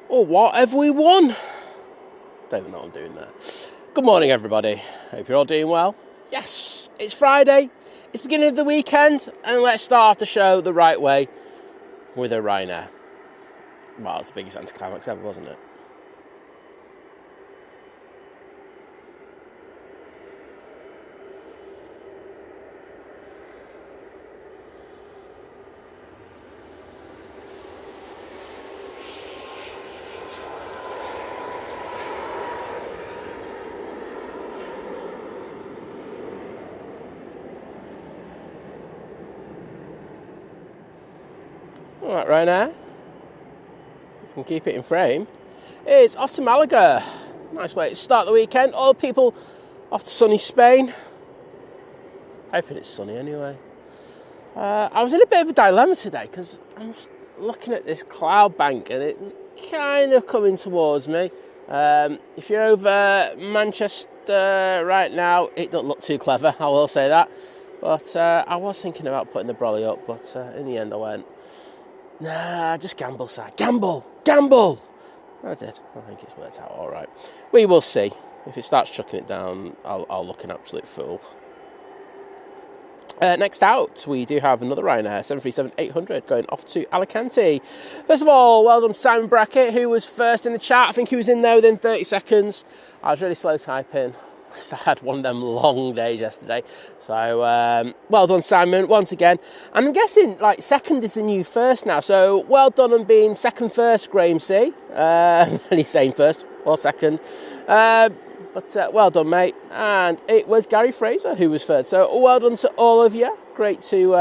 Or what have we won? Don't even know what I'm doing there. Good morning, everybody. Hope you're all doing well. Yes, it's Friday. It's beginning of the weekend. And let's start off the show the right way with a Ryanair. Well, it's the biggest anticlimax ever, wasn't it? Alright, Ryanair. You can keep it in frame. It's off to Malaga. Nice way to start the weekend. All people off to sunny Spain. Hoping it's sunny anyway. I was in a bit of a dilemma today because I'm just looking at this cloud bank and it's kind of coming towards me. If you're over Manchester right now, it doesn't look too clever, I will say that. But I was thinking about putting the brolly up, but in the end I went, nah, just gamble, sir. Gamble! I did. I think it's worked out all right. We will see. If it starts chucking it down, I'll look an absolute fool. Next out, we do have another Ryanair 737-800 going off to Alicante. First of all, well done Simon Brackett, who was first in the chat. I think he was in there within 30 seconds. I was really slow typing. I had one of them long days yesterday. So, well done, Simon, once again. And I'm guessing, second is the new first now. So, well done on being second first, Graham C. And he's saying first or second. But well done, mate. And it was Gary Fraser who was third. So, well done to all of you. Great to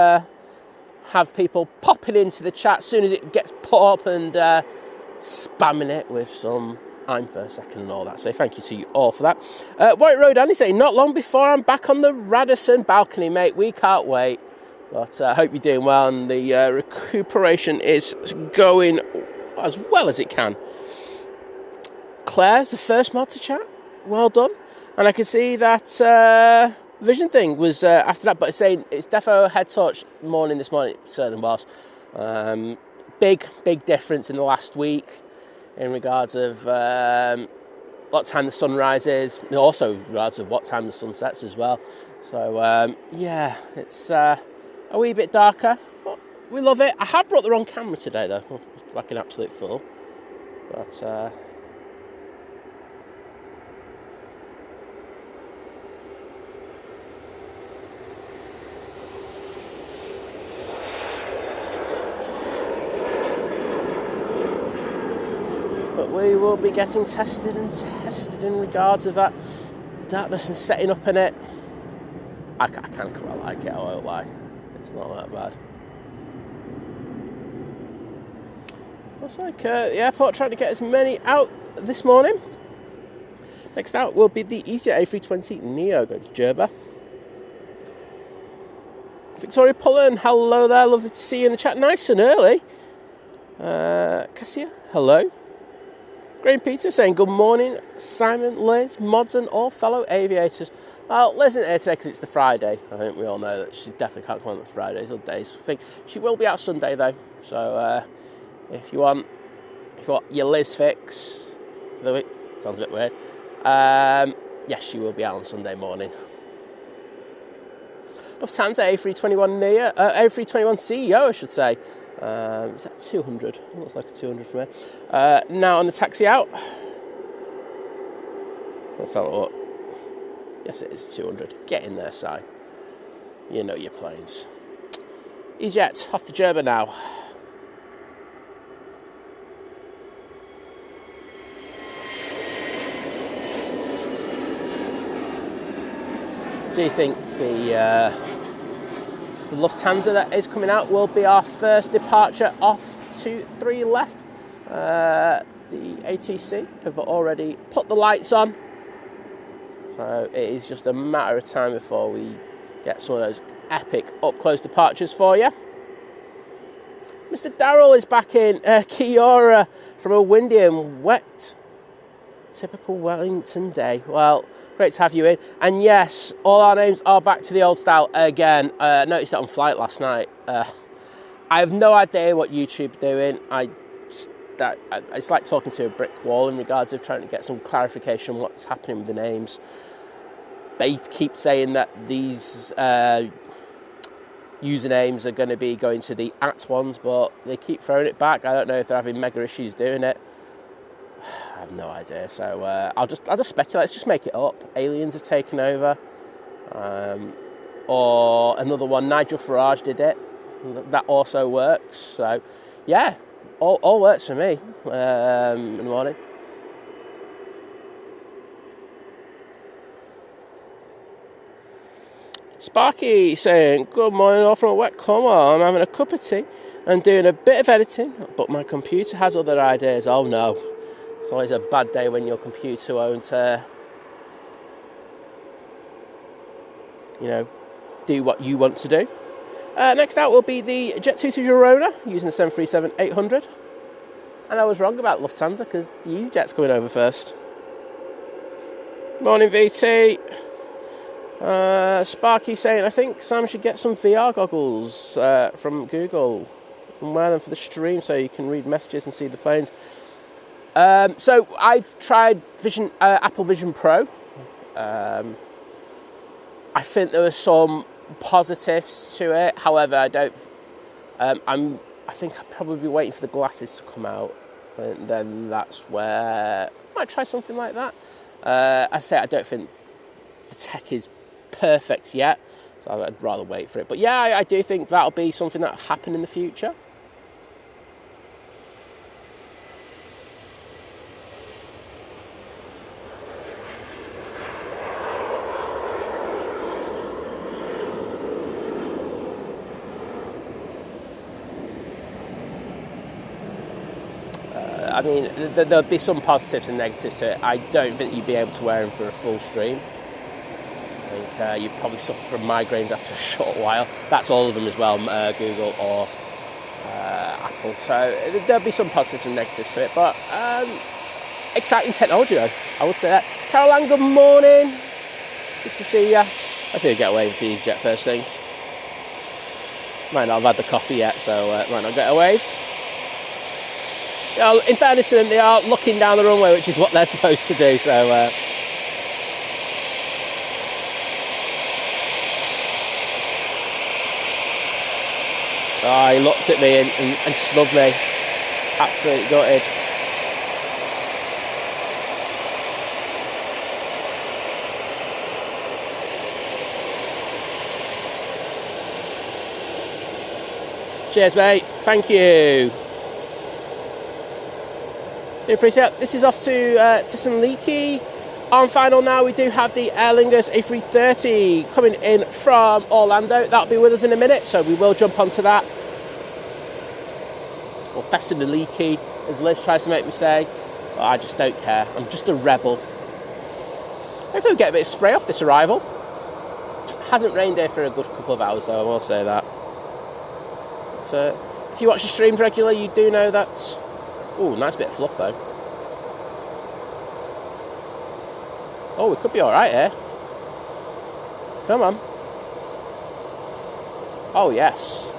have people popping into the chat as soon as it gets put up and spamming it with some I'm first, second and all that. So thank you to you all for that. White Road Andy saying, not long before I'm back on the Radisson balcony, mate. We can't wait. But I hope you're doing well and the recuperation is going as well as it can. Claire's the first mod to chat. Well done. And I can see that Vision thing was after that, but it's saying it's defo head touch morning this morning. It certainly was. Big difference in the last week. In regards of what time the sun rises, and also in regards of what time the sun sets as well. So, yeah, it's a wee bit darker, but we love it. I have brought the wrong camera today, though, like an absolute fool. But, we will be getting tested in regards of that darkness and setting up in it. I kind of quite like it, I won't lie. It's not that bad. Looks like the airport trying to get as many out this morning. Next out will be the EasyJet A380 Neo going to Jerba. Victoria Pullen, hello there, lovely to see you in the chat, nice and early. Cassia, hello. Graham Peter saying, good morning, Simon, Liz, mods and all fellow aviators. Well, Liz isn't here today because it's the Friday. I think we all know that she definitely can't come on the Fridays or days. I think she will be out Sunday though. So if you want your Liz fix for the week, sounds a bit weird. Yes, she will be out on Sunday morning. Lufthansa A321 Neo, A321 CEO, I should say. Is that 200? It looks like a 200 from here. Now on the taxi out. Let's have a look. Yes, it is 200. Get in there, Si. You know your planes. EasyJet, off to Jerba now. Do you think the Lufthansa that is coming out will be our first departure off 2-3 left? The ATC have already put the lights on, so it is just a matter of time before we get some of those epic up-close departures for you. Mr. Darrell is back in Kia ora from a windy and wet typical Wellington day. Well, great to have you in. And yes, all our names are back to the old style again. Noticed it on flight last night. I have no idea what YouTube are doing. I just it's like talking to a brick wall in regards of trying to get some clarification on what's happening with the names. They keep saying that these usernames are going to be going to the @ones, but they keep throwing it back. I don't know if they're having mega issues doing it. I have no idea. So I'll just speculate. Let's just make it up. Aliens have taken over, or another one. Nigel Farage did it. That also works. So yeah, all works for me in the morning. Sparky saying, good morning, all from a wet coma. I'm having a cup of tea and doing a bit of editing, but my computer has other ideas. Oh no. It's always a bad day when your computer won't, do what you want to do. Next out will be the Jet2 to Girona using the 737-800. And I was wrong about Lufthansa because the EasyJet's coming over first. Morning, VT. Sparky saying, I think Sam should get some VR goggles from Google and wear them for the stream so you can read messages and see the planes. So I've tried Apple Vision Pro. I think there were some positives to it. However, I think I'll probably be waiting for the glasses to come out, and then that's where I might try something like that. I don't think the tech is perfect yet, so I'd rather wait for it. But yeah, I do think that'll be something that'll happen in the future. I mean, there'll be some positives and negatives to it. I don't think you'd be able to wear them for a full stream. I think you'd probably suffer from migraines after a short while. That's all of them as well, Google or Apple. So there'll be some positives and negatives to it. But exciting technology, though. I would say that. Caroline, good morning. Good to see you. I think I'll get away with the EasyJet first thing. Might not have had the coffee yet, so might not get a wave. In fairness to them, they are looking down the runway, which is what they're supposed to do. So, he looked at me and snubbed me. Absolutely gutted. Cheers, mate. Thank you. Do appreciate it. This is off to Thessaloniki. On final now, we do have the Aer Lingus A380 coming in from Orlando. That'll be with us in a minute, so we will jump onto that. Or Thessaloniki, as Liz tries to make me say. But I just don't care. I'm just a rebel. Hopefully we get a bit of spray off this arrival. It hasn't rained here for a good couple of hours, so I will say that. But, if you watch the streams regularly, you do know that. Ooh, nice bit of fluff though. Oh, we could be alright here. Come on. Oh, yes.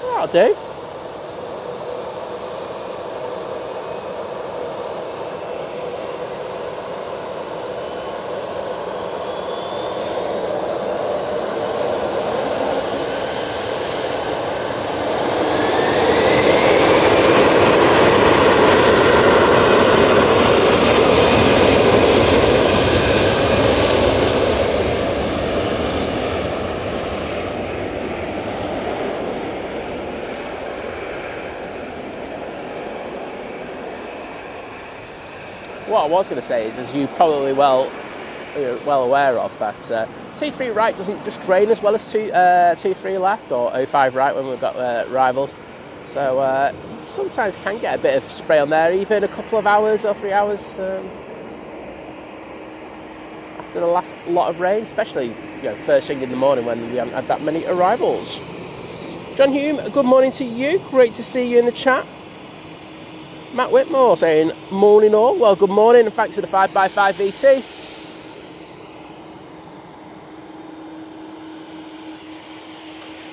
That'll do. What I was going to say is, as you probably well aware of, that T3 right doesn't just drain as well as T3 left, or 05 right when we've got rivals. So you sometimes can get a bit of spray on there, even a couple of hours or 3 hours after the last lot of rain, especially first thing in the morning when we haven't had that many arrivals. John Hume, good morning to you. Great to see you in the chat. Matt Whitmore saying, morning all. Well, good morning and thanks for the 5x5 VT.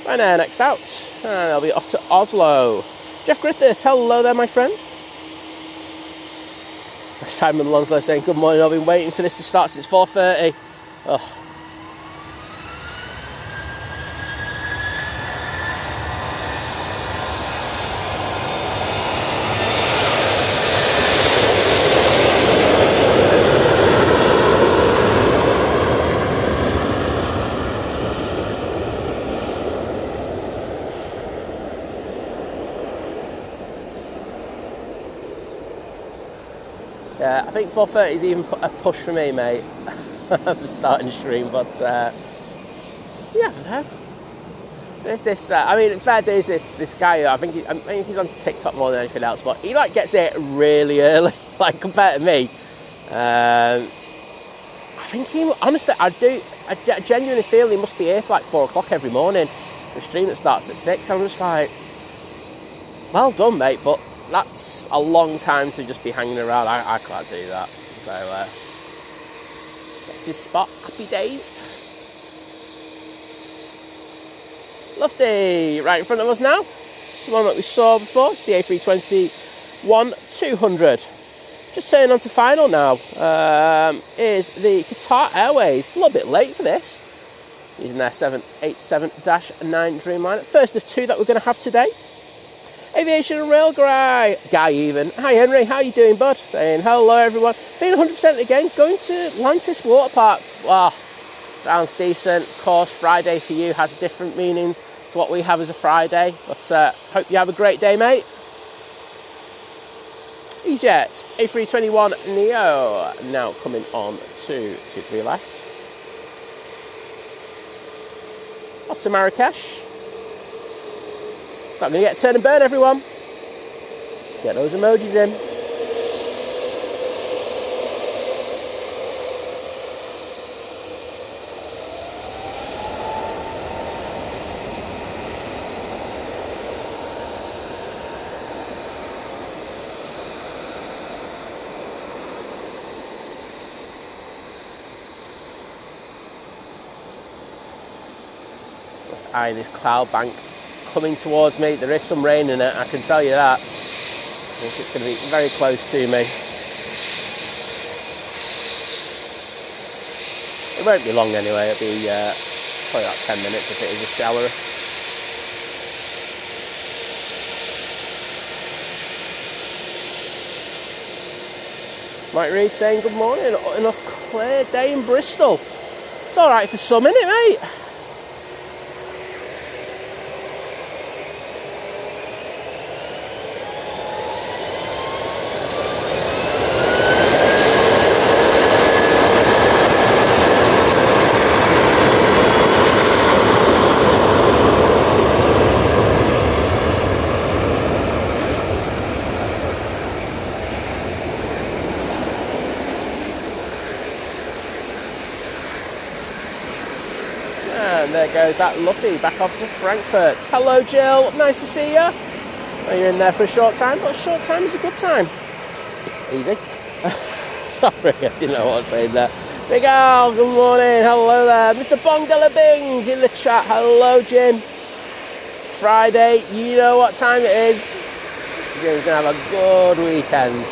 Ryanair next out, and they'll be off to Oslo. Jeff Griffiths, hello there, my friend. Simon Alonso saying, good morning, I've been waiting for this to start since 4:30. Oh. Yeah, I think 4:30 is even a push for me, mate, for starting the stream, but yeah, I don't know. There's this, I mean, fair dues, this guy, I think he's on TikTok more than anything else, but he, like, gets it really early, like, compared to me. I think he, honestly, I genuinely feel he must be here for, like, 4 o'clock every morning, for a stream that starts at 6. I'm just like, well done, mate, but that's a long time to just be hanging around. I can't do that. So, that's his spot. Happy days. Lofty, right in front of us now. It's the one that we saw before. It's the A321-200. Just turning on to final now. Is the Qatar Airways. A little bit late for this. Using their 787-9 Dreamliner. First of 2 that we're going to have today. Aviation and Rail guy even. Hi Henry, how you doing, bud? Saying hello everyone. Feeling 100% again. Going to Atlantis Water Park. Wow, sounds decent. Of course, Friday for you has a different meaning to what we have as a Friday. But hope you have a great day, mate. Easyjet A321 Neo now coming on to 2-3 left. Off to Marrakesh. So I'm going to get a turn and burn, everyone. Get those emojis in. Just eyeing this cloud bank coming towards me. There is some rain in it, I can tell you that. I think it's going to be very close to me. It won't be long anyway, it'll be probably about 10 minutes if it is a shower. Mike Reed saying good morning on a clear day in Bristol. It's alright for some, isn't it, mate? And there goes that Luffy back off to Frankfurt. Hello, Jill. Nice to see you. Well, you're in there for a short time, but a short time is a good time. Easy. Sorry, I didn't know what I was saying there. Big Al, good morning. Hello there. Mr. Bong Della Bing in the chat. Hello, Jim. Friday, you know what time it is. Jim's going to have a good weekend.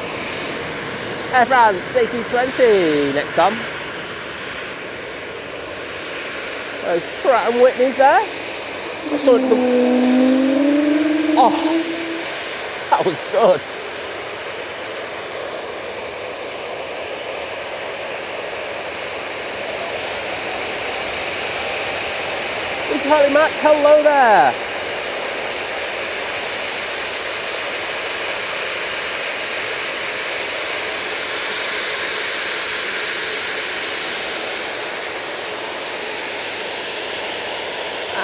Air France A220 next on. Oh, Pratt and Whitney's there. Oh, that was good. It's Harry Mack, hello there.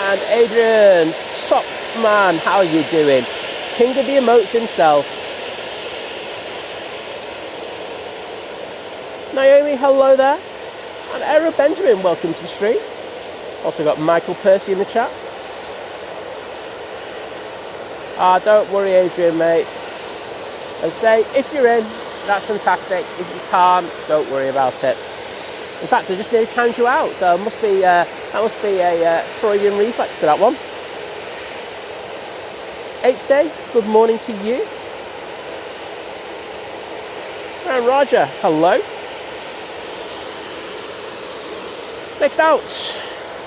And Adrian, top man, how are you doing? King of the emotes himself. Naomi, hello there. And Era Benjamin, welcome to the stream. Also got Michael Percy in the chat. Don't worry, Adrian, mate. I say, if you're in, that's fantastic. If you can't, don't worry about it. In fact, I just nearly timed you out, so that must be a Freudian reflex to that one. 8th day, good morning to you. And Roger, hello. Next out,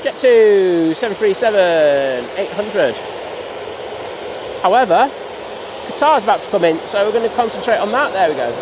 Jet2 737-800. However, Qatar's about to come in, so we're going to concentrate on that. There we go.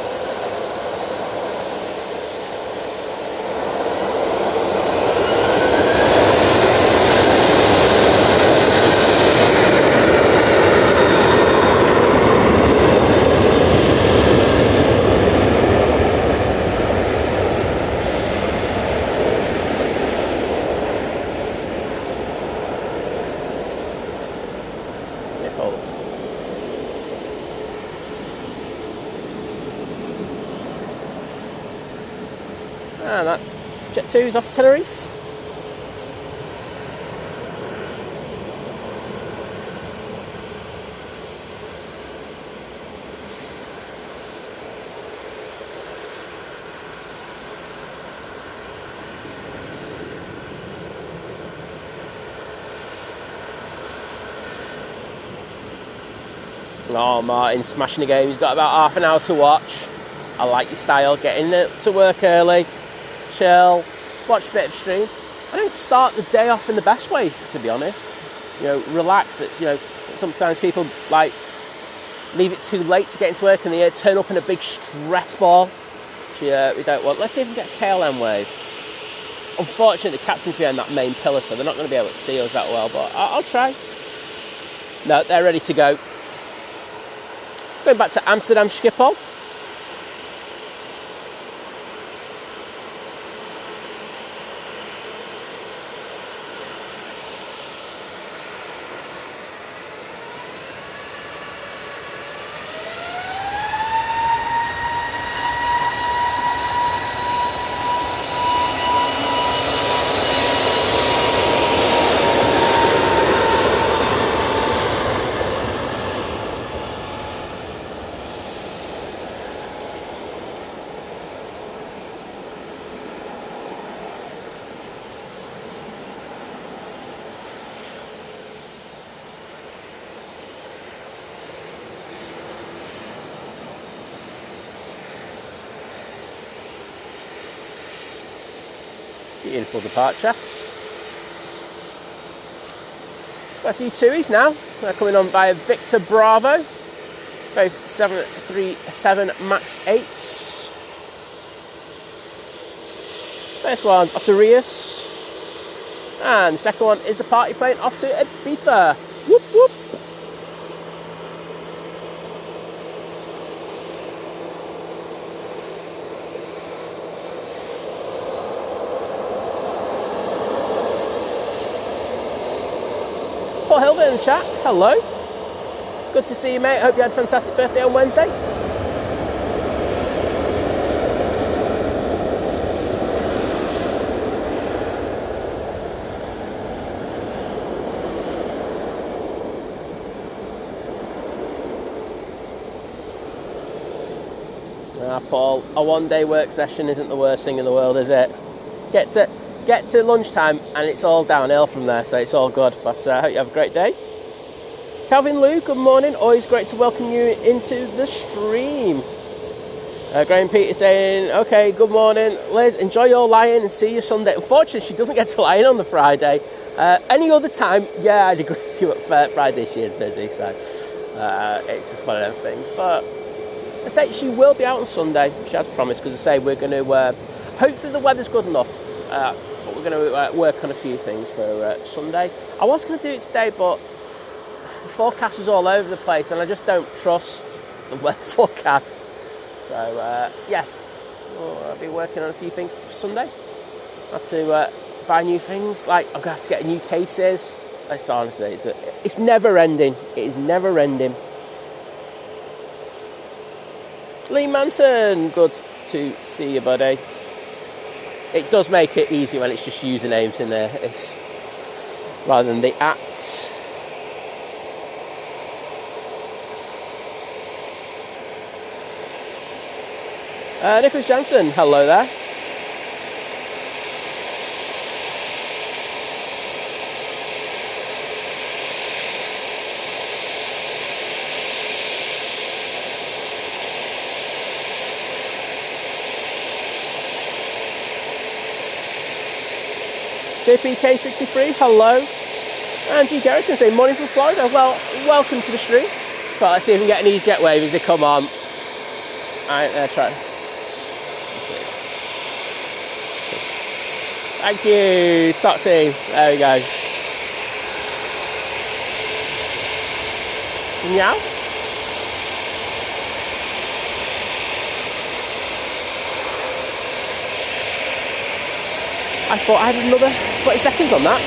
And that Jet2 is off to Tenerife. Oh, Martin smashing the game. He's got about half an hour to watch. I like your style. Getting to work early, chill, watch a bit of stream. I don't start the day off in the best way, to be honest. You know, relax. That, you know, sometimes people like leave it too late to get into work and they turn up in a big stress ball, which we don't want. Let's see if we can get a KLM wave. Unfortunately, the captain's behind that main pillar, so they're not going to be able to see us that well, but I'll try. No, they're ready to go. Going back to Amsterdam Schiphol. Beautiful departure. Got a few TUIs now. They're coming on via Victor Bravo. Both 737 MAX 8s. First one's off to Rios. And the second one is the party plane off to Ibiza. Whoop whoop. Paul Hilbert in the chat, hello. Good to see you, mate. Hope you had a fantastic birthday on Wednesday. Paul, a one-day work session isn't the worst thing in the world, is it? Get to lunchtime and it's all downhill from there, so it's all good. But I hope you have a great day. Calvin Lou, good morning. Always great to welcome you into the stream. Graham Peter saying, okay, good morning. Liz, enjoy your lie-in and see you Sunday. Unfortunately, she doesn't get to lie in on the Friday. Any other time, yeah, I'd agree with you. At Friday, she is busy, so it's just one of them things. But I say she will be out on Sunday. She has promised, because I say we're going to, hopefully the weather's good enough. But we're going to work on a few things for Sunday. I was going to do it today, but the forecast is all over the place, and I just don't trust the weather forecasts. So, yes, I'll be working on a few things for Sunday. I have to buy new things, like I'm going to have to get new cases. It's honestly, it's never ending. It is never ending. Lee Manton, good to see you, buddy. It does make it easy when it's just usernames in there, it's rather than the @. Nicholas Jansen, hello there. JPK63, hello. And G. Garrison saying, morning from Florida. Well, welcome to the stream. Well, let's see if we can get an EasyJet wave as they come on. Alright, try. Let's see. Thank you, top team. There we go. Meow. I thought I had another 20 seconds on that.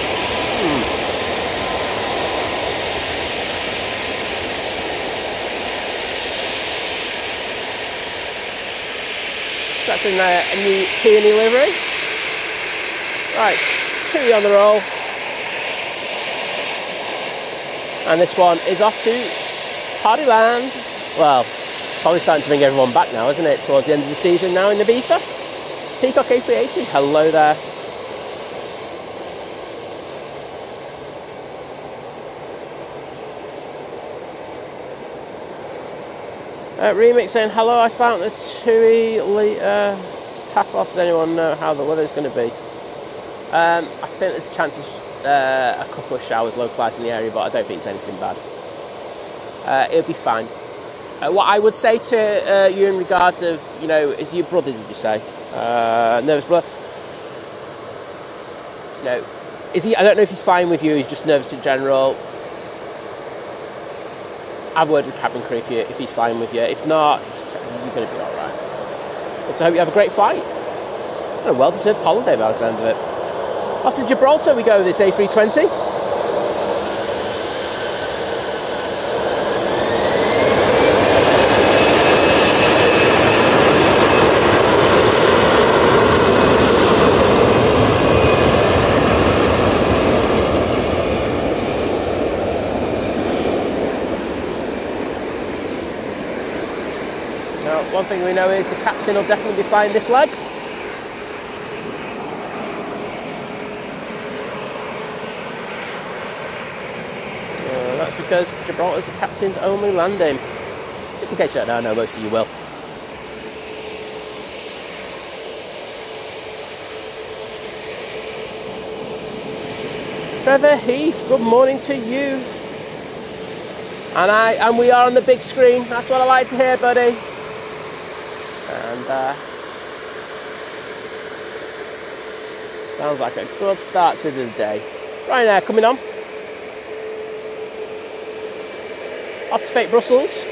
That's in a new peony livery. Right, 2 on the roll. And this one is off to Partyland. Well, probably starting to bring everyone back now, isn't it? Towards the end of the season now in Ibiza. Peacock A380, hello there. Remix saying, hello, I found the TUI Paphos. Does anyone know how the weather's going to be? I think there's a chance of a couple of showers localised in the area, but I don't think it's anything bad. It'll be fine. What I would say to you in regards of, you know, is your brother, did you say? Nervous brother? No. Is he? I don't know if he's fine with you, he's just nervous in general. Have a word with the cabin crew if he's fine with you. If not, you're going to be alright. But I hope you have a great flight. And a well-deserved holiday by the sounds of it. Off to Gibraltar we go with this A320. One thing we know is the captain will definitely be flying this leg. That's because Gibraltar's the captain's only landing. Just in case you don't know, I know most of you will. Trevor Heath, good morning to you. And we are on the big screen. That's what I like to hear, buddy. And sounds like a good start to the day. Ryanair coming on. Off to fake Brussels.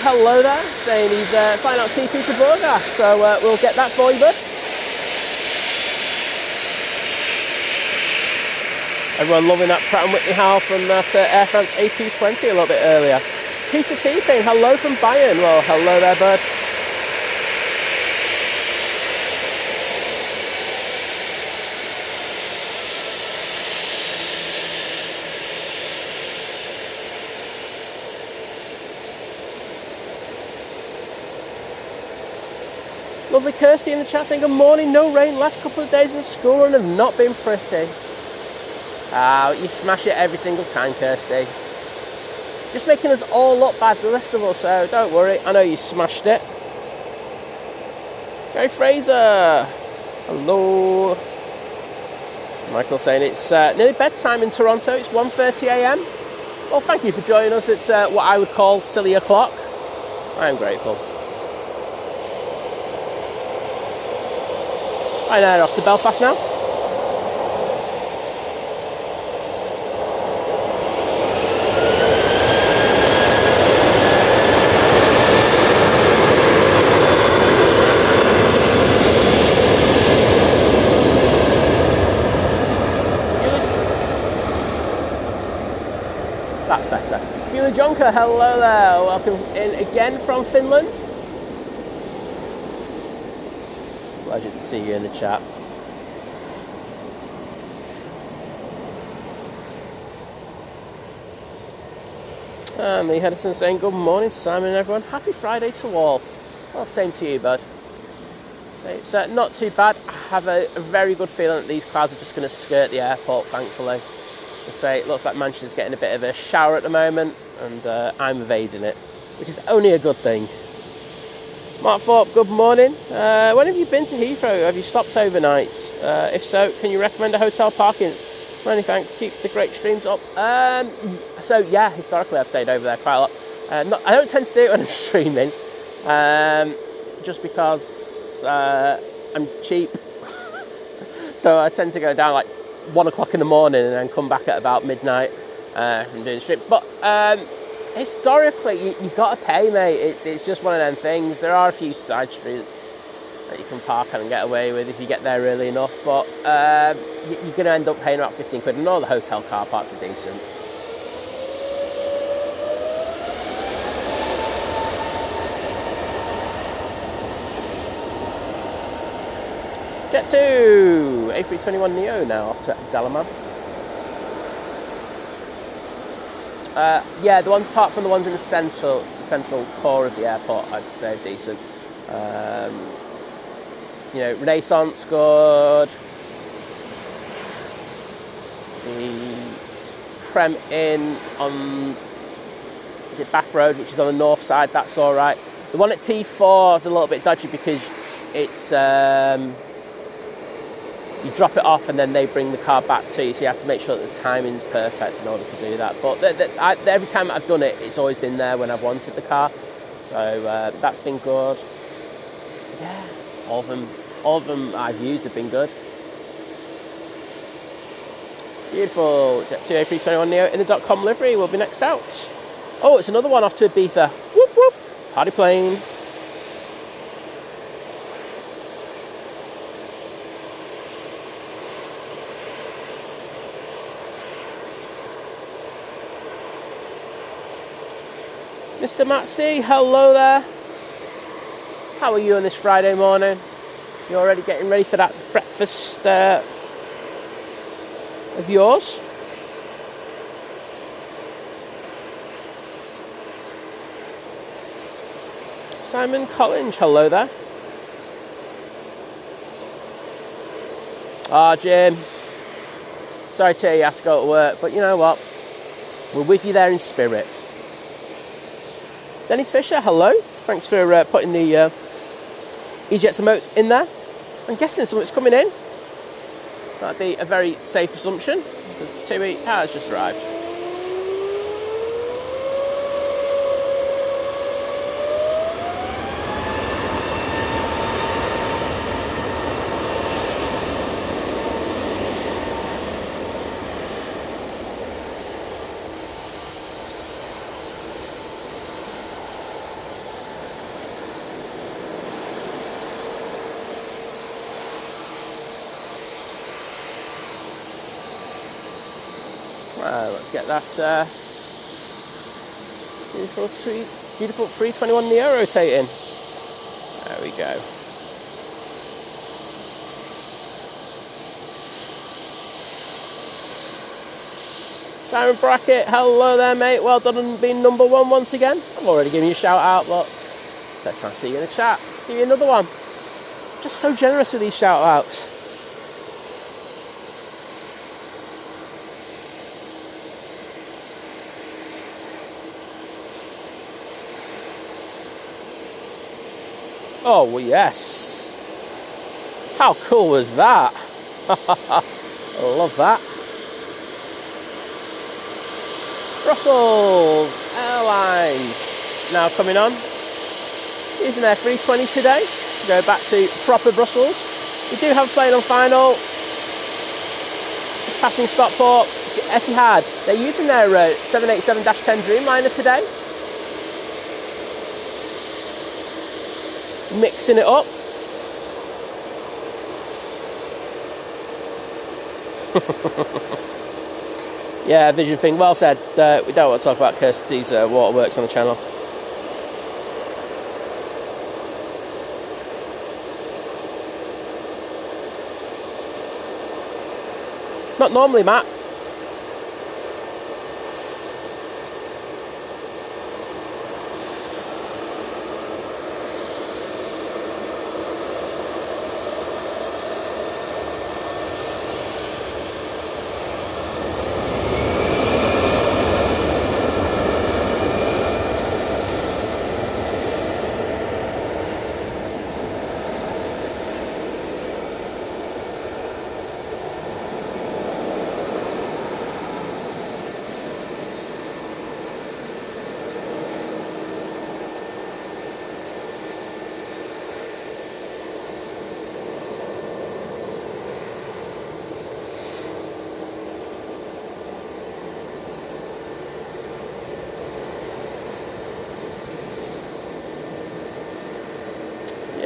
Hello there, saying he's flying out T2 to Burgas, so we'll get that for you, bud. Everyone loving that Pratt & Whitney HAL from that Air France A220 a little bit earlier. Peter T saying hello from Bayern. Well, hello there, bud. Lovely Kirsty in the chat saying good morning, no rain, last couple of days in school and have not been pretty. You smash it every single time, Kirsty. Just making us all look bad, the rest of us, so don't worry, I know you smashed it. Gary Fraser, hello. Michael saying it's nearly bedtime in Toronto, it's 1:30 AM. Well, thank you for joining us at what I would call silly o'clock. I am grateful. Right now, off to Belfast now. That's better. Julie Jonker, hello there. Welcome in again from Finland. Pleasure to see you in the chat. Lee Hedison saying good morning, Simon and everyone. Happy Friday to all. Well, same to you, bud. So it's not too bad. I have a very good feeling that these clouds are just going to skirt the airport, thankfully. I say it looks like Manchester's getting a bit of a shower at the moment, and I'm evading it, which is only a good thing. Mark Thorpe, good morning. When have you been to Heathrow? Have you stopped overnight? If so, can you recommend a hotel parking? Many thanks. Keep the great streams up. So yeah, historically I've stayed over there quite a lot. I don't tend to do it when I'm streaming, just because I'm cheap. So I tend to go down like 1 o'clock in the morning and then come back at about midnight from doing the stream. But historically, you've got to pay, mate. It's just one of them things. There are a few side streets that you can park on and get away with if you get there early enough, but you're going to end up paying about 15 quid, and all the hotel car parks are decent. Jet 2, A321neo now off to Dalaman. Yeah, the ones apart from the ones in the central core of the airport, I'd say are decent. You know, Renaissance, good. The Prem Inn on, is it Bath Road, which is on the north side, that's all right. The one at T4 is a little bit dodgy because it's, you drop it off and then they bring the car back to you, so you have to make sure that the timing's perfect in order to do that. But every time I've done it, it's always been there when I've wanted the car. So that's been good. Yeah, all of them I've used have been good. Beautiful. Jet 2 A321neo in the .com livery will be next out. Oh, it's another one off to Ibiza. Whoop whoop. Party plane. Mr. Matt C, hello there. How are you on this Friday morning? You already getting ready for that breakfast of yours? Simon Collins, hello there. Jim. Sorry to hear you have to go to work, but you know what? We're with you there in spirit. Dennis Fisher, hello. Thanks for putting the EasyJet emotes in there. I'm guessing something's coming in. That'd be a very safe assumption, because TUI has just arrived. Let's get that beautiful 321neo rotating. There we go. Simon Brackett, hello there, mate. Well done on being number one once again. I've already given you a shout out, but let's not see you in the chat. Give you another one. Just so generous with these shout outs. Oh, well, yes. How cool was that? I love that. Brussels Airlines now coming on. Using their 320 today to go back to proper Brussels. We do have a plane on final. It's passing Stockport. It's Etihad. They're using their 787-10 Dreamliner today. Mixing it up. Yeah, vision thing. Well said. We don't want to talk about Kirsty's waterworks on the channel. Not normally, Matt.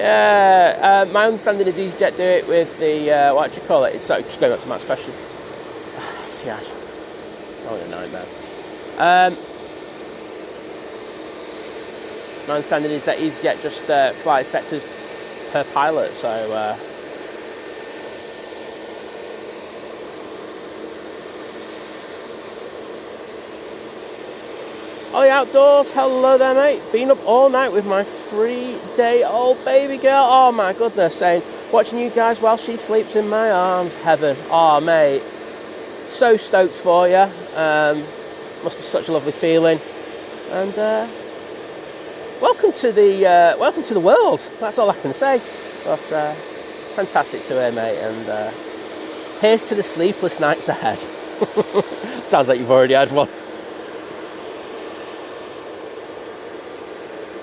Yeah, my understanding is EasyJet do it with the, what do you call it? It's so, just going back to Matt's question. Etihad. Oh, a nightmare. My understanding is that EasyJet just flies sectors per pilot, so... Oh, the outdoors. Hello there, mate. Been up all night with my 3-day-old baby girl. Oh, my goodness. Saying, watching you guys while she sleeps in my arms. Heaven. Oh, mate. So stoked for you. Must be such a lovely feeling. And welcome to the world. That's all I can say. But fantastic to hear, mate. And here's to the sleepless nights ahead. Sounds like you've already had one.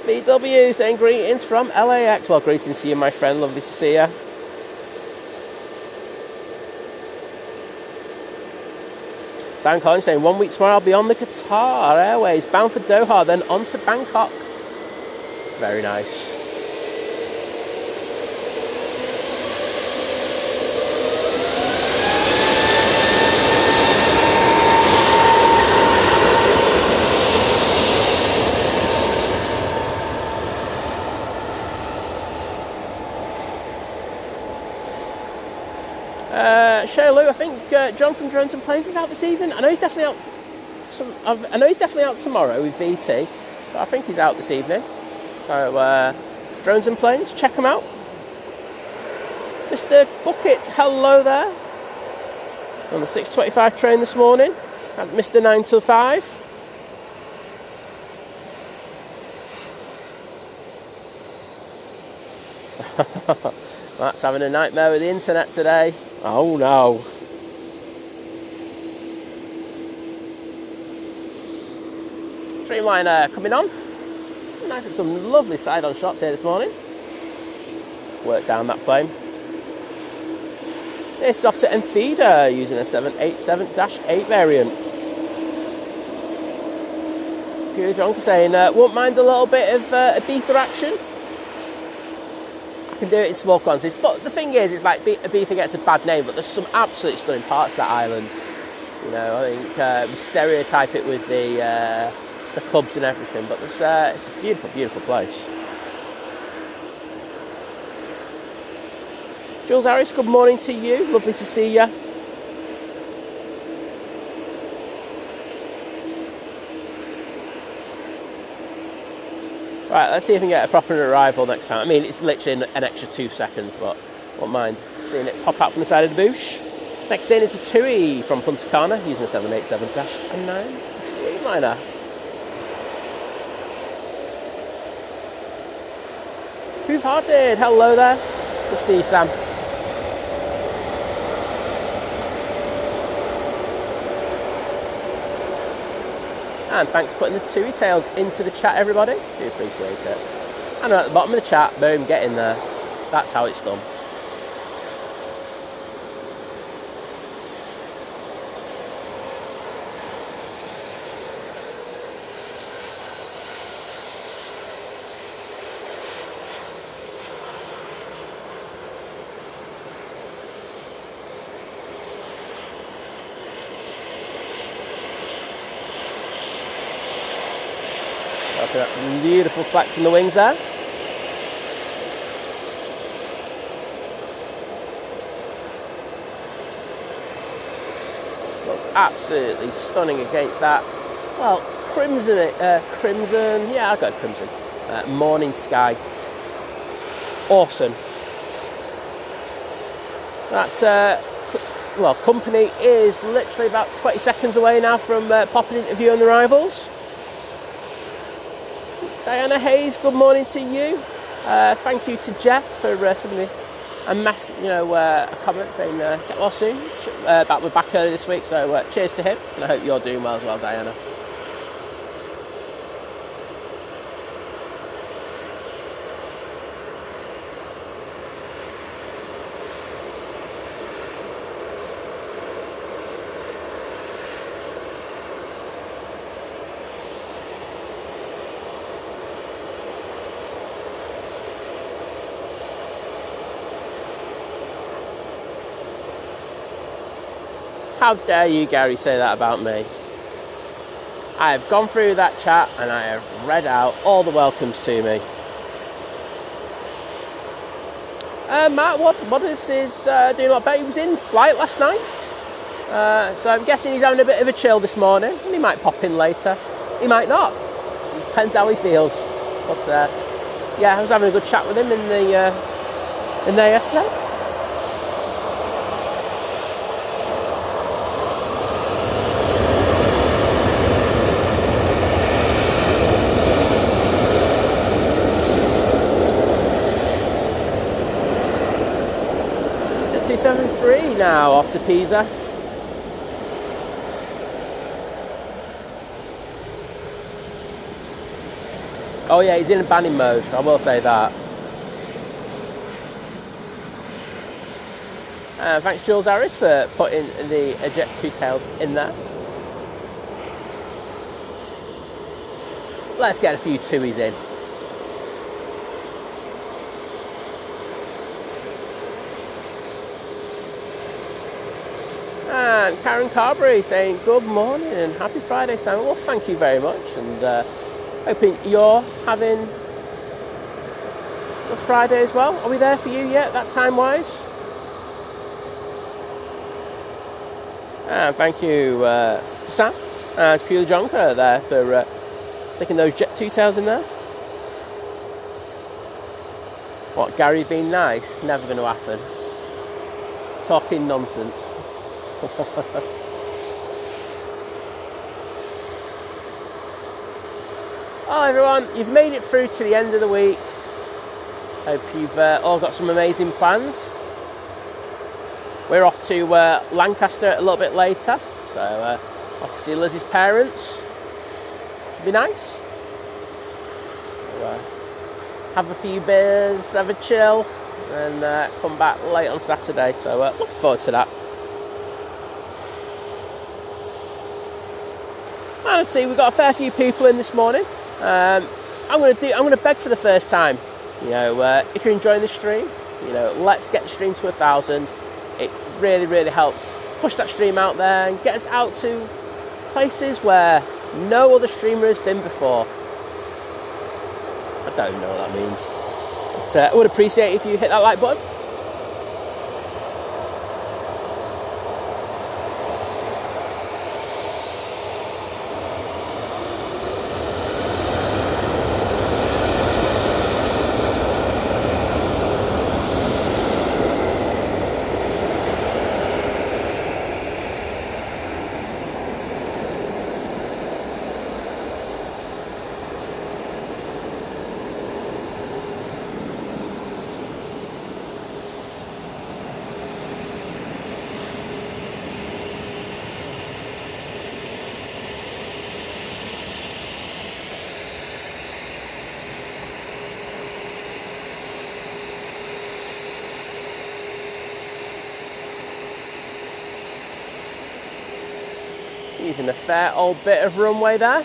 BW saying greetings from LAX. Well, greetings to you, my friend. Lovely to see you. Sam Collins saying 1 week tomorrow I'll be on the Qatar Airways, bound for Doha, then on to Bangkok. Very nice. Lou, I think John from Drones and Planes is out this evening. I know he's definitely out tomorrow with VT, but I think he's out this evening. So Drones and Planes, check him out. Mr. Bucket, hello there. On the 6:25 train this morning at Mr. 9 till 5. Matt's having a nightmare with the internet today. Oh no. Dreamliner coming on. Nice and some lovely side-on shots here this morning. Let's work down that plane. This is off to Etihad using a 787-8 variant. Pure Jonker saying, won't mind a little bit of Ibiza action. Can do it in small quantities, but the thing is, it's like Ibiza gets a bad name, but there's some absolutely stunning parts of that island. You know, I think we stereotype it with the clubs and everything, but it's a beautiful, beautiful place. Jules Harris, good morning to you. Lovely to see you. Right, let's see if we can get a proper arrival next time. I mean, it's literally an extra 2 seconds, but won't mind seeing it pop out from the side of the bush. Next in is the TUI from Punta Cana, using a 787-9 Dreamliner. Who've-hearted, hello there. Good to see you, Sam. And thanks for putting the TUI tails into the chat, everybody. Do appreciate it. And at the bottom of the chat, boom, get in there. That's how it's done. Look at that beautiful flex in the wings there. Looks absolutely stunning against that. Well, crimson, yeah, I'll go crimson. Morning sky. Awesome. That, well, company is literally about 20 seconds away now from popping interview on the rivals. Diana Hayes, good morning to you. Thank you to Jeff for sending me a comment saying get well soon. We're back early this week, so cheers to him, and I hope you're doing well as well, Diana. How dare you, Gary, say that about me? I have gone through that chat and I have read out all the welcomes to me. Matt, what is his doing? I bet he was in flight last night. So I'm guessing he's having a bit of a chill this morning. And he might pop in later. He might not. It depends how he feels. But yeah, I was having a good chat with him in there yesterday. Jet 273 now off to Pisa. Oh yeah, he's in banning mode, I will say that. Thanks Jules Harris for putting the Jet 2 tails in there. Let's get a few TUIs in. And Karen Carberry saying good morning and happy Friday, Simon. Well, thank you very much, and hoping you're having a Friday as well. Are we there for you yet, that time-wise? Thank you to Sam and Pure Jonker there for sticking those Jet 2 tails in there. What, Gary being nice? Never going to happen. Talking nonsense. Well, everyone, you've made it through to the end of the week. Hope you've all got some amazing plans. We're off to Lancaster a little bit later, so off to see Lizzie's parents. Should be nice. So, have a few beers, have a chill, and come back late on Saturday. So look forward to that. And see, we've got a fair few people in this morning. I'm going to beg for the first time. You know, if you're enjoying the stream, you know, let's get the stream to 1,000. It really, really helps push that stream out there and get us out to places where no other streamer has been before. I don't know what that means, but I would appreciate it if you hit that like button. Using a fair old bit of runway there.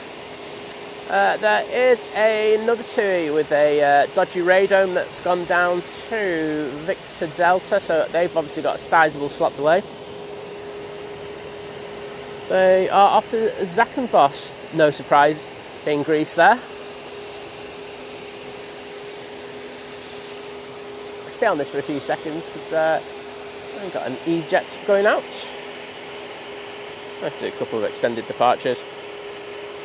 There is another TUI with a dodgy radome that's gone down to Victor Delta, so they've obviously got a sizable slot delay. They are off to Zakynthos, no surprise, being Greece there. Stay on this for a few seconds because I've got an Easyjet going out. Let's do a couple of extended departures.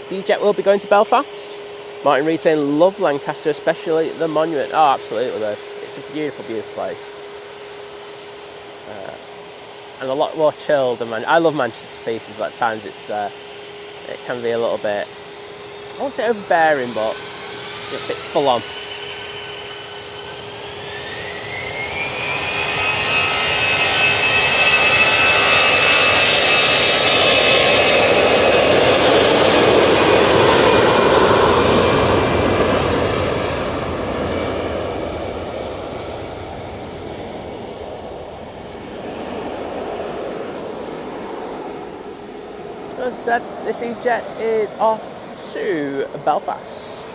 The Easyjet will be going to Belfast. Martin Reed saying, love Lancaster, especially the monument. Oh, absolutely, does. It's a beautiful, beautiful place. And a lot more chilled than I love Manchester to pieces, but at times it can be a little bit, I won't say overbearing, but a bit full on. As I said, this Easyjet is off to Belfast.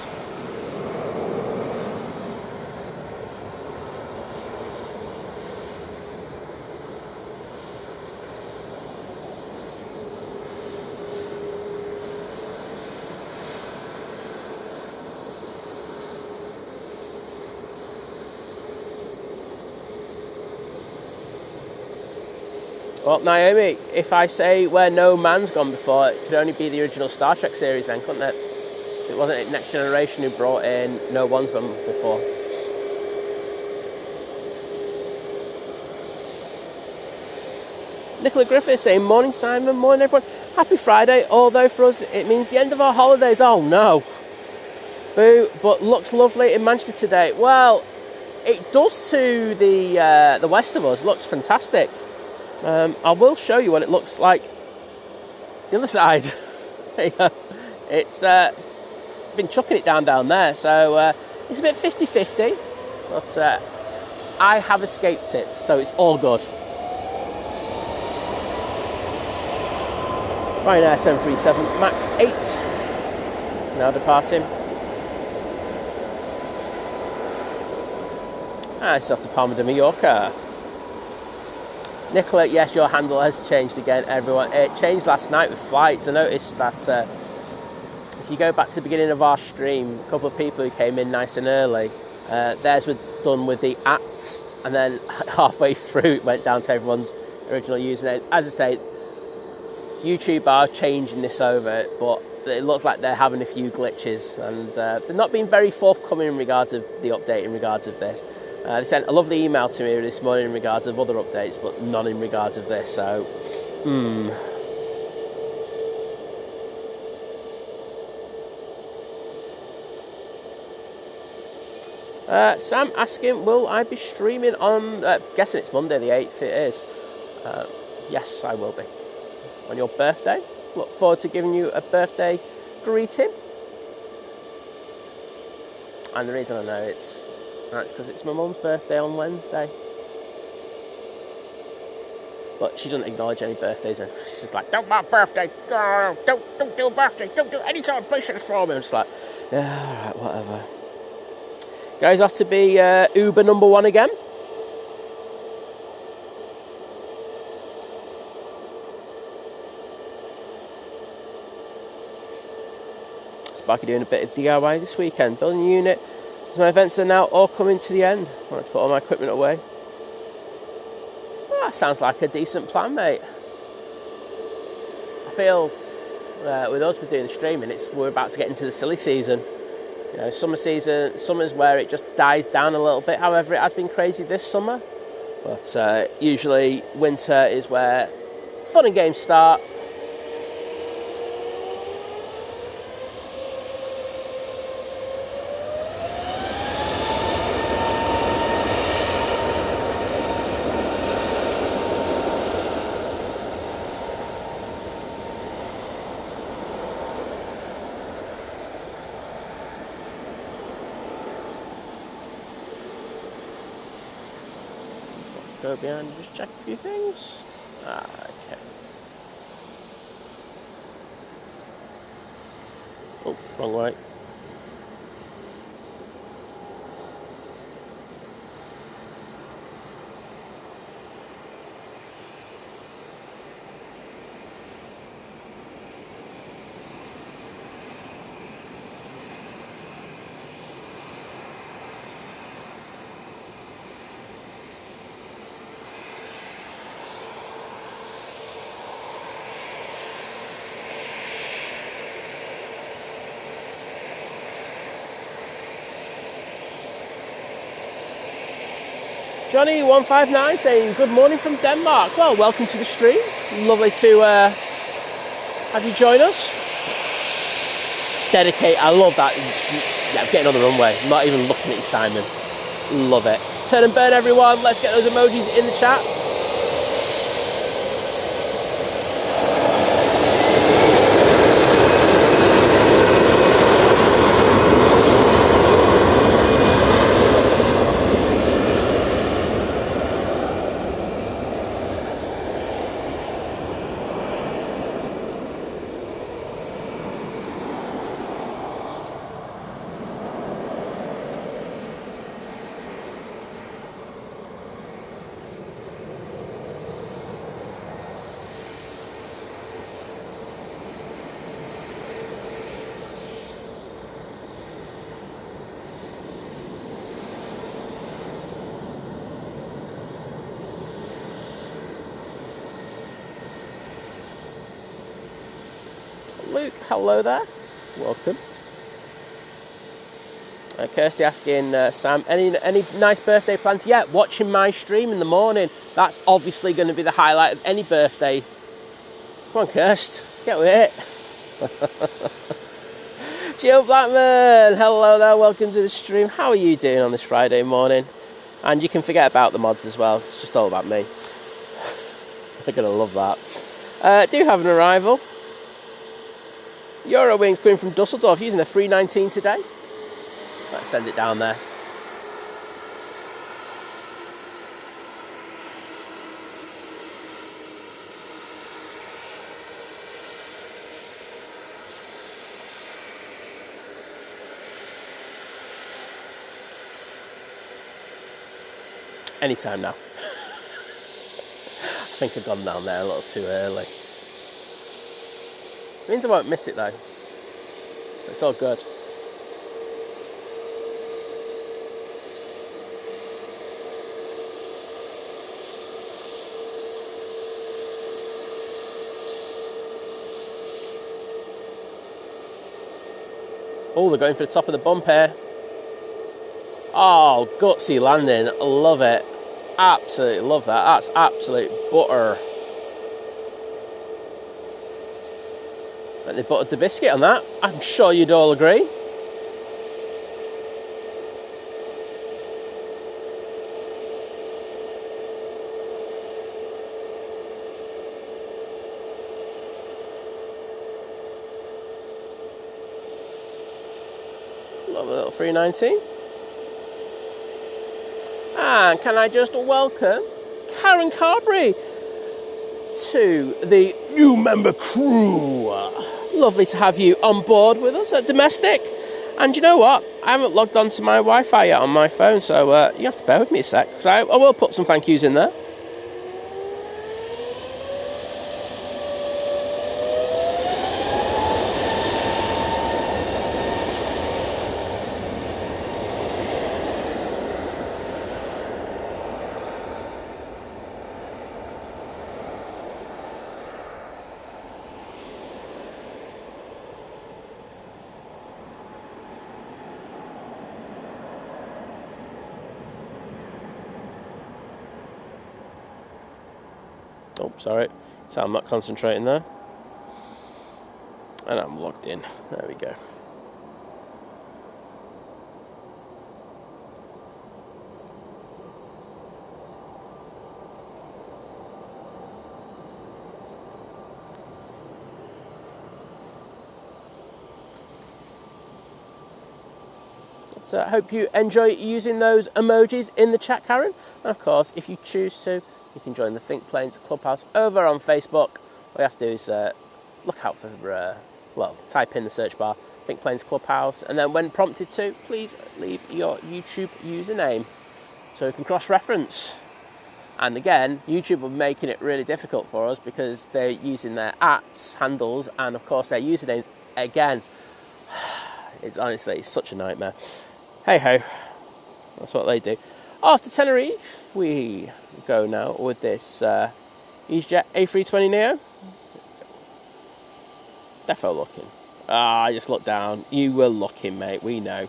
Well, Naomi, if I say where no man's gone before, it could only be the original Star Trek series then, couldn't it? It wasn't Next Generation who brought in no one's gone before. Nicola Griffith saying, morning Simon, morning everyone. Happy Friday, although for us it means the end of our holidays. Oh no. Boo, but looks lovely in Manchester today. Well, it does to the west of us. Looks fantastic. I will show you what it looks like the other side. There you go. It's been chucking it down there, so it's a bit 50-50, but I have escaped it, so it's all good. Ryanair 737 MAX 8 now departing. It's off to Palma de Mallorca. Nicola, yes, your handle has changed again, everyone. It changed last night with flights. I noticed that if you go back to the beginning of our stream, a couple of people who came in nice and early, theirs were done with the @ and then halfway through it went down to everyone's original usernames. As I say, YouTube are changing this over, but it looks like they're having a few glitches, and they're not being very forthcoming in regards of the update in regards of this. They sent a lovely email to me this morning in regards of other updates, but none in regards of this, so Sam asking, will I be streaming on, guessing it's Monday the 8th, it is. Yes, I will be. On your birthday. Look forward to giving you a birthday greeting. And the reason I know it's because it's my mum's birthday on Wednesday. But she doesn't acknowledge any birthdays, and she's just like, don't my birthday, don't do a birthday, don't do any celebration for me. I'm just like, yeah, alright, whatever. Guys, off to be Uber number 1 again. Sparky doing a bit of DIY this weekend, building a unit. So my events are now all coming to the end. I want to put all my equipment away. Well, that sounds like a decent plan, mate. I feel with us, we're doing the streaming, we're about to get into the silly season. You know, summer's where it just dies down a little bit. However, it has been crazy this summer. But usually winter is where fun and games start. Go behind and just check a few things. Okay. Oh, wrong way. Johnny159 saying, good morning from Denmark. Well, welcome to the stream. Lovely to have you join us. Dedicate, I love that. Yeah, getting on the runway. I'm not even looking at you, Simon. Love it. Turn and burn, everyone. Let's get those emojis in the chat. Luke, hello there. Welcome. Kirsty asking, Sam, any nice birthday plans? Yeah, watching my stream in the morning. That's obviously going to be the highlight of any birthday. Come on, Kirst, get with it. Jill Blackman, hello there, welcome to the stream. How are you doing on this Friday morning? And you can forget about the mods as well. It's just all about me. They're going to love that. Do have an arrival. Eurowings coming from Dusseldorf using the 319 today. Let's send it down there. Anytime now. I think I've gone down there a little too early. Means I won't miss it though. It's all good. Oh, they're going for the top of the bump here. Oh, gutsy landing. Love it. Absolutely love that. That's absolute butter. They buttered the biscuit on that. I'm sure you'd all agree. Love a little 319. And can I just welcome Karen Carberry to the new member crew. Lovely to have you on board with us at Domestic. And you know what? I haven't logged on to my Wi-Fi yet on my phone, so you have to bear with me a sec, because I will put some thank yous in there. Oh, sorry. So I'm not concentrating there. And I'm logged in. There we go. So I hope you enjoy using those emojis in the chat, Karen. And of course, if you choose to, you can join the Think Planes Clubhouse over on Facebook. All you have to do is look out for, type in the search bar, Think Planes Clubhouse, and then when prompted to, please leave your YouTube username so we can cross-reference. And again, YouTube are making it really difficult for us because they're using their handles, and of course their usernames again. It's honestly such a nightmare. Hey ho, that's what they do. After Tenerife, we go now with this EasyJet A320 Neo. Defo looking. I just looked down. You were looking, mate. We know.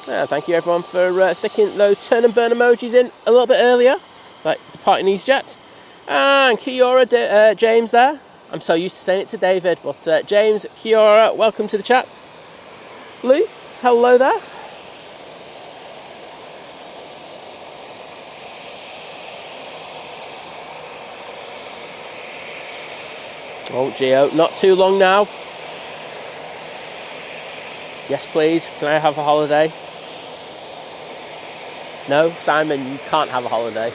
Yeah, thank you everyone for sticking those turn and burn emojis in a little bit earlier, like departing EasyJet. And Kiora, James there. I'm so used to saying it to David, but James, Kiora, welcome to the chat. Luth, hello there. Oh, Gio, not too long now. Yes, please. Can I have a holiday? No, Simon, you can't have a holiday.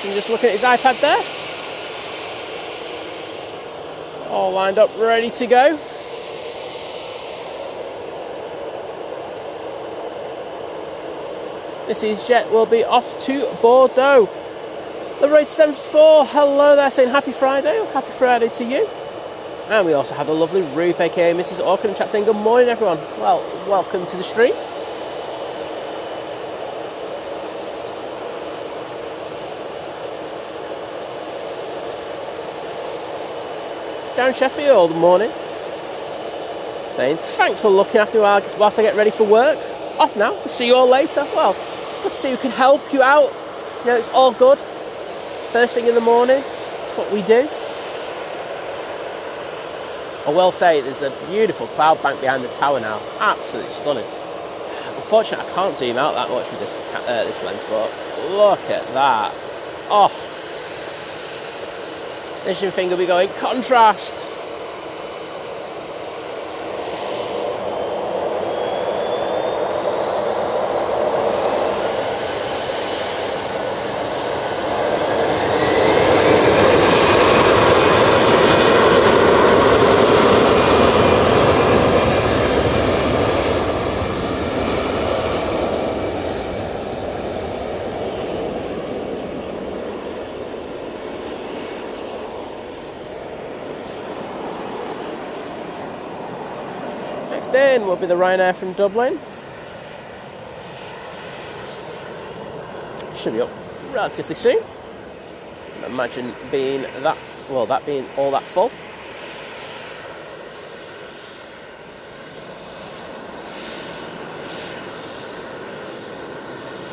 Jason just looking at his iPad there. All lined up, ready to go. This Easyjet will be off to Bordeaux. Emirates 74, hello there, saying happy Friday, or happy Friday to you. And we also have the lovely Ruth, aka Mrs. Orkin, in chat saying good morning everyone. Well, welcome to the stream. Down Sheffield, good morning. Saying thanks for looking after me whilst I get ready for work. Off now, see you all later. Well, let's see who can help you out. You know, it's all good. First thing in the morning, it's what we do. I will say there's a beautiful cloud bank behind the tower now. Absolutely stunning. Unfortunately, I can't zoom out that much with this lens, but look at that. Oh, vision thing will be going contrast. In will be the Ryanair from Dublin. Should be up relatively soon. Imagine being that, well, that being all that full.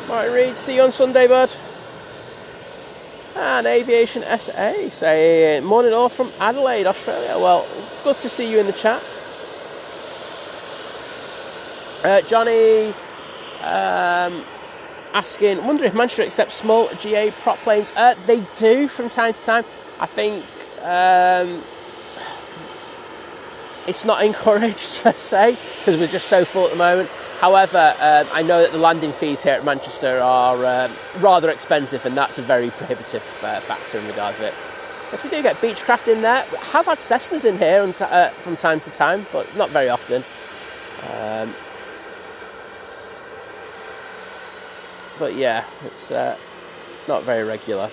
Right, Reed, see you on Sunday, bud. And Aviation SA say morning all from Adelaide, Australia. Well, good to see you in the chat. Johnny asking, wonder if Manchester accepts small GA prop planes. They do from time to time. I think it's not encouraged per se because we're just so full at the moment. However, I know that the landing fees here at Manchester are rather expensive, and that's a very prohibitive factor in regards to it. If we do get Beechcraft in there, we have had Cessnas in here from time to time, but not very often. But yeah, it's not very regular.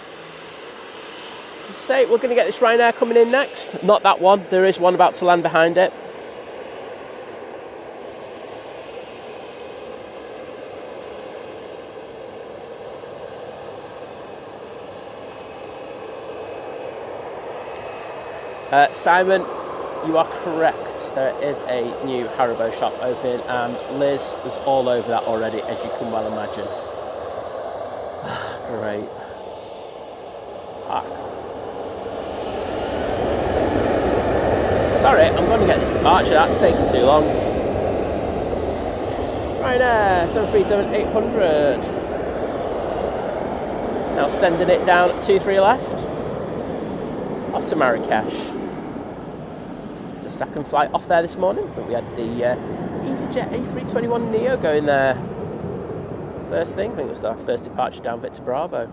Say we're going to get this Ryanair coming in next. Not that one. There is one about to land behind it. Simon, you are correct. There is a new Haribo shop open, and Liz was all over that already, as you can well imagine. Great. Sorry, I'm going to get this departure. That's taking too long. Ryanair 737-800. Now sending it down at 23 left. Off to Marrakesh. It's the second flight off there this morning. But we had the EasyJet A321 Neo going there. First thing, I think it was our first departure down Victor Bravo.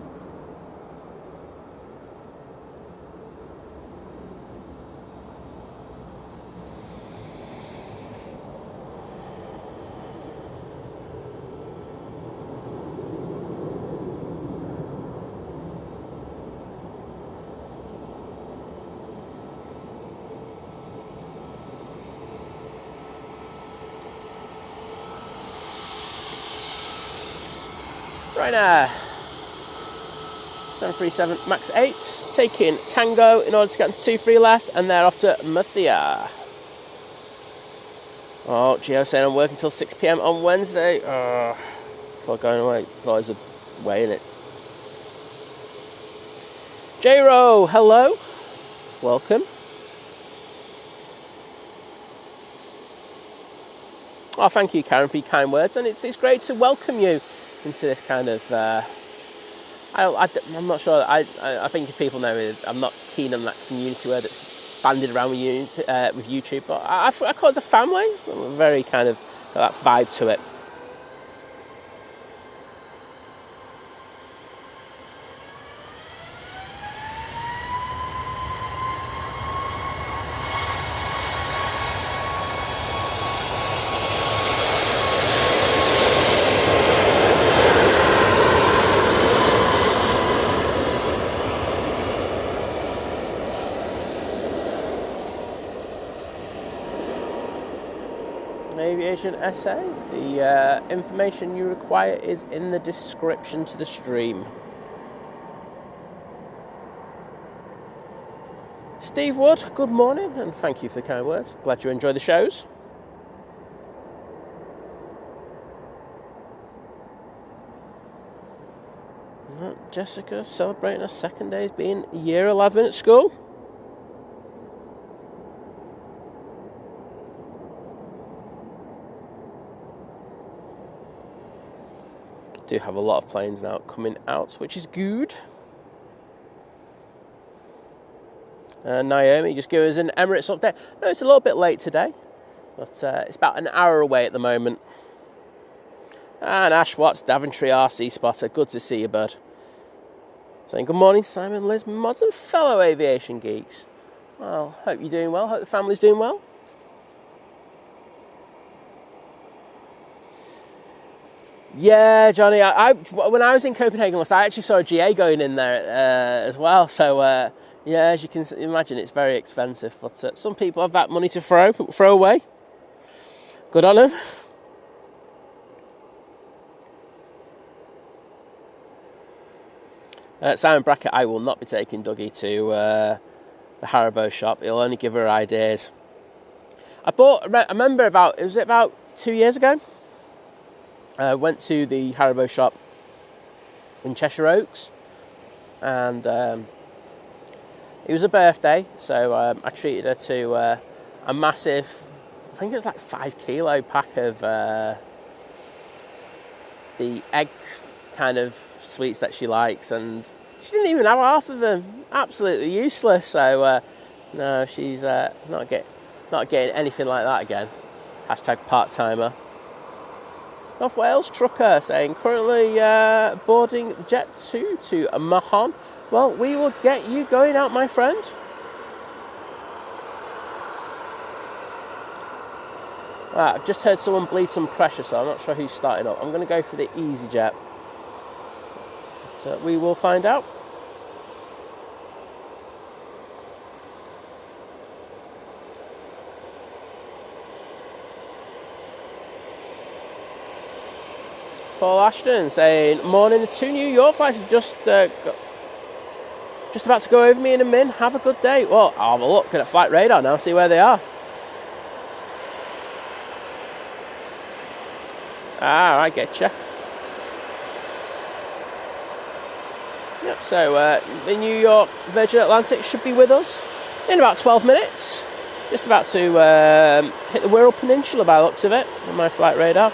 Ryanair 737 MAX 8 taking Tango in order to get into 23 left, and they're off to Murcia. Oh, Gio saying I'm working till 6 PM on Wednesday. Before going away, there's always a way in it. J-Ro, hello, welcome. Oh, thank you, Karen, for your kind words, and it's great to welcome you into this kind of. I'm not sure. I think if people know it, I'm not keen on that community word that's banded around with YouTube, but I call it a family. I'm very kind of got that vibe to it. Aviation SA. The information you require is in the description to the stream. Steve Wood, good morning, and thank you for the kind words. Glad you enjoy the shows. Jessica celebrating her second day as being year 11 at school. Do have a lot of planes now coming out, which is good. Naomi just gave us an Emirates update. No, it's a little bit late today, but it's about an hour away at the moment. And Ash Watts, Daventry RC spotter, good to see you, bud. Saying good morning, Simon, Liz, mods and fellow aviation geeks. Well, hope you're doing well, hope the family's doing well. Yeah, Johnny, I when I was in Copenhagen last, I actually saw a GA going in there as well. So, yeah, as you can imagine, it's very expensive. But some people have that money to throw away. Good on them. Simon Brackett, I will not be taking Dougie to the Haribo shop. He'll only give her ideas. I remember about 2 years ago? I went to the Haribo shop in Cheshire Oaks, and it was a birthday, so I treated her to a massive, I think it was like 5 kilo pack of the egg kind of sweets that she likes, and she didn't even have half of them. Absolutely useless. So no, she's not getting anything like that again. Hashtag part-timer. North Wales trucker saying currently boarding Jet 2 to Mahon. Well, we will get you going out, my friend. I've just heard someone bleed some pressure, so I'm not sure who's starting up. I'm going to go for the EasyJet. So we will find out. Paul Ashton saying, morning, the 2 New York flights have just about to go over me in a min. Have a good day. Well, I'll have a look at flight radar now, see where they are. I get you. Yep, so the New York Virgin Atlantic should be with us in about 12 minutes. Just about to hit the Wirral Peninsula by the looks of it on my flight radar.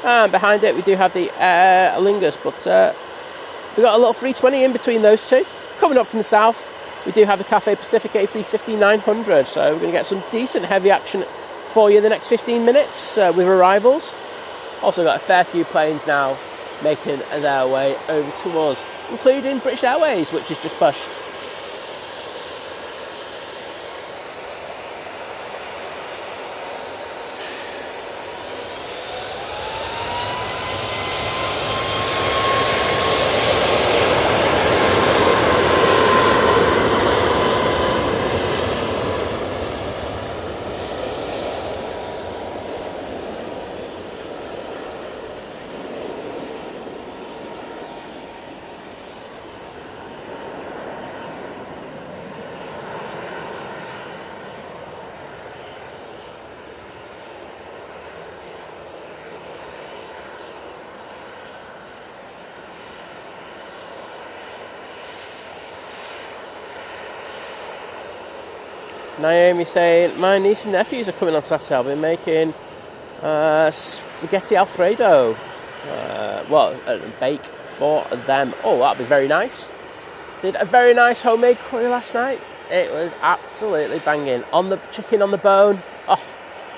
And behind it we do have the Aer Lingus, but we've got a little 320 in between those two. Coming up from the south, we do have the Cathay Pacific A350-900, so we're going to get some decent heavy action for you in the next 15 minutes with arrivals. Also got a fair few planes now making their way over to us, including British Airways, which is just pushed. Naomi saying, my niece and nephews are coming on Saturday. I'll be making spaghetti Alfredo. A bake for them. Oh, that'll be very nice. Did a very nice homemade curry last night. It was absolutely banging. On the chicken on the bone. Oh,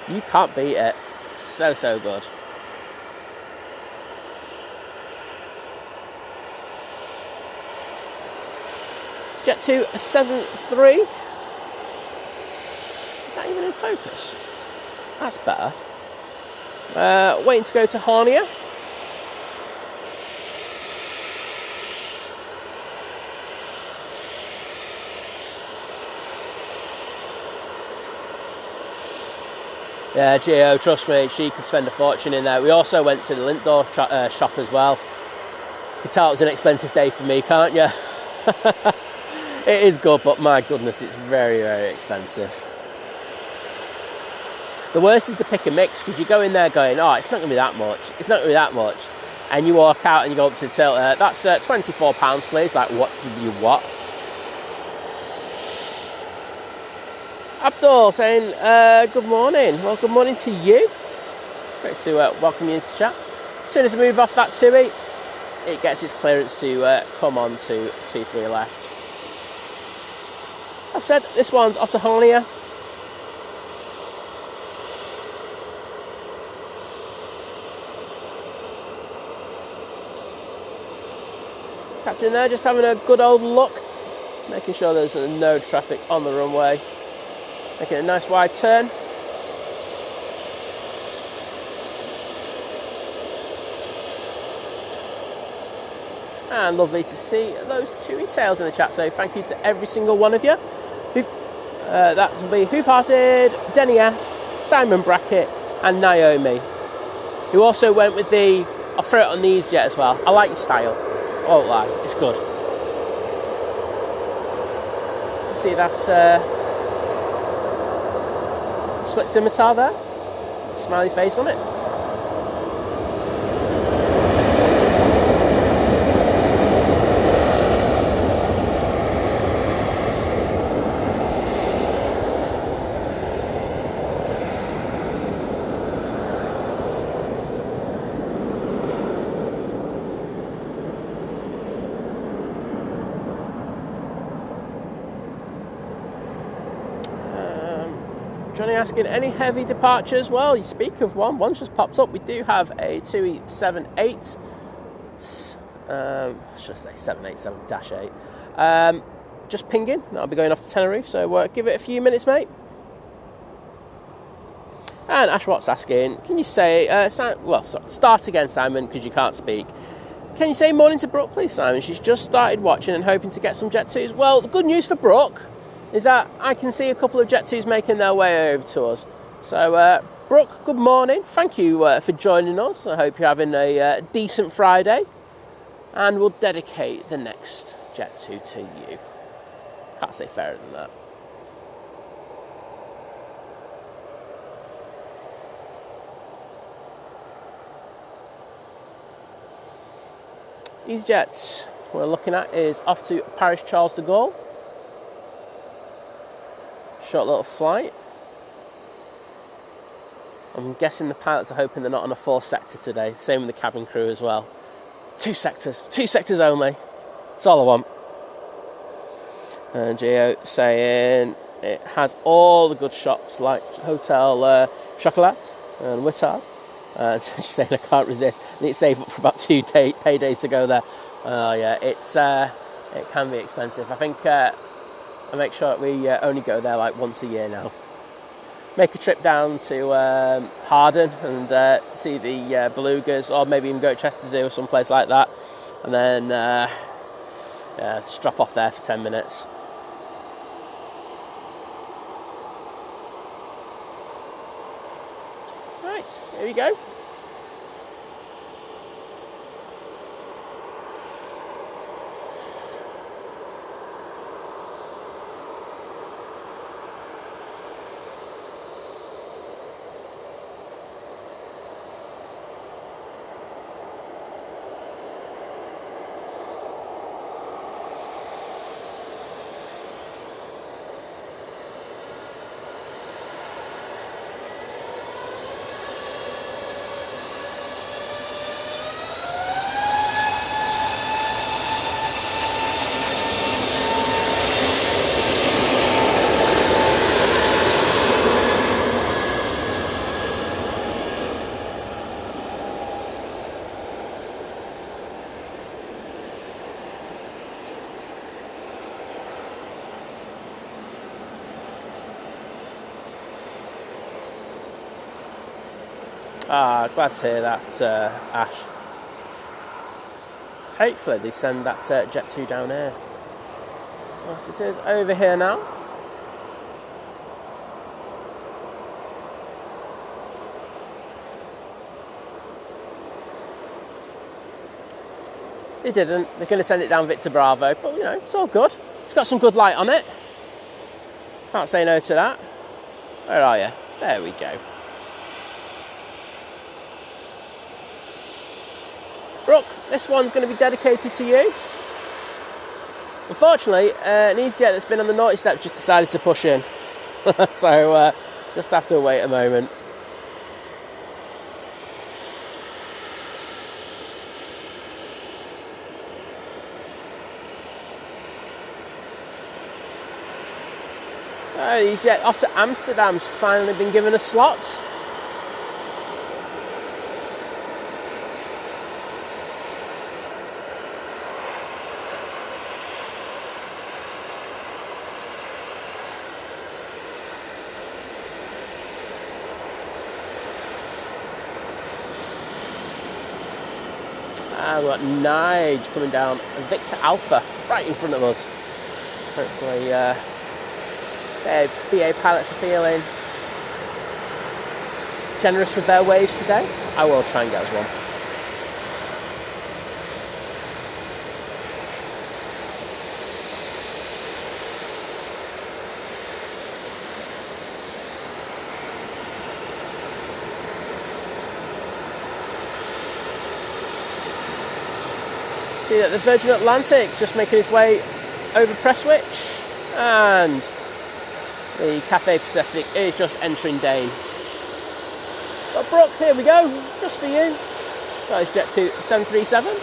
you can't beat it. So good. Jet 273. Is that even in focus? That's better. Waiting to go to Harnia. Yeah, Gio, trust me, she could spend a fortune in there. We also went to the Lintdor shop as well. You can tell it was an expensive day for me, can't you? It is good, but my goodness, it's very, very expensive. The worst is the pick and mix, because you go in there going, oh, it's not going to be that much. It's not going to be that much. And you walk out and you go up to the till, that's £24, please. Like, what? You what? Abdul saying, good morning. Well, good morning to you. Great to welcome you into the chat. As soon as I move off that TUI, it gets its clearance to come on to T3 left. I said, this one's off to Honia. Captain there, just having a good old look, making sure there's no traffic on the runway, making a nice wide turn. And lovely to see those TUI tails in the chat, so thank you to every single one of you. That will be Hoof-Hearted, Denny F, Simon Brackett and Naomi, who also went with the, I'll throw it on the EasyJet as well. I like your style. I won't lie, it's good. See that split scimitar there? Smiley face on it. Johnny asking, any heavy departures? Well, you speak of one's just popped up. We do have a TUI 78, should I say 787-8, just pinging. That'll be going off to Tenerife, so give it a few minutes, mate. And Ash Watts asking, can you say, start again, Simon, because you can't speak. Can you say morning to Brooke, please, Simon? She's just started watching and hoping to get some Jet 2s. Well, the good news for Brooke is that I can see a couple of Jet 2s making their way over to us. So, Brooke, good morning. Thank you for joining us. I hope you're having a decent Friday. And we'll dedicate the next Jet 2 to you. Can't say fairer than that. EasyJet we're looking at is off to Paris Charles de Gaulle. Short little flight. I'm guessing the pilots are hoping they're not on a 4 sector today. Same with the cabin crew as well. 2 sectors only. That's all I want. And Gio saying it has all the good shops like Hotel Chocolat and Wittard. She's saying I can't resist. I need to save up for about 2 paydays to go there. Yeah, it can be expensive. I think I make sure that we only go there like once a year now. Make a trip down to Harden and see the belugas, or maybe even go to Chester Zoo or someplace like that, and then just drop off there for 10 minutes. Right, here we go. Glad to hear that, Ash. Hopefully they send that Jet 2 down here. Yes, it is over here now. They didn't. They're going to send it down Victor Bravo, but you know, it's all good. It's got some good light on it. Can't say no to that. Where are you? There we go. Brooke, this one's going to be dedicated to you. Unfortunately, an EasyJet that's been on the naughty steps just decided to push in. So, just have to wait a moment. So, EasyJet off to Amsterdam's finally been given a slot. And we've got Nige coming down, Victor Alpha right in front of us. Hopefully, BA pilots are feeling generous with their waves today. I will try and get us one. See that the Virgin Atlantic's just making its way over Prestwich, and the Cathay Pacific is just entering Dane. But Brooke, here we go, just for you. That is Jet 2 737.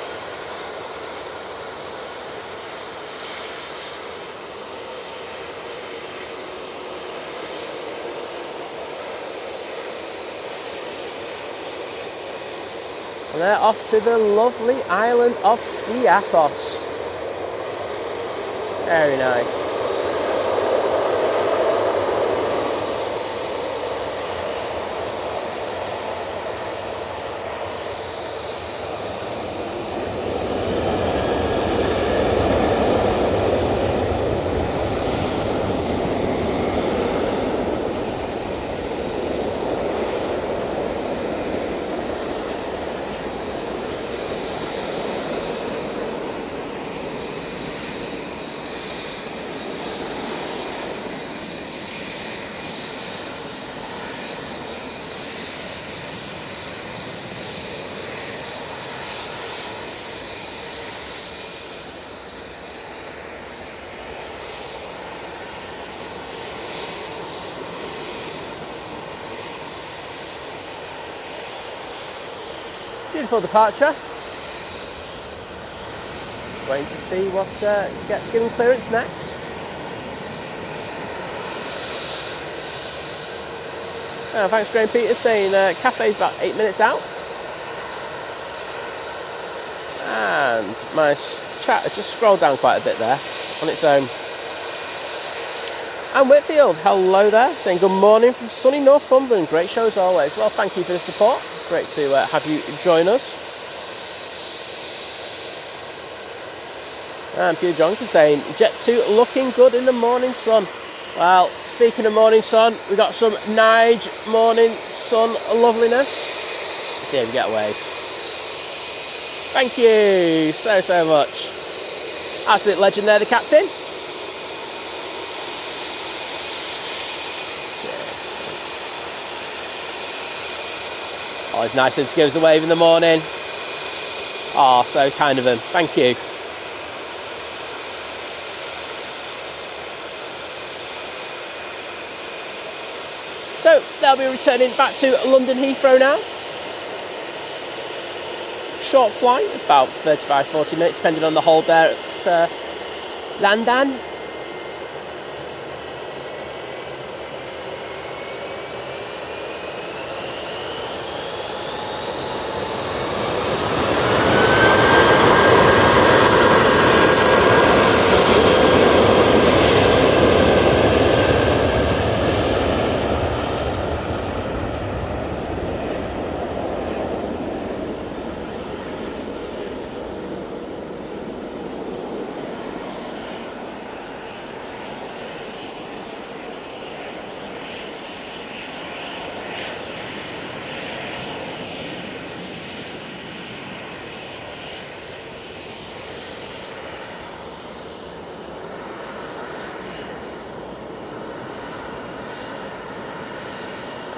And they're off to the lovely island of Skiathos. Very nice. Beautiful departure. Just waiting to see what gets given clearance next. Thanks Graham Peters saying Cathay's about 8 minutes out. And my chat has just scrolled down quite a bit there on its own. And Whitfield, hello there, saying good morning from sunny Northumberland. Great show as always. Well, thank you for the support. Great to have you join us. And Peter Jonkin saying Jet 2 looking good in the morning sun. Well, speaking of morning sun, we got some Nige morning sun loveliness. Let's see if we get a wave. Thank you so much. Absolute legend there, the captain. Oh, it's nice of him to give us a wave in the morning. Oh, so kind of him. Thank you. So, they'll be returning back to London Heathrow now. Short flight, about 35-40 minutes, depending on the hold there at Landan.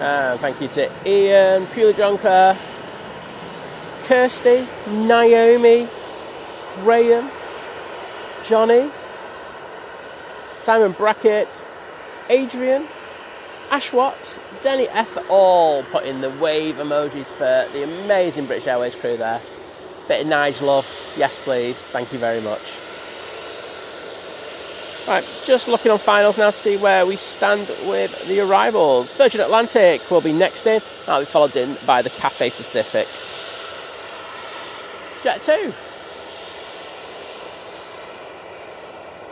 Thank you to Ian, Pulajonka, Kirsty, Naomi, Graham, Johnny, Simon Brackett, Adrian, Ashwat, Denny F, all put in the wave emojis for the amazing British Airways crew there. Bit of Nige love, yes please, thank you very much. Right, just looking on finals now to see where we stand with the arrivals. Virgin Atlantic will be next in, that'll be followed in by the Cathay Pacific. Jet 2.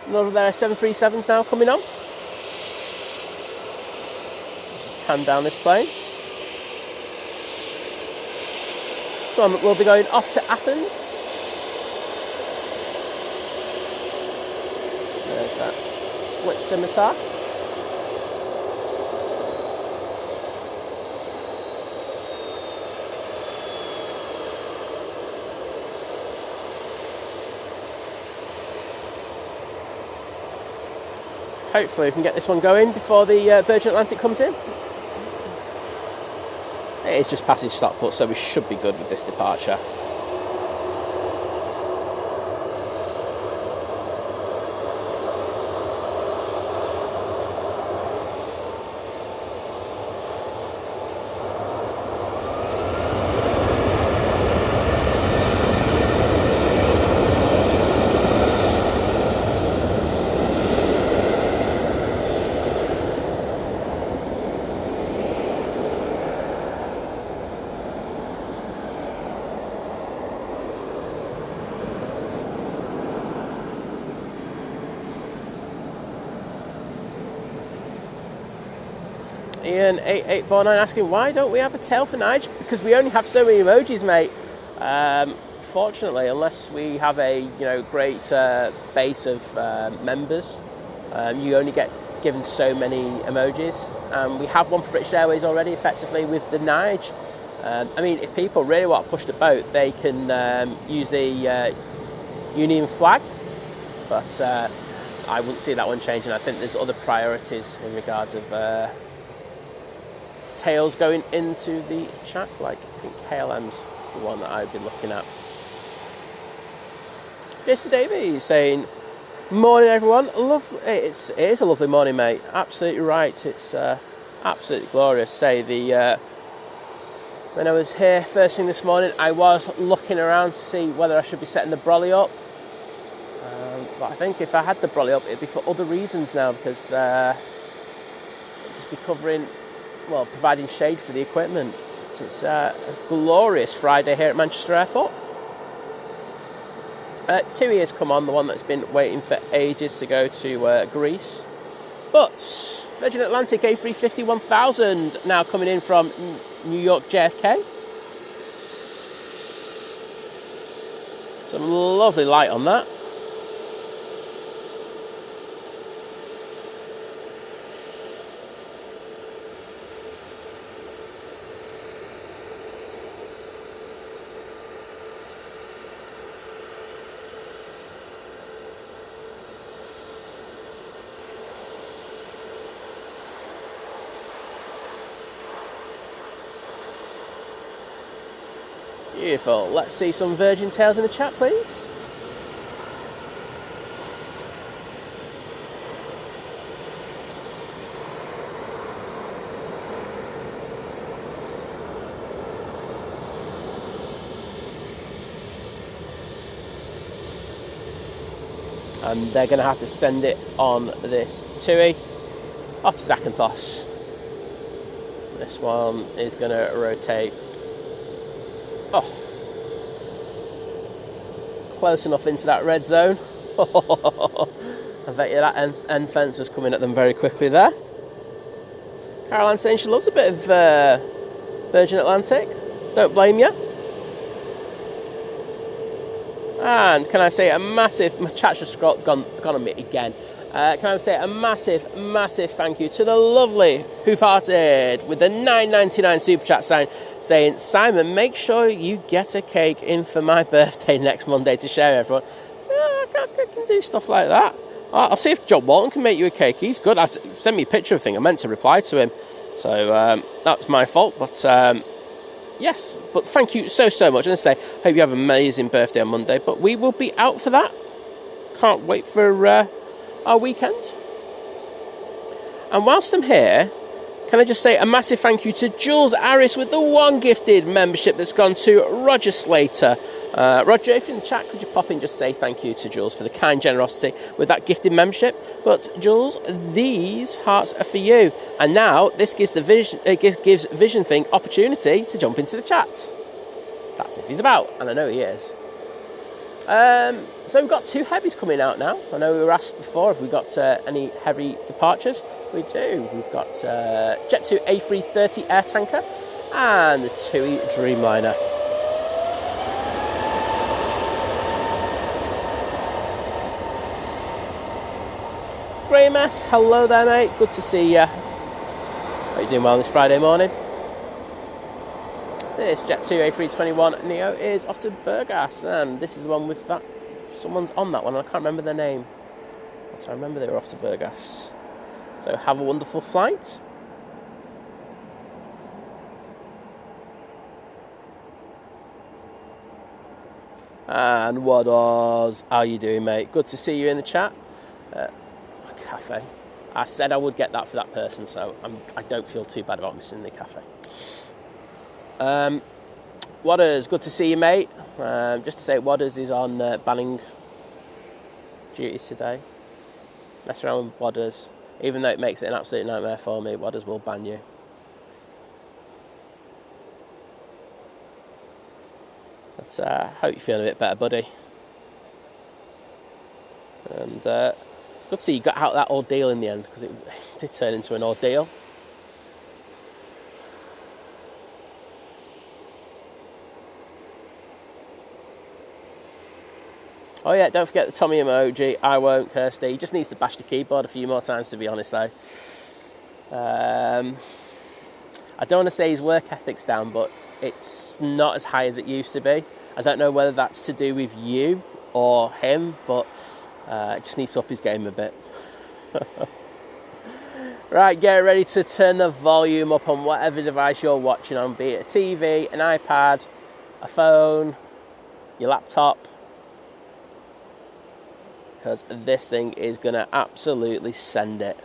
Another of their 737s now coming on. Just pan down this plane. So we'll be going off to Athens. There's that split scimitar. Hopefully we can get this one going before the Virgin Atlantic comes in. It is just passage Stockport, so we should be good with this departure. Ian 8849 asking, why don't we have a tail for Nige? Because we only have so many emojis, mate. Fortunately, unless we have a great base of members, you only get given so many emojis. We have one for British Airways already, effectively, with the Nige. I mean, if people really want to push the boat, they can use the Union flag, but I wouldn't see that one changing. I think there's other priorities in regards of tails going into the chat, like I think KLM's the one that I've been looking at. Jason Davies saying, morning everyone, it is a lovely morning, mate, absolutely right, it's absolutely glorious. Say when I was here first thing this morning, I was looking around to see whether I should be setting the brolly up, but I think if I had the brolly up it'd be for other reasons now, because it'd just be providing shade for the equipment. It's a glorious Friday here at Manchester Airport. TUI has come on, the one that's been waiting for ages to go to Greece. But Virgin Atlantic A350 1000 now coming in from New York JFK. Some lovely light on that. Beautiful. Let's see some Virgin tails in the chat, please. And they're going to have to send it on this TUI off to Zakynthos. This one is going to rotate. Oh, close enough into that red zone. I bet you that end fence was coming at them very quickly there. Caroline saying she loves a bit of Virgin Atlantic. Don't blame you. And can I say a massive, my chat's just gone on me again. Can I say a massive thank you to the lovely Who Farted with the $9.99 super chat saying, Simon, make sure you get a cake in for my birthday next Monday to share everyone. Yeah, I can do stuff like that. I'll see if John Walton can make you a cake. He's good. Send me a picture of thing. I meant to reply to him. So that's my fault, but yes, but thank you so much. And I say, hope you have an amazing birthday on Monday, but we will be out for that. Can't wait for our weekend. And whilst I'm here, can I just say a massive thank you to Jules Harris with the one gifted membership that's gone to Roger Slater. Roger, if you're in the chat, could you pop in just say thank you to Jules for the kind generosity with that gifted membership? But Jules, these hearts are for you. And now this gives gives Vision Think opportunity to jump into the chat. That's if he's about, and I know he is. So we've got 2 heavies coming out now. I know we were asked before if we got any heavy departures. We do. We've got Jet2 A380 air tanker and the TUI Dreamliner. Graham S, hello there, mate. Good to see you. Are you doing well this Friday morning? This Jet2 A321 Neo is off to Burgas, and this is the one with that. Someone's on that one, and I can't remember their name. But I remember they were off to Burgas. So have a wonderful flight. And Waddles, how you doing, mate? Good to see you in the chat. Cafe. I said I would get that for that person, so I don't feel too bad about missing the cafe. Wadders, good to see you, mate. Just to say, Wadders is on banning duties today. Mess around with Wadders. Even though it makes it an absolute nightmare for me, Wadders will ban you. But hope you're feeling a bit better, buddy. And good to see you got out that ordeal in the end, because it did turn into an ordeal. Oh yeah, don't forget the Tommy emoji. I won't, Kirsty. He just needs to bash the keyboard a few more times, to be honest, though. I don't want to say his work ethic's down, but it's not as high as it used to be. I don't know whether that's to do with you or him, but it just needs to up his game a bit. Right, get ready to turn the volume up on whatever device you're watching on, be it a TV, an iPad, a phone, your laptop, because this thing is going to absolutely send it.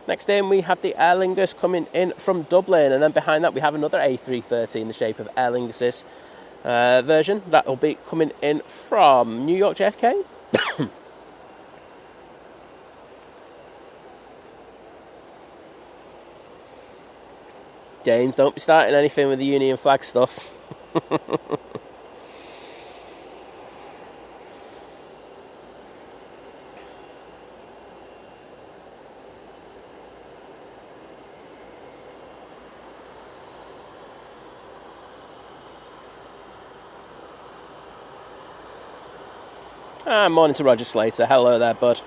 Next in, we have the Aer Lingus coming in from Dublin, and then behind that we have another A330 in the shape of Aer Lingus's version. That will be coming in from New York JFK. James, don't be starting anything with the Union flag stuff. Morning to Roger Slater. Hello there, bud.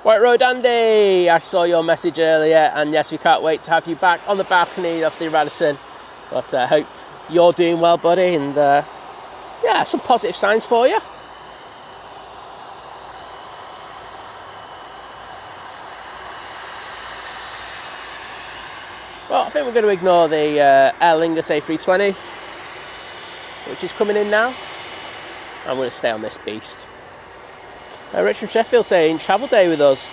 White Road Andy, I saw your message earlier, and yes, we can't wait to have you back on the balcony of the Radisson. But I hope you're doing well, buddy, and yeah, some positive signs for you. Well, I think we're going to ignore the Aer Lingus A320, which is coming in now. I'm going to stay on this beast. Rich from Sheffield saying, travel day with us.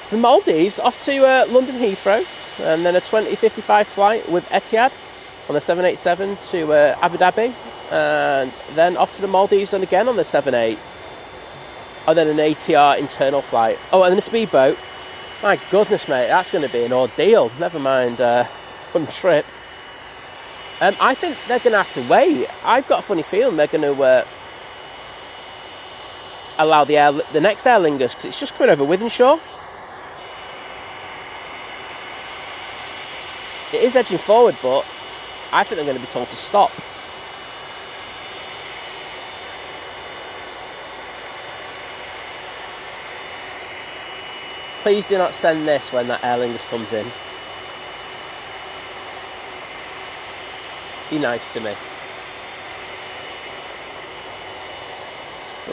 From Maldives, off to London Heathrow, and then a 20:55 flight with Etihad on the 787 to Abu Dhabi, and then off to the Maldives and again on the 78. And then an ATR internal flight. Oh, and then a speedboat. My goodness, mate, that's going to be an ordeal. Never mind fun trip. I think they're going to have to wait. I've got a funny feeling they're going to allow the next Aer Lingus, because it's just coming over Wythenshawe. It is edging forward, but I think they're going to be told to stop. Please do not send this when that Aer Lingus comes in. Be nice to me.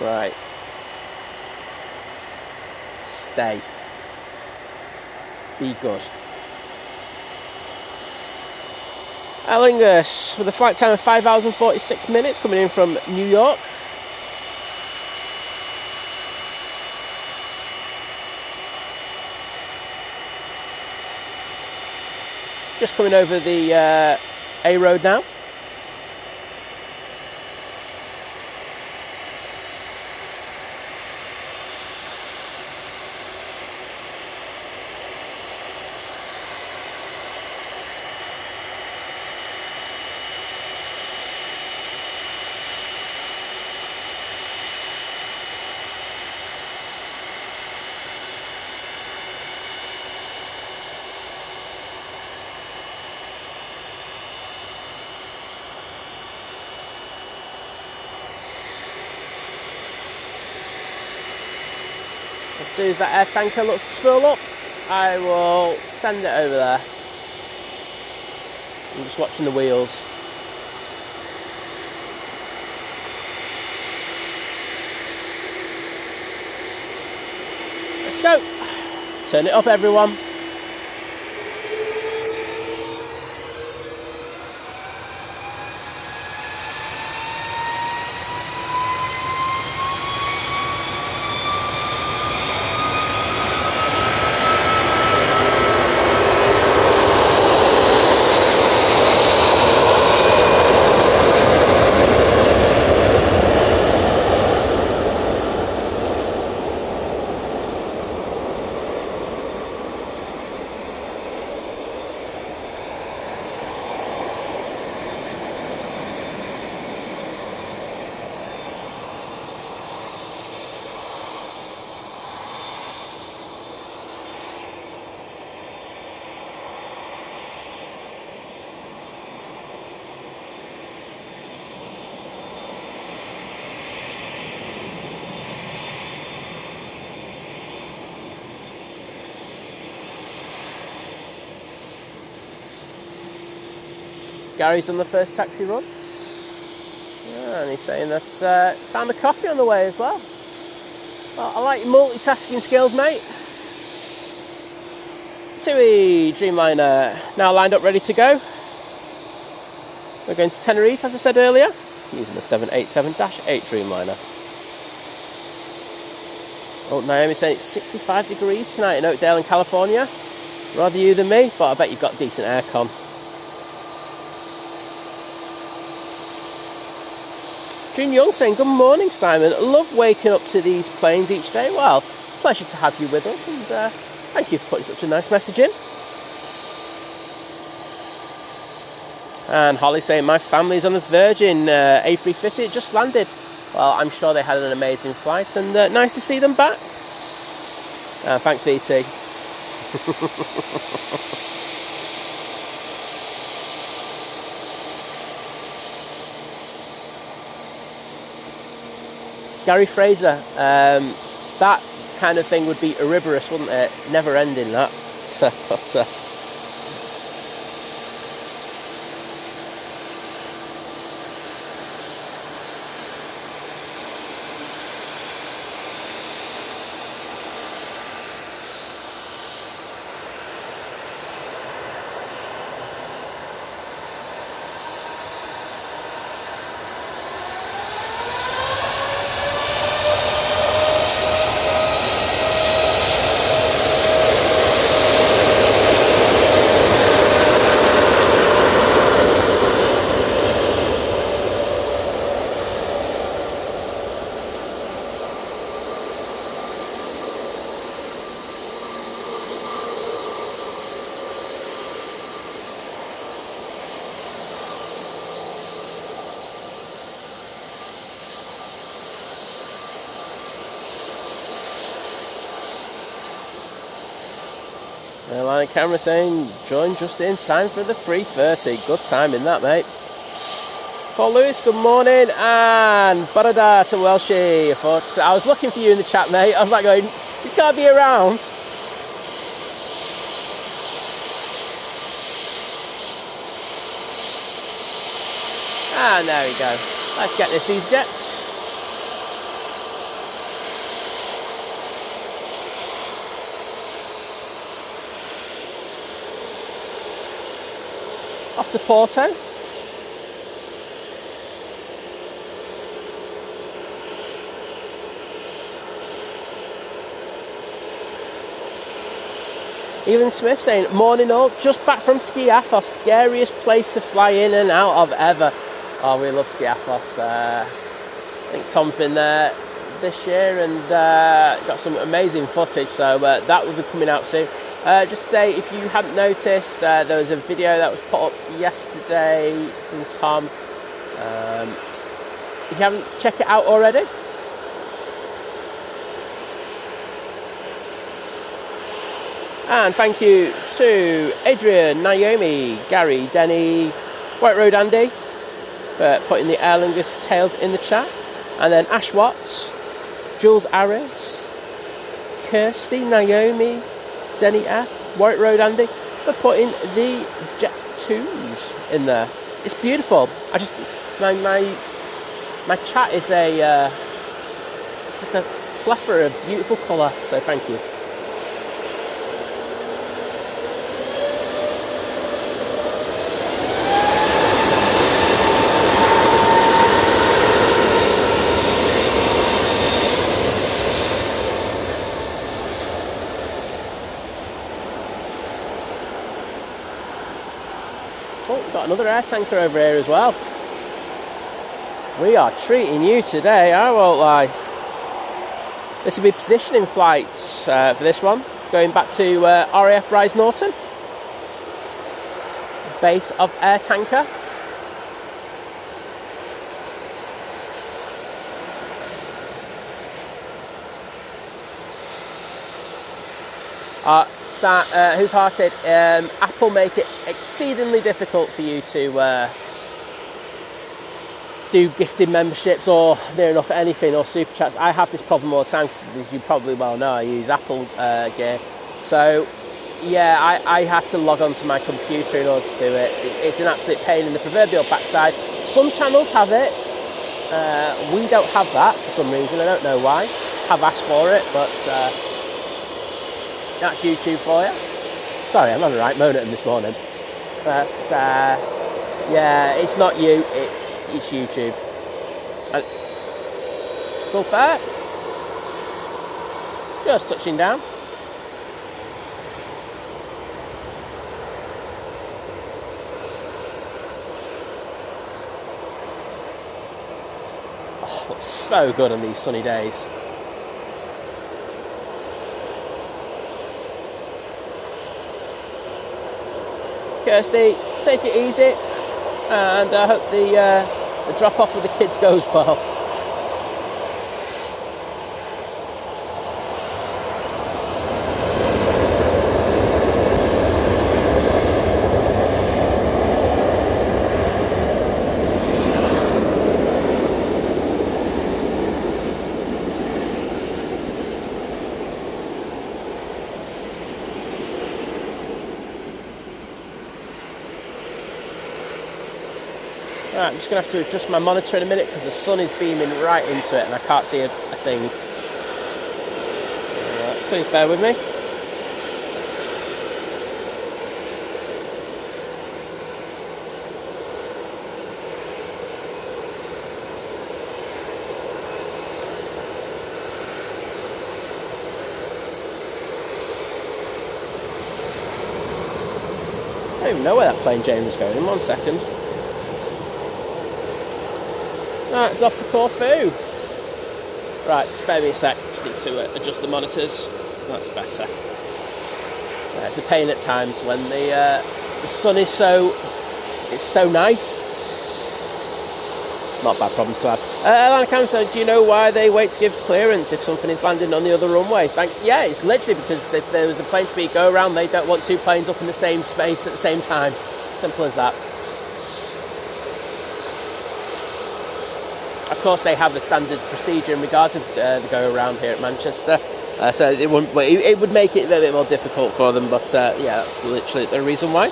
Right. Stay. be good. Aer Lingus with a flight time of 5 hours and 46 minutes coming in from New York. Just coming over the A road now. As soon as that air tanker looks to spool up, I will send it over there. I'm just watching the wheels. Let's go. Turn it up, everyone. Gary's done the first taxi run. Yeah, and he's saying that found a coffee on the way as well. Well, I like your multitasking skills, mate. TUI Dreamliner now lined up, ready to go. We're going to Tenerife, as I said earlier, using the 787-8 Dreamliner. Oh, Naomi's saying it's 65 degrees tonight in Oakdale in California. Rather you than me, but I bet you've got decent aircon. June Young saying, good morning, Simon. Love waking up to these planes each day. Well, pleasure to have you with us, and thank you for putting such a nice message in. And Holly saying, my family's on the Virgin A380. It just landed. Well, I'm sure they had an amazing flight, and nice to see them back. Thanks, VT. Gary Fraser, that kind of thing would be Ouroboros, wouldn't it? Never ending, that. But, Airline camera saying, join just in time for the 3:30. Good timing that, mate. Paul Lewis, good morning. And Barada to Welshie. I was looking for you in the chat, mate. I was like going, he's got to be around. And there we go. Let's get this EasyJet. off to Porto. Even Smith saying, morning all, just back from Skiathos, scariest place to fly in and out of ever. Oh, we love Skiathos. I think Tom's been there this year and got some amazing footage, so that will be coming out soon. Just to say, if you hadn't noticed, there was a video that was put up yesterday from Tom. If you haven't, check it out already. And thank you to Adrian, Naomi, Gary, Denny, White Road Andy for putting the Aer Lingus tails in the chat. And then Ash Watts, Jules Aris, Kirsty, Naomi, Denny F, White Road Andy for putting the Jet 2s in there. It's beautiful. I just my chat is it's just a plethora of beautiful colour. So thank you. Another air tanker over here as well. We are treating you today, I won't lie. This will be positioning flights for this one, going back to RAF Bryce Norton, base of air tanker. Who've-hearted, Apple make it exceedingly difficult for you to do gifted memberships or near enough anything or super chats. I have this problem all the time because, as you probably well know, I use Apple gear. So yeah, I have to log onto my computer in order to do it. It's an absolute pain in the proverbial backside. Some channels have it. We don't have that for some reason. I don't know why. Have asked for it, but that's YouTube for you. Sorry, I'm having a right moan at him this morning. But yeah, it's not you, it's YouTube. Go fair. Just touching down. Oh, looks so good on these sunny days. Kirsty, take it easy, and I hope the drop off with the kids goes well. Right, I'm just going to have to adjust my monitor in a minute because the sun is beaming right into it and I can't see a thing. Right, please bear with me. I don't even know where that plane Jane was going in. 1 second. Right, it's off to Corfu. Right, spare me a sec. Just need to adjust the monitors. That's better. It's a pain at times when the sun is so nice. Not bad problems to have. Alan Cam said, do you know why they wait to give clearance if something is landing on the other runway? Thanks. Yeah, it's literally because if there was a plane to be go around, they don't want two planes up in the same space at the same time. Simple as that. Of course, they have a standard procedure in regards to the go around here at Manchester, so it would make it a little bit more difficult for them. But yeah, that's literally the reason why. I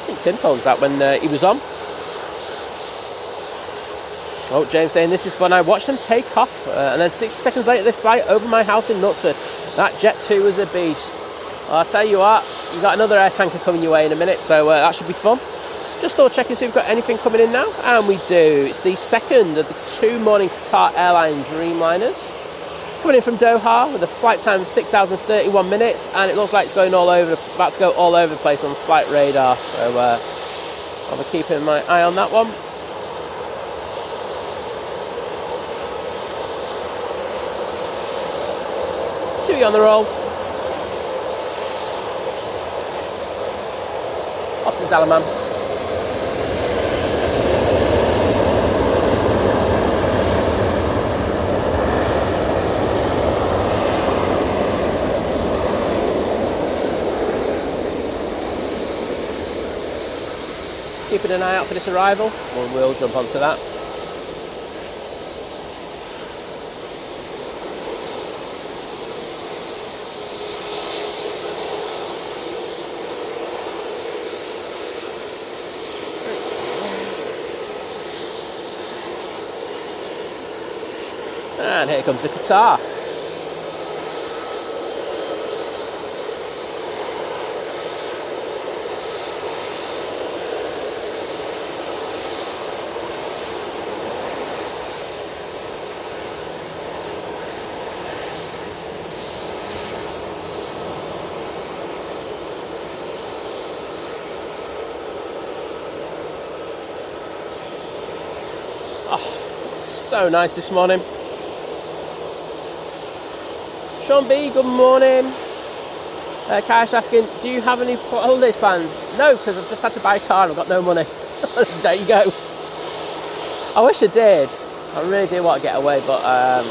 think Tim told us that when he was on. Oh, James saying this is fun. I watched them take off, and then 60 seconds later they fly over my house in Knutsford. That Jet 2 was a beast. Well, I'll tell you what, you got another air tanker coming your way in a minute, so that should be fun. Just double checking see if we've got anything coming in now, and we do. It's the second of the 2 morning Qatar Airline Dreamliners coming in from Doha with a flight time of 6 hours and 31 minutes, and it looks like it's going about to go all over the place on flight radar. So I'll be keeping my eye on that one. TUI on the roll. Off to Dalaman. Keeping an eye out for this arrival, so we'll jump onto that. And here comes the Qatar. Oh, so nice this morning. Sean B, good morning. Kai's asking, do you have any holidays planned? No, because I've just had to buy a car and I've got no money. There you go. I wish I did. I really do want to get away, but I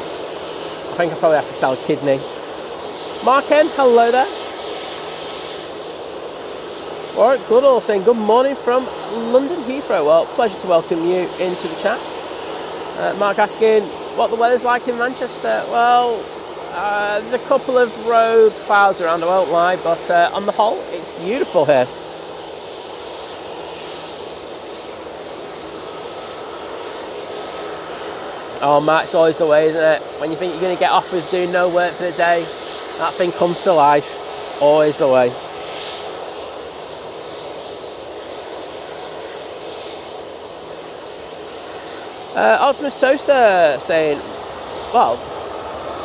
think I probably have to sell a kidney. Mark N, hello there. Warwick Goodall saying, good morning from London Heathrow. Well, pleasure to welcome you into the chat. Mark asking, what the weather's like in Manchester? Well, there's a couple of road clouds around, I won't lie, but on the whole, it's beautiful here. Oh, Matt, it's always the way, isn't it? When you think you're going to get off with doing no work for the day, that thing comes to life. Always the way. Optimus Toaster saying, well,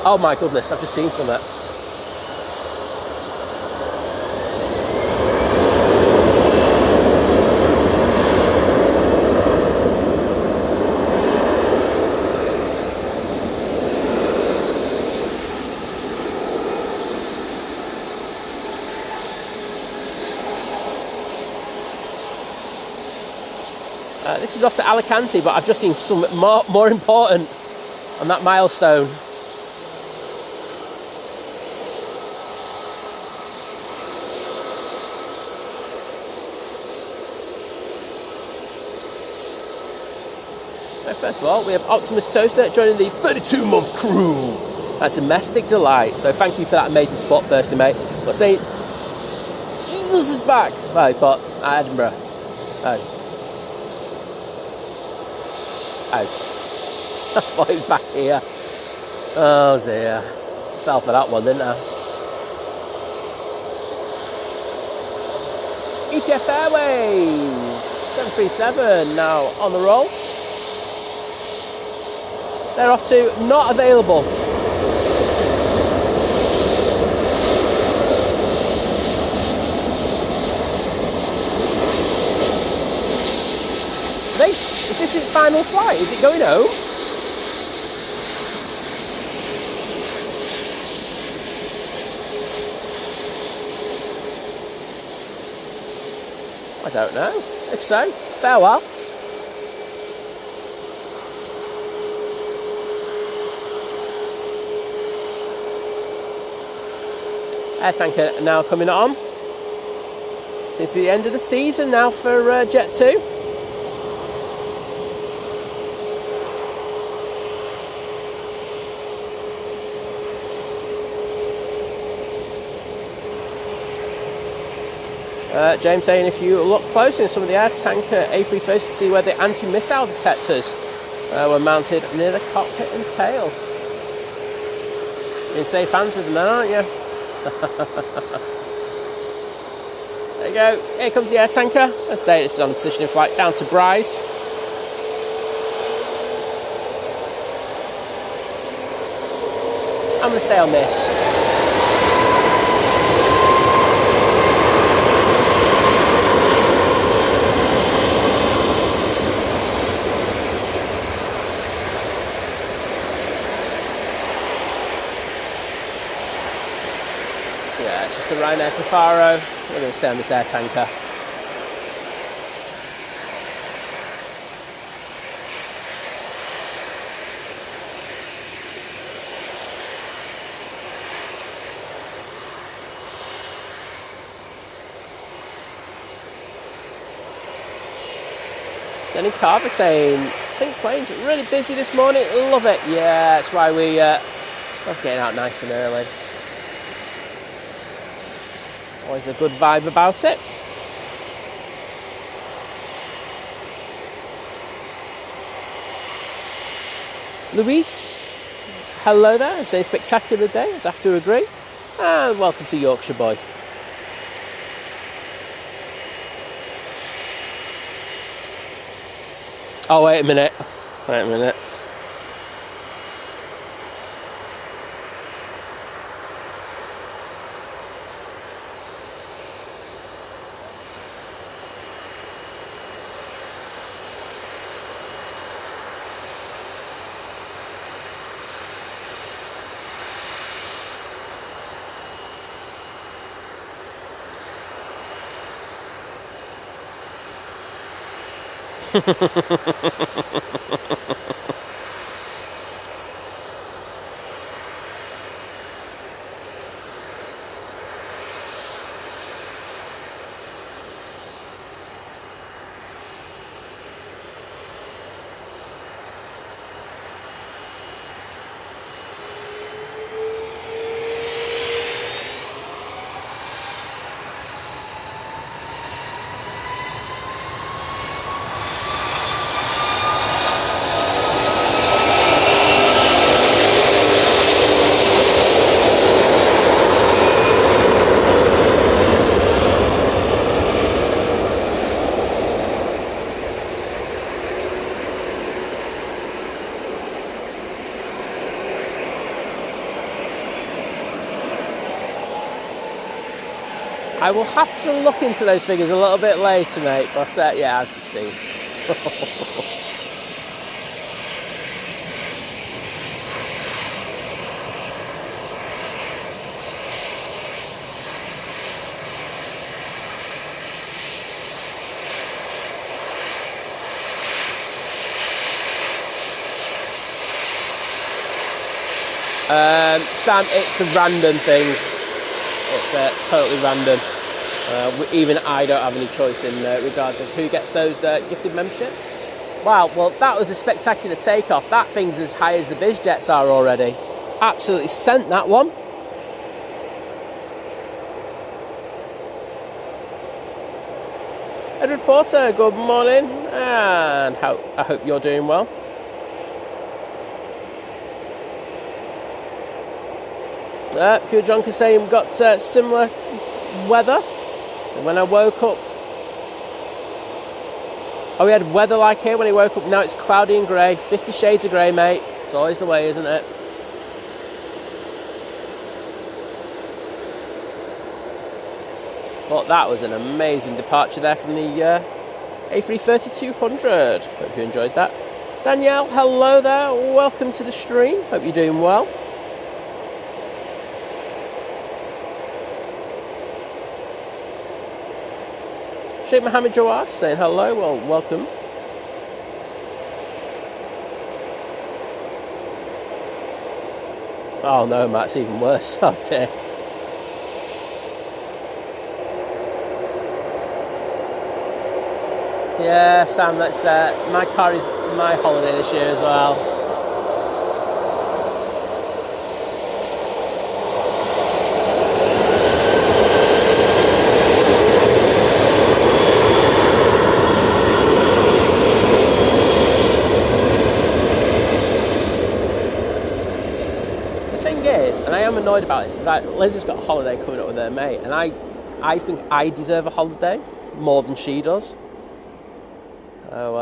oh my goodness, I've just seen something. This is off to Alicante, but I've just seen something more important on that milestone. So first of all, we have Optimus Toaster joining the 32-month crew at Domestic Delight. So thank you for that amazing spot, firstly, mate. But saying, Jesus is back. Right, but Edinburgh. Oh. Oh, I thought he was back here. Oh dear. Fell for that one, didn't I? ETF Airways 737 now on the roll. They're off to not available. Is this its final flight? Is it going home? I don't know. If so, farewell. Air tanker now coming on. Seems to be the end of the season now for Jet 2. James saying if you look closely in some of the air tanker A380, you can see where the anti-missile detectors were mounted near the cockpit and tail. You're in safe hands with them then, aren't you? There you go. Here comes the air tanker. Let's say this is on positioning flight down to Bryce. I'm going to stay on this. Yeah, it's just the Ryanair to Faro. We're going to stay on this air tanker. Danny Carver saying, I think planes are really busy this morning. Love it. Yeah, that's why we love getting out nice and early. Always a good vibe about it. Luis, hello there. It's a spectacular day, I'd have to agree. And welcome to Yorkshire Boy. Oh, wait a minute. Wait a minute. I will have to look into those figures a little bit later, mate, but yeah, I've just seen. Sam, it's a random thing. It's totally random. Even I don't have any choice in regards of who gets those gifted memberships. Wow, well, that was a spectacular takeoff. That thing's as high as the biz jets are already. Absolutely sent that one. Edward Porter, good morning, and I hope you're doing well. Pure John can say we've got similar weather. When I woke up, we had weather like here when he woke up. Now it's cloudy and grey, 50 shades of grey, mate. It's always the way, isn't it? But that was an amazing departure there from the A330-200. Hope you enjoyed that. Danielle, hello there. Welcome to the stream. Hope you're doing well. Sheikh Mohammed Jawad saying hello, well, welcome. Oh no, Matt, it's even worse. Oh dear. Yeah, Sam, that's my car is my holiday this year as well. And I am annoyed about this. It's like Liz has got a holiday coming up with her mate, and I I think I deserve a holiday more than she does. So,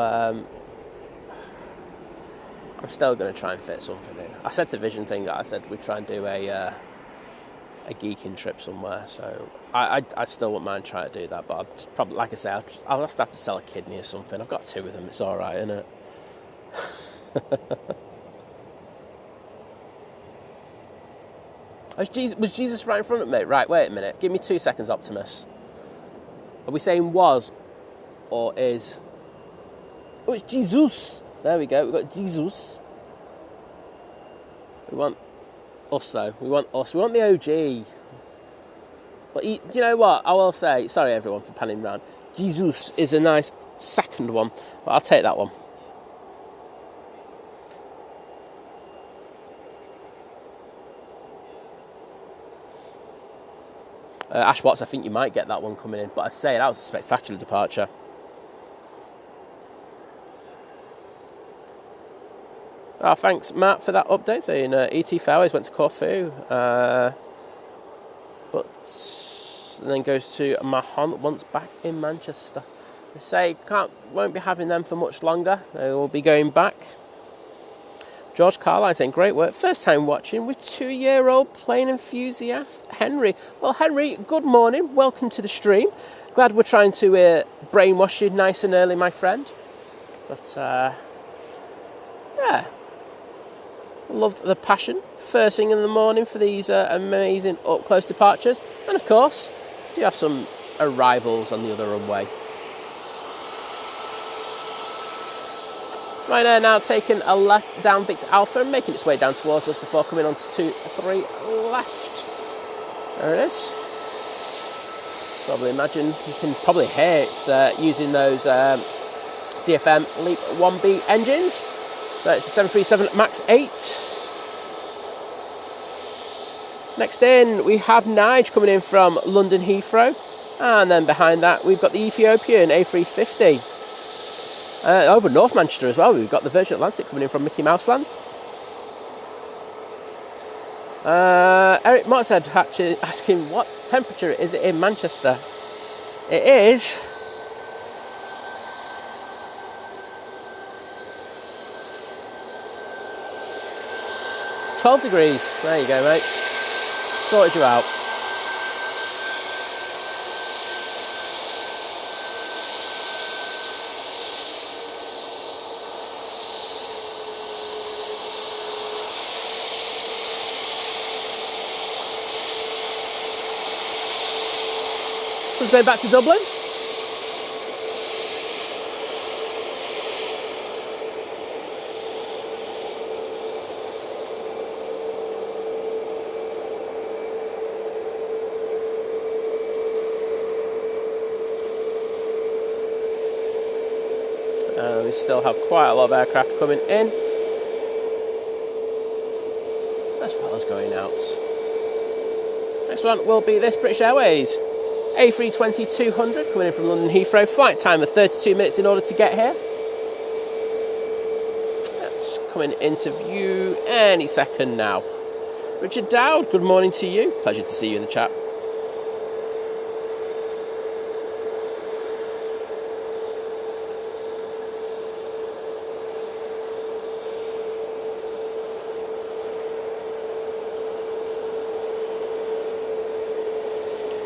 I'm still going to try and fit something in. I said to Vision Thing that I said we'd try and do a geeking trip somewhere. So I still wouldn't mind trying to do that. But I'll just probably, like I say, I'll just have to sell a kidney or something. I've got 2 of them. It's all right, isn't it? Was Jesus right in front of me? Right, wait a minute. Give me 2 seconds, Optimus. Are we saying was or is? Oh, it's Jesus. There we go. We've got Jesus. We want us, though. We want us. We want the OG. But you know what? I will say, sorry, everyone, for panning round. Jesus is a nice second one. But I'll take that one. Ash Watts, I think you might get that one coming in. But I'd say that was a spectacular departure. Oh, thanks, Matt, for that update. Saying ET Fairways went to Corfu. But then goes to Mahon once back in Manchester. They say won't be having them for much longer. They will be going back. George Carline saying, great work. First time watching with 2-year-old plane enthusiast Henry. Well, Henry, good morning. Welcome to the stream. Glad we're trying to brainwash you nice and early, my friend. But, yeah. Loved the passion. First thing in the morning for these amazing up-close departures. And, of course, you have some arrivals on the other runway. Ryanair now taking a left down Victor Alpha and making its way down towards us before coming on to 2-3 left. There it is. Probably imagine, you can probably hear it's using those CFM Leap 1B engines. So it's a 737 MAX 8. Next in, we have Nige coming in from London Heathrow. And then behind that, we've got the Ethiopian A350. Over North Manchester as well, we've got the Virgin Atlantic coming in from Mickey Mouse Land. Eric Motshead actually asking what temperature is it in Manchester. It is 12 degrees. There you go, mate. Sorted you out. So let's go back to Dublin. We still have quite a lot of aircraft coming in, as well as going out. Next one will be this British Airways A320-200 coming in from London Heathrow. Flight time of 32 minutes in order to get here. That's coming into view any second now. Richard Dowd, good morning to you. Pleasure to see you in the chat.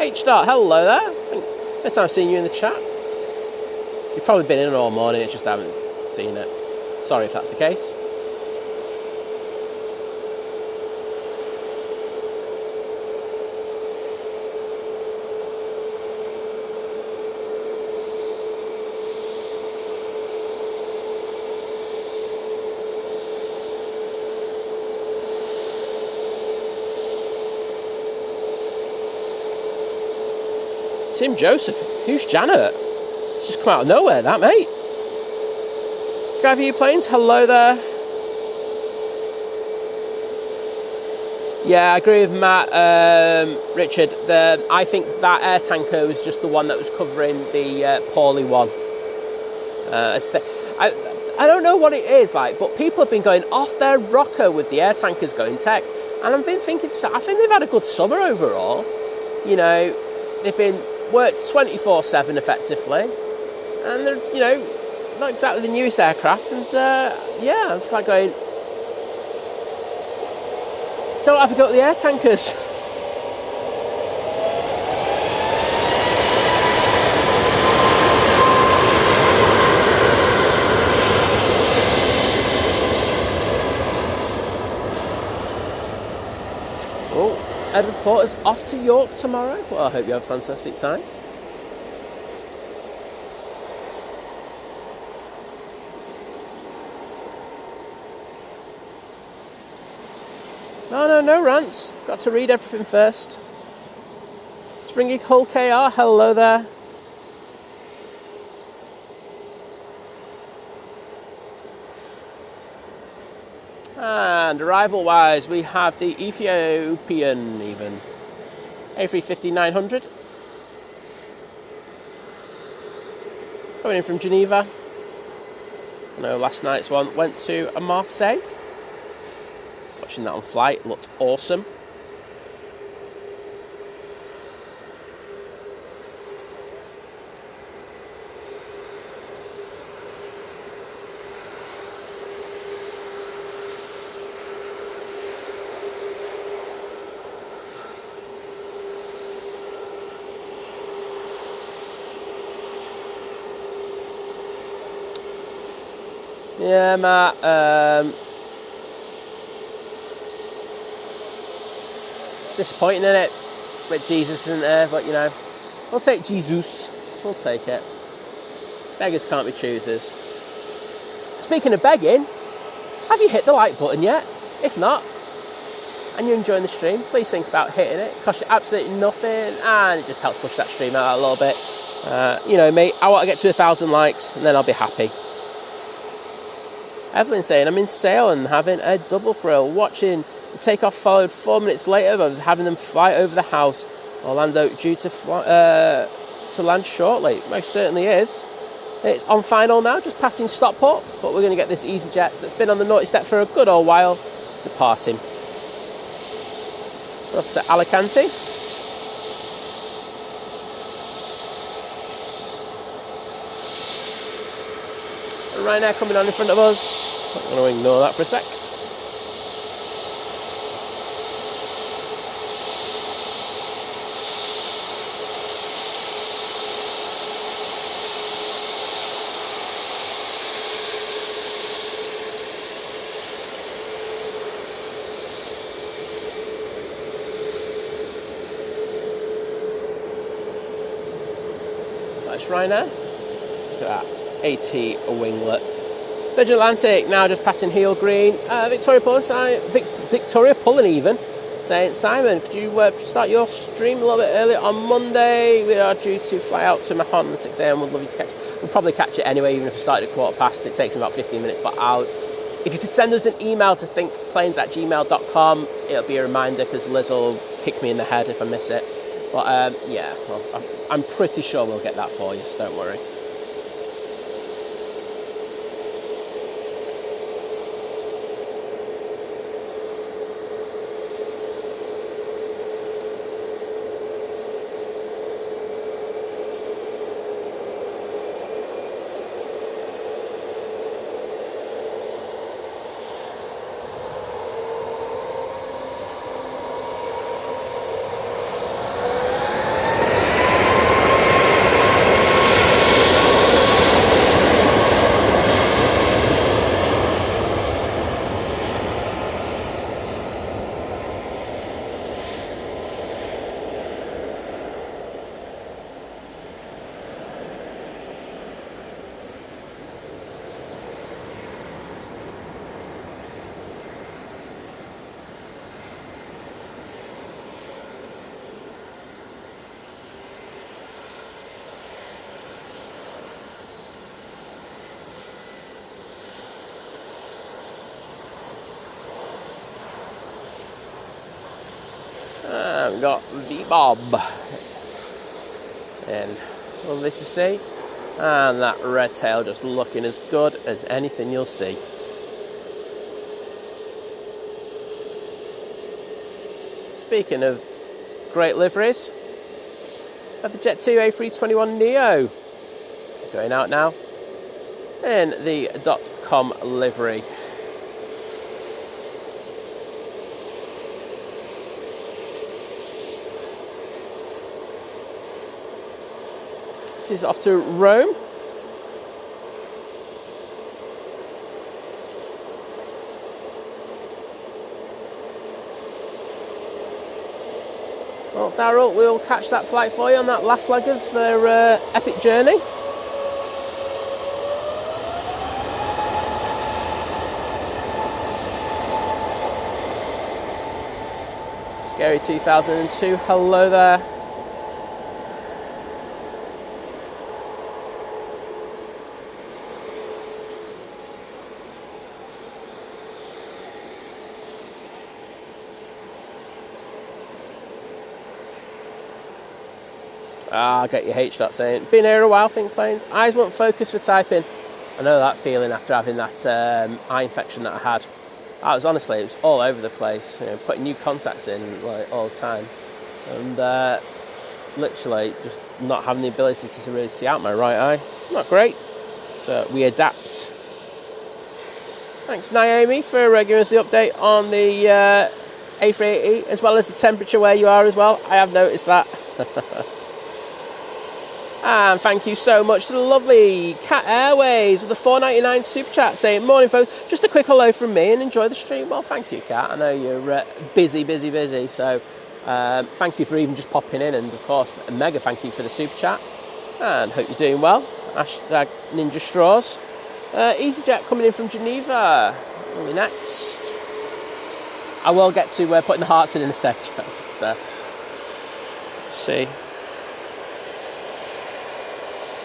H-Start, hello there. First time I've seen you in the chat. You've probably been in all morning, it's just I haven't seen it. Sorry if that's the case. Tim Joseph, who's Janet? It's just come out of nowhere, that, mate. Skyview Planes, hello there. Yeah, I agree with Matt, Richard. I think that air tanker was just the one that was covering the poorly one. I don't know what it is like, but people have been going off their rocker with the air tankers going tech, and I've been thinking, I think they've had a good summer overall. You know, they've been worked 24/7 effectively, and they're, you know, not exactly the newest aircraft. And yeah, it's like going, don't have to go to the air tankers. Edward Porter's off to York tomorrow. Well, I hope you have a fantastic time. No rants. Got to read everything first. Springy Hull KR, hello there. And arrival-wise, we have the Ethiopian even A350-900 coming in from Geneva. I know last night's one went to Marseille. Watching that on flight, looked awesome. Yeah, Matt. Disappointing, isn't it? But Jesus isn't there, but you know, we'll take Jesus. We'll take it. Beggars can't be choosers. Speaking of begging, have you hit the like button yet? If not, and you're enjoying the stream, please think about hitting it. It costs you absolutely nothing, and it just helps push that stream out a little bit. You know me, I want to get to 1,000 likes, and then I'll be happy. Evelyn saying, I'm in Sale and having a double thrill, watching the takeoff followed 4 minutes later by having them fly over the house. Orlando due to land shortly. Most certainly is. It's on final now, just passing Stockport, but we're going to get this Easyjet that's been on the naughty step for a good old while departing. We're off to Alicante. Ryanair coming on in front of us. I'm going to ignore that for a sec. That's Ryanair. Look at that. AT winglet. Virgin Atlantic now just passing heel green. Victoria Pullen even saying, Simon, could you start your stream a little bit earlier on Monday? We are due to fly out to Mahon at 6 a.m. Would love you to catch. We'll probably catch it anyway, even if we started at 15:15. It takes about 15 minutes, but if you could send us an email to thinkplanes@gmail.com, it'll be a reminder because Liz will kick me in the head if I miss it. But yeah, well, I'm pretty sure we'll get that for you, so don't worry. We've got V-Bob in, lovely to see, and that red tail just looking as good as anything you'll see. Speaking of great liveries, Got the Jet2 A321neo going out now in the .com livery. This is off to Rome. Well, Darryl, we'll catch that flight for you on that last leg of their epic journey. Scary 2002, hello there. I get your H.dot saying, been here a while, think planes. Eyes won't focus for typing. I know that feeling after having that eye infection that I had. I was honestly, it was all over the place, you know, putting new contacts in like all the time. And literally just not having the ability to really see out my right eye. Not great. So we adapt. Thanks Naomi for giving us the update on the A380 as well as the temperature where you are as well. I have noticed that. And thank you so much to the lovely Cat Airways with the $4.99 super chat saying, morning folks, just a quick hello from me and enjoy the stream. Well, thank you, Cat. I know you're busy, so thank you for even just popping in, and of course a mega thank you for the super chat, and hope you're doing well. Hashtag Ninja Straws. EasyJet coming in from Geneva. Will be next. I will get to putting the hearts in a sec. Just, let's see.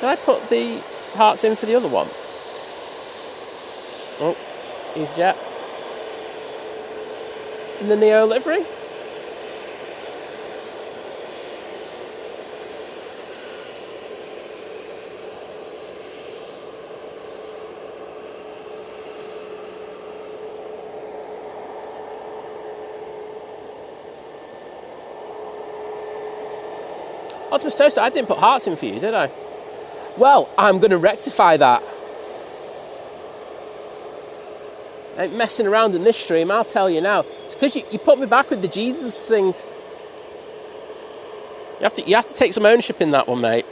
Did I put the hearts in for the other one? Oh, EasyJet. In the Neo livery. Optimus Toaster, I didn't put hearts in for you, did I? Well, I'm going to rectify that. I ain't messing around in this stream, I'll tell you now. It's because you put me back with the Jesus thing. You have to take some ownership in that one, mate.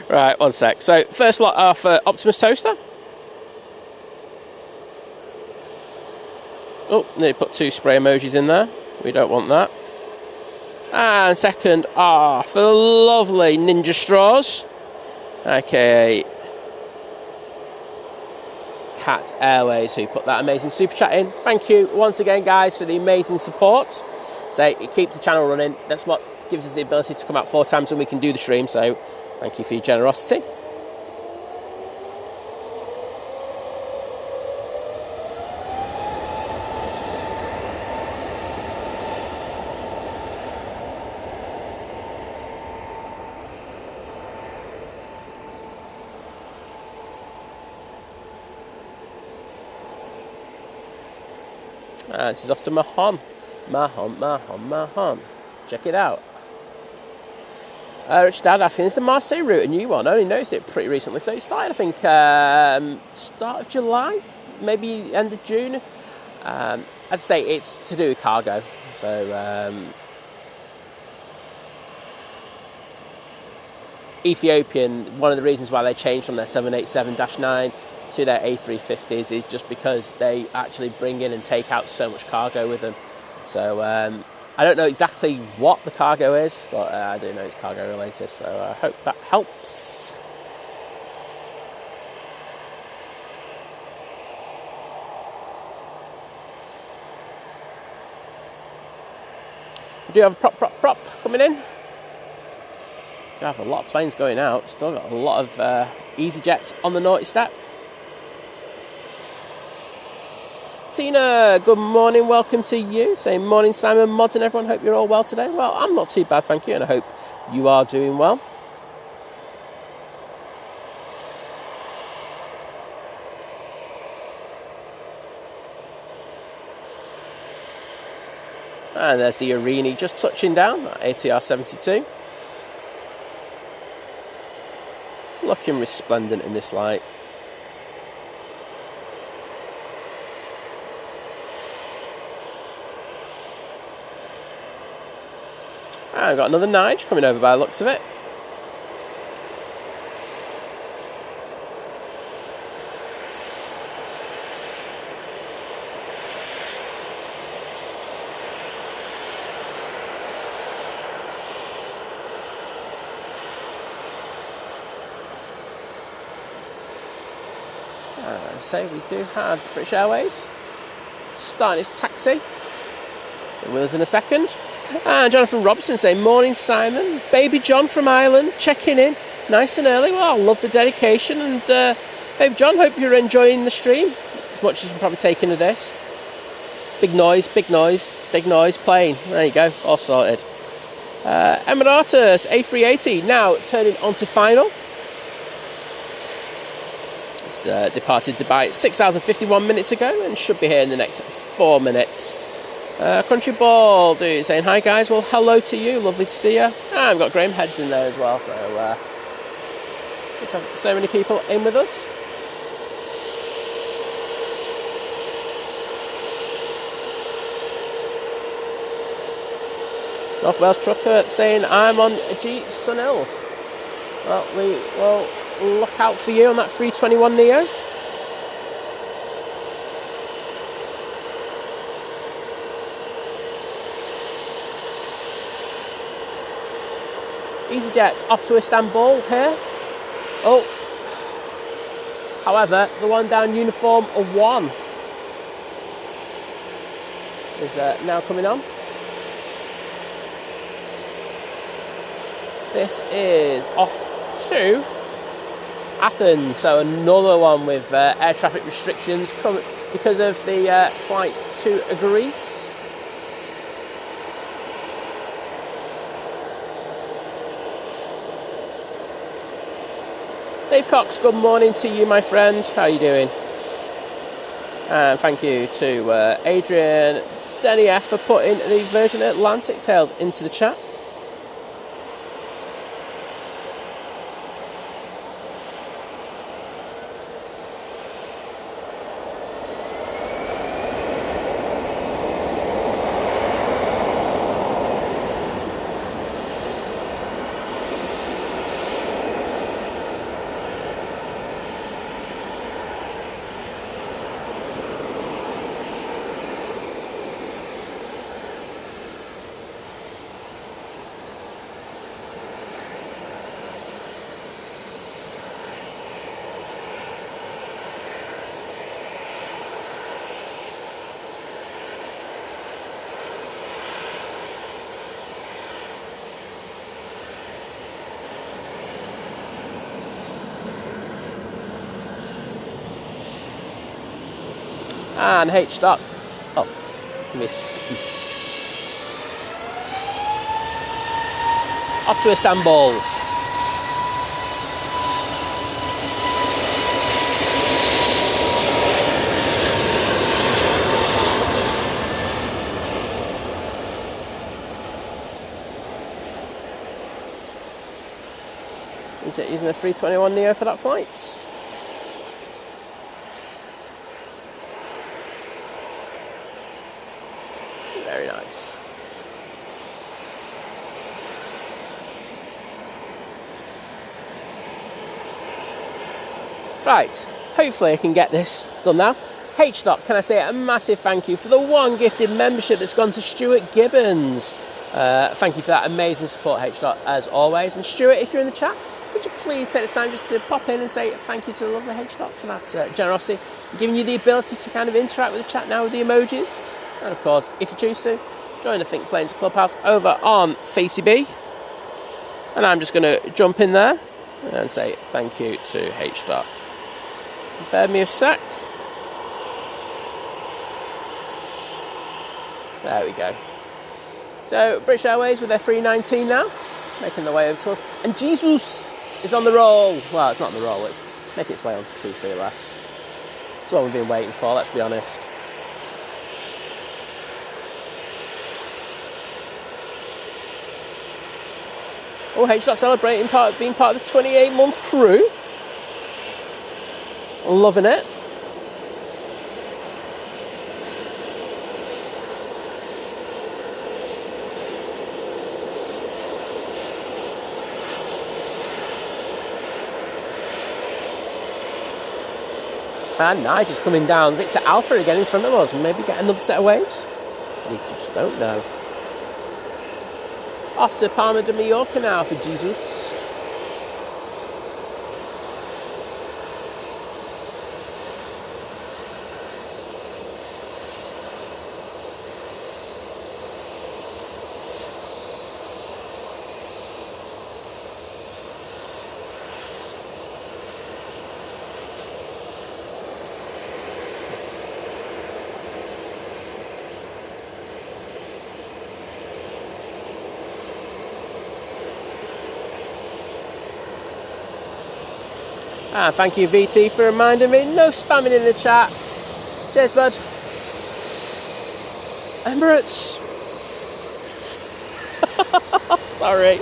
Right, one sec. So, first lot off Optimus Toaster. Oh, nearly put 2 spray emojis in there. We don't want that. And second, for the lovely Ninja Straws. Okay. Cat Airways, who put that amazing super chat in. Thank you once again, guys, for the amazing support. So it keeps the channel running. That's what gives us the ability to come out 4 times when we can do the stream. So thank you for your generosity. This is off to Mahon. Check it out. Rich Dad asking, is the Marseille route a new one? I only noticed it pretty recently. So it started, I think, start of July, maybe end of June. I'd say it's to do with cargo. So Ethiopian, one of the reasons why they changed from their 787-9 to their A350s is just because they actually bring in and take out so much cargo with them. So I don't know exactly what the cargo is, but I do know it's cargo related, so I hope that helps. We do have a prop coming in. We have a lot of planes going out. Still got a lot of EasyJets on the naughty step. Tina, good morning, welcome to you. Saying morning, Simon, mods and everyone, hope you're all well today. Well, I'm not too bad, thank you, and I hope you are doing well. And there's the Arini just touching down, ATR 72. Looking resplendent in this light. And I've got another Nige coming over by the looks of it. So we do have British Airways starting its taxi. With us in a second. And Jonathan Robson saying, morning Simon, baby John from Ireland checking in nice and early. Well, I love the dedication, and baby John, hope you're enjoying the stream as much as you can probably take into this. Big noise playing. There you go, all sorted. Emirates A380 now turning onto final. It's departed Dubai 6,051 minutes ago and should be here in the next 4 minutes. Country Ball dude saying, hi guys, well hello to you, lovely to see you. And I've got Graham Heads in there as well, so let's have so many people in with us. North Wales Trucker saying, I'm on G Sunil. Well, we will look out for you on that 321neo. EasyJet off to Istanbul here. Oh, however, the one down uniform 1 is now coming on. This is off to Athens, so another one with air traffic restrictions because of the flight to Greece. Dave Cox, good morning to you, my friend. How are you doing? And thank you to Adrian Denief for putting the Virgin Atlantic Tales into the chat. And H-stop. Oh, missed. Off to Istanbul. Using the 321neo for that flight. Very nice. Right, hopefully I can get this done now. H-Stop, can I say a massive thank you for the one gifted membership that's gone to Stuart Gibbons. Thank you for that amazing support, H-Stop, as always. And Stuart, if you're in the chat, could you please take the time just to pop in and say thank you to the lovely H-Stop for that generosity, giving you the ability to kind of interact with the chat now with the emojis. And of course, if you choose to, join the Think Planes Clubhouse over on FaceB. And I'm just going to jump in there and say thank you to H-Stop. Bear me a sec. There we go. So, British Airways with their 319 now, making their way over to us. And Jesus is on the roll. Well, it's not on the roll, it's making its way onto 2-3 left. It's what we've been waiting for, let's be honest. Oh, H-Dot celebrating being part of the 28-month crew. Loving it. And Nigel's coming down. Victor Alpha again in front of us. Maybe get another set of waves? We just don't know. Off to Palma de Mallorca now for Jesus. Ah, thank you, VT, for reminding me. No spamming in the chat. Cheers, bud. Emirates. Sorry.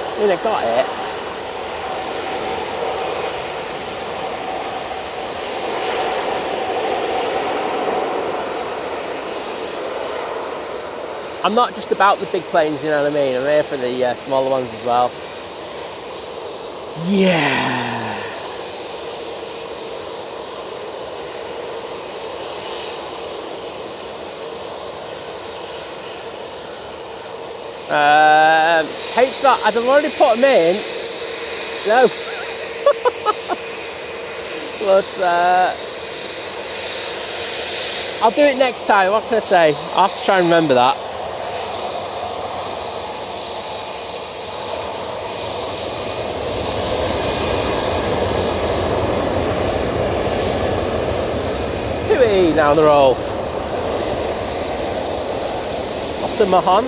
I mean, I got it. I'm not just about the big planes, you know what I mean? I'm here for the smaller ones as well. Yeah. H-Dot, as I've already put them in. No. But I'll do it next time. What can I say? I'll have to try and remember that. TUI now on the roll. Off to Mahon.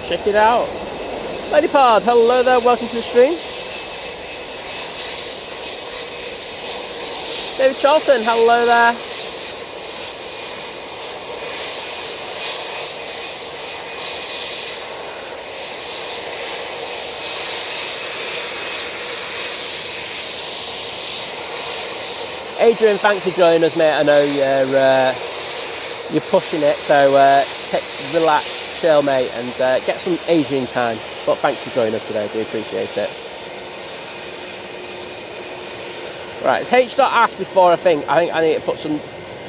Check it out. Lady Pard, hello there, welcome to the stream. David Charlton, hello there. Adrian, thanks for joining us, mate. I know you're pushing it, so relax, chill, mate, and get some Adrian time. But thanks for joining us today, I do appreciate it. Right, it's H-Dot asked before, I think I need to put some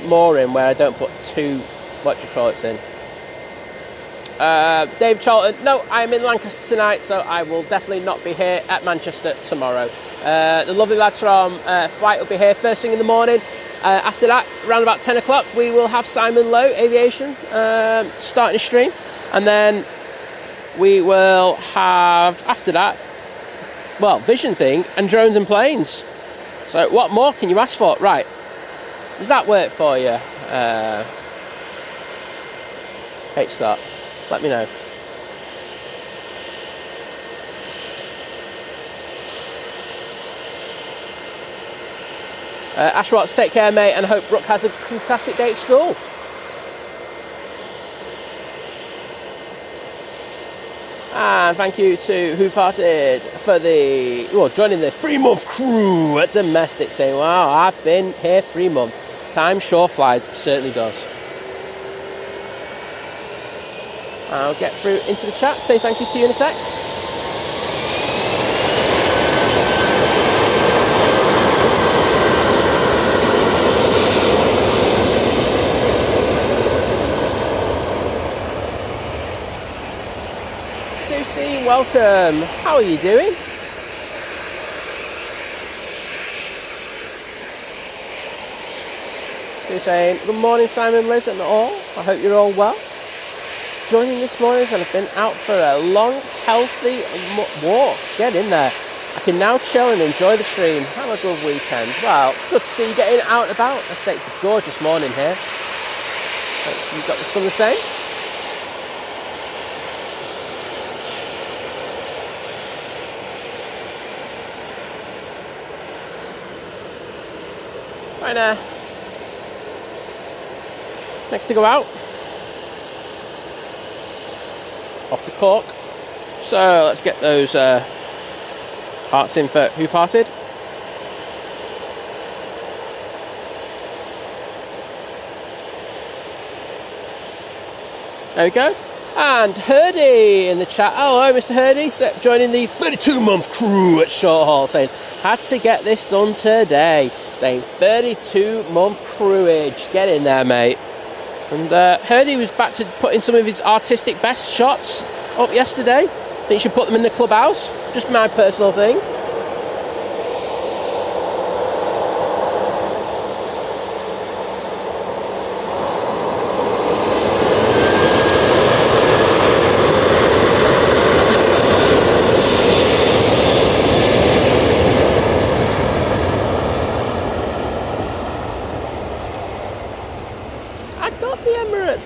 more in where I don't put too much acrylics in. Dave Charlton, no, I'm in Lancaster tonight, so I will definitely not be here at Manchester tomorrow. The lovely lads from Flight will be here first thing in the morning. After that, around about 10 o'clock, we will have Simon Lowe, Aviation, starting a stream. And then we will have, after that, well, Vision Thing and Drones and Planes. So what more can you ask for? Right, does that work for you? H-Start, let me know. Ash Watts, take care, mate, and I hope Brooke has a fantastic day at school. And thank you to Who Farted for joining the 3-month crew at Domestic, saying, wow, I've been here 3 months. Time sure flies, it certainly does. I'll get through into the chat, say thank you to you in a sec. Susie, welcome. How are you doing? Susie saying, good morning, Simon, Liz, and all. I hope you're all well. Joining this morning, and I've been out for a long, healthy walk. Get in there. I can now chill and enjoy the stream. Have a good weekend. Well, good to see you getting out and about. I say it's a gorgeous morning here. You've got the sun the same? Ryanair. Next to go out. Off to Cork. So let's get those hearts in for Who Farted. There we go. And Hurdy in the chat. Oh, hello, Mr. Hurdy, joining the 32-month crew at Short Haul, saying, had to get this done today. Saying 32-month crewage. Get in there, mate. And Hurdy was back to putting some of his artistic best shots up yesterday. I think you should put them in the clubhouse. Just my personal thing.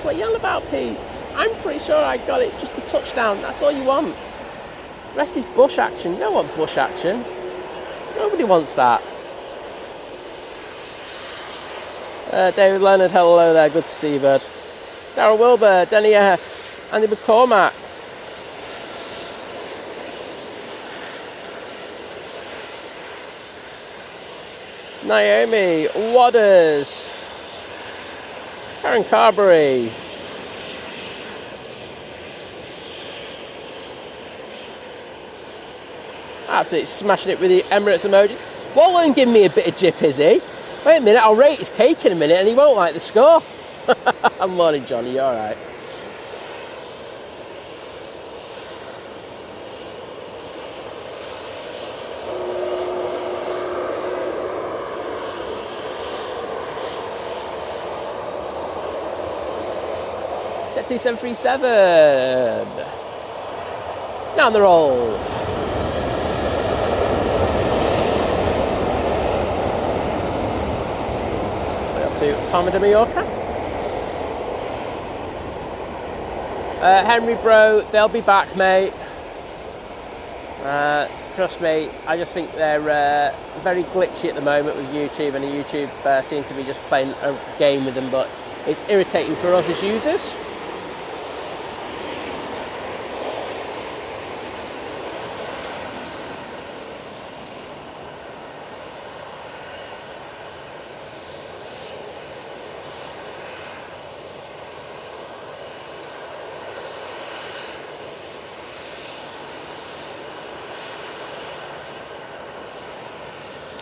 What are you on about, Pete? I'm pretty sure I got it, just the touchdown. That's all you want. The rest is bush action. You don't want bush actions. Nobody wants that. David Leonard, hello there. Good to see you, bud. Darryl Wilbur, Denny F, Andy McCormack. Naomi Wadders. Karen Carberry. Absolutely smashing it with the Emirates emojis. What won't give me a bit of jip, is he? Wait a minute, I'll rate his cake in a minute and he won't like the score. Morning, Johnny, you alright? T737. Now on the roll. We're off to Palma de Mallorca. Henry Bro, they'll be back, mate. Trust me, I just think they're very glitchy at the moment with YouTube, and YouTube seems to be just playing a game with them, but it's irritating for us as users.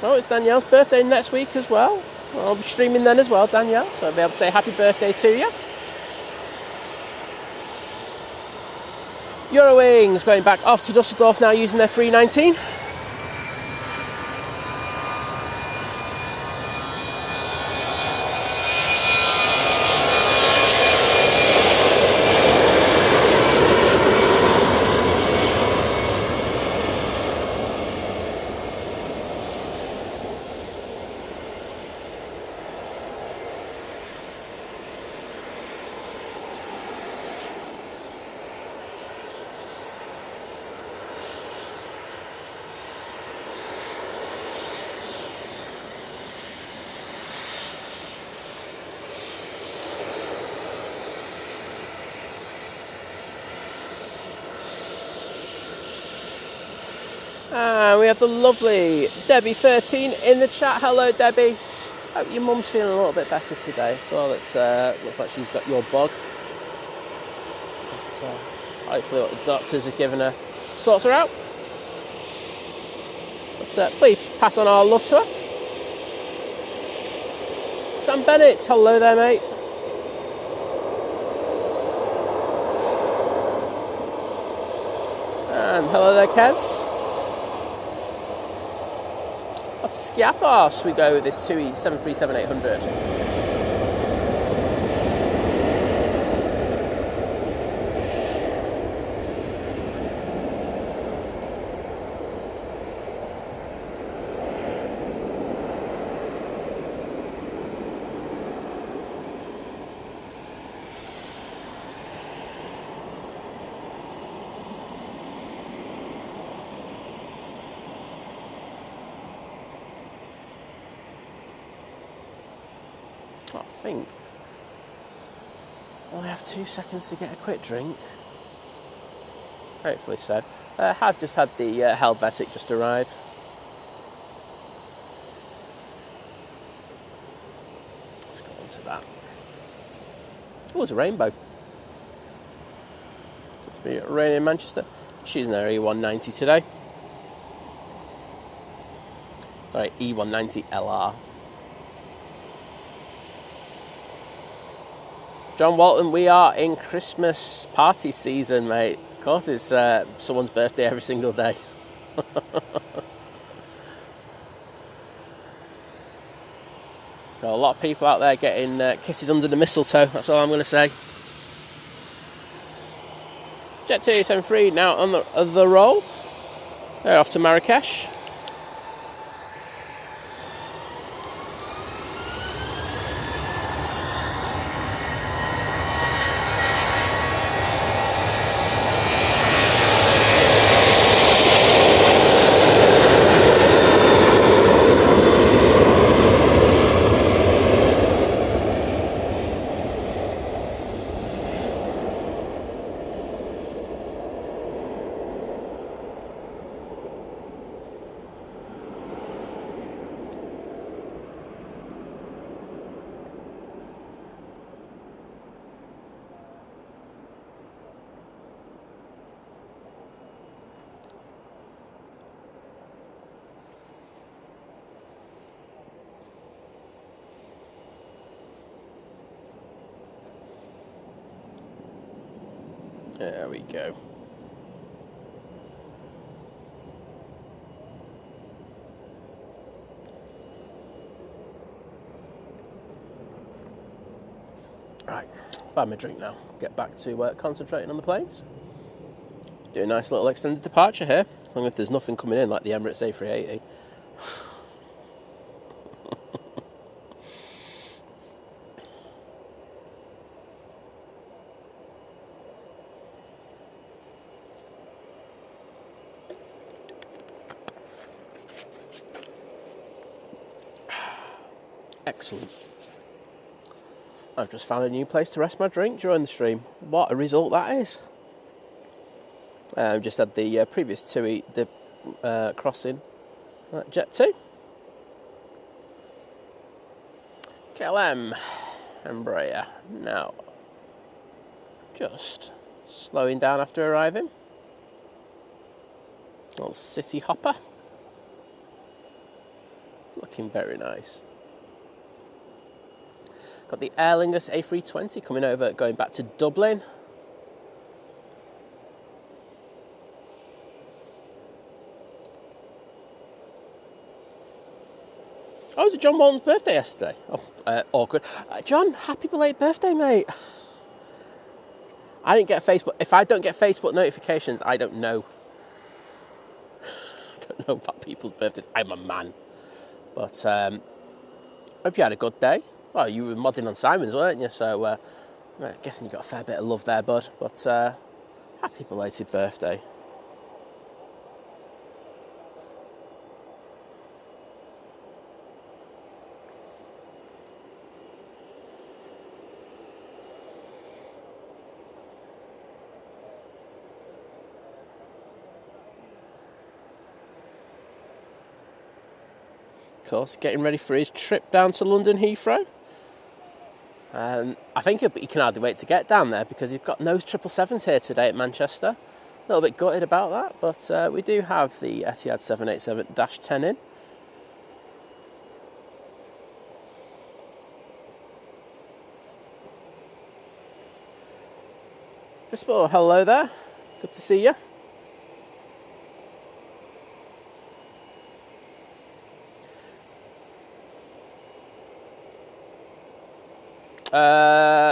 Oh, it's Danielle's birthday next week as well. I'll be streaming then as well, Danielle, so I'll be able to say happy birthday to you. Eurowings going back off to Dusseldorf now using their 319. And we have the lovely Debbie13 in the chat. Hello, Debbie. Hope your mum's feeling a little bit better today. So that looks like she's got your bug. But, hopefully what the doctors have given her sorts her out. But please pass on our love to her. Sam Bennett, hello there, mate. And hello there, Kez. Off to Skiathos we go with this TUI 737-800. I think I only have 2 seconds to get a quick drink. Hopefully so. Have just had the Helvetic just arrive. Let's go on to that. Oh, it's a rainbow. It's been raining in Manchester. Choosing their E190 today. Sorry, E190 LR. John Walton, we are in Christmas party season, mate. Of course, it's someone's birthday every single day. Got a lot of people out there getting kisses under the mistletoe, that's all I'm going to say. Jet 273 now on the roll. They're off to Marrakesh. There we go. Right, I've had my drink now. Get back to concentrating on the planes. Do a nice little extended departure here, as long as there's nothing coming in like the Emirates A380. Excellent. I've just found a new place to rest my drink during the stream. What a result that is. Just had the previous TUI crossing at Jet 2. KLM, Embraer. Now, just slowing down after arriving. Little city hopper. Looking very nice. Got the Aer Lingus A320 coming over, going back to Dublin. Oh, it was John Walton's birthday yesterday. Oh, awkward. John, happy belated birthday, mate. I didn't get Facebook. If I don't get Facebook notifications, I don't know. I don't know about people's birthdays. I'm a man. But hope you had a good day. Well, you were modding on Simon's, weren't you? So, I'm guessing you got a fair bit of love there, bud. But, happy belated birthday. Of course, getting ready for his trip down to London Heathrow. I think he can hardly wait to get down there because he's got no 777s here today at Manchester. A little bit gutted about that, but we do have the Etihad 787-10 in. Crystal, hello there. Good to see you.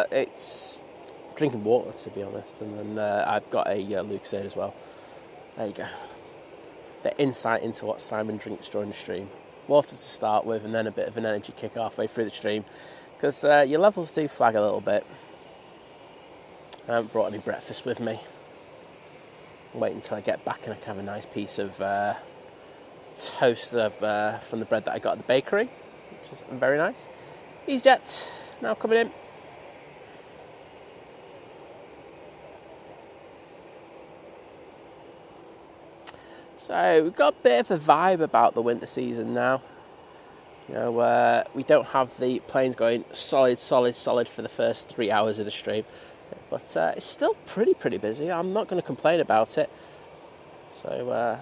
It's drinking water, to be honest, and then I've got a Lucozade as well. There you go. The insight into what Simon drinks during the stream. Water to start with, and then a bit of an energy kick halfway through the stream, because your levels do flag a little bit. I haven't brought any breakfast with me. I'll wait until I get back and I can have a nice piece of toast from the bread that I got at the bakery, which is very nice. EasyJet now coming in. So we've got a bit of a vibe about the winter season now. You know, we don't have the planes going solid for the first 3 hours of the stream. But it's still pretty busy. I'm not going to complain about it. So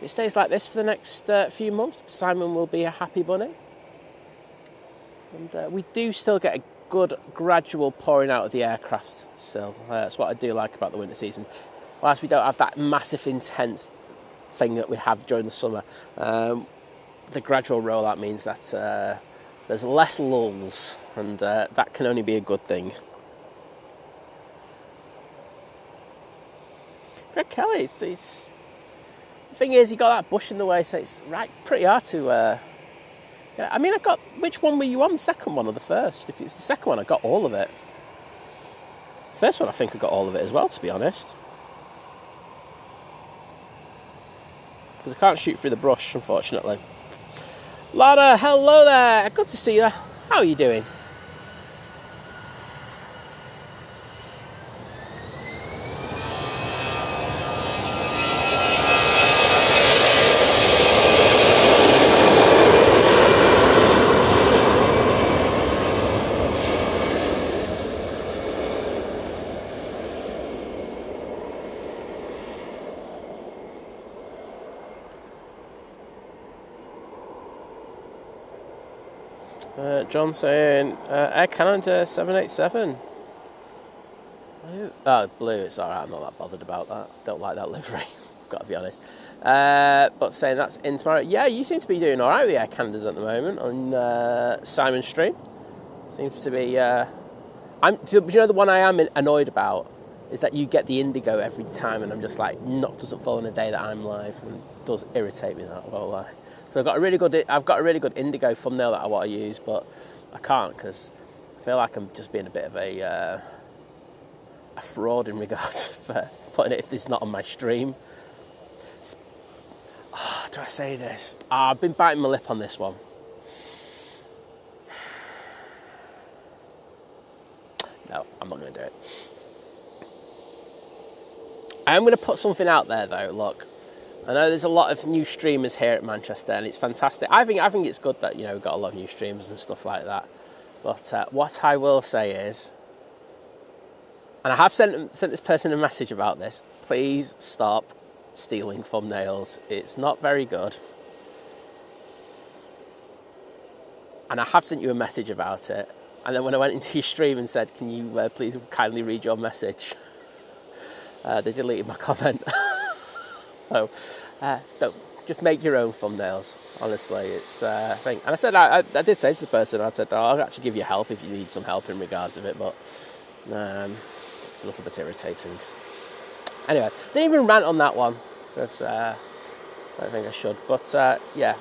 if it stays like this for the next few months, Simon will be a happy bunny. And we do still get a good gradual pouring out of the aircraft still. That's what I do like about the winter season. Whilst we don't have that massive intense thing that we have during the summer, the gradual rollout means that there's less lulls, and that can only be a good thing. Greg Kelly, it's the thing is, he got that bush in the way, so it's pretty hard to. I mean, which one were you on? The second one or the first? If it's the second one, I got all of it. The first one, I think I got all of it as well, to be honest. Because I can't shoot through the brush, unfortunately. Lana, hello there. Good to see you. How are you doing? John saying, Air Canada 787. Blue. Oh, blue, it's alright, I'm not that bothered about that. Don't like that livery, got to be honest. But saying that's in tomorrow. Yeah, you seem to be doing alright with the Air Canadas at the moment on Simon's stream. Seems to be... you know, the one I am annoyed about is that you get the Indigo every time, and I'm just like, doesn't fall on a day that I'm live, and it does irritate me, that won't lie. So I've got a really good Indigo thumbnail that I want to use, but I can't because I feel like I'm just being a bit of a fraud in regards for putting it if it's not on my stream. Do I say this? I've been biting my lip on this one. No, I'm not going to do it. I am going to put something out there though. Look, I know there's a lot of new streamers here at Manchester, and it's fantastic. I think it's good that, you know, we've got a lot of new streamers and stuff like that. But what I will say is, and I have sent this person a message about this, please stop stealing thumbnails. It's not very good. And I have sent you a message about it. And then when I went into your stream and said, can you please kindly read your message? They deleted my comment. So, don't just make your own thumbnails. Honestly, it's thing. And I said, I did say to the person, I said, I'll actually give you help if you need some help in regards of it, but it's a little bit irritating. Anyway, didn't even rant on that one, because I don't think I should. But yeah.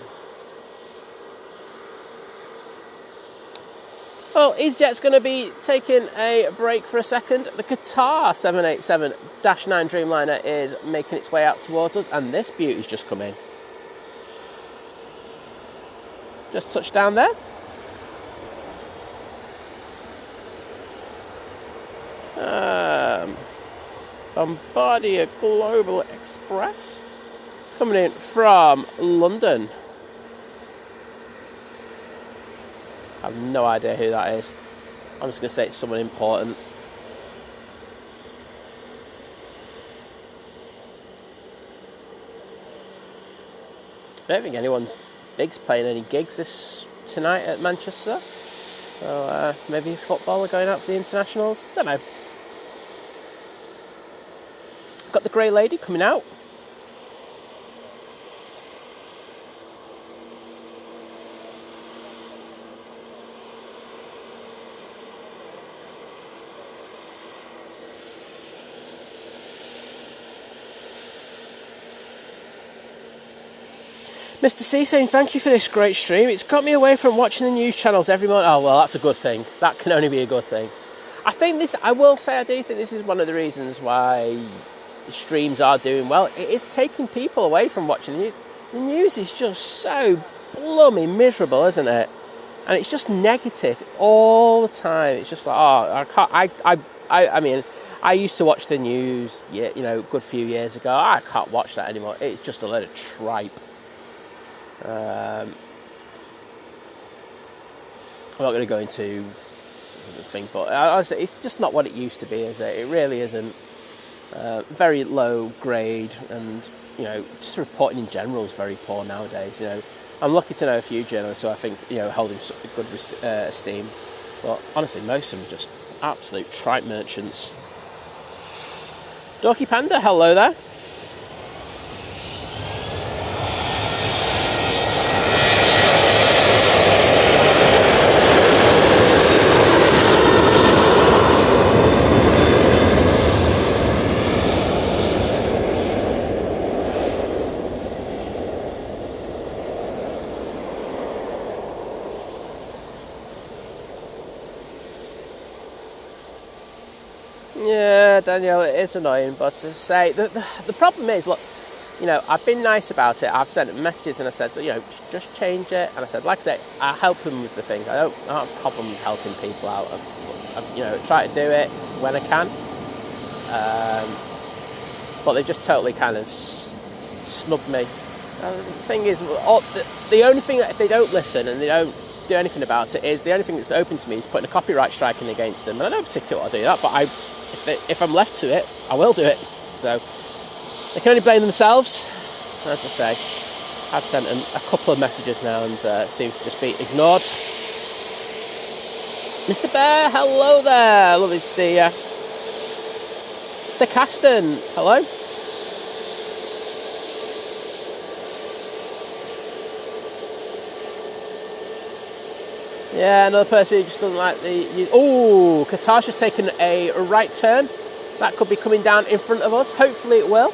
Well, EasyJet's going to be taking a break for a second. The Qatar 787-9 Dreamliner is making its way out towards us, and this beauty's just come in. Just touched down there. Bombardier Global Express coming in from London. I have no idea who that is. I'm just going to say it's someone important. I don't think anyone big's playing any gigs tonight at Manchester. So maybe football are going out for the internationals. Don't know. Got the grey lady coming out. Mr. C saying, thank you for this great stream. It's got me away from watching the news channels every morning. Oh, well, that's a good thing. That can only be a good thing. I do think this is one of the reasons why the streams are doing well. It is taking people away from watching the news. The news is just so blooming miserable, isn't it? and it's just negative all the time. It's just like, oh, I can't. I mean, I used to watch the news, you know, a good few years ago. I can't watch that anymore. It's just a load of tripe. I'm not going to go into the thing, but honestly, it's just not what it used to be, is it? It really isn't. Very low grade, and you know, just reporting in general is very poor nowadays. You know, I'm lucky to know a few journalists who I think, you know, hold in good esteem, but honestly, most of them are just absolute tripe merchants. Dorky Panda, hello there. Yeah, Danielle, it is annoying, but to say the problem is, look, you know, I've been nice about it. I've sent messages and I said, you know, just change it. And I said, like I say, I help them with the thing. I don't have a problem with helping people out. I've you know, try to do it when I can. But they just totally kind of snubbed me. The thing is, the only thing that if they don't listen and they don't do anything about it is, the only thing that's open to me is putting a copyright strike in against them. And I don't particularly want to do that, but if I'm left to it, I will do it. So they can only blame themselves. As I say, I've sent them a couple of messages now, and it seems to just be ignored. Mr. Bear, hello there. Lovely to see you. Mr. Caston, hello. Yeah, another person who just doesn't like the... Oh, Qatar's just taken a right turn. That could be coming down in front of us. Hopefully it will.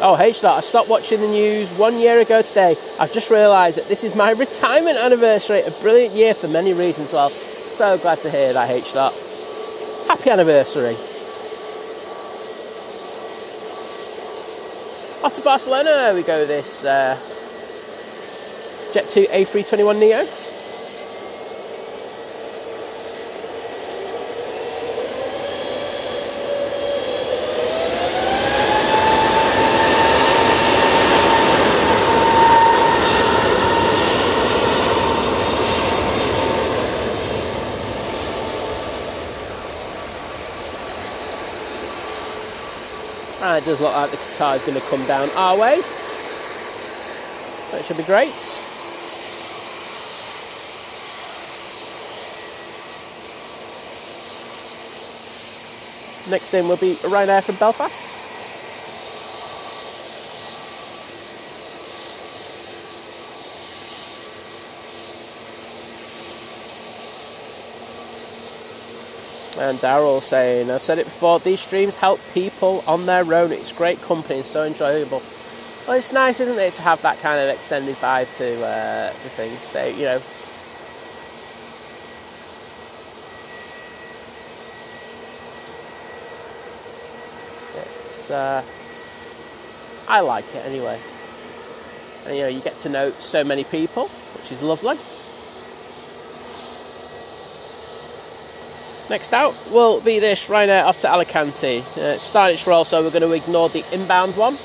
Oh, H-Dot, I stopped watching the news 1 year ago today. I've just realised that this is my retirement anniversary. A brilliant year for many reasons. Well, so glad to hear that, H-Dot. Happy anniversary. Off to Barcelona we go, this Jet2 A321neo. And it does look like the Qatar is going to come down our way. That should be great. Next in will be Ryanair from Belfast. And Darryl saying, I've said it before, these streams help people on their own. It's great company and so enjoyable. Well, it's nice, isn't it, to have that kind of extended vibe to things. So, you know, it's I like it anyway. And, you know, you get to know so many people, which is lovely. Next out will be this Ryanair off to Alicante. It's starting its roll, so we're going to ignore the inbound one.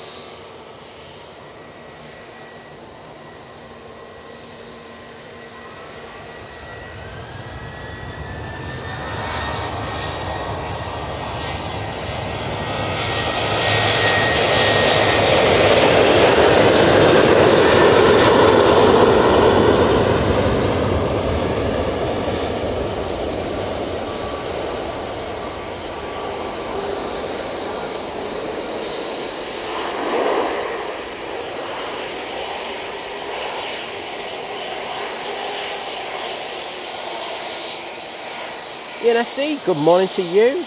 ENSC, good morning to you.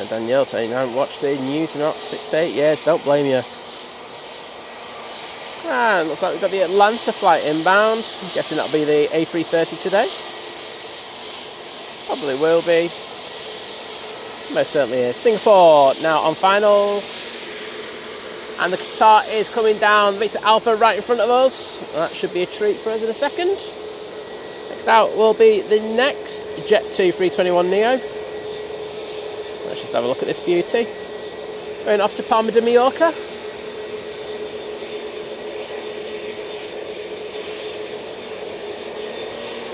Danielle saying, I haven't watched the news in about 6 to 8 years, don't blame you. And looks like we've got the Atlanta flight inbound. I'm guessing that'll be the A330 today. Probably will be. Most certainly is. Singapore now on finals. And the Qatar is coming down, Victor Alpha right in front of us. That should be a treat for us in a second. Next out will be the next Jet2 321neo. Let's just have a look at this beauty. Going off to Palma de Mallorca.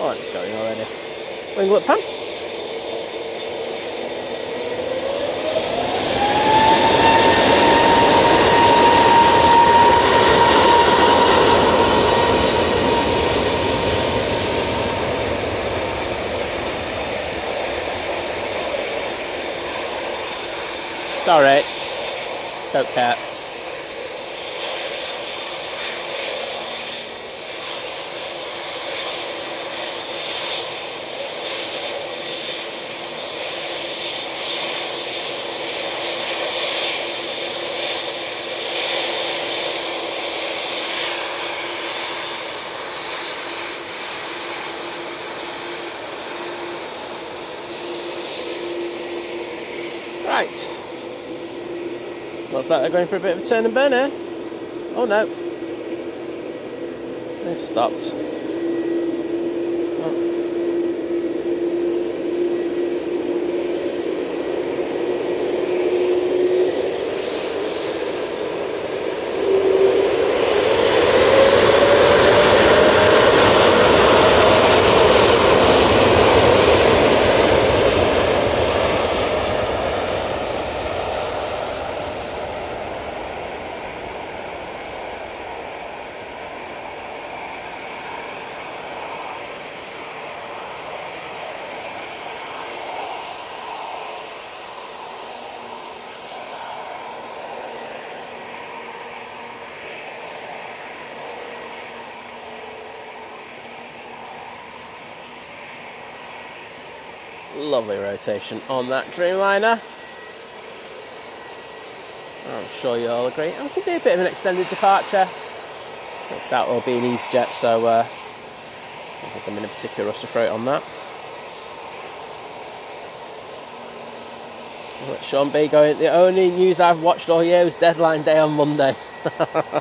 Oh, it's going already. Winglet pan. Sorry, don't care. Right. Looks like they're going for a bit of a turn and burn here. Oh no. They've stopped. Oh. Lovely rotation on that Dreamliner. I'm sure you all agree. And we can do a bit of an extended departure. Next out will be an EasyJet, so I don't think I'm in a particular rush to throw it on that. Let Sean B going. The only news I've watched all year was Deadline Day on Monday. I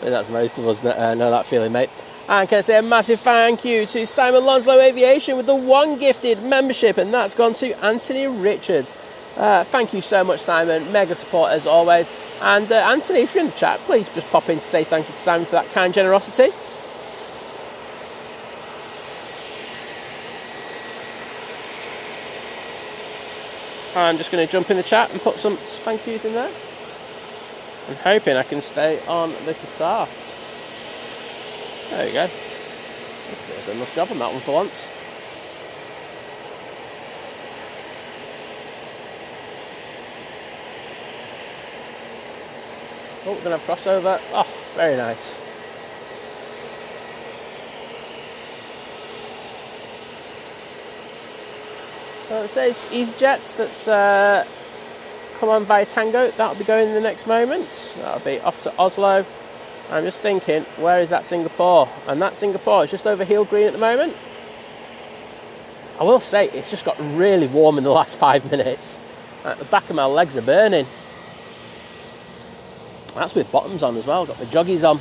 mean, that's most of us that know that feeling, mate. And can I say a massive thank you to Simon Lonslow Aviation with the one gifted membership, and that's gone to Anthony Richards. Thank you so much, Simon. Mega support as always. And Anthony, if you're in the chat, please just pop in to say thank you to Simon for that kind generosity. I'm just going to jump in the chat and put some thank yous in there. I'm hoping I can stay on the Qatar. There you go. Did a good enough job on that one for once. Oh, we're going to have crossover. Oh, very nice. So it says EasyJet that's come on via Tango. That'll be going in the next moment. That'll be off to Oslo. I'm just thinking, where is that Singapore? And that Singapore is just over Heel Green at the moment. I will say, it's just got really warm in the last 5 minutes. The back of my legs are burning. That's with bottoms on as well. Got the joggies on.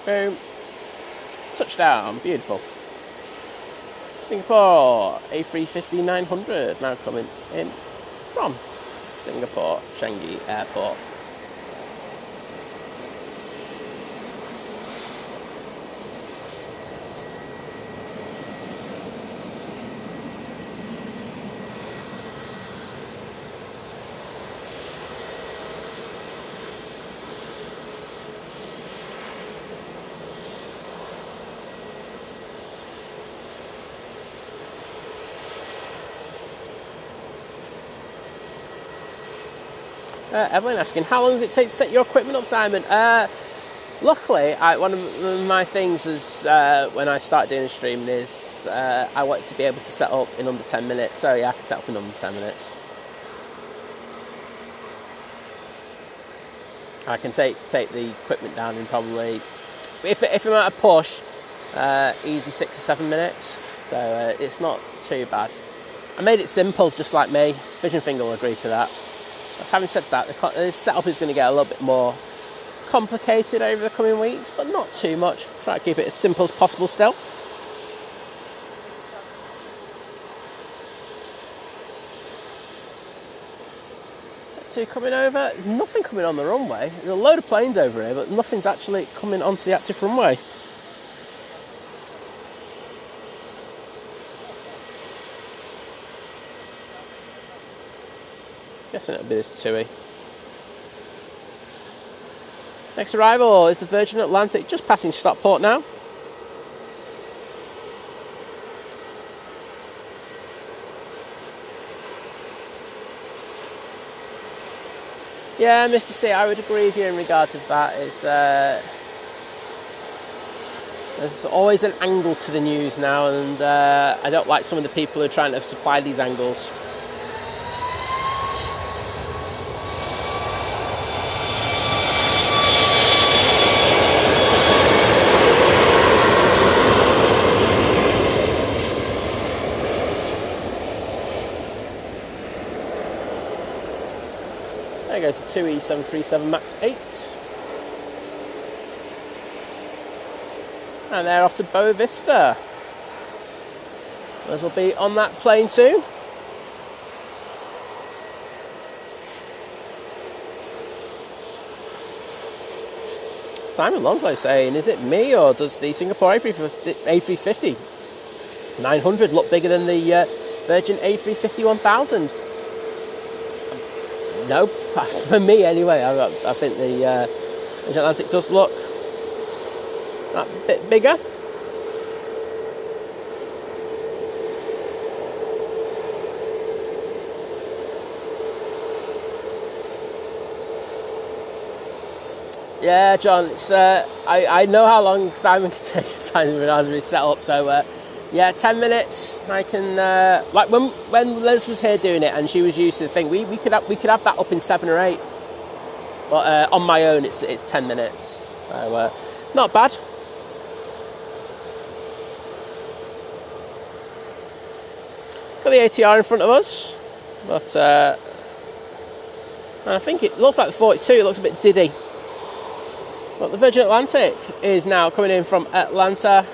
Boom. Touchdown. Beautiful. Singapore A350-900 now coming in from Singapore Changi Airport. Evelyn asking, how long does it take to set your equipment up, Simon? Luckily, one of my things is when I start doing streaming is I want to be able to set up in under 10 minutes. So yeah, I can set up in under 10 minutes. I can take the equipment down in probably, if I'm at a push, easy 6 or 7 minutes. So it's not too bad. I made it simple, just like me. Vision Finger will agree to that. But having said that, the setup is going to get a little bit more complicated over the coming weeks, but not too much. Try to keep it as simple as possible still. Two coming over. Nothing coming on the runway. There's a load of planes over here, but nothing's actually coming onto the active runway. Guessing it'll be this TUI. Next arrival is the Virgin Atlantic, just passing Stockport now. Yeah, Mr. C, I would agree with you in regards of that. There's always an angle to the news now, and I don't like some of the people who are trying to supply these angles. There goes the TUI 737 MAX 8. And they're off to Boa Vista. Those will be on that plane soon. Simon Alonso saying, is it me or does the Singapore A350 900 look bigger than the Virgin A350 1000? No, for me anyway. I think the Atlantic does look a bit bigger. Yeah, John. It's I know how long Simon can take the time to set up. So yeah, 10 minutes. I can like when Liz was here doing it, and she was used to the thing. We could have that up in 7 or 8. But on my own, it's 10 minutes. So not bad. Got the ATR in front of us, but I think it looks like the 42. It looks a bit diddy. But the Virgin Atlantic is now coming in from Atlanta.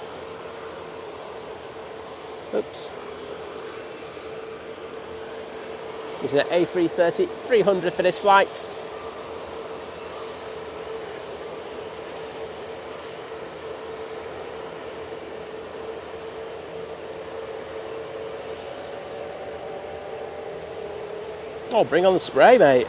Oops. Using an A330-300 for this flight. Oh, bring on the spray, mate.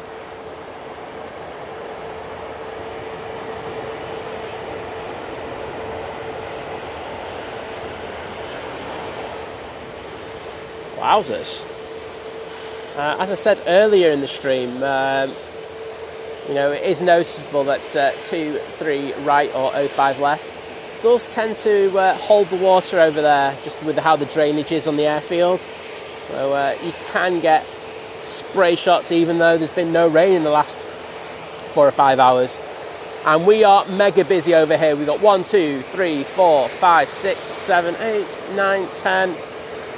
Wowzers. As I said earlier in the stream, you know, it is noticeable that 2-3 right or 0-5 left does tend to hold the water over there, just with how the drainage is on the airfield. So you can get spray shots even though there's been no rain in the last 4 or 5 hours. And we are mega busy over here. We've got 1, 2, 3, 4, 5, 6, 7, 8, 9, 10,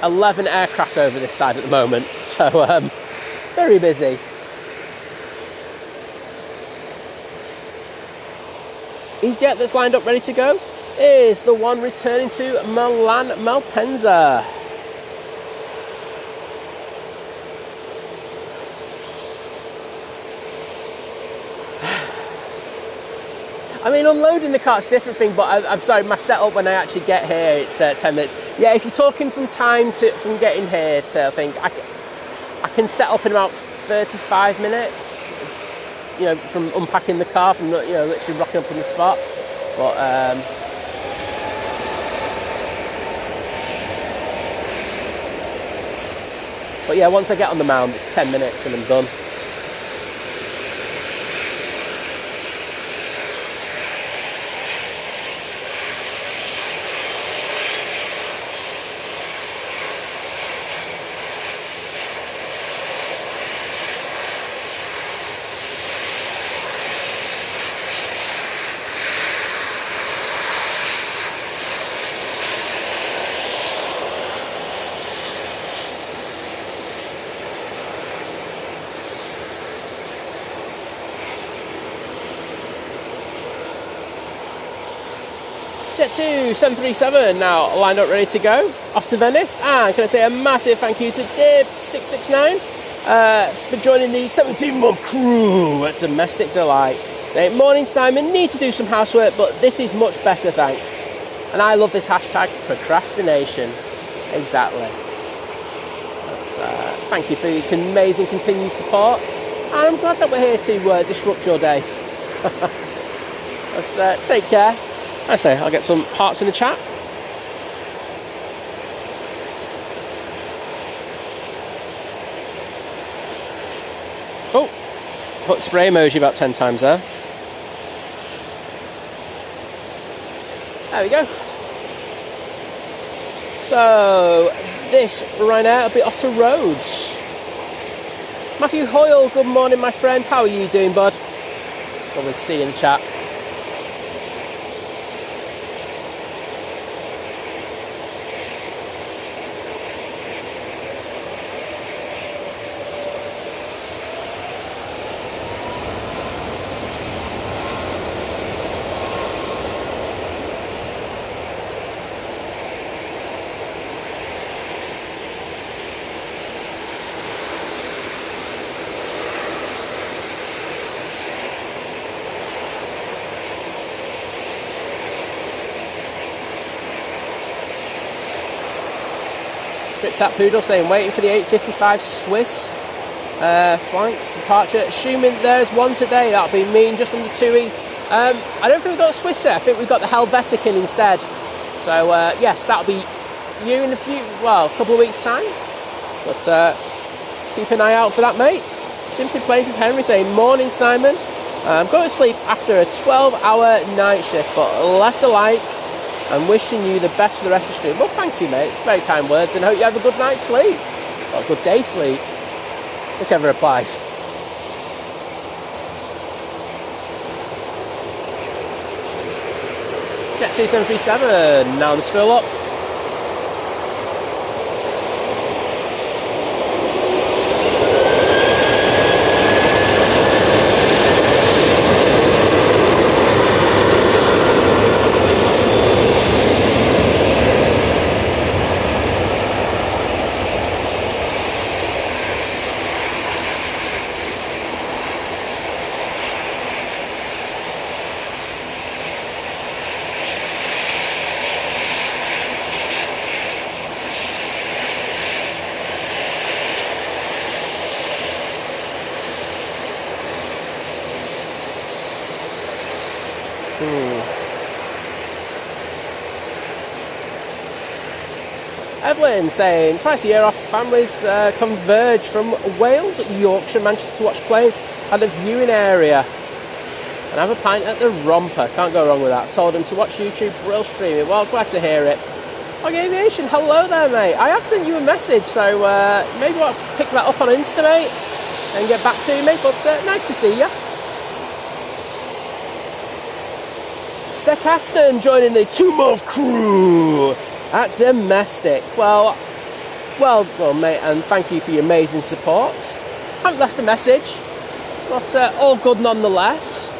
11 aircraft over this side at the moment. So very busy. EasyJet that's lined up ready to go is the one returning to Milan Malpensa. I mean, unloading the cart's a different thing, but I'm sorry, my setup when I actually get here, it's 10 minutes. Yeah, if you're talking from getting here to, I think, I can set up in about 35 minutes, you know, from unpacking the car, from, you know, literally rocking up on the spot. But yeah, once I get on the mound, it's 10 minutes and I'm done. Jet 2 737 now lined up ready to go off to Venice. And can I say a massive thank you to Dib669 for joining the 17-month crew at Domestic Delight. Say, morning Simon, need to do some housework, but this is much better, thanks. And I love this hashtag, procrastination. Exactly. But, thank you for your amazing continued support. And I'm glad that we're here to disrupt your day. But take care. I say, I'll get some hearts in the chat. Oh, put spray emoji about 10 times there. There we go. So, this Ryanair will be off to Rhodes. Matthew Hoyle, good morning, my friend. How are you doing, bud? Lovely to see you in the chat. Tap Poodle saying waiting for the 8:55 Swiss flight departure. Assuming there's one today, that'll be me in just under 2 weeks. I don't think we've got a Swiss there. I think we've got the Helvetican instead. So yes, that'll be you in a couple of weeks time. But keep an eye out for that, mate. Simply Plays with Henry saying morning Simon. I'm going to sleep after a 12-hour night shift, but left a like. I'm wishing you the best for the rest of the stream. Well, thank you, mate. Very kind words, and hope you have a good night's sleep. Or a good day's sleep. Whichever applies. Jet 2737, now on the spill up. Evelyn saying twice a year our families converge from Wales, Yorkshire, Manchester to watch planes at the viewing area and have a pint at the Romper. Can't go wrong with that. I've told them to watch YouTube Brill streaming. Well, glad to hear it. Og Aviation, hello there, mate. I have sent you a message, so maybe I'll pick that up on Insta, mate, and get back to me. But nice to see you. Steck Aston joining the 2-month crew at Domestic. Well, mate, and thank you for your amazing support. Haven't left a message, but all good nonetheless.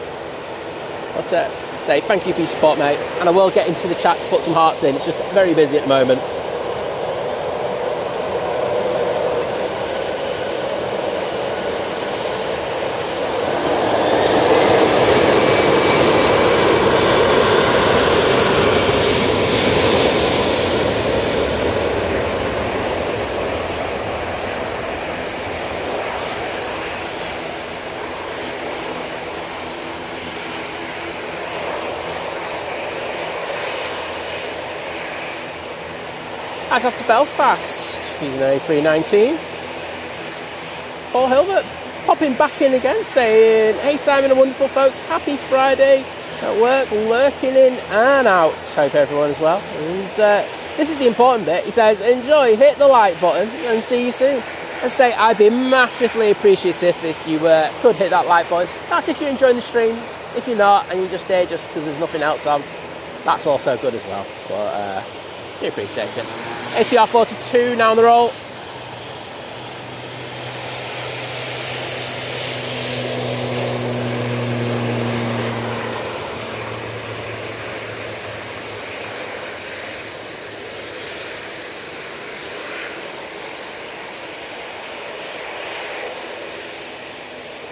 But say thank you for your support, mate, and I will get into the chat to put some hearts in. It's just very busy at the moment. As after Belfast, using A319. Paul Hilbert popping back in again, saying, hey Simon and wonderful folks, happy Friday at work, lurking in and out. Hope everyone is well. And this is the important bit. He says, enjoy, hit the like button and see you soon. And say, I'd be massively appreciative if you could hit that like button. That's if you're enjoying the stream. If you're not and you just stay just because there's nothing else on, that's also good as well. But do appreciate it. ATR 42 now on the roll.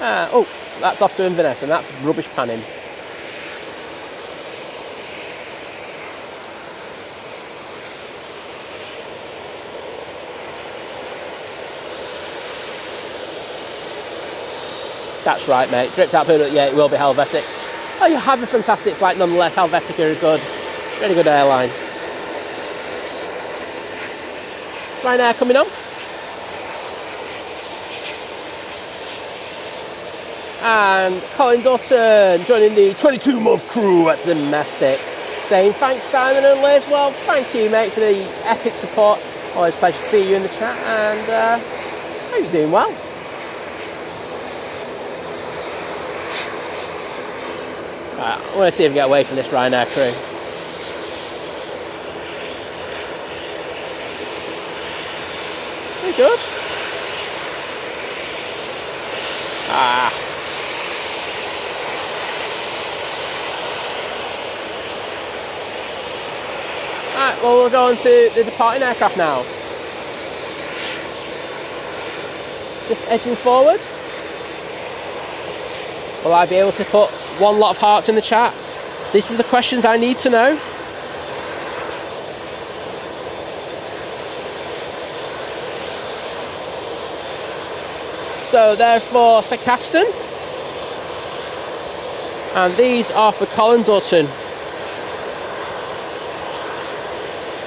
Oh, that's off to Inverness, and that's rubbish panning. That's right, mate. Dripped out, yeah, it will be Helvetic. Oh, you have a fantastic flight nonetheless. Helvetic are a good, really good airline. Ryanair coming on. And Colin Dutton joining the 22-month crew at Domestic, saying thanks Simon and Liz. Well, thank you mate for the epic support. Always a pleasure to see you in the chat, and how you doing? Well, right, I want to see if we get away from this Ryanair crew. Very good. Alright, well we'll go on to the departing aircraft now. Just edging forward. Will I be able to put one lot of hearts in the chat? This is the questions I need to know. So they're for Stockaston. And these are for Colin Dutton.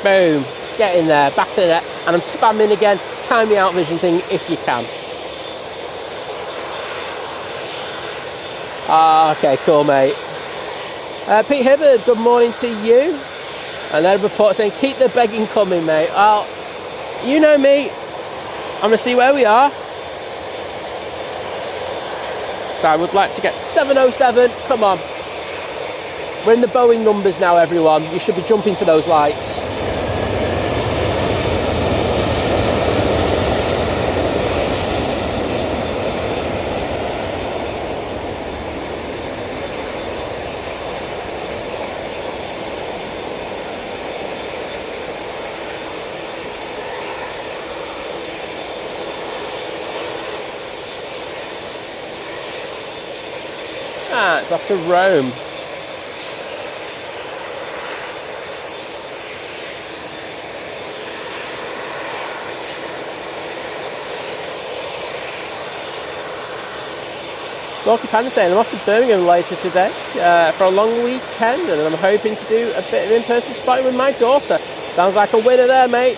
Boom, get in there, back of the net, and I'm spamming again, time me out vision thing if you can. Okay, cool mate. Pete Hibbard, good morning to you. And then a report saying, keep the begging coming mate. Well, you know me, I'm going to see where we are. So I would like to get 707, come on. We're in the Boeing numbers now everyone, you should be jumping for those likes. It's off to Rome. Gorky Panda saying I'm off to Birmingham later today for a long weekend, and I'm hoping to do a bit of in-person spotting with my daughter. Sounds like a winner there, mate.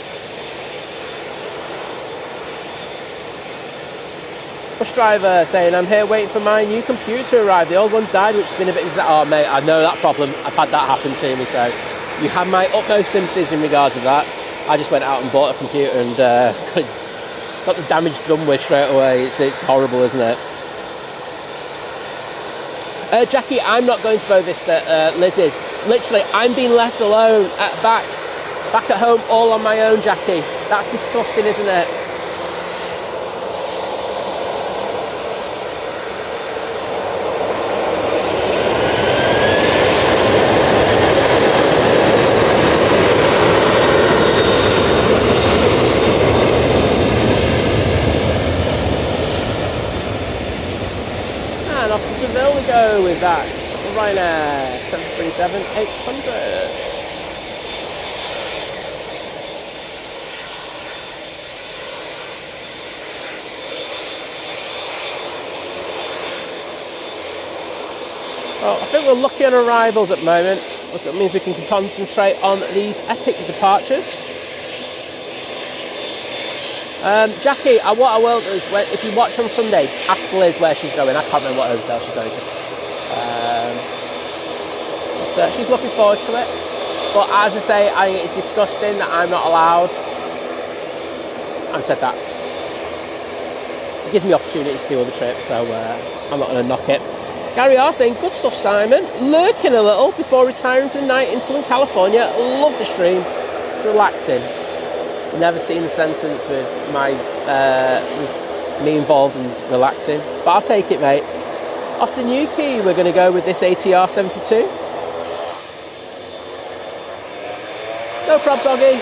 Bus driver saying I'm here waiting for my new computer to arrive. The old one died, which has been a bit. Oh mate, I know that problem. I've had that happen to me, so you have my utmost sympathies in regards to that. I just went out and bought a computer and got the damage done with straight away. It's horrible, isn't it? Jackie, I'm not going to Bovista. Liz is. Literally, I'm being left alone back at home all on my own, Jackie. That's disgusting, isn't it? With that Ryanair 737-800. Well, I think we're lucky on arrivals at the moment. That means we can concentrate on these epic departures. Jackie, what I will do is, if you watch on Sunday, ask Liz where she's going. I can't remember what hotel she's going to. But she's looking forward to it. But as I say, I think it's disgusting that I'm not allowed. I've said that. It gives me opportunities to do other trips, so I'm not going to knock it. Gary R saying, good stuff, Simon. Lurking a little before retiring for the night in Southern California. Love the stream. It's relaxing. Never seen the sentence with with me involved and relaxing, but I'll take it, mate. Off to Newquay, we're going to go with this ATR 72. No probs, Oggy.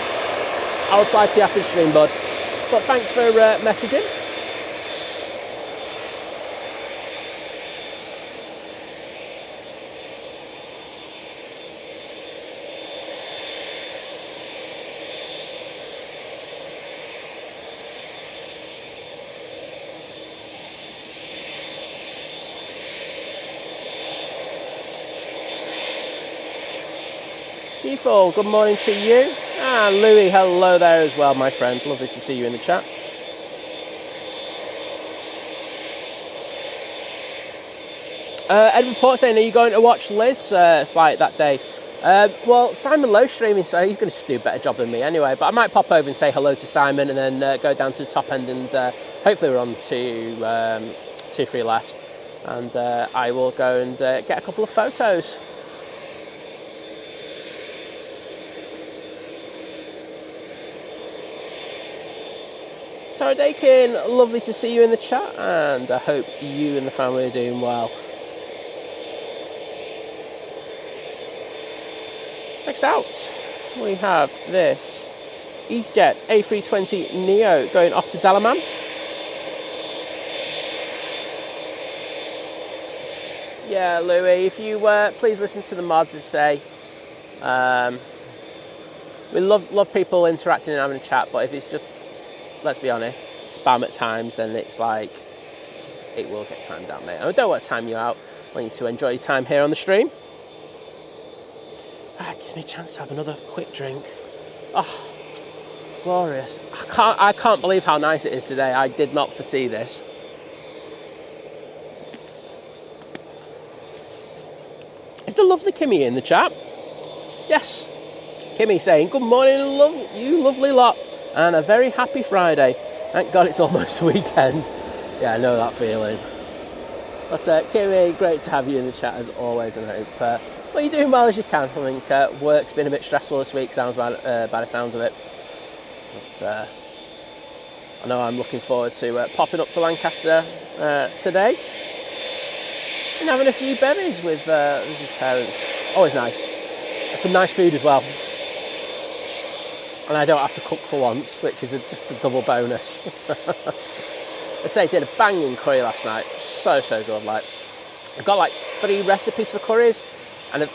I'll reply to you after the stream, bud. But thanks for messaging. Default, good morning to you. And Louis, hello there as well, my friend. Lovely to see you in the chat. Ed Report saying, are you going to watch Liz flight that day? Well, Simon Lowe's streaming, so he's going to do a better job than me anyway. But I might pop over and say hello to Simon and then go down to the top end and hopefully we're on two free left. And I will go and get a couple of photos. Tara Dakin, lovely to see you in the chat, and I hope you and the family are doing well. Next out, we have this EasyJet A380neo going off to Dalaman. Yeah, Louis, if you please listen to the mods and say, we love people interacting and having a chat, but if it's just, let's be honest, spam at times, then it's like, it will get timed out, mate. I don't want to time you out. I want you to enjoy your time here on the stream. It gives me a chance to have another quick drink. Oh, glorious. I can't believe how nice it is today. I did not foresee this. Is the lovely Kimmy in the chat? Yes. Kimmy saying, good morning, you lovely lot. And a very happy Friday. Thank God it's almost the weekend. Yeah, I know that feeling. But Kimmy, great to have you in the chat as always, and I hope well, you're doing well as you can. I think work's been a bit stressful this week, sounds by the sounds of it. But I know I'm looking forward to popping up to Lancaster today and having a few berries with his parents. Always nice. Some nice food as well. And I don't have to cook for once, which is just a double bonus. I say, I did a banging curry last night. So good. Like, I've got like 3 recipes for curries, and I've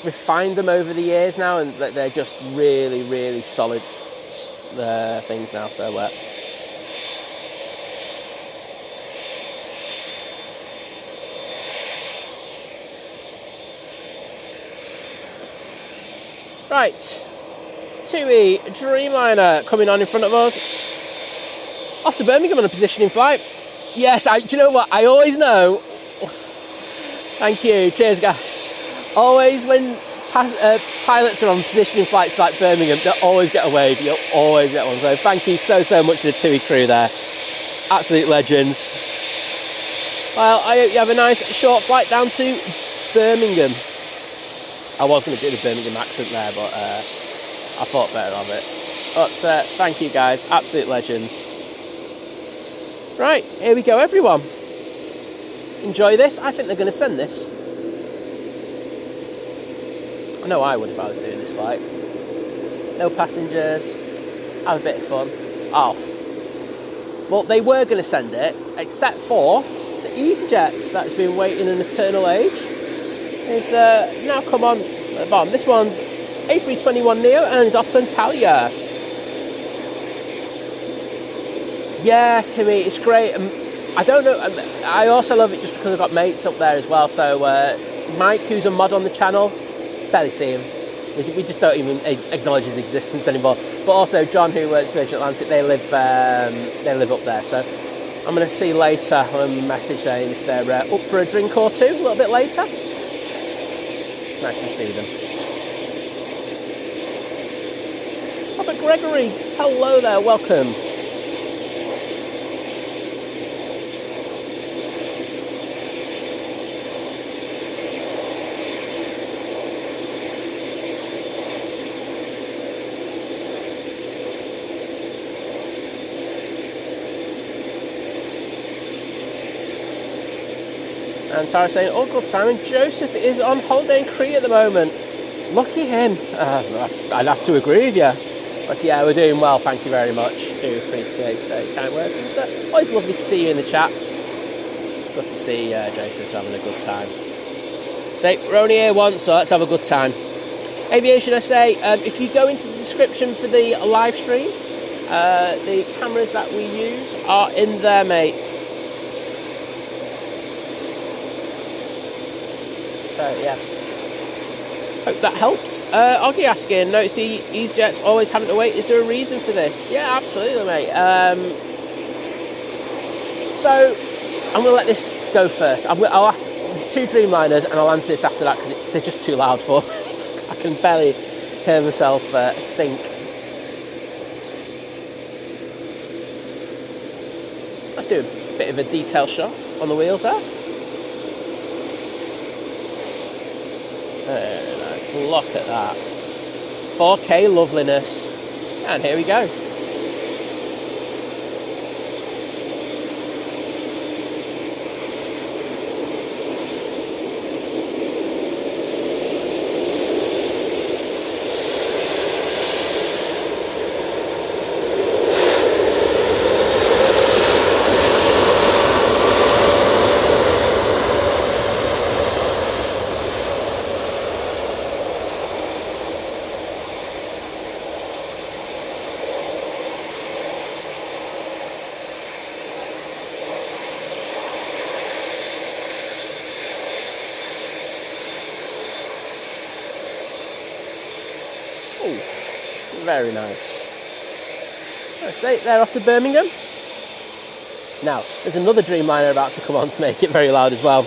refined them over the years now, and they're just really solid things now. So, right. TUI Dreamliner coming on in front of us. Off to Birmingham on a positioning flight. Yes, do you know what? I always know. Thank you. Cheers, guys. Always when pilots are on positioning flights like Birmingham, they'll always get a wave. You'll always get one. So thank you so much to the TUI crew there. Absolute legends. Well, I hope you have a nice short flight down to Birmingham. I was going to do the Birmingham accent there, but I thought better of it. But thank you guys, absolute legends. Right, here we go everyone. Enjoy this. I think they're going to send this. I know I would if I was doing this flight. No passengers, have a bit of fun. Oh, well, they were going to send it, except for the EasyJet that's been waiting an eternal age. It's now come on at the bottom. This one's A321neo and it's off to Antalya. Yeah, Kimmy, it's great. I don't know, I also love it just because I've got mates up there as well. So Mike, who's a mod on the channel, barely see him. We just don't even acknowledge his existence anymore. But also John, who works for Virgin Atlantic, they live up there. So I'm going to see later on a message saying if they're up for a drink or two a little bit later. Nice to see them. Robert Gregory, hello there, welcome. And Tara saying, oh good, Simon Joseph is on holiday in Crete at the moment. Lucky him. I'd have to agree with you. But yeah, we're doing well, thank you very much. Do appreciate kind words. And, always lovely to see you in the chat. Good to see Joseph's having a good time. So, we're only here once, so let's have a good time. Aviation, I say, if you go into the description for the live stream, the cameras that we use are in there, mate. So, yeah. Hope that helps. Oggy asking, notice the EasyJets always having to wait. Is there a reason for this? Yeah, absolutely, mate. So I'm going to let this go first. I'll ask. There's 2 Dreamliners, and I'll answer this after that because they're just too loud for me. I can barely hear myself think. Let's do a bit of a detail shot on the wheels there. Look at that. 4K loveliness. And here we go. Very nice. Let's say they're off to Birmingham. Now, there's another Dreamliner about to come on to make it very loud as well.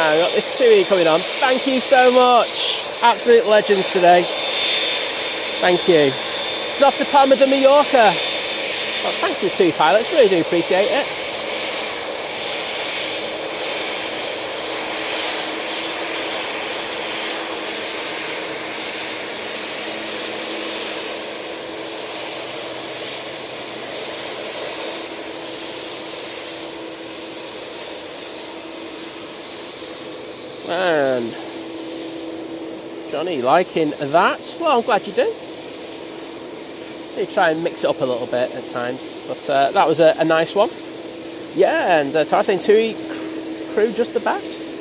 We've got this TUI coming on. Thank you so much. Absolute legends today. Thank you. This is off to Palma de Mallorca. Well, thanks to the 2 pilots, really do appreciate it. And Johnny liking that. Well, I'm glad you do. You try and mix it up a little bit at times, but that was a nice one. Yeah, and Tara saying TUI crew just the best.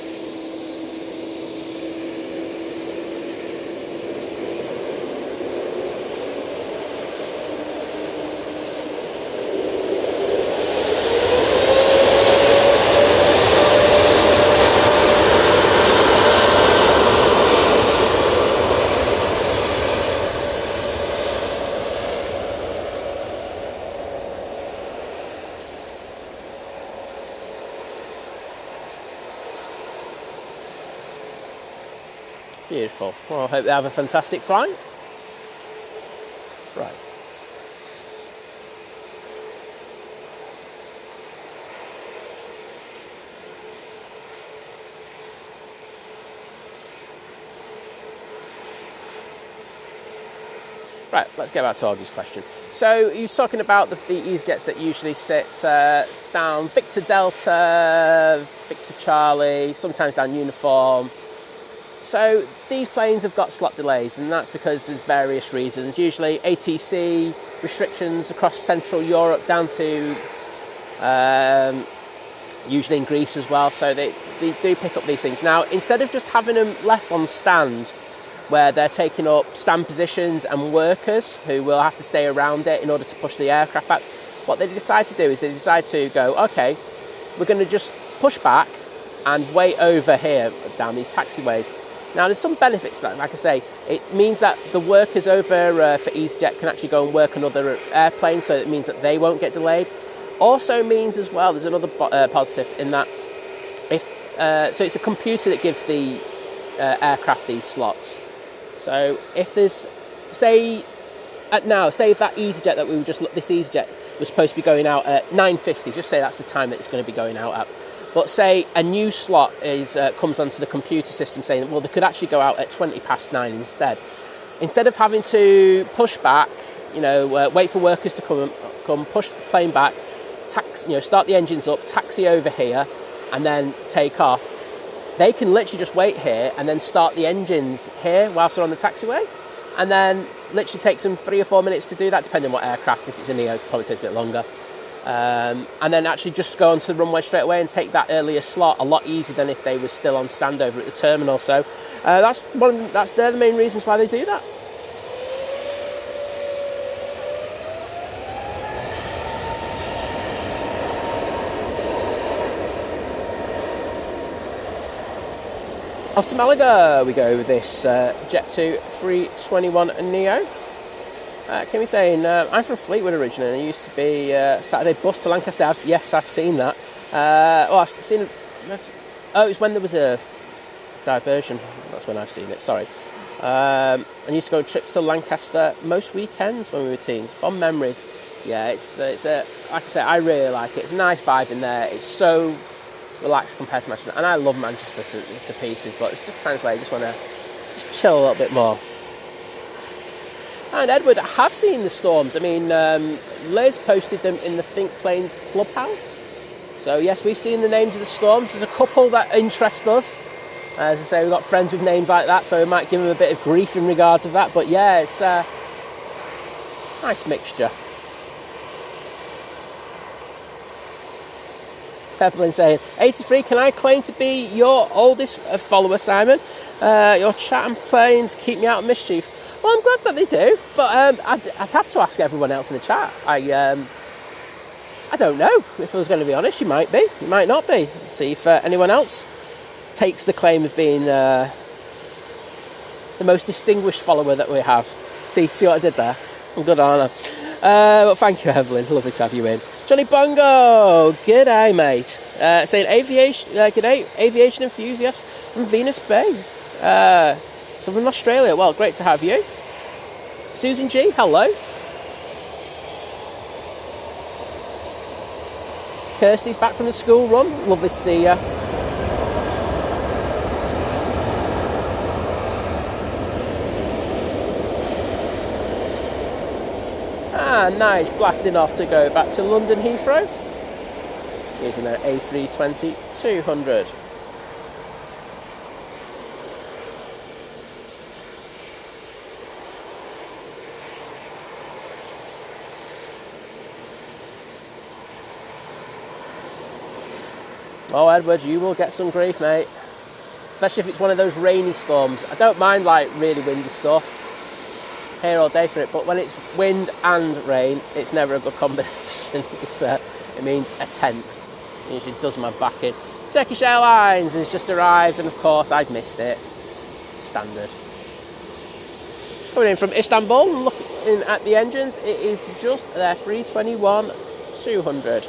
Beautiful. Well, I hope they have a fantastic flight. Right. Right, let's get back to Augie's question. So he was talking about the EasyJets that usually sit down Victor Delta, Victor Charlie, sometimes down Uniform. So these planes have got slot delays, and that's because there's various reasons. Usually ATC restrictions across Central Europe down to usually in Greece as well. So they do pick up these things. Now, instead of just having them left on stand where they're taking up stand positions and workers who will have to stay around it in order to push the aircraft back, what they decide to do is they decide to go, okay, we're going to just push back and wait over here down these taxiways. Now, there's some benefits to that. Like I say, it means that the workers over for EasyJet can actually go and work on other airplanes, so it means that they won't get delayed. Also means as well, there's another positive in that if so it's a computer that gives the aircraft these slots. So if there's, say that EasyJet that we were just, this EasyJet was supposed to be going out at 9:50, just say that's the time that it's going to be going out at. But say a new slot comes onto the computer system saying, well, they could actually go out at 9:20 instead. Instead of having to push back, wait for workers to come, push the plane back, start the engines up, taxi over here, and then take off. They can literally just wait here and then start the engines here whilst they're on the taxiway, and then literally takes them 3 or 4 minutes to do that, depending on what aircraft. If it's a Neo, it probably takes a bit longer. and then actually just go onto the runway straight away and take that earlier slot a lot easier than if they were still on standover at the terminal. So they're the main reasons why they do that. Off to Malaga we go with this Jet2 321 Neo. Kimmy's saying, I'm from Fleetwood originally, and it used to be Saturday bus to Lancaster. Yes, I've seen that. I've seen it. Oh, it's when there was a diversion. That's when I've seen it, sorry. I used to go on trips to Lancaster most weekends when we were teens. Fond memories. Yeah, it's like I say, I really like it. It's a nice vibe in there. It's so relaxed compared to Manchester, and I love Manchester to pieces, but it's just times where you just want to just chill a little bit more. And Edward, I have seen the storms. I mean, Liz posted them in the Think Planes Clubhouse. So yes, we've seen the names of the storms. There's a couple that interest us. As I say, we've got friends with names like that, so we might give them a bit of grief in regards of that. But yeah, it's a nice mixture. Evelyn saying, 83, can I claim to be your oldest follower, Simon? Your chat and planes keep me out of mischief. Well, I'm glad that they do, but I'd have to ask everyone else in the chat. I don't know, if I was going to be honest. You might be, you might not be. See if anyone else takes the claim of being the most distinguished follower that we have. See what I did there? I'm good, aren't I? Well, thank you, Evelyn. Lovely to have you in. Johnny Bongo, g'day, mate. Saying g'day, aviation enthusiast from Venus Bay, Southern Australia. Well, great to have you. Susan G, hello. Kirsty's back from the school run. Lovely to see you. Nice, blasting off to go back to London Heathrow using their A320-200. Oh, Edward, you will get some grief, mate, especially if it's one of those rainy storms. I don't mind like really windy stuff, here all day for it, but when it's wind and rain, it's never a good combination. It means a tent. It usually does my back in. Turkish Airlines has just arrived, and of course I've missed it. Standard. Coming in from Istanbul, looking at the engines, it is just their 321-200.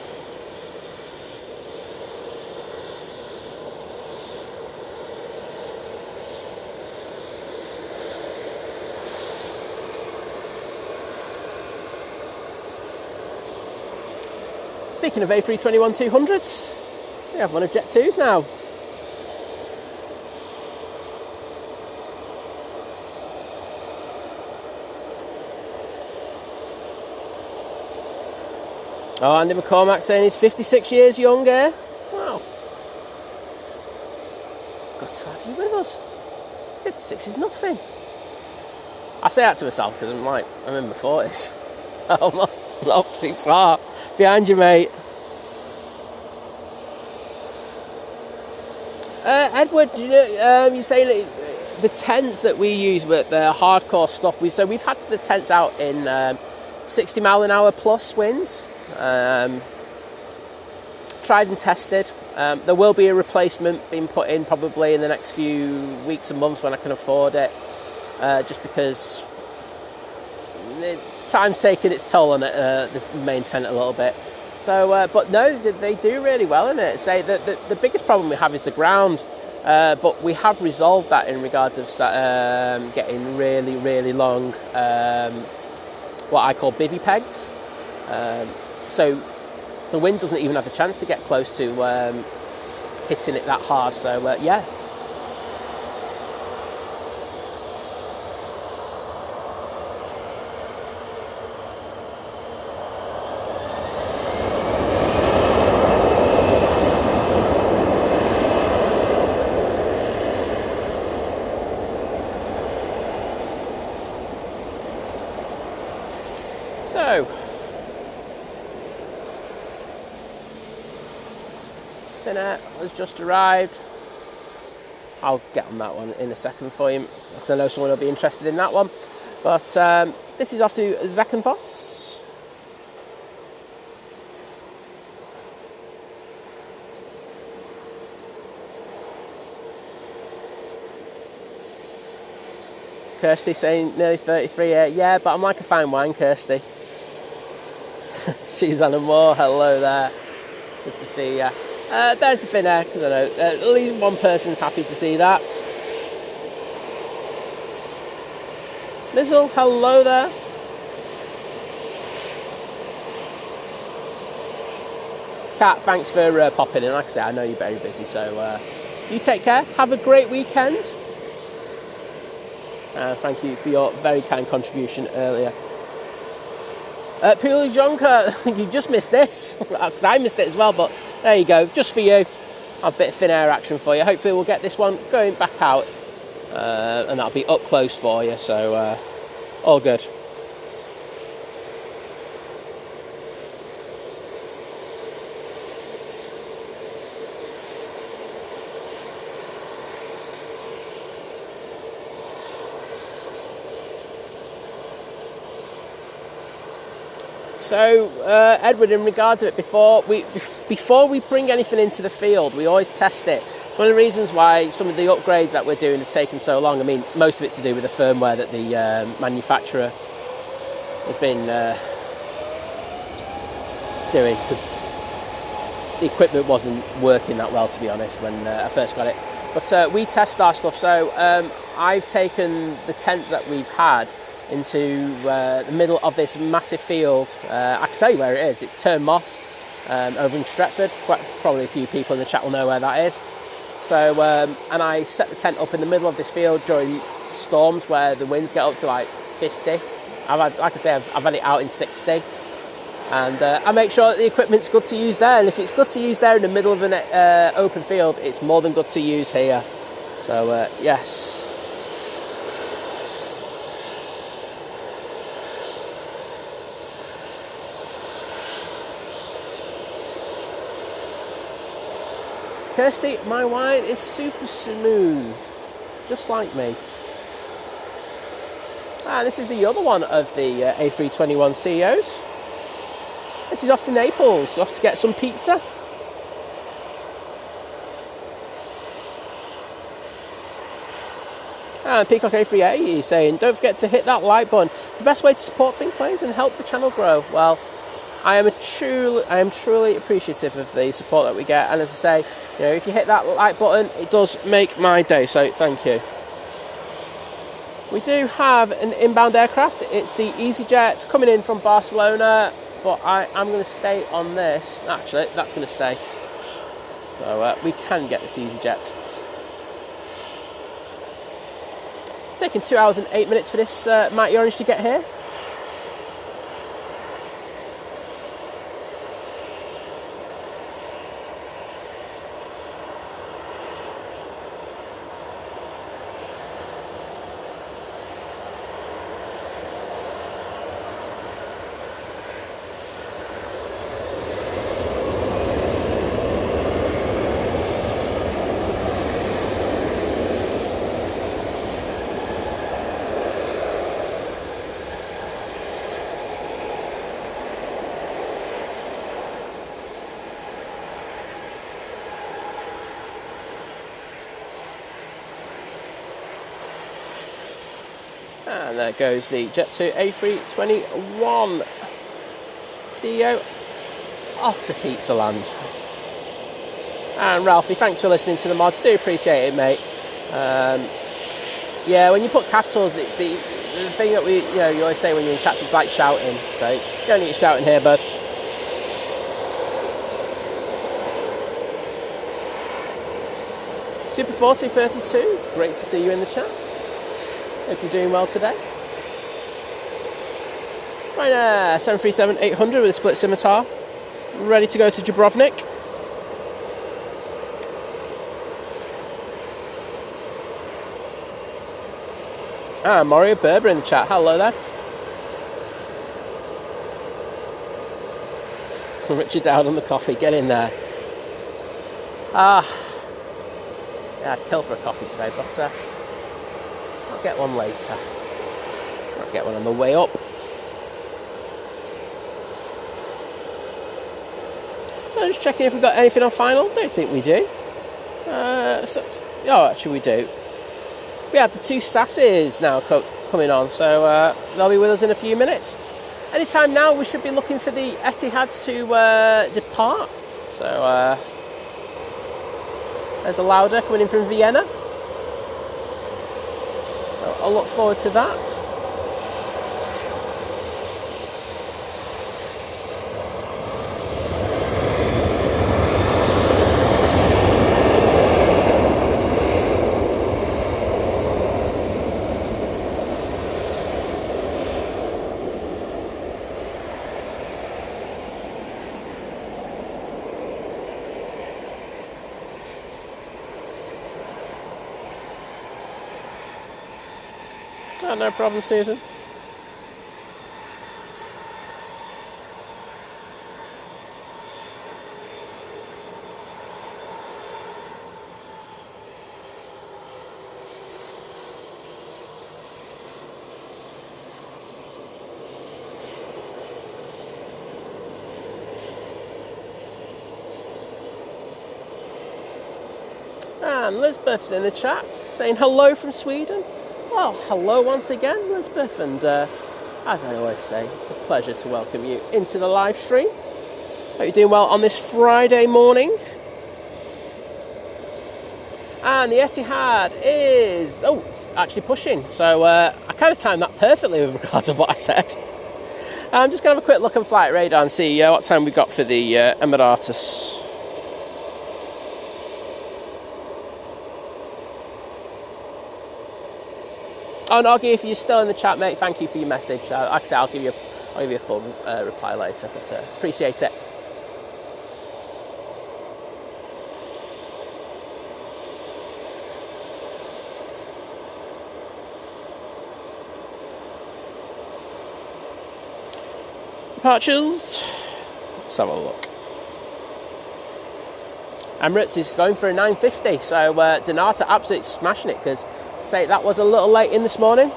Speaking of A321-200s, we have one of Jet2's now. Oh, Andy McCormack saying he's 56 years younger. Wow. Good to have you with us. 56 is nothing. I say that to myself because I'm in my 40s. I'm not too far behind you, mate. Edward, you know, you're saying that the tents that we use with the hardcore stuff. We've had the tents out in 60 mile an hour plus winds. Tried and tested. There will be a replacement being put in probably in the next few weeks and months when I can afford it. Just because time's taking its toll on it, the main tent a little bit. So, but no, they do really well in it. Say that the biggest problem we have is the ground, but we have resolved that in regards of getting really, really long, what I call bivvy pegs. So the wind doesn't even have a chance to get close to hitting it that hard. So yeah. Finnair has just arrived. I'll get on that one in a second for you, because I know someone will be interested in that one. But this is off to Zakynthos. Kirsty saying nearly 33. Yeah, but I'm like a fine wine, Kirsty. Susanna Moore, hello there. Good to see you. There's the Finnair, because I know at least one person's happy to see that. Lizzle, hello there. Kat, thanks for popping in. Like I say, I know you're very busy, so you take care. Have a great weekend. Thank you for your very kind contribution earlier. Puli Jonka, you just missed this, because I missed it as well, but there you go, just for you. A bit of Finnair action for you. Hopefully we'll get this one going back out, and that'll be up close for you, so all good. So, Edward, in regards to it, before we bring anything into the field, we always test it. It's one of the reasons why some of the upgrades that we're doing have taken so long. I mean, most of it's to do with the firmware that the manufacturer has been doing, because the equipment wasn't working that well, to be honest, when I first got it. But we test our stuff. So I've taken the tent that we've had into the middle of this massive field. I can tell you where it is. It's Turn Moss, over in Stretford. Probably a few people in the chat will know where that is. So, and I set the tent up in the middle of this field during storms where the winds get up to like 50. I've had it out in 60. And I make sure that the equipment's good to use there. And if it's good to use there in the middle of an open field, it's more than good to use here. So, yes. Kirsty, my wine is super smooth, just like me. And this is the other one of the A321 CEOs. This is off to Naples, off to get some pizza. And Peacock A380 is saying, don't forget to hit that like button. It's the best way to support Think Planes and help the channel grow. Well, I am truly appreciative of the support that we get, and as I say, you know, if you hit that like button, it does make my day, so thank you. We do have an inbound aircraft. It's the EasyJet coming in from Barcelona, but I'm going to stay on this. Actually, that's going to stay. So we can get this EasyJet. It's taken 2 hours and 8 minutes for this Mighty Orange to get here. And there goes the Jet2 A321 CEO off to Pizza Land. And Ralphie, thanks for listening to the mods. Do appreciate it, mate. Yeah, when you put capitals, the thing that you always say when you're in chats, it's like shouting. So you don't need to shout in here, bud. Super 4032, great to see you in the chat. Hope you're doing well today. Ryanair 737-800 with a split scimitar, ready to go to Dubrovnik. Mario Berber in the chat, hello there. Richard Dowd on the coffee, get in there. Yeah, I'd kill for a coffee today, but I'll get one later. I'll get one on the way up. So just checking if we've got anything on final. Don't think we do. Actually we do. We have the two Sasses now coming on, so they'll be with us in a few minutes. Anytime now, we should be looking for the Etihad to depart. So there's a Lauda coming in from Vienna. I'll look forward to that. Oh, no problem, Susan. And Lisbeth's in the chat saying hello from Sweden. Well, hello once again, Lisbeth, and as I always say, it's a pleasure to welcome you into the live stream. Hope you're doing well on this Friday morning. And the Etihad is, actually pushing, so I kind of timed that perfectly with regards to what I said. I'm just going to have a quick look on flight radar and see what time we got for the Emirates. Oh, and Augie, if you're still in the chat, mate, thank you for your message. Like I say, I'll give you a full reply later, but appreciate it. Departures. Let's have a look. Emirates is going for a 9:50, so Donata absolutely smashing it, because say that was a little late in this morning.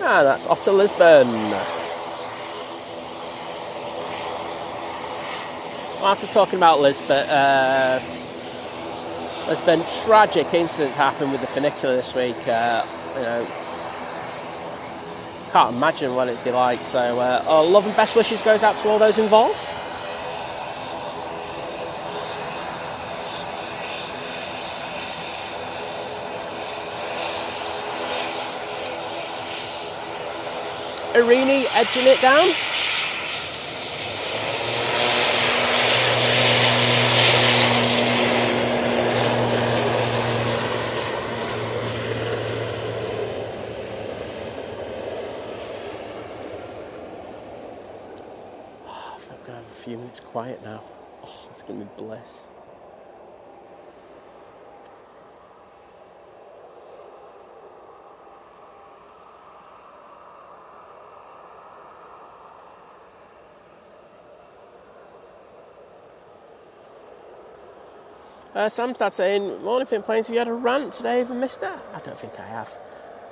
And that's off to Lisbon. Whilst we're talking about Lisbon, tragic incident happened with the funicular this week. Can't imagine what it'd be like. So, our love and best wishes goes out to all those involved. Irini edging it down. Oh, I'm going to have a few minutes quiet now. Oh, it's going to be bliss. Sam started saying, morning Finn Planes, have you had a rant today over Mister? I don't think I have.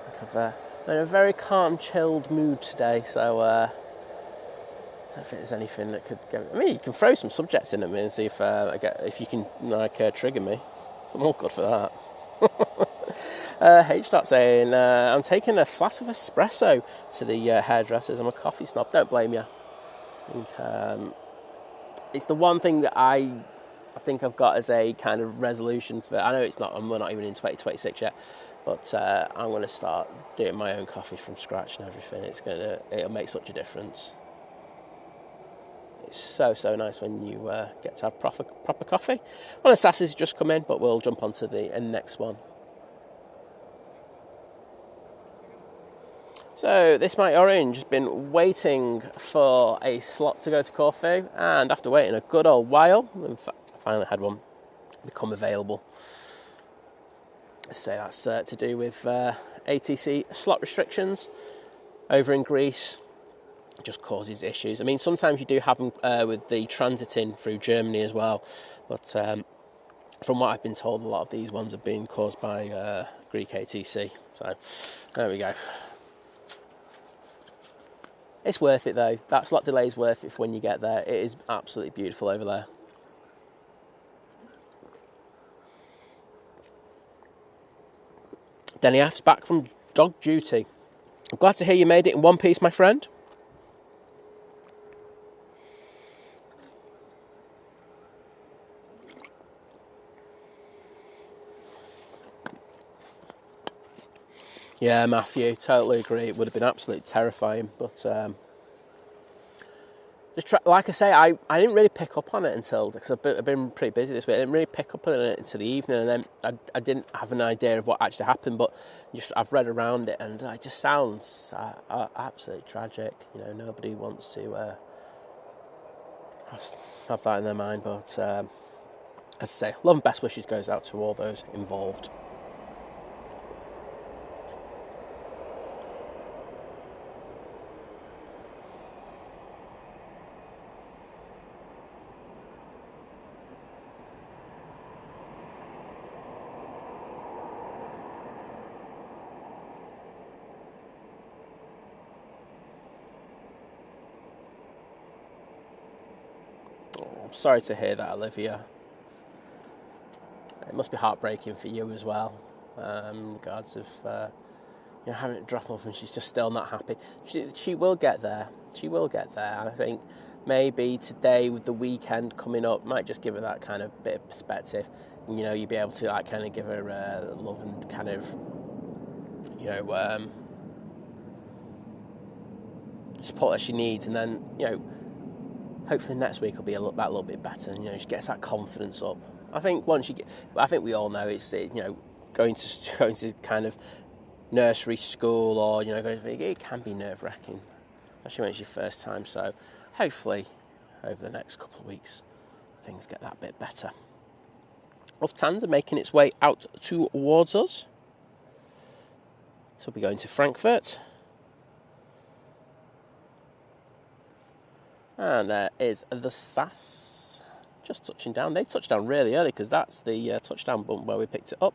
I think I've been in a very calm, chilled mood today, so I don't think there's anything that could go. I mean, you can throw some subjects in at me and see if you can trigger me. I'm all good for that. H. saying, I'm taking a flask of espresso to the hairdressers. I'm a coffee snob. Don't blame you. I think, it's the one thing that I think I've got as a kind of resolution for. I know it's not, and we're not even in 2026 yet. But I'm going to start doing my own coffee from scratch and everything. It'll make such a difference. It's so nice when you get to have proper coffee. One of the Sasses just come in, but we'll jump on to the next one. So this Mighty Orange has been waiting for a slot to go to Corfu, and after waiting a good old while, in fact, I finally had one become available. So that's to do with ATC slot restrictions over in Greece. It just causes issues. I mean, sometimes you do have them with the transiting through Germany as well, but from what I've been told, a lot of these ones have been caused by Greek ATC. So there we go. It's worth it though. That slot delay is worth it for when you get there. It is absolutely beautiful over there. Denny F's back from dog duty. I'm glad to hear you made it in one piece, my friend. Yeah, Matthew, totally agree. It would have been absolutely terrifying, but like I say, I didn't really pick up on it until, because I've been pretty busy this week. I didn't really pick up on it until the evening, and then I didn't have an idea of what actually happened. But I've read around it, and it just sounds absolutely tragic. You know, nobody wants to have that in their mind. But as I say, love and best wishes goes out to all those involved. Sorry to hear that, Olivia. It must be heartbreaking for you as well, in regards of having it drop off, and she's just still not happy. She will get there. She will get there. And I think maybe today, with the weekend coming up, might just give her that kind of bit of perspective. And, you'll be able to kind of give her love and kind of support that she needs, and then hopefully next week will be that little bit better, and she gets that confidence up. I think I think we all know it's going to kind of nursery school, or it can be nerve-wracking, especially when it's your first time. So hopefully over the next couple of weeks things get that bit better. Lufthansa making its way out towards us. So we'll be going to Frankfurt. And there is the SAS just touching down. They touched down really early because that's the touchdown bump where we picked it up.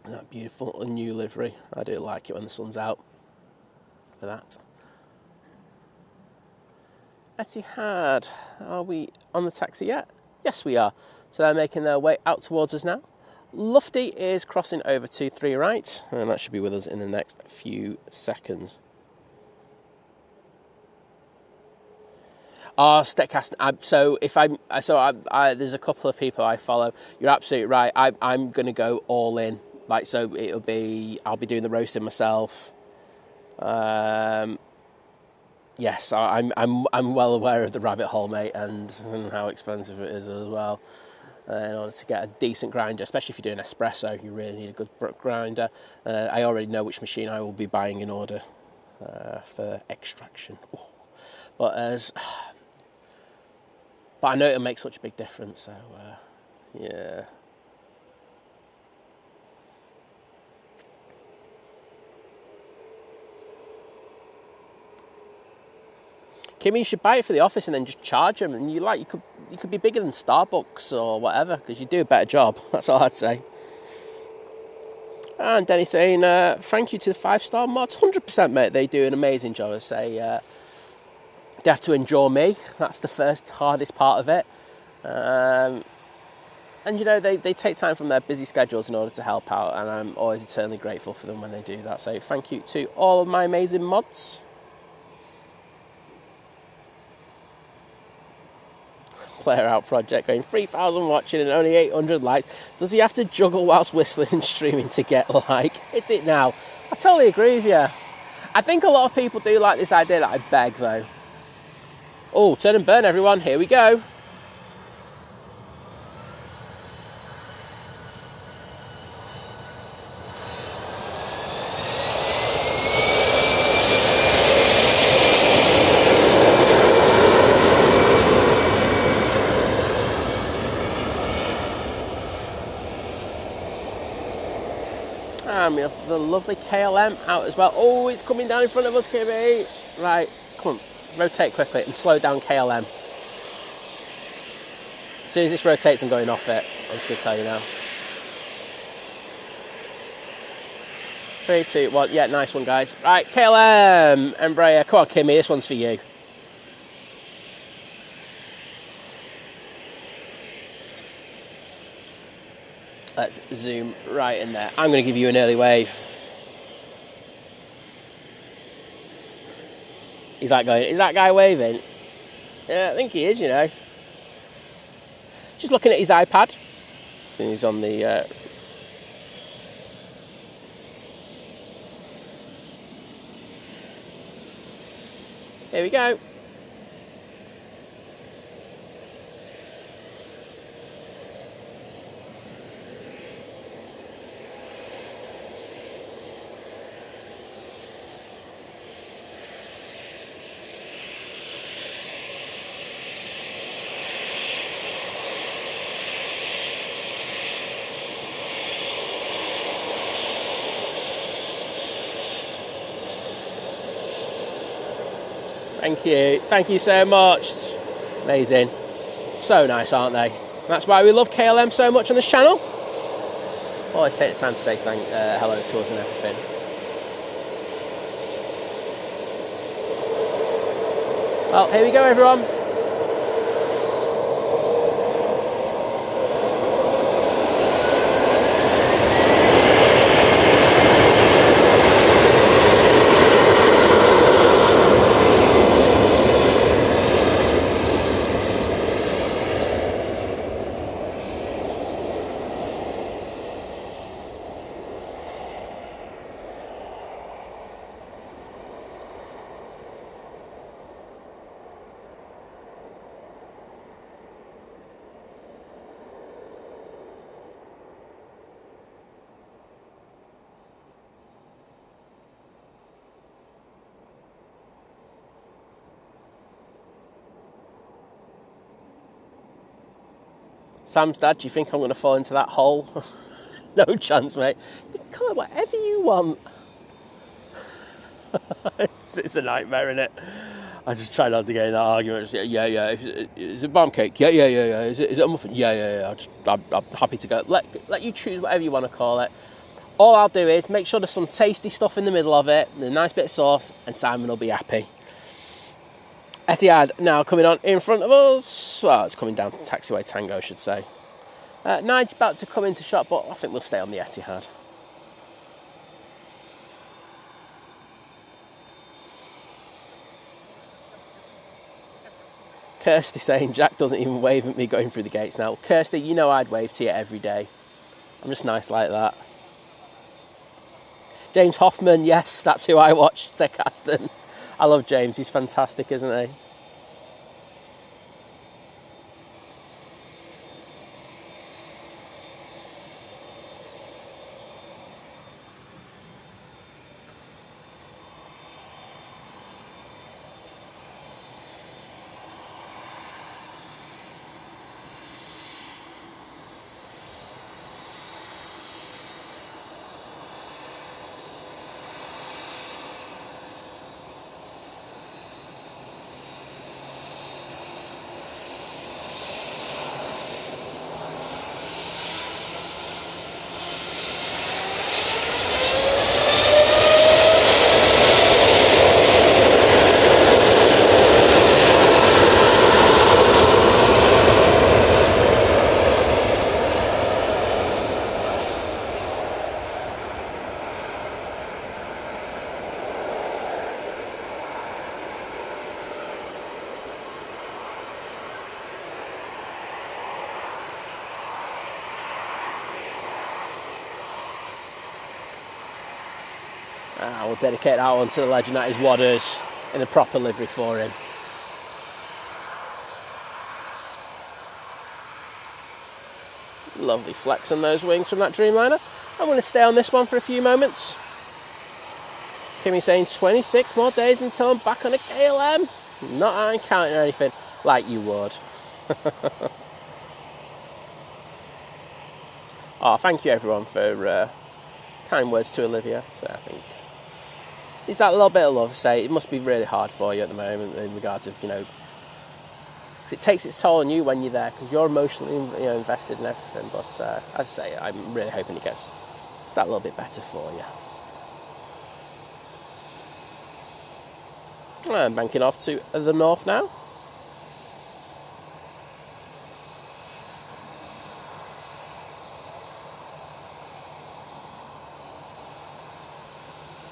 And that beautiful new livery. I do like it when the sun's out for that. Etihad, are we on the taxi yet? Yes, we are. So they're making their way out towards us now. Lufty is crossing over to 3 right, and that should be with us in the next few seconds. Steadcast. There's a couple of people I follow. You're absolutely right. I'm going to go all in. I'll be doing the roasting myself. Yes, I'm well aware of the rabbit hole, mate, and how expensive it is as well. In order to get a decent grinder, especially if you're doing espresso, you really need a good grinder. I already know which machine I will be buying in order for extraction. But I know it'll make such a big difference. So yeah. Kimmy, you should buy it for the office and then just charge them. And you could be bigger than Starbucks or whatever, because you do a better job. That's all I'd say. And Denny saying, thank you to the 5-star mods. 100%, mate. They do an amazing job. I say, they have to endure me. That's the first hardest part of it. And they take time from their busy schedules in order to help out. And I'm always eternally grateful for them when they do that. So thank you to all of my amazing mods. Player Out Project going 3,000 watching and only 800 likes. Does he have to juggle whilst whistling and streaming to get like? Hit it now. I totally agree with you. I think a lot of people do like this idea that I beg though. Oh, turn and burn everyone, here we go. And we have the lovely KLM out as well. Oh, it's coming down in front of us, Kimmy. Right, come on, rotate quickly and slow down KLM. As soon as this rotates, I'm going off it. I'm just going to tell you now. 3, 2, 1. Yeah, nice one, guys. Right, KLM, Embraer. Come on, Kimmy, this one's for you. Let's zoom right in there. I'm going to give you an early wave. He's like going, is that guy waving? Yeah, I think he is, you know. Just looking at his iPad. And he's on the... Here we go. Thank you so much. Amazing. So nice, aren't they? That's why we love KLM so much on this channel. Always take the time to say hello to us and everything. Well, here we go, everyone. Sam's dad, do you think I'm going to fall into that hole? No chance, mate. You can call it whatever you want. It's a nightmare, isn't it? I just try not to get in that argument. Yeah. Is it bomb cake? Yeah. Is it a muffin? Yeah. I'm happy to go. Let you choose whatever you want to call it. All I'll do is make sure there's some tasty stuff in the middle of it, a nice bit of sauce, and Simon will be happy. Etihad now coming on in front of us. Well, it's coming down to taxiway Tango, I should say. Nige about to come into shot, but I think we'll stay on the Etihad. Kirsty saying Jack doesn't even wave at me going through the gates now. Kirsty, you know I'd wave to you every day. I'm just nice like that. James Hoffman, yes, that's who I watched, Dick Aston. I love James, he's fantastic, isn't he? We'll dedicate that one to the legend that is Wadders in a proper livery for him. Lovely flex on those wings from that Dreamliner. I'm going to stay on this one for a few moments. Kimmy saying 26 more days until I'm back on a KLM. Not I'm counting or anything, like you would. Oh, thank you everyone for kind words to Olivia. So I think it's that little bit of love. Say it must be really hard for you at the moment in regards of, you know, because it takes its toll on you when you're there because you're emotionally, you know, invested in everything. But as I say, I'm really hoping it gets just that little bit better for you. I'm banking off to the north now.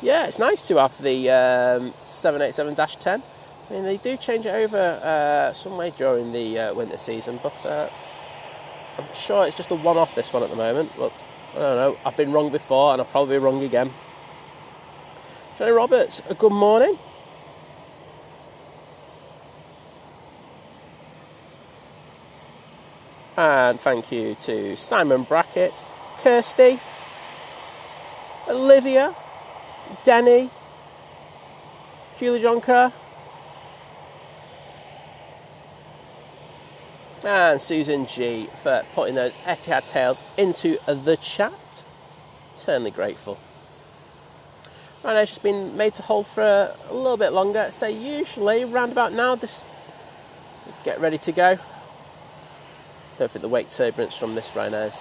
Yeah, it's nice to have the 787-10. I mean, they do change it over some way during the winter season, but I'm sure it's just a one-off this one at the moment. But I don't know, I've been wrong before and I'll probably be wrong again. Johnny Roberts, a good morning. And thank you to Simon Brackett, Kirsty, Olivia, Denny, Julie Jonker, and Susan G for putting those Etihad tails into the chat. Eternally grateful. Ryanair's just been made to hold for a little bit longer. So usually round about now, this get ready to go. Don't think the wake turbulence from this Ryanair's,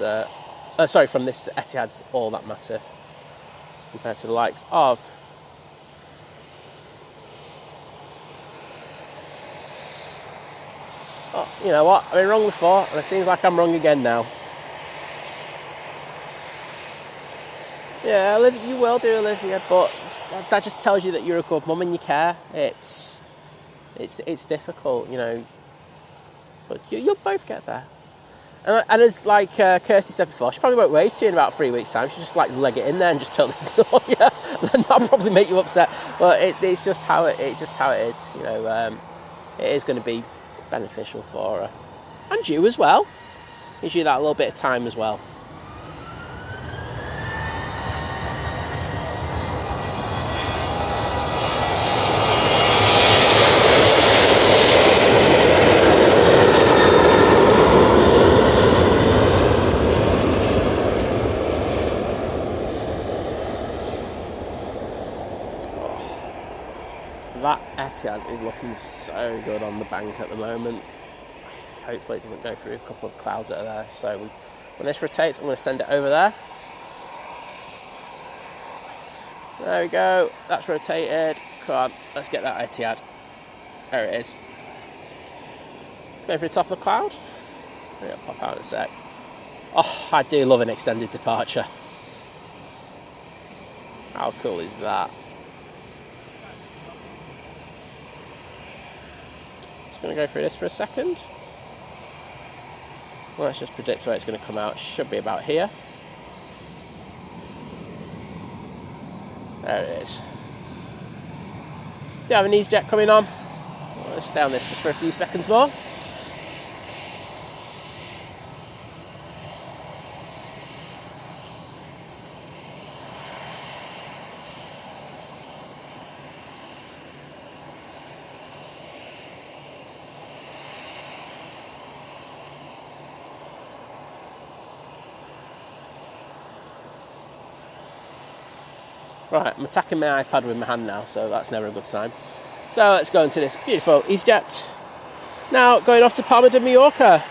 from this Etihad's all that massive compared to the likes of you know what, I've been wrong before and it seems like I'm wrong again now. Yeah, Olivia, you will do, Olivia, but that just tells you that you're a good mum and you care. It's difficult, you know, but you'll both get there. And as like Kirsty said before, she probably won't wave to you in about 3 weeks' time. She'll just like leg it in there and just totally ignore you. And that'll probably make you upset. But it's just how it is. You know, it is going to be beneficial for her and you as well. Gives you that little bit of time as well. That Etihad is looking so good on the bank at the moment. Hopefully it doesn't go through a couple of clouds that are there. So when this rotates, I'm going to send it over there. There we go. That's rotated. Come on, let's get that Etihad. There it is. Let's go for the top of the cloud. It'll pop out in a sec. Oh, I do love an extended departure. How cool is that? Going to go through this for a second. Well, let's just predict where it's going to come out. Should be about here. There it is. Do you have an EasyJet coming on? Let's stay on this just for a few seconds more. Right, I'm attacking my iPad with my hand now, so that's never a good sign. So let's go into this beautiful EasyJet. Now going off to Palma de Mallorca.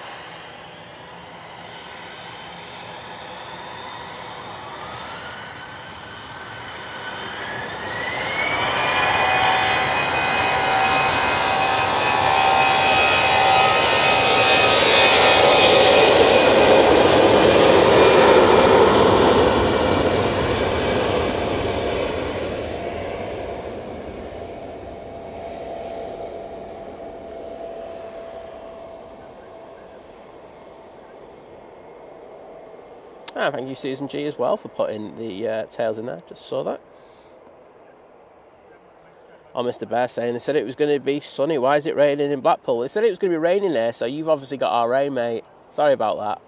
Thank you, Susan G, as well, for putting the tails in there. Just saw that. Oh, Mr. Bear saying they said it was going to be sunny. Why is it raining in Blackpool? They said it was going to be raining there, so you've obviously got our rain, mate. Sorry about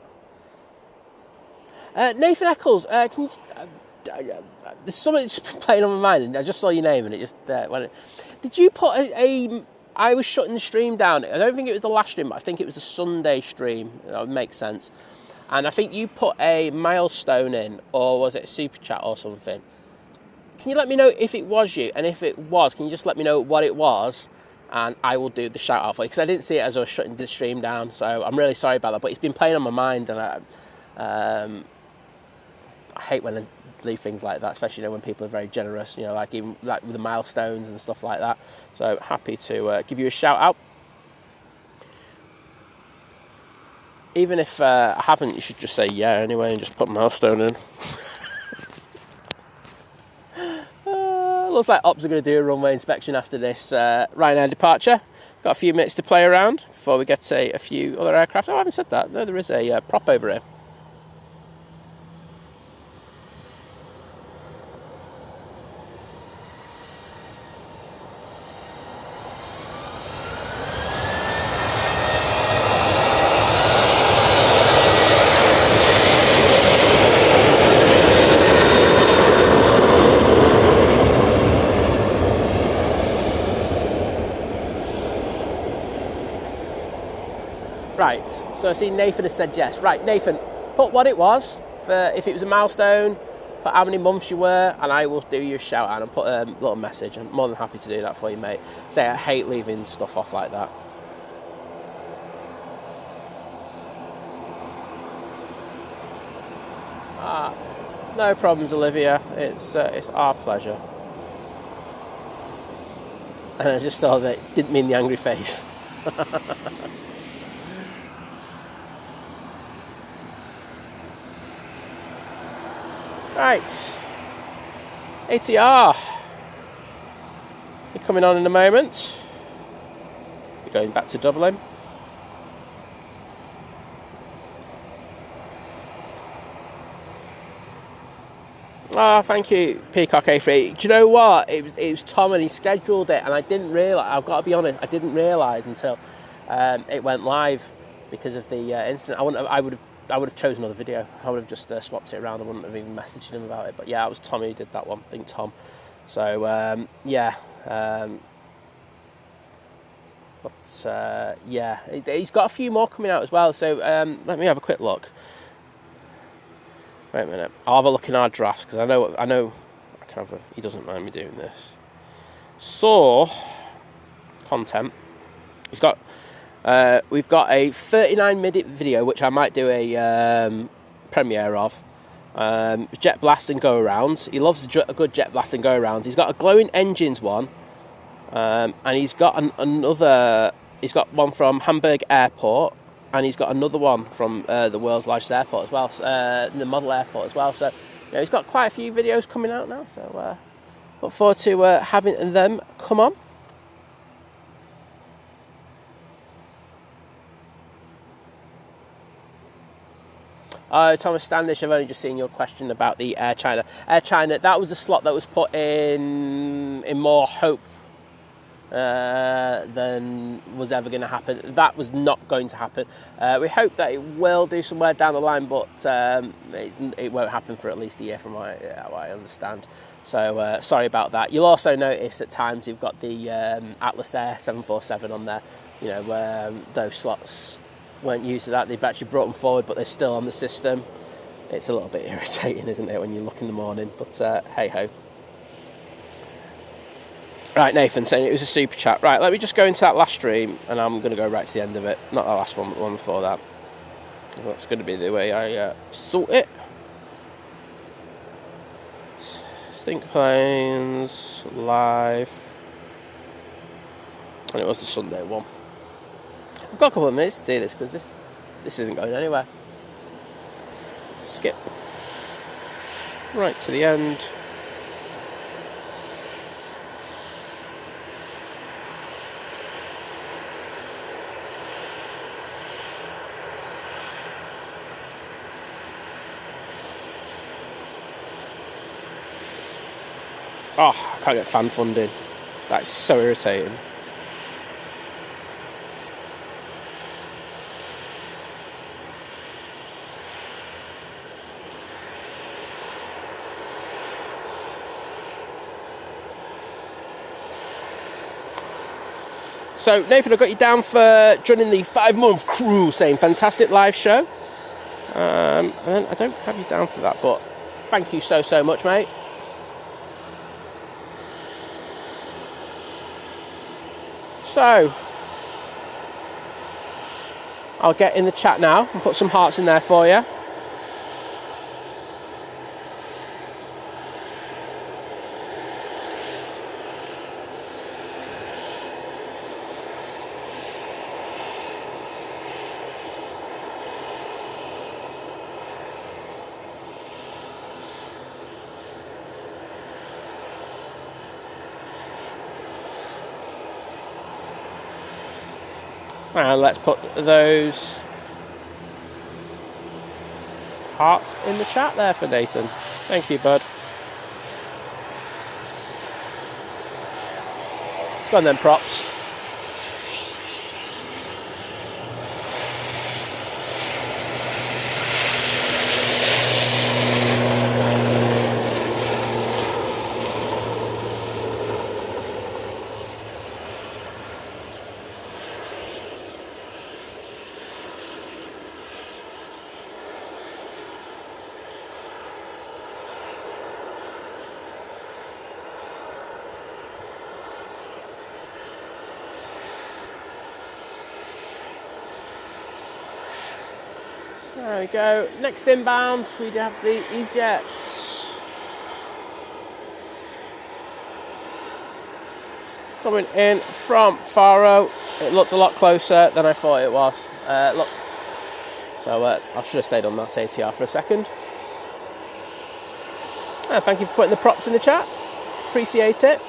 that. Nathan Eccles, can you... there's something just playing on my mind, and I just saw your name, and it just went... Did you put I was shutting the stream down. I don't think it was the last stream, but I think it was the Sunday stream. That would make sense. And I think you put a milestone in, or was it a super chat or something? Can you let me know if it was you? And if it was, can you just let me know what it was? And I will do the shout out for you. Because I didn't see it as I was shutting the stream down. So I'm really sorry about that. But it's been playing on my mind. And I hate when I leave things like that. Especially when people are very generous. Like even like with the milestones and stuff like that. So happy to give you a shout out. Even if I haven't, you should just say yeah anyway. And just put a milestone in. Looks like Ops are going to do a runway inspection after this Ryanair departure. Got a few minutes to play around before we get to a few other aircraft. Oh, I haven't said that. No, there is a prop over here. Right, so I see Nathan has said yes. Right, Nathan, put what it was, if it was a milestone, put how many months you were, and I will do you a shout out and put a little message. I'm more than happy to do that for you, mate. Say I hate leaving stuff off like that. No problems, Olivia. It's our pleasure. And I just saw that didn't mean the angry face. Right, ATR, you're coming on in a moment. We're going back to Dublin. Oh, thank you, Peacock A380. Do you know what? It was Tom and he scheduled it, and I didn't realise. I've got to be honest, I didn't realise until it went live because of the incident. I would have chosen another video. I would have just swapped it around. I wouldn't have even messaged him about it. But yeah, it was Tommy who did that one. I think Tom. So yeah. Yeah, he's got a few more coming out as well. So let me have a quick look. Wait a minute. I'll have a look in our drafts because I know. I can have. He doesn't mind me doing this. So content. He's got. We've got a 39-minute video, which I might do a premiere of. Jet blast and go-arounds. He loves a good jet blast and go-arounds. He's got a glowing engines one, and he's got another. He's got one from Hamburg Airport, and he's got another one from the world's largest airport as well, the model airport as well. So he's got quite a few videos coming out now. So look forward to having them come on. Thomas Standish, I've only just seen your question about the Air China. Air China, that was a slot that was put in more hope than was ever going to happen. That was not going to happen. We hope that it will do somewhere down the line, but it won't happen for at least a year from what I understand. So sorry about that. You'll also notice at times you've got the Atlas Air 747 on there. Those slots weren't used to that. They've actually brought them forward, but they're still on the system. It's a little bit irritating, isn't it, when you look in the morning? But hey-ho. Right, Nathan saying it was a super chat. Right, let me just go into that last stream, and I'm going to go right to the end of it. Not the last one, but the one before that. That's going to be the way I sort it. Think Planes live. And it was the Sunday one. I've got a couple of minutes to do this because this isn't going anywhere. Skip. Right to the end. Oh, I can't get fan funding. That's so irritating. So, Nathan, I got you down for joining the 5-month crew, saying fantastic live show. And then I don't have you down for that, but thank you so much, mate. So, I'll get in the chat now and put some hearts in there for you. And let's put those hearts in the chat there for Nathan. Thank you, bud. Let's go on then, props. There we go. Next inbound, we have the EasyJet. Coming in from Faro. It looked a lot closer than I thought it was. So I should have stayed on that ATR for a second. Thank you for putting the props in the chat. Appreciate it.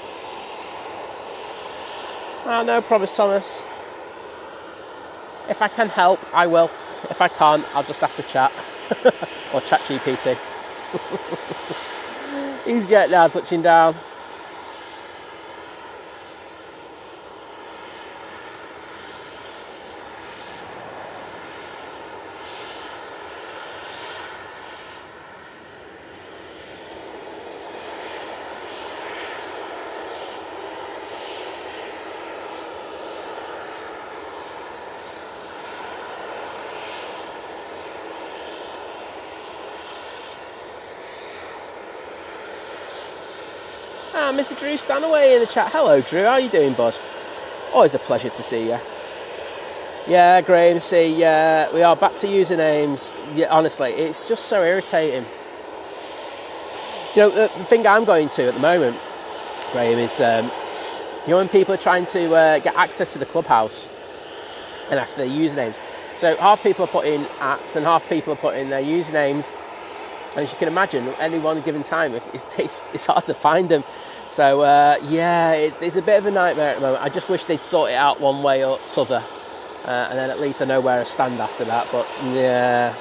No promise, Thomas. If I can help, I will. If I can't, I'll just ask the chat. Or chat GPT. EasyJet now touching down. Mr. Drew Stanaway in the chat. Hello, Drew. How are you doing, bud? Always a pleasure to see you. Yeah, Graham, see, we are back to usernames. Yeah, honestly, it's just so irritating. You know, the thing I'm going to at the moment, Graham, is, when people are trying to get access to the clubhouse and ask for their usernames. So half people are putting @ and half people are putting their usernames. And as you can imagine, at any one given time, it's hard to find them. So, it's a bit of a nightmare at the moment. I just wish they'd sort it out one way or t'other. And then at least I know where I stand after that. But, yeah.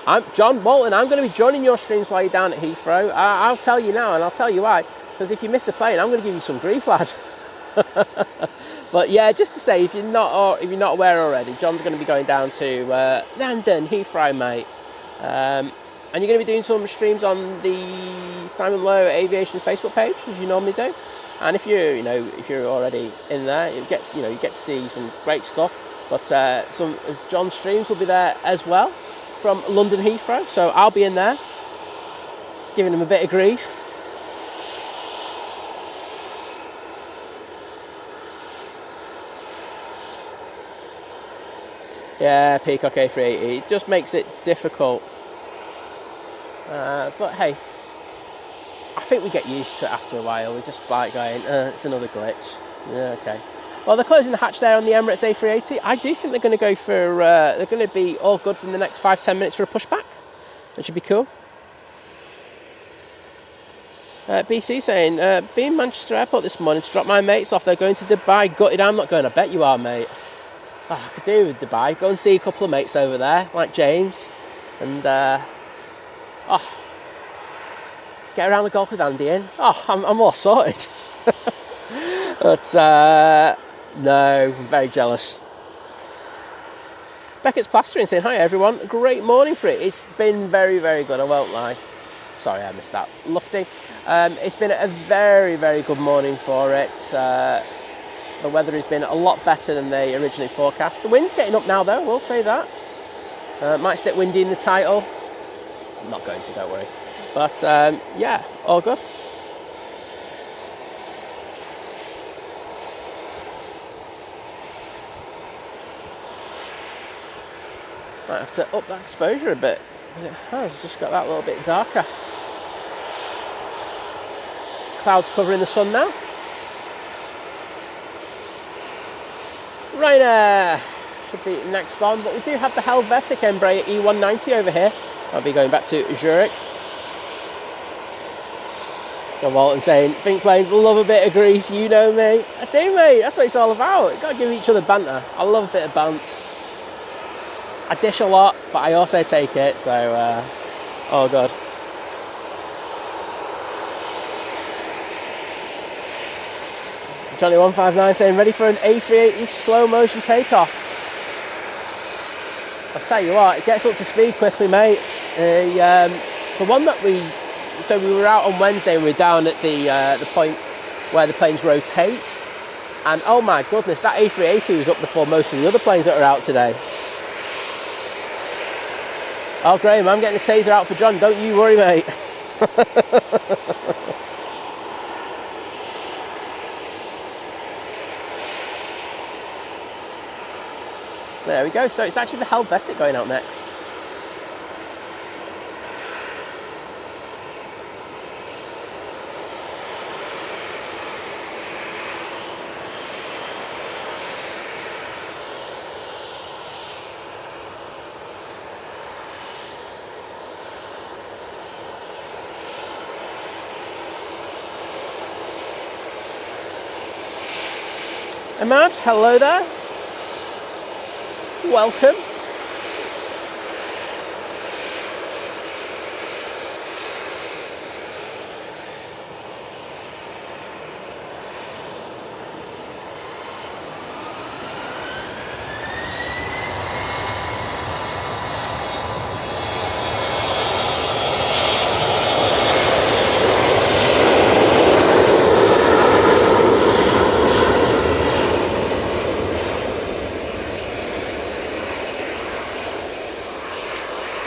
I'm John Walton. I'm going to be joining your streams while you're down at Heathrow. I'll tell you now, and I'll tell you why. Because if you miss a plane, I'm going to give you some grief, lad. But yeah, just to say, if you're not aware already, John's going to be going down to London Heathrow, mate, and you're going to be doing some streams on the Simon Lowe Aviation Facebook page, as you normally do. And if you're already in there, you get to see some great stuff. But some of John's streams will be there as well from London Heathrow, so I'll be in there giving him a bit of grief. Yeah, Peacock A380. It just makes it difficult. But hey, I think we get used to it after a while. We just like going, it's another glitch. Yeah, okay. Well, they're closing the hatch there on the Emirates A380. I do think they're going to go for, they're going to be all good from the next 5-10 minutes for a pushback. That should be cool. BC saying, being Manchester Airport this morning to drop my mates off. They're going to Dubai. Gutted, I'm not going. I bet you are, mate. I could do with Dubai. Go and see a couple of mates over there, like James. And Oh, get around the golf with Andy in. Oh, I'm all sorted. But no, I'm very jealous. Beckett's plastering saying, hi everyone, great morning for it. It's been very, very good, I won't lie. Sorry, I missed that. Lufty. It's been a very, very good morning for it. The weather has been a lot better than they originally forecast. The wind's getting up now though, we'll say that. Might stick windy in the title. I'm not going to, don't worry. But yeah, all good. Might have to up that exposure a bit, because it has just got that little bit darker. Clouds covering the sun now. Ryanair should be next on, but we do have the Helvetic Embraer E190 over here. I'll be going back to Zurich. John Walton saying, think planes love a bit of grief, you know me. I do, mate, that's what it's all about. You've got to give each other banter. I love a bit of bants. I dish a lot, but I also take it, so all good. Johnny159 saying, ready for an A380 slow motion takeoff. I'll tell you what, it gets up to speed quickly, mate. The one that we were out on Wednesday and we were down at the point where the planes rotate, and oh my goodness, that A380 was up before most of the other planes that are out today. Oh, Graham, I'm getting a taser out for John. Don't you worry, mate. There we go. So it's actually the Helvetic going out next. Ahmad, hello there. Welcome.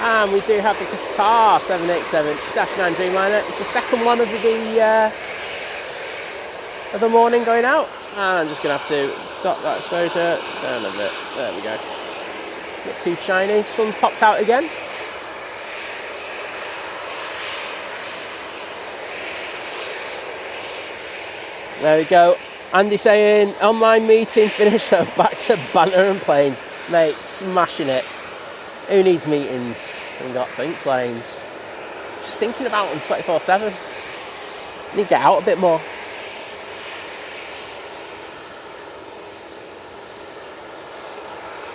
And we do have the Qatar 787-9 Dreamliner. It's the second one of the morning going out. And I'm just going to have to dot that exposure down a bit. There we go. Not too shiny. Sun's popped out again. There we go. Andy saying, online meeting finished, so back to banter and planes. Mate, smashing it. Who needs meetings? We've got think planes. Just thinking about them 24/7. Need to get out a bit more.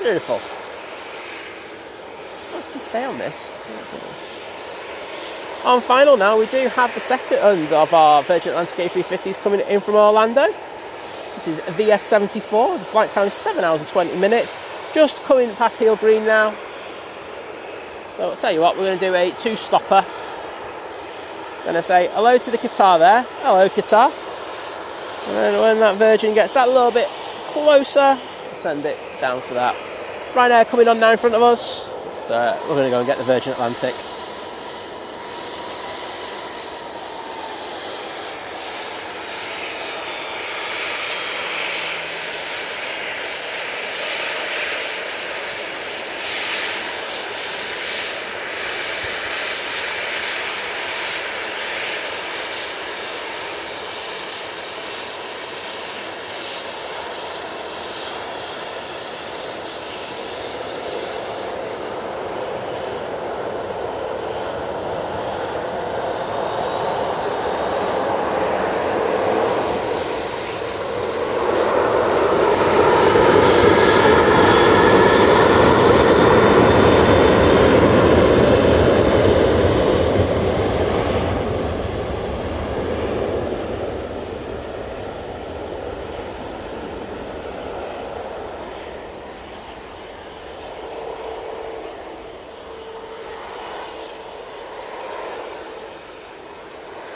Beautiful. I can stay on this. On final now, we do have the second of our Virgin Atlantic A350s coming in from Orlando. This is VS74. The flight time is 7 hours and 20 minutes. Just coming past Heel Green now. So I'll tell you what, we're going to do a two-stopper. Going to say hello to the Qatar there. Hello, Qatar. And then when that Virgin gets that little bit closer, send it down for that. Ryanair coming on now in front of us. So we're going to go and get the Virgin Atlantic.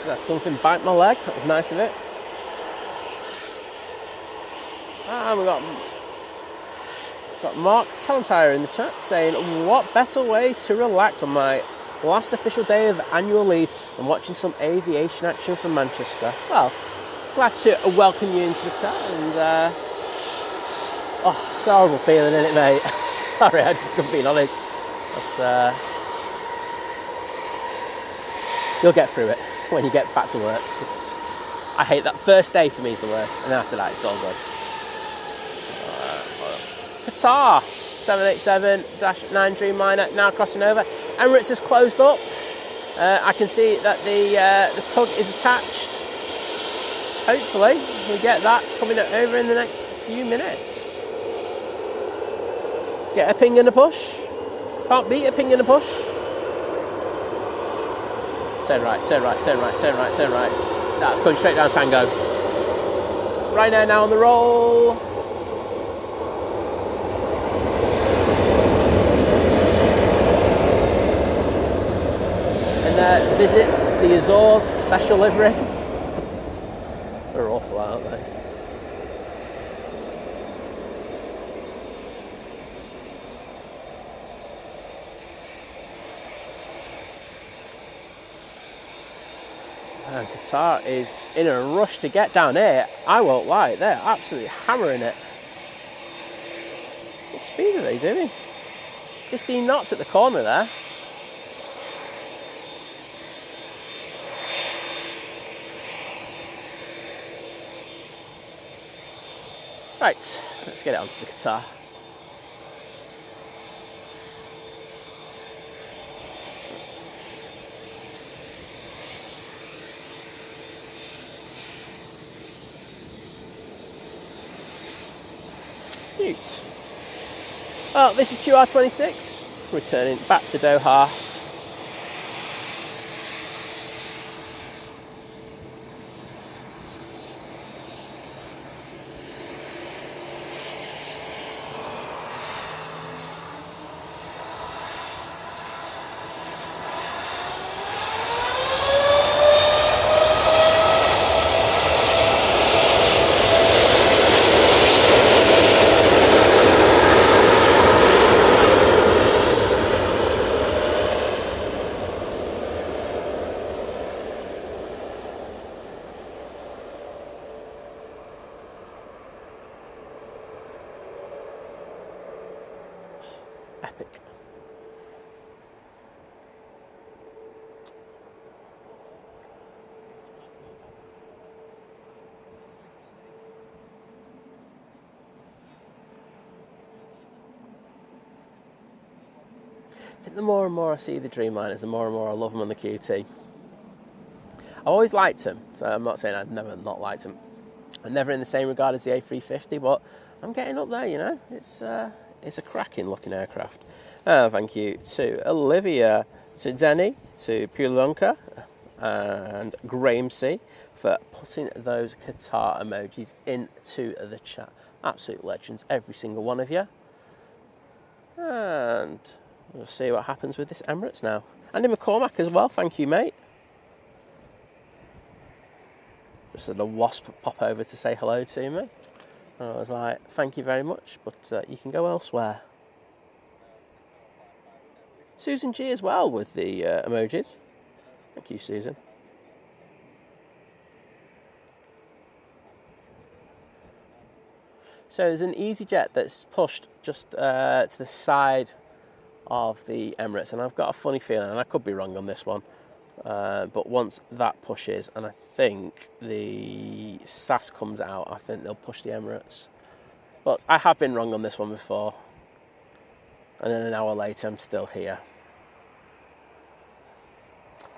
That's something bite my leg. That was nice of it. And we got Mark Talentire in the chat saying, what better way to relax on my last official day of annual leave than watching some aviation action from Manchester. Well, glad to welcome you into the chat, and it's a horrible feeling, isn't it, mate? Sorry, I just couldn't be honest. But you'll get through it when you get back to work. I hate that. First day for me is the worst, and after that it's all good. Qatar 787-9 Dreamliner now crossing over. Emirates has closed up. I can see that the tug is attached. Hopefully we get that coming over in the next few minutes. Get a ping and a push. Can't beat a ping and a push. Turn right, turn right, turn right, turn right, turn right. That's going straight down Tango. Ryanair now on the roll. And visit the Azores special livery. They're awful, aren't they? Qatar is in a rush to get down here. I won't lie, they're absolutely hammering it. What speed are they doing? 15 knots at the corner there. Right, let's get it onto the Qatar. Cute. Oh, this is QR26, returning back to Doha. Epic. I think the more and more I see the Dreamliners, the more and more I love them on the QT. I've always liked them, so I'm not saying I've never not liked them. I'm never in the same regard as the A350, but I'm getting up there, you know. It's a cracking looking aircraft. Thank you to Olivia, to Denny, to Pulonka, and Graham C for putting those Qatar emojis into the chat. Absolute legends, every single one of you. And we'll see what happens with this Emirates now. Andy McCormack as well, thank you, mate. Just had a wasp pop over to say hello to me. And I was like, thank you very much, but you can go elsewhere. Susan G as well with the emojis. Thank you, Susan. So there's an EasyJet that's pushed just to the side of the Emirates, and I've got a funny feeling, and I could be wrong on this one, but once that pushes, and I think the SAS comes out, I think they'll push the Emirates. But I have been wrong on this one before, and then an hour later I'm still here.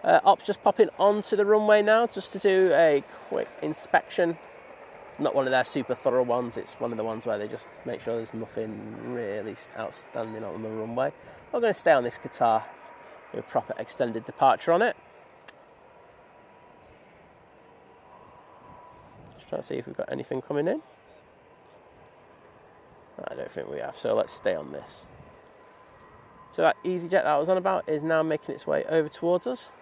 Ops just popping onto the runway now just to do a quick inspection. It's not one of their super thorough ones, it's one of the ones where they just make sure there's nothing really outstanding on the runway. We're going to stay on this Qatar with a proper extended departure on it. Just trying to see if we've got anything coming in. I don't think we have, so let's stay on this. So that EasyJet that I was on about is now making its way over towards us.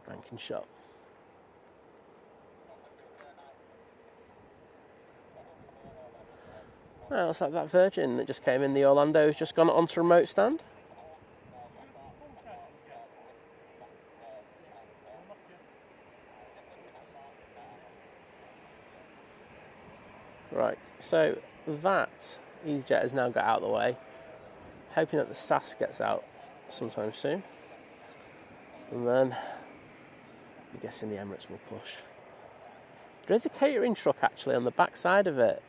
banking shot. Well, it's like that Virgin that just came in. The Orlando's just gone onto remote stand. Right, so that EasyJet has now got out of the way. Hoping that the SAS gets out sometime soon. And then I'm guessing the Emirates will push. There is a catering truck actually on the back side of it.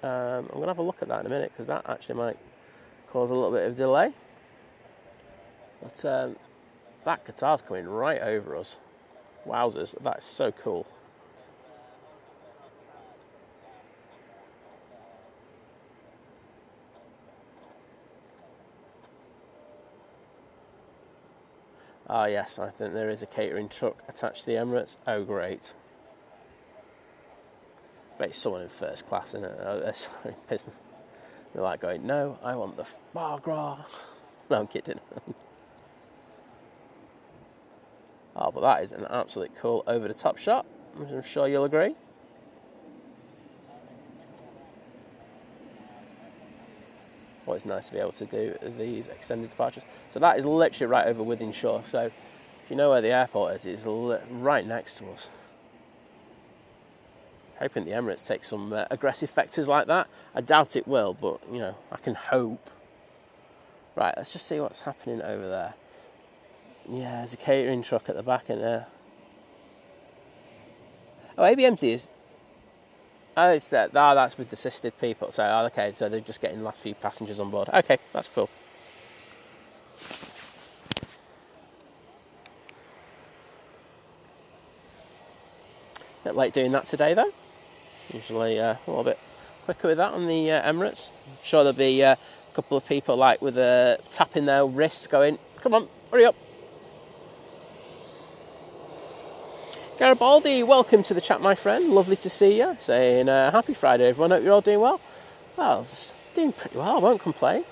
I'm going to have a look at that in a minute because that actually might cause a little bit of delay. But that Qatar's coming right over us. Wowzers, that's so cool. Ah yes, I think there is a catering truck attached to the Emirates. Oh great. But it's someone in first class, isn't it? Sorry, business. They're like going, no, I want the foie gras. No, I'm kidding. Oh, but that is an absolutely cool over-the-top shot. I'm sure you'll agree. Always nice to be able to do these extended departures. So that is literally right over Wythenshawe. So if you know where the airport is, it's right next to us. Hoping the Emirates take some aggressive factors like that. I doubt it will, but, you know, I can hope. Right, let's just see what's happening over there. Yeah, there's a catering truck at the back in there. Oh, ABMT is... Oh, it's that. Oh, that's with assisted people. So, oh, okay, so they're just getting the last few passengers on board. Okay, that's cool. Bit late doing that today, though. Usually a little bit quicker with that on the Emirates. I'm sure there'll be a couple of people like with tapping their wrists going, come on, hurry up. Garibaldi, welcome to the chat, my friend. Lovely to see you. Saying happy Friday, everyone. Hope you're all doing well. Well, it's doing pretty well. I won't complain.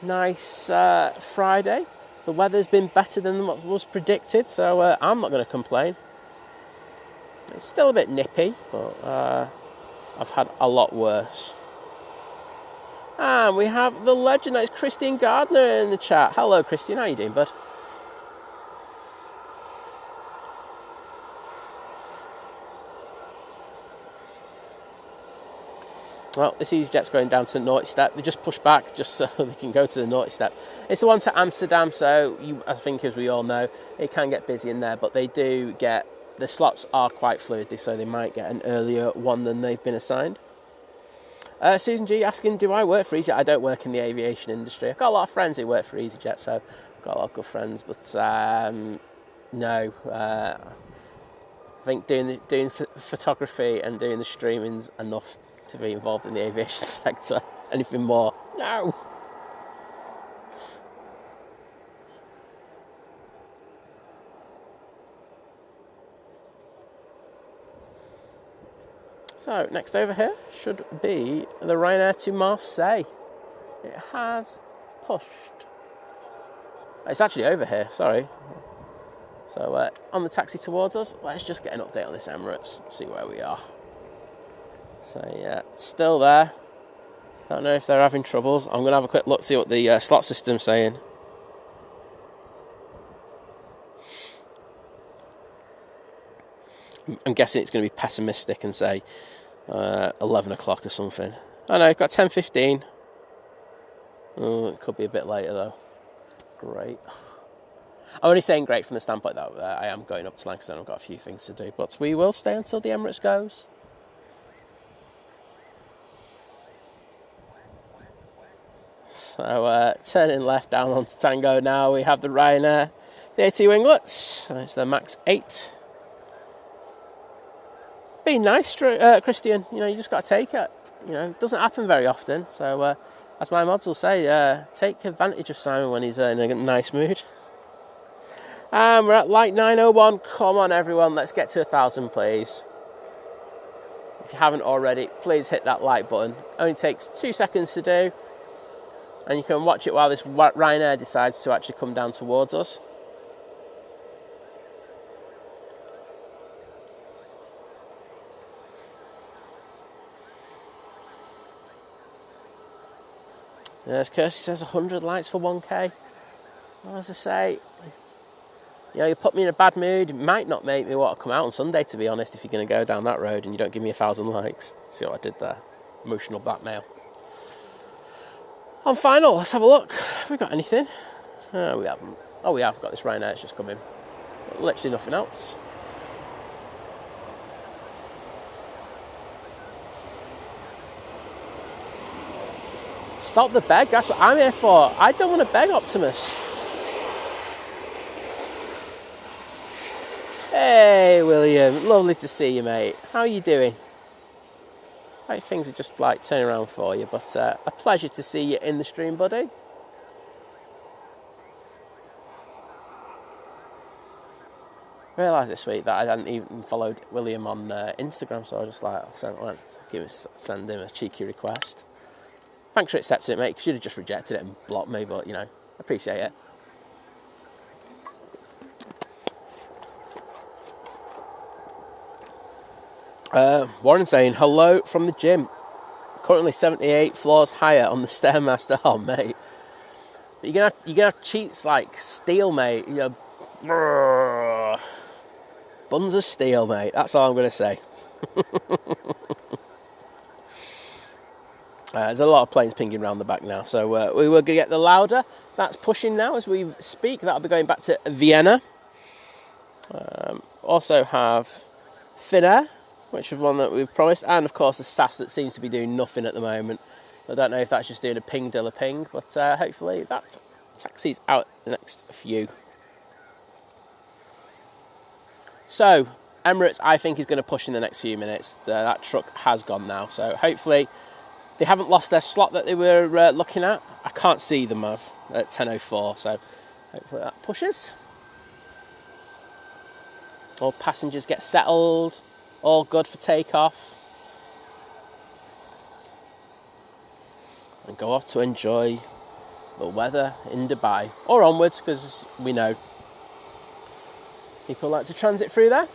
Nice Friday. The weather's been better than what was predicted, so I'm not going to complain. It's still a bit nippy, but I've had a lot worse. And we have the legend, it's Christian Gardner in the chat. Hello, Christian. How you doing, bud? Well, this EasyJet's going down to the naughty step. They just push back just so they can go to the naughty step. It's the one to Amsterdam, so I think, as we all know, it can get busy in there, but they do get... The slots are quite fluid, so they might get an earlier one than they've been assigned. Susan G asking, do I work for EasyJet? I don't work in the aviation industry. I've got a lot of friends who work for EasyJet, so I've got a lot of good friends. But no, I think doing photography and doing the streaming's enough to be involved in the aviation sector. Anything more? No. So, next over here should be the Ryanair to Marseille. It has pushed. It's actually over here, sorry. So, on the taxi towards us, let's just get an update on this Emirates, see where we are. So, yeah, still there. Don't know if they're having troubles. I'm going to have a quick look, see what the slot system's saying. I'm guessing it's going to be pessimistic and say 11 o'clock or something. Oh no, I've got 10:15. Oh, it could be a bit later though. Great. I'm only saying great from the standpoint that I am going up to Lancaster and I've got a few things to do. But we will stay until the Emirates goes. So turning left down onto Tango now. We have the Ryanair, the AT winglets. It's the Max 8. Be nice, Christian. You know, you just got to take it. You know, it doesn't happen very often. So, as my mods will say, take advantage of Simon when he's in a nice mood. We're at light 9:01. Come on, everyone. Let's get to 1,000, please. If you haven't already, please hit that like button. Only takes 2 seconds to do. And you can watch it while this Ryanair decides to actually come down towards us. As Kirsty says, 100 likes for 1k. Well, as I say, you put me in a bad mood. It might not make me want to come out on Sunday, to be honest, if you're going to go down that road and you don't give me 1,000 likes. See what I did there? Emotional blackmail. On final, let's have a look. Have we got anything? No, we haven't. Oh, we have got this Ryanair. It's just come in. Literally nothing else. Stop the beg. That's what I'm here for. I don't want to beg, Optimus. Hey, William. Lovely to see you, mate. How are you doing? Right, things are just like turning around for you, but a pleasure to see you in the stream, buddy. I realised this week that I hadn't even followed William on Instagram, so I was just like, send him a cheeky request. Thanks for accepting it, mate. You should have just rejected it and blocked me, but, appreciate it. Warren saying, hello from the gym. Currently 78 floors higher on the Stairmaster. Oh, mate. But you're gonna have cheats like steel, mate. Buns of steel, mate. That's all I'm going to say. There's a lot of planes pinging around the back now, so we will get the Lauda. That's pushing now as we speak. That'll be going back to Vienna. Also have Finnair, which is one that we've promised, and of course the SAS that seems to be doing nothing at the moment. I don't know if that's just doing a ping de la ping, but hopefully that taxi's out the next few. So, Emirates, I think, is going to push in the next few minutes. That truck has gone now, so hopefully they haven't lost their slot that they were looking at. I can't see them at 10:04, so hopefully that pushes. All passengers get settled, all good for takeoff. And go off to enjoy the weather in Dubai, or onwards, because we know people like to transit through there.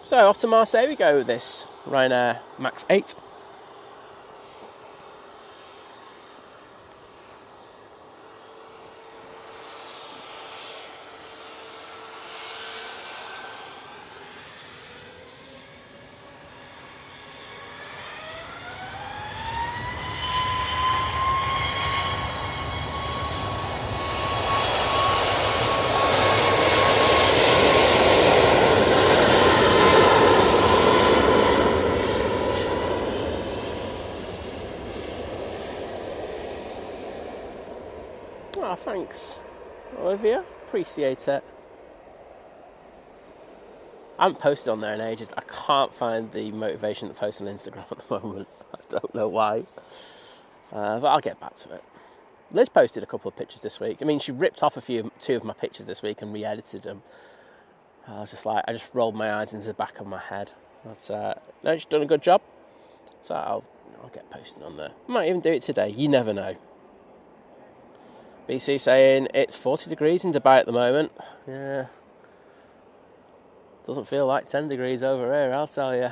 So off to Marseille we go with this Ryanair Max 8. Oh, thanks, Olivia. Appreciate it. I haven't posted on there in ages. I can't find the motivation to post on Instagram at the moment. I don't know why. But I'll get back to it. Liz posted a couple of pictures this week. I mean, she ripped off two of my pictures this week and re-edited them. I was just like, I just rolled my eyes into the back of my head. But no, she's done a good job. So I'll get posted on there. Might even do it today. You never know. BC saying it's 40 degrees in Dubai at the moment. Yeah. Doesn't feel like 10 degrees over here, I'll tell you.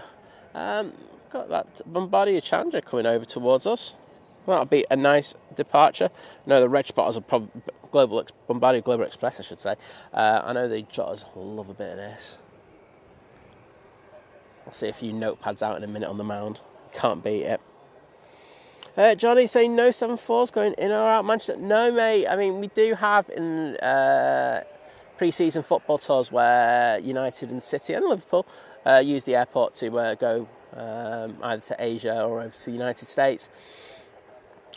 Got that Bombardier Challenger coming over towards us. That'll be a nice departure. No, the red spotters are probably Bombardier Global Express, I should say. I know the jotters love a bit of this. I'll see a few notepads out in a minute on the mound. Can't beat it. Johnny saying no 7-4s going in or out Manchester. No, mate. I mean, we do have in pre-season football tours where United and City and Liverpool use the airport to go either to Asia or over to the United States.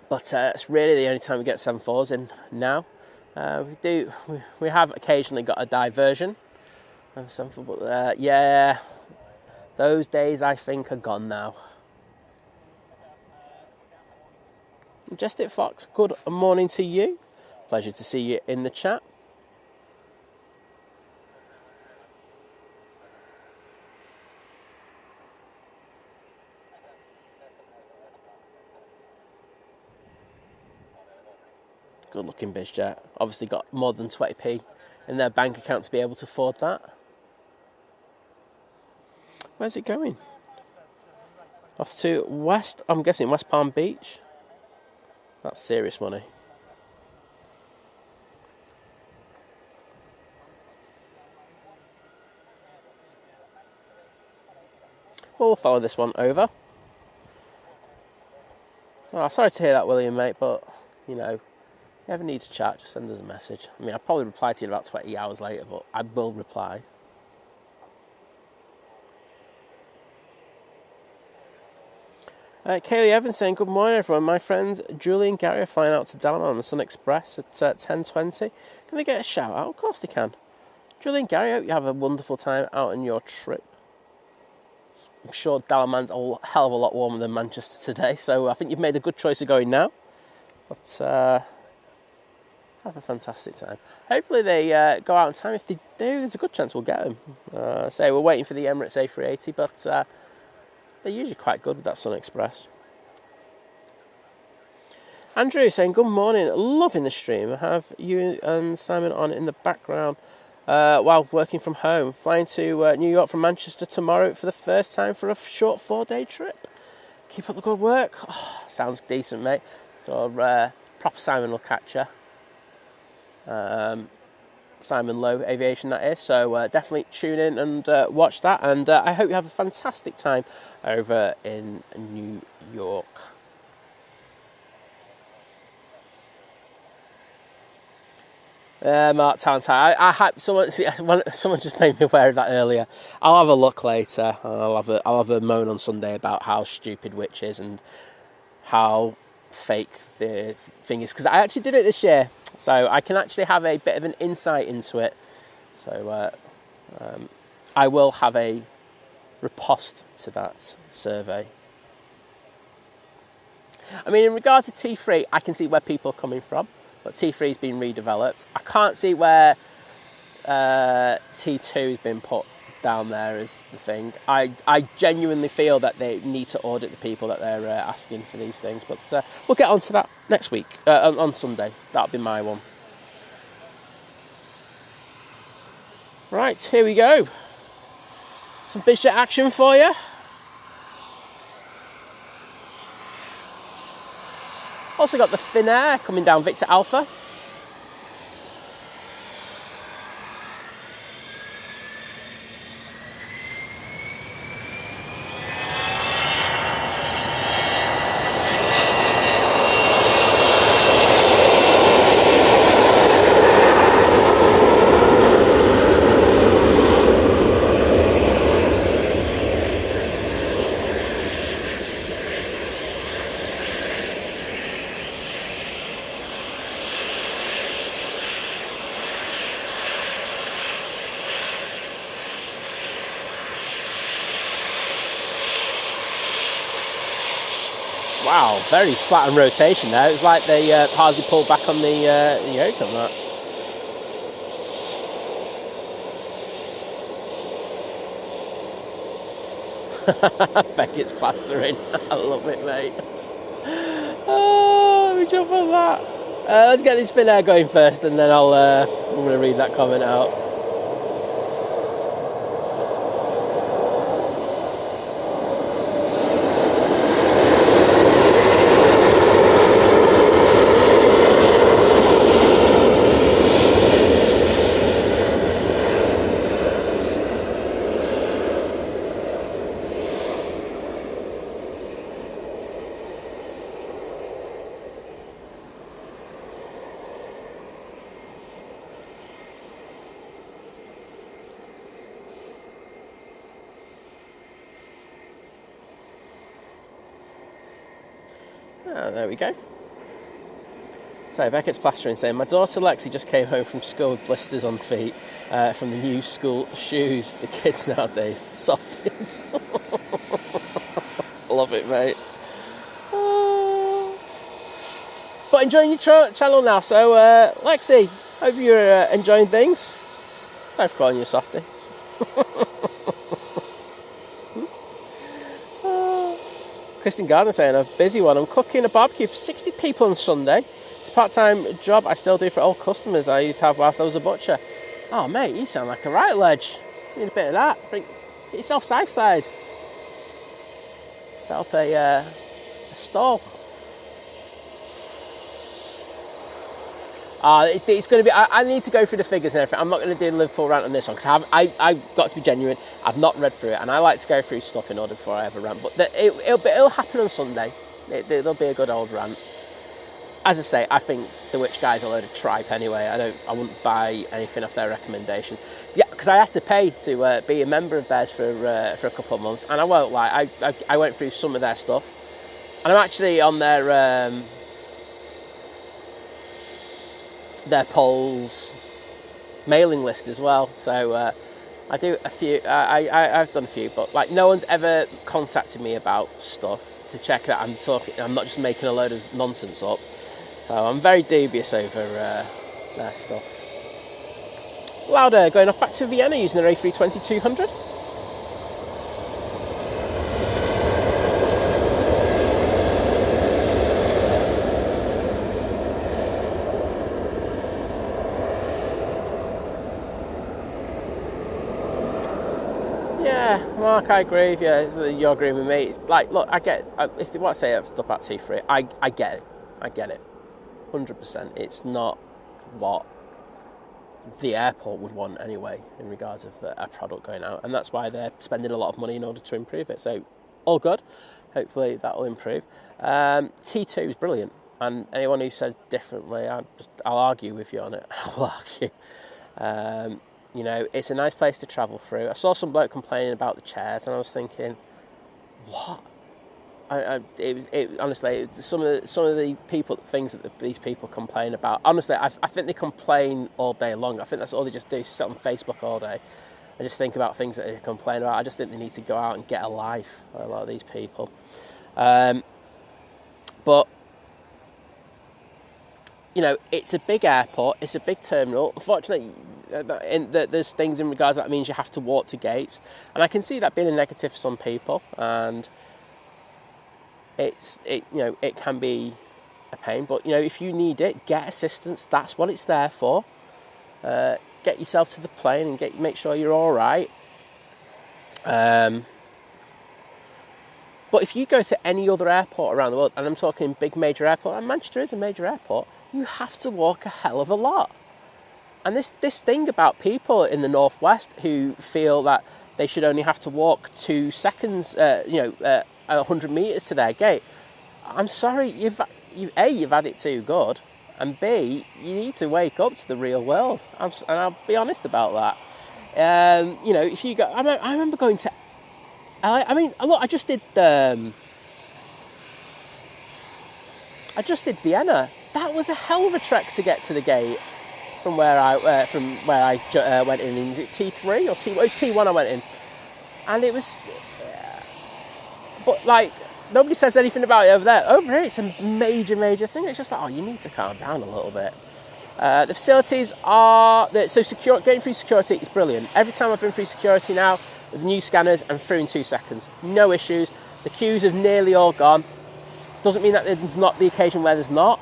But it's really the only time we get 7-4s in now. We have occasionally got a diversion of 7-4, but yeah, those days I think are gone now. Majestic Fox, good morning to you. Pleasure to see you in the chat. Good looking bizjet. Obviously got more than 20p in their bank account to be able to afford that. Where's it going? Off to I'm guessing West Palm Beach. That's serious money. We'll follow this one over. Oh, sorry to hear that, William, mate, but, you know, if you ever need to chat, just send us a message. I mean, I'll probably reply to you about 20 hours later, but I will reply. Kaylee Evans saying, good morning, everyone. My friends Julie and Gary are flying out to Dalaman on the Sun Express at 10:20. Can they get a shout out? Of course they can. Julie and Gary, I hope you have a wonderful time out on your trip. I'm sure Dalaman's a hell of a lot warmer than Manchester today, so I think you've made a good choice of going now. But have a fantastic time. Hopefully they go out in time. If they do, there's a good chance we'll get them. We're waiting for the Emirates A380, but they're usually quite good with that Sun Express. Andrew saying, good morning, loving the stream. I have you and Simon on in the background while working from home. Flying to New York from Manchester tomorrow for the first time for a short 4-day trip. Keep up the good work. Oh, sounds decent, mate. So proper Simon will catch you. Simon Lowe Aviation, that is. So definitely tune in and watch that. And I hope you have a fantastic time over in New York. Mark Talent, I had someone just made me aware of that earlier. I'll have a look later. I'll have a moan on Sunday about how stupid Which is and how fake the thing is, because I actually did it this year, so I can actually have a bit of an insight into it. So I will have a riposte to that survey. I mean, in regard to T3, I can see where people are coming from, but T3 has been redeveloped. I can't see where T2 has been put down there as the thing. I genuinely feel that they need to audit the people that they're asking for these things, but we'll get on to that next week, on Sunday. That'll be my one. Right, here we go. Some BizJet action for you. Also got the Finnair coming down Victor Alpha. Wow, very flat on rotation there. It was like they hardly pulled back on the yoke on that. Beckett's plastering. I love it, mate. Oh, let me jump on that. Let's get this Finnair going first, and then I'm going to read that comment out. There we go. So Beckett's plastering saying, my daughter Lexi just came home from school with blisters on feet from the new school shoes. The kids nowadays, softies. Love it, mate. But enjoying your channel now. So Lexi, hope you're enjoying things. Sorry for calling you a softie. Kristen Gardner saying, I'm a busy one. I'm cooking a barbecue for 60 people on Sunday. It's a part-time job I still do for old customers I used to have whilst I was a butcher. Oh, mate, you sound like a right ledge. You need a bit of that. Get yourself Southside. set up a stall. It's going to be. I need to go through the figures and everything. I'm not going to do the Liverpool rant on this one because I've got to be genuine. I've not read through it, and I like to go through stuff in order before I ever rant. But it'll happen on Sunday. There'll be a good old rant. As I say, I think the Witch guys are a load of tripe anyway. I wouldn't buy anything off their recommendation. Yeah, because I had to pay to be a member of theirs for a couple of months, and I won't lie. I went through some of their stuff, and I'm actually on their polls mailing list as well. So I do a few. I've done a few, but like no one's ever contacted me about stuff to check that I'm not just making a load of nonsense up. So I'm very dubious over their stuff. Lauda going off back to Vienna using their A320-200. Yeah, Mark, I agree with you. You're agreeing with me. It's like, look, I get if they want to say stuff about T3, I get it. I get it. 100%. It's not what the airport would want anyway in regards of a product going out, and that's why they're spending a lot of money in order to improve it. So, all good. Hopefully that will improve. T2 is brilliant, and anyone who says differently, I'll argue with you on it. I'll argue. You know, it's a nice place to travel through. I saw some bloke complaining about the chairs, and I was thinking, what? Honestly, some of the things that these people complain about. Honestly, I think they complain all day long. I think that's all they just do, sit on Facebook all day and just think about things that they complain about. I just think they need to go out and get a life, a lot of these people. But you know, it's a big airport, it's a big terminal. Unfortunately, there's things in regards that means you have to walk to gates, and I can see that being a negative for some people, and it can be a pain. But you know, if you need it, get assistance. That's what it's there for. Get yourself to the plane and make sure you're all right. But if you go to any other airport around the world, and I'm talking big major airport, and Manchester is a major airport, you have to walk a hell of a lot. And this thing about people in the northwest who feel that they should only have to walk 2 seconds, 100 metres to their gate. I'm sorry, you've had it too good, and B, you need to wake up to the real world. And I'll be honest about that. If you go, I remember going to. I just did Vienna. That was a hell of a trek to get to the gate from where I went in. Is it T3 or T? It was T1 I went in, and it was. But like nobody says anything about it over there. Over here, it's a major thing. It's just like, you need to calm down a little bit. The facilities are getting through security is brilliant. Every time I've been through security now with the new scanners, I'm through in 2 seconds. No issues. The queues have nearly all gone. Doesn't mean that there's not the occasion where there's not.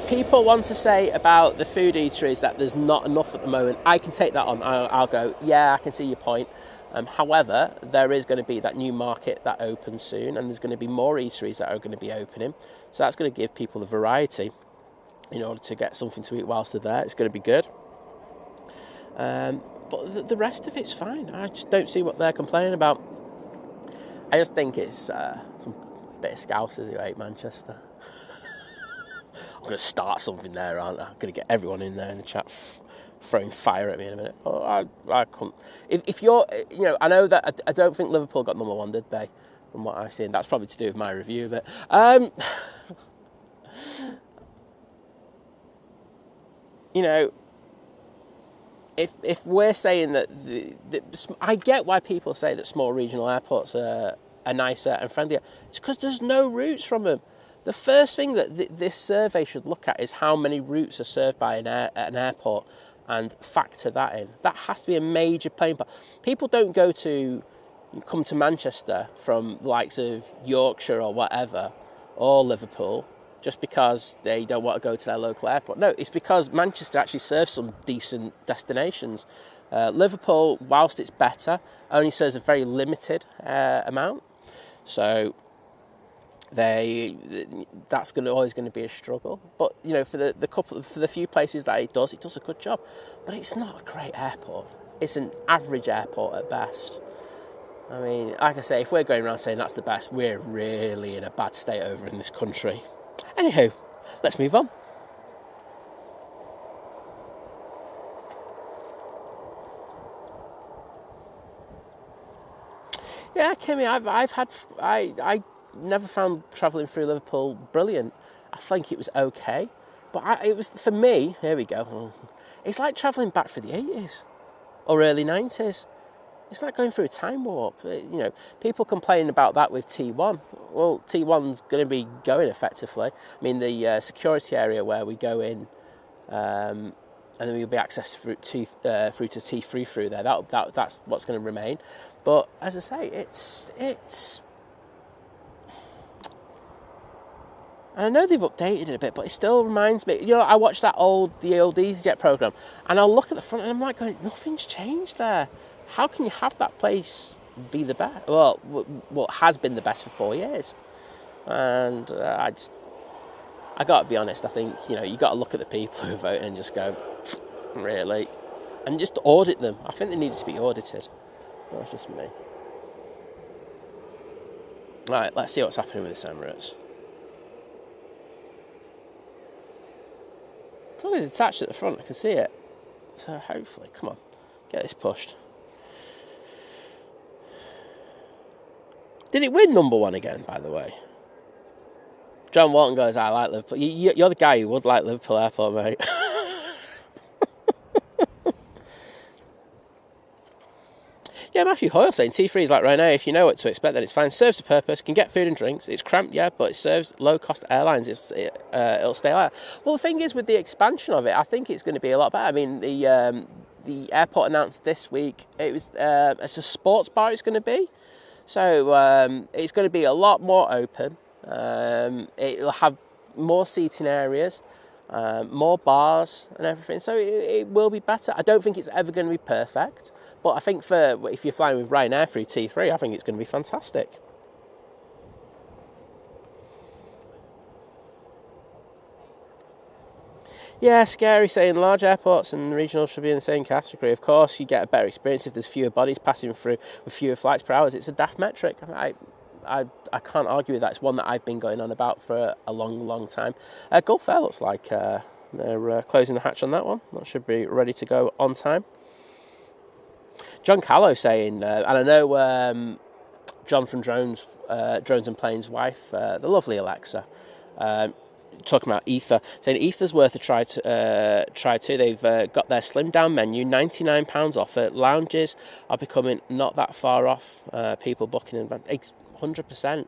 People want to say about the food eateries that there's not enough at the moment, I can take that on. I'll go, yeah, I can see your point. However, there is going to be that new market that opens soon, and there's going to be more eateries that are going to be opening. So that's going to give people the variety in order to get something to eat whilst they're there. It's going to be good. But the rest of it's fine. I just don't see what they're complaining about. I just think it's some bit of Scousers who hate Manchester. I'm going to start something there, aren't I? I'm going to get everyone in there in the chat throwing fire at me in a minute. Oh, I couldn't. If you're, I know that I don't think Liverpool got number 1, did they? From what I've seen, that's probably to do with my review of it. If we're saying that I get why people say that small regional airports are nicer and friendlier. It's because there's no routes from them. The first thing that this survey should look at is how many routes are served by an airport. and factor that in. That has to be a major playing part. People don't come to Manchester from the likes of Yorkshire or whatever, or Liverpool, just because they don't want to go to their local airport. No, it's because Manchester actually serves some decent destinations. Liverpool, whilst it's better, only serves a very limited amount. So that's always going to be a struggle. But for the few places that it does a good job. But it's not a great airport. It's an average airport at best. I mean, like I say, if we're going around saying that's the best, we're really in a bad state over in this country. Anywho, let's move on. Yeah, Kimmy, I never found travelling through Liverpool brilliant. I think it was okay, but it was, for me, here we go, it's like travelling back for the 80s or early 90s. It's like going through a time warp. People complain about that with T1. Well, T1's going to be going effectively. I mean, the security area where we go in, and then we'll be accessed through to T3 through there. That's what's going to remain. But as I say, it's. And I know they've updated it a bit, but it still reminds me. I watched the old EasyJet program, and I'll look at the front, and I'm like going, nothing's changed there. How can you have that place be the best? Well, what has been the best for 4 years? And I got to be honest. I think you got to look at the people who vote and just go, really, and just audit them. I think they need to be audited. That's just me. Right, let's see what's happening with this Emirates. As long as it's attached at the front, I can see it. So hopefully, come on, get this pushed. Did it win number one again, by the way? John Walton goes, I like Liverpool. You're the guy who would like Liverpool Airport, mate. Yeah, Matthew Hoyle saying T3 is like Ryanair. If you know what to expect, then it's fine. Serves a purpose, can get food and drinks. It's cramped, yeah, but it serves low-cost airlines. It'll stay like that. Well, the thing is, with the expansion of it, I think it's going to be a lot better. I mean, the airport announced this week it's a sports bar it's going to be. So it's going to be a lot more open. It'll have more seating areas, more bars and everything. So it will be better. I don't think it's ever going to be perfect. But I think if you're flying with Ryanair through T3, I think it's going to be fantastic. Yeah, scary saying large airports and regional should be in the same category. Of course, you get a better experience if there's fewer bodies passing through with fewer flights per hour. It's a daft metric. I can't argue with that. It's one that I've been going on about for a long, long time. Gulf Air looks like they're closing the hatch on that one. That should be ready to go on time. John Callow saying, and I know John from Drones and Planes' wife, the lovely Alexa, talking about Ether, saying Ether's worth a try too. They've got their slimmed down menu, £99 off it. Lounges are becoming not that far off. People booking in 100%.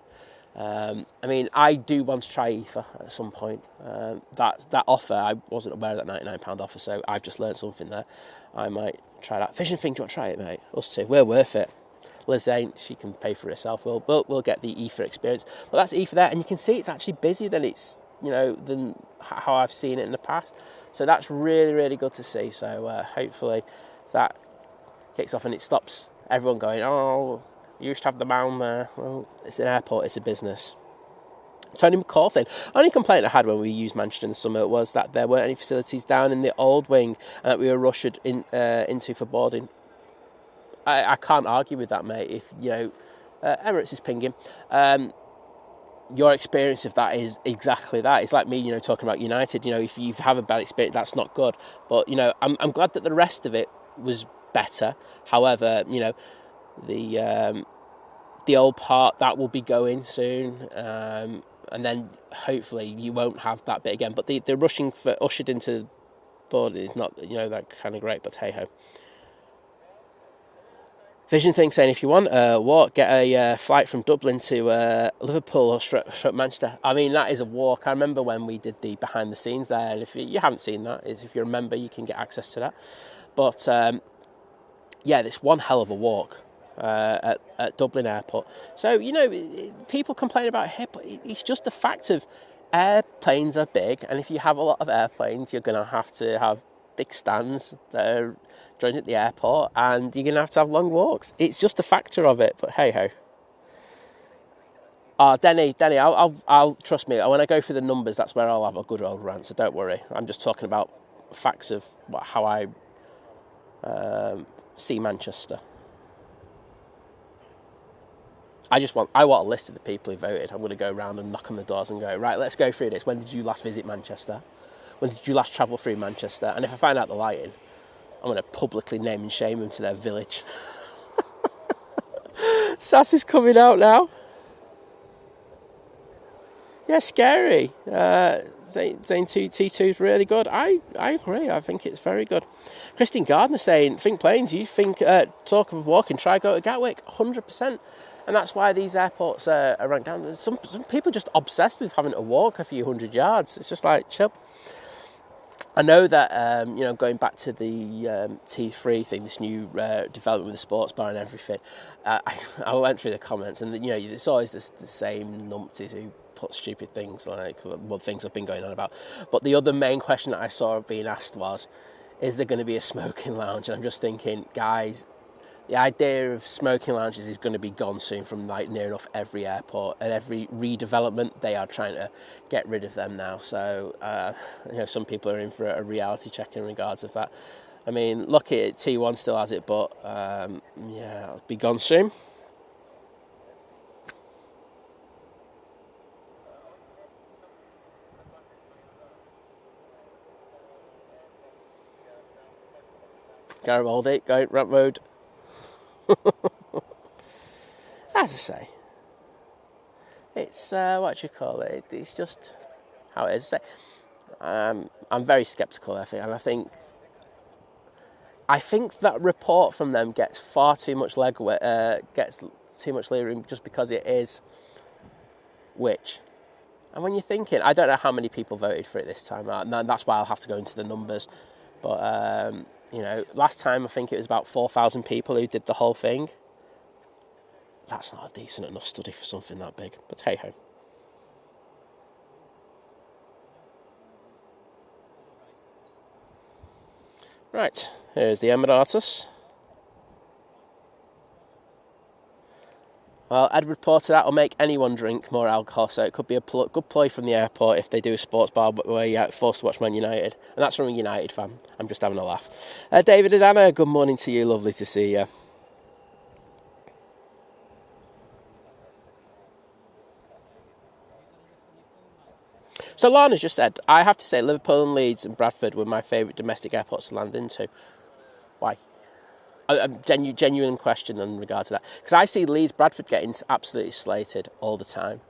I mean, I do want to try Ether at some point. That offer, I wasn't aware of that £99 offer, so I've just learned something there. I might try that. Vision Thing, do you want to try it, mate? Us two, we're worth it. Liz ain't, she can pay for it herself. We'll get the Ether experience. But that's Ether there, and you can see it's actually busier than than how I've seen it in the past. So that's really, really good to see. So hopefully that kicks off and it stops everyone going, oh, you used to have the mound there. Well, it's an airport, it's a business. Tony McCall saying, only complaint I had when we used Manchester in the summer was that there weren't any facilities down in the old wing and that we were rushed into for boarding. I can't argue with that, mate. If Emirates is pinging, your experience of that is exactly that. It's like me, talking about United. If you have a bad experience, that's not good. But I'm glad that the rest of it was better. However, the old part that will be going soon, and then hopefully you won't have that bit again. But the rushing for ushered into board is not that kind of great. But hey ho. Vision thing saying if you want a walk, get a flight from Dublin to Liverpool or Manchester. I mean, that is a walk. I remember when we did the behind the scenes there, and if you haven't seen that, if you remember, you can get access to that. But yeah, it's one hell of a walk at Dublin Airport. So, you know, people complain about it, but it's just the fact of airplanes are big, and if you have a lot of airplanes, you're going to have big stands that are joined at the airport, and you're going to have long walks. It's just a factor of it, but hey-ho. Denny, I'll trust me, when I go through the numbers, that's where I'll have a good old rant, so don't worry. I'm just talking about facts of how I see Manchester. I want a list of the people who voted. I'm going to go around and knock on the doors and go, right, let's go through this. When did you last visit Manchester? When did you last travel through Manchester? And if I find out the lighting, I'm going to publicly name and shame them to their village. Sass is coming out now. Yeah, scary. Zane T2 is really good. I agree. I think it's very good. Christine Gardner saying, think planes. You think, talk of walking, try go to Gatwick. 100%. And that's why these airports are ranked down. Some people are just obsessed with having to walk a few hundred yards. It's just like, chill. I know that, going back to the T3 thing, this new development with the sports bar and everything, I went through the comments, and, you know, it's always the same numpties who put stupid things like things I've been going on about. But the other main question that I saw being asked was, is there going to be a smoking lounge? And I'm just thinking, guys, the idea of smoking lounges is going to be gone soon from near enough every airport, and every redevelopment they are trying to get rid of them now. So some people are in for a reality check in regards of that. I mean, lucky T1 still has it, but it'll be gone soon. Garibaldi, go ramp road. As I say, it's it's just how it is. I'm very sceptical, I think, I think that report from them gets far too much gets too much legroom just because it is which. And when you're thinking, I don't know how many people voted for it this time, and that's why I'll have to go into the numbers, but last time I think it was about 4,000 people who did the whole thing. That's not a decent enough study for something that big, but hey-ho. Right, here's the Emirates. Well, Ed reported that will make anyone drink more alcohol, so it could be a good ploy from the airport if they do a sports bar where you're forced to watch Man United. And that's from a United fan. I'm just having a laugh. David and Anna, good morning to you. Lovely to see you. So Lana's just said, I have to say Liverpool and Leeds and Bradford were my favourite domestic airports to land into. Why? A genuine question in regard to that, because I see Leeds Bradford getting absolutely slated all the time,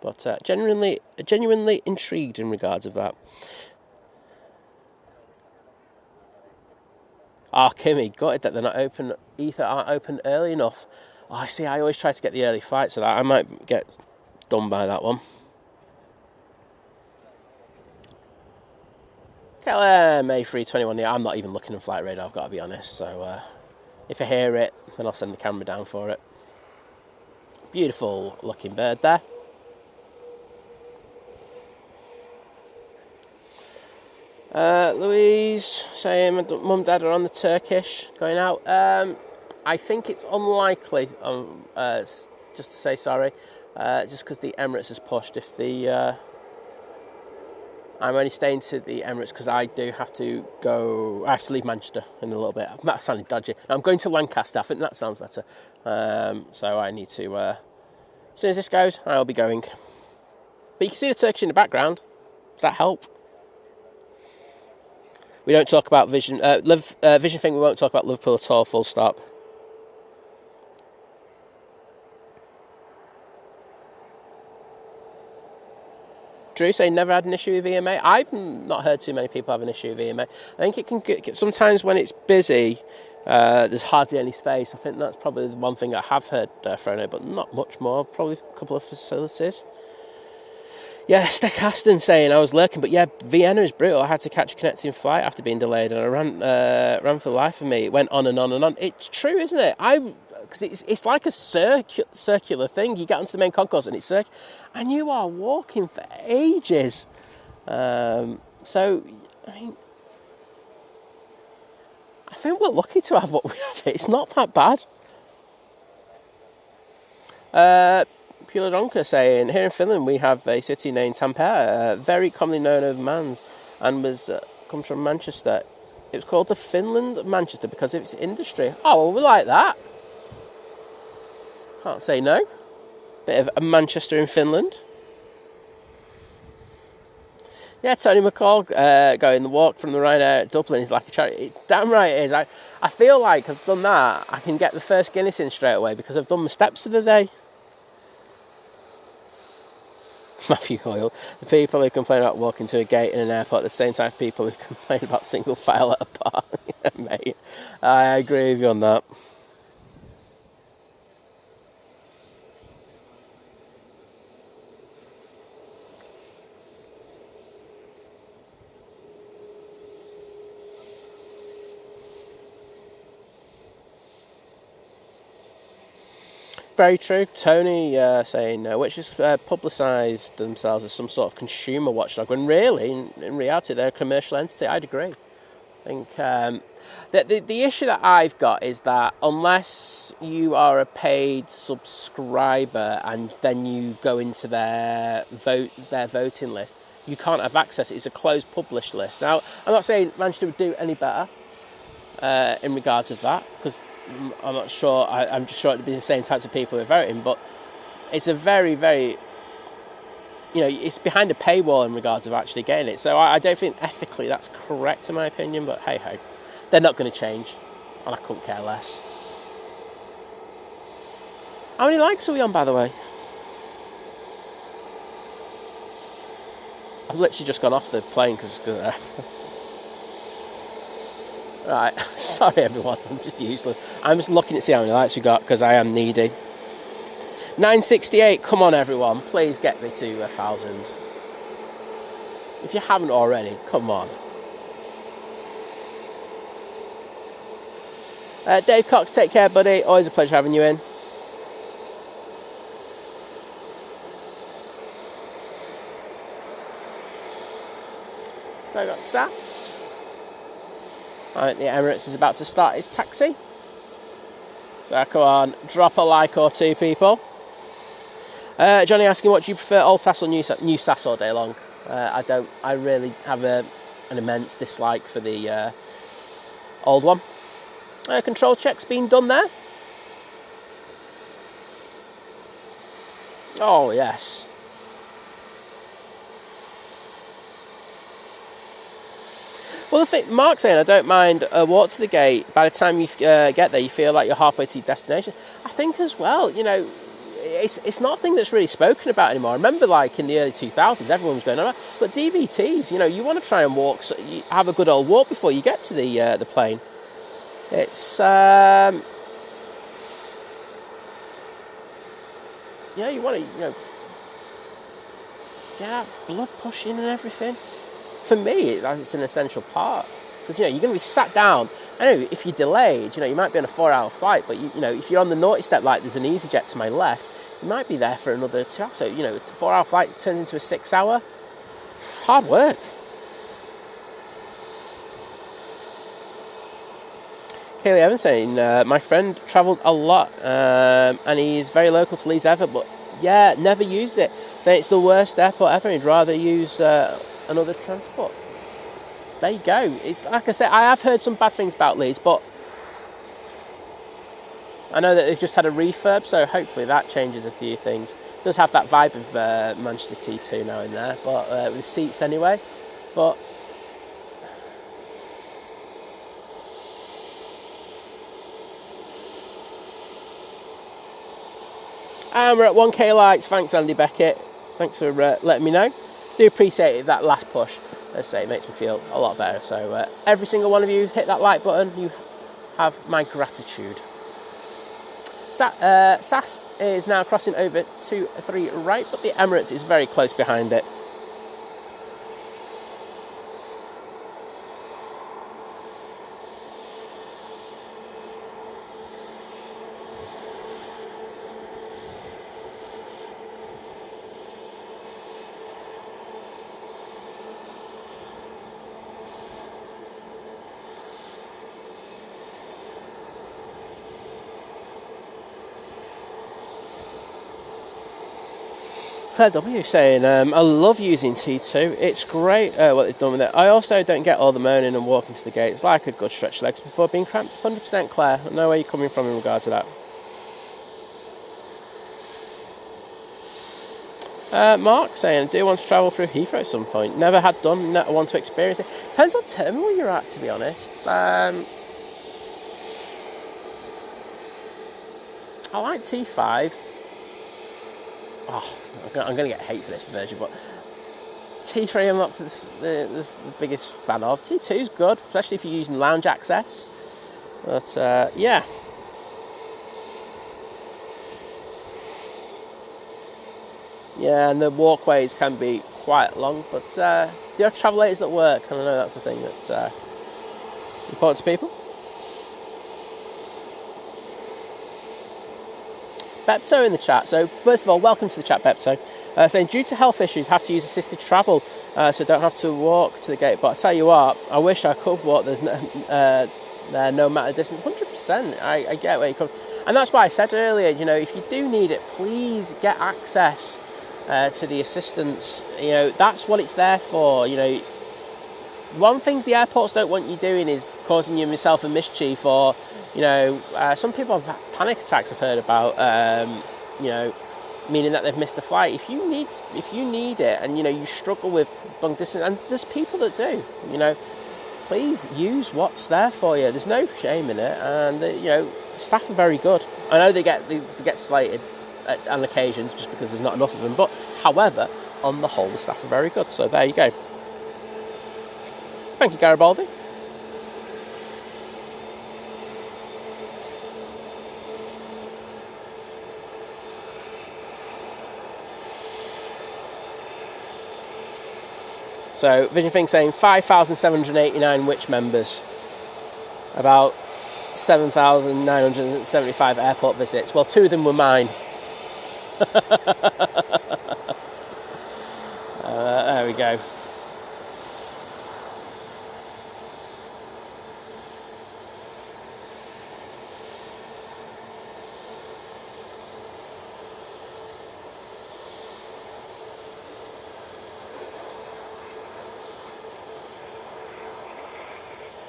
but genuinely intrigued in regards of that. Kimmy, gutted that they're not open. Ether aren't open early enough. I see. I always try to get the early flight, so that I might get done by that one. KLM A321, yeah, I'm not even looking at flight radar, I've got to be honest, so if I hear it, then I'll send the camera down for it. Beautiful looking bird there. Louise saying mum and dad are on the Turkish going out. I think it's unlikely, just to say sorry, just because the Emirates has pushed. If the I'm only staying to the Emirates because I do have to go. I have to leave Manchester in a little bit. That sounded dodgy. I'm going to Lancaster. I think that sounds better. So I need to. As soon as this goes, I'll be going. But you can see the Turkish in the background. Does that help? We don't talk about Vision. Vision thing. We won't talk about Liverpool at all. Full stop. Drew saying never had an issue with EMA. I've not heard too many people have an issue with EMA. I think it can get sometimes when it's busy, There's hardly any space. I think that's probably the one thing I have heard thrown out, but not much more. Probably a couple of facilities. Yeah, Steckaston saying I was lurking, but yeah, Vienna is brutal. I had to catch a connecting flight after being delayed, and I ran for the life of me. It went on and on and on. It's true, isn't it? Because it's like a circular thing. You get onto the main concourse and it's circular, and you are walking for ages. So, I mean, I think we're lucky to have what we have. It's not that bad. Puladonka saying, here in Finland we have a city named Tampere, very commonly known as Mans, and comes from Manchester. It was called the Finland of Manchester because of its industry. Oh, well, we like that. Can't say no. Bit of a Manchester in Finland. Yeah, Tony McCall going, the walk from the Ryanair at Dublin is like a charity. Damn right it is. I feel like I've done that. I can get the first Guinness in straight away because I've done my steps of the day. Matthew Hoyle, the people who complain about walking to a gate in an airport, the same type of people who complain about single file at a bar. Yeah, mate, I agree with you on that. Very true. Tony saying, which has publicised themselves as some sort of consumer watchdog, when really, in reality, they're a commercial entity. I'd agree. I think the issue that I've got is that unless you are a paid subscriber and then you go into their voting list, you can't have access. It's a closed published list. Now, I'm not saying Manchester would do any better in regards of that, because I'm not sure. I'm just sure it'd be the same types of people who are voting, but it's a very, very, it's behind a paywall in regards of actually getting it. So I don't think ethically that's correct in my opinion, but hey ho, they're not going to change, and I couldn't care less. How many likes are we on, by the way? I've literally just gone off the plane because right, sorry everyone, I'm just useless. I'm just looking to see how many likes we got because I am needy. 968, come on everyone, please get me to 1,000. If you haven't already, come on. Dave Cox, take care buddy, always a pleasure having you in. So I got Sats. Right, the Emirates is about to start its taxi. So come on, drop a like or two, people. Johnny asking, what do you prefer, old SAS or new SAS all day long? I really have an immense dislike for the old one. Control check's been done there. Oh, yes. Well, the thing, Mark's saying, I don't mind a walk to the gate. By the time you get there, you feel like you're halfway to your destination. I think as well, it's not a thing that's really spoken about anymore. I remember, like, in the early 2000s, everyone was going on, but DVTs, you want to try and walk, so you have a good old walk before you get to the plane. It's, you want to, get that blood pushing and everything. For me, it's an essential part because you're going to be sat down. I know if you're delayed, you might be on a 4-hour flight, but if you're on the naughty step, like there's an EasyJet to my left, you might be there for another 2 hours. So it's a 4-hour flight turns into a 6-hour. Hard work. Kaylee Evans saying, my friend travelled a lot and he's very local to Leeds Airport, but yeah, never used it. Saying it's the worst airport ever. He'd rather use another transport. There you go. Like I said, I have heard some bad things about Leeds, but I know that they've just had a refurb, so hopefully that changes a few things. It does have that vibe of Manchester T2 now in there, but with the seats anyway. But and we're at 1k likes. Thanks, Andy Beckett. Thanks for letting me know. Do appreciate it, that last push. As I say, it makes me feel a lot better. So every single one of you hit that like button. You have my gratitude. SAS is now crossing over to 3 right, but the Emirates is very close behind it. Claire W saying, I love using T2. It's great what they've done with it. I also don't get all the moaning and walking to the gate. It's like a good stretch legs before being cramped. 100% Claire. I know where you're coming from in regard to that. Mark saying, I do want to travel through Heathrow at some point. Never had done, I want to experience it. Depends what terminal you're at, to be honest. I like T5. Oh, I'm going to get hate for this, Virgin, but T3 I'm not the biggest fan of. T2 is good, especially if you're using lounge access. But, yeah. Yeah, and the walkways can be quite long, but there are travellators that work, and I know that's the thing that's important to people. Bepto in the chat. So first of all, welcome to the chat, Bepto. Saying due to health issues, have to use assisted travel, so don't have to walk to the gate. But I tell you what, I wish I could walk. There's no matter distance. 100%. I get where you come, and that's why I said earlier. You know, if you do need it, please get access to the assistance. You know, that's what it's there for. You know, one thing the airports don't want you doing is causing yourself a mischief, or you know, some people have panic attacks I've heard about, you know, meaning that they've missed a flight. If you need it and, you know, you struggle with long distance, and there's people that do, you know, please use what's there for you. There's no shame in it, and, you know, staff are very good. I know they get slated on occasions just because there's not enough of them, but, however, on the whole, the staff are very good, so there you go. Thank you, Garibaldi. So, Vision Thing saying 5,789 Which members, about 7,975 airport visits. Well, 2 of them were mine. There we go.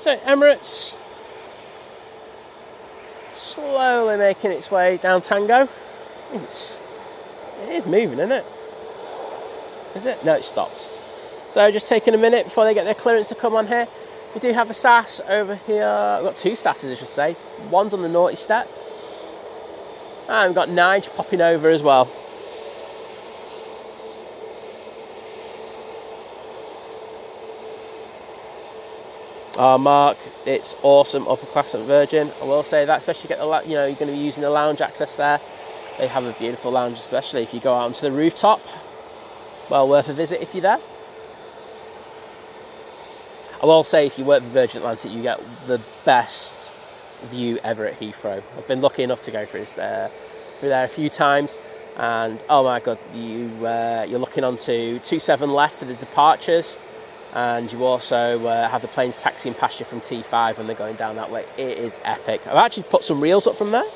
So Emirates slowly making its way down Tango. It is moving, isn't it? Is it? No, it stopped. So just taking a minute before they get their clearance to come on here. We do have a SAS over here. We've got 2 SASs, I should say. One's on the naughty step. And we've got Nige popping over as well. Oh, Mark, it's awesome upper class at Virgin. I will say that, especially you're going to be using the lounge access there. They have a beautiful lounge, especially if you go out onto the rooftop. Well worth a visit if you're there. I will say, if you work for Virgin Atlantic, you get the best view ever at Heathrow. I've been lucky enough to go through there a few times, and oh my god, you're looking onto 27 left for the departures. And you also have the planes taxiing past you from T5 when they're going down that way. It is epic. I've actually put some reels up from there,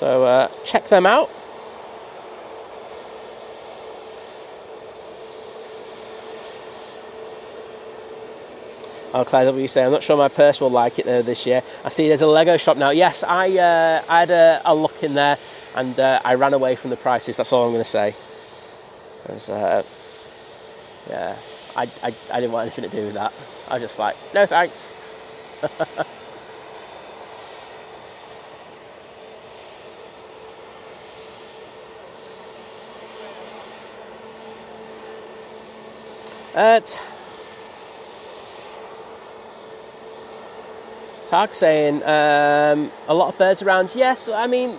so check them out. Oh, Claire W say, I'm not sure my purse will like it though this year. I see there's a Lego shop now. Yes, I had a look in there, and I ran away from the prices. That's all I'm going to say. Yeah. I didn't want anything to do with that. I was just like, no thanks. tag saying a lot of birds around. Yes, I mean,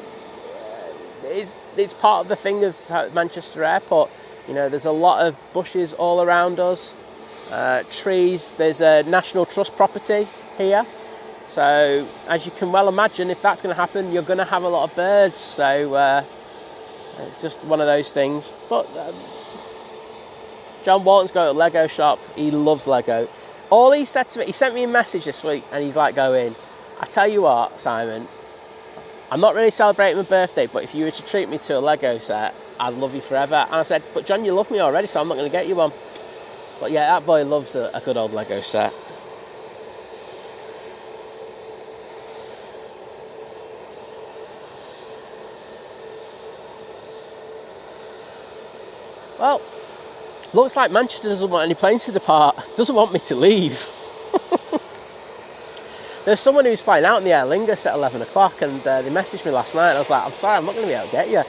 it's part of the thing of Manchester Airport. You know, there's a lot of bushes all around us, trees. There's a National Trust property here. So, as you can well imagine, if that's going to happen, you're going to have a lot of birds. So, it's just one of those things. But John Walton's got a Lego shop. He loves Lego. All he said to me, he sent me a message this week, and he's like going, I tell you what, Simon, I'm not really celebrating my birthday, but if you were to treat me to a Lego set, I'd love you forever. And I said, but John, you love me already, so I'm not going to get you one. But yeah, that boy loves a good old Lego set. Well, looks like Manchester doesn't want any planes to depart, doesn't want me to leave. There's someone who's flying out in the Aer Lingus at 11 o'clock, and they messaged me last night, and I was like, I'm sorry, I'm not going to be able to get you.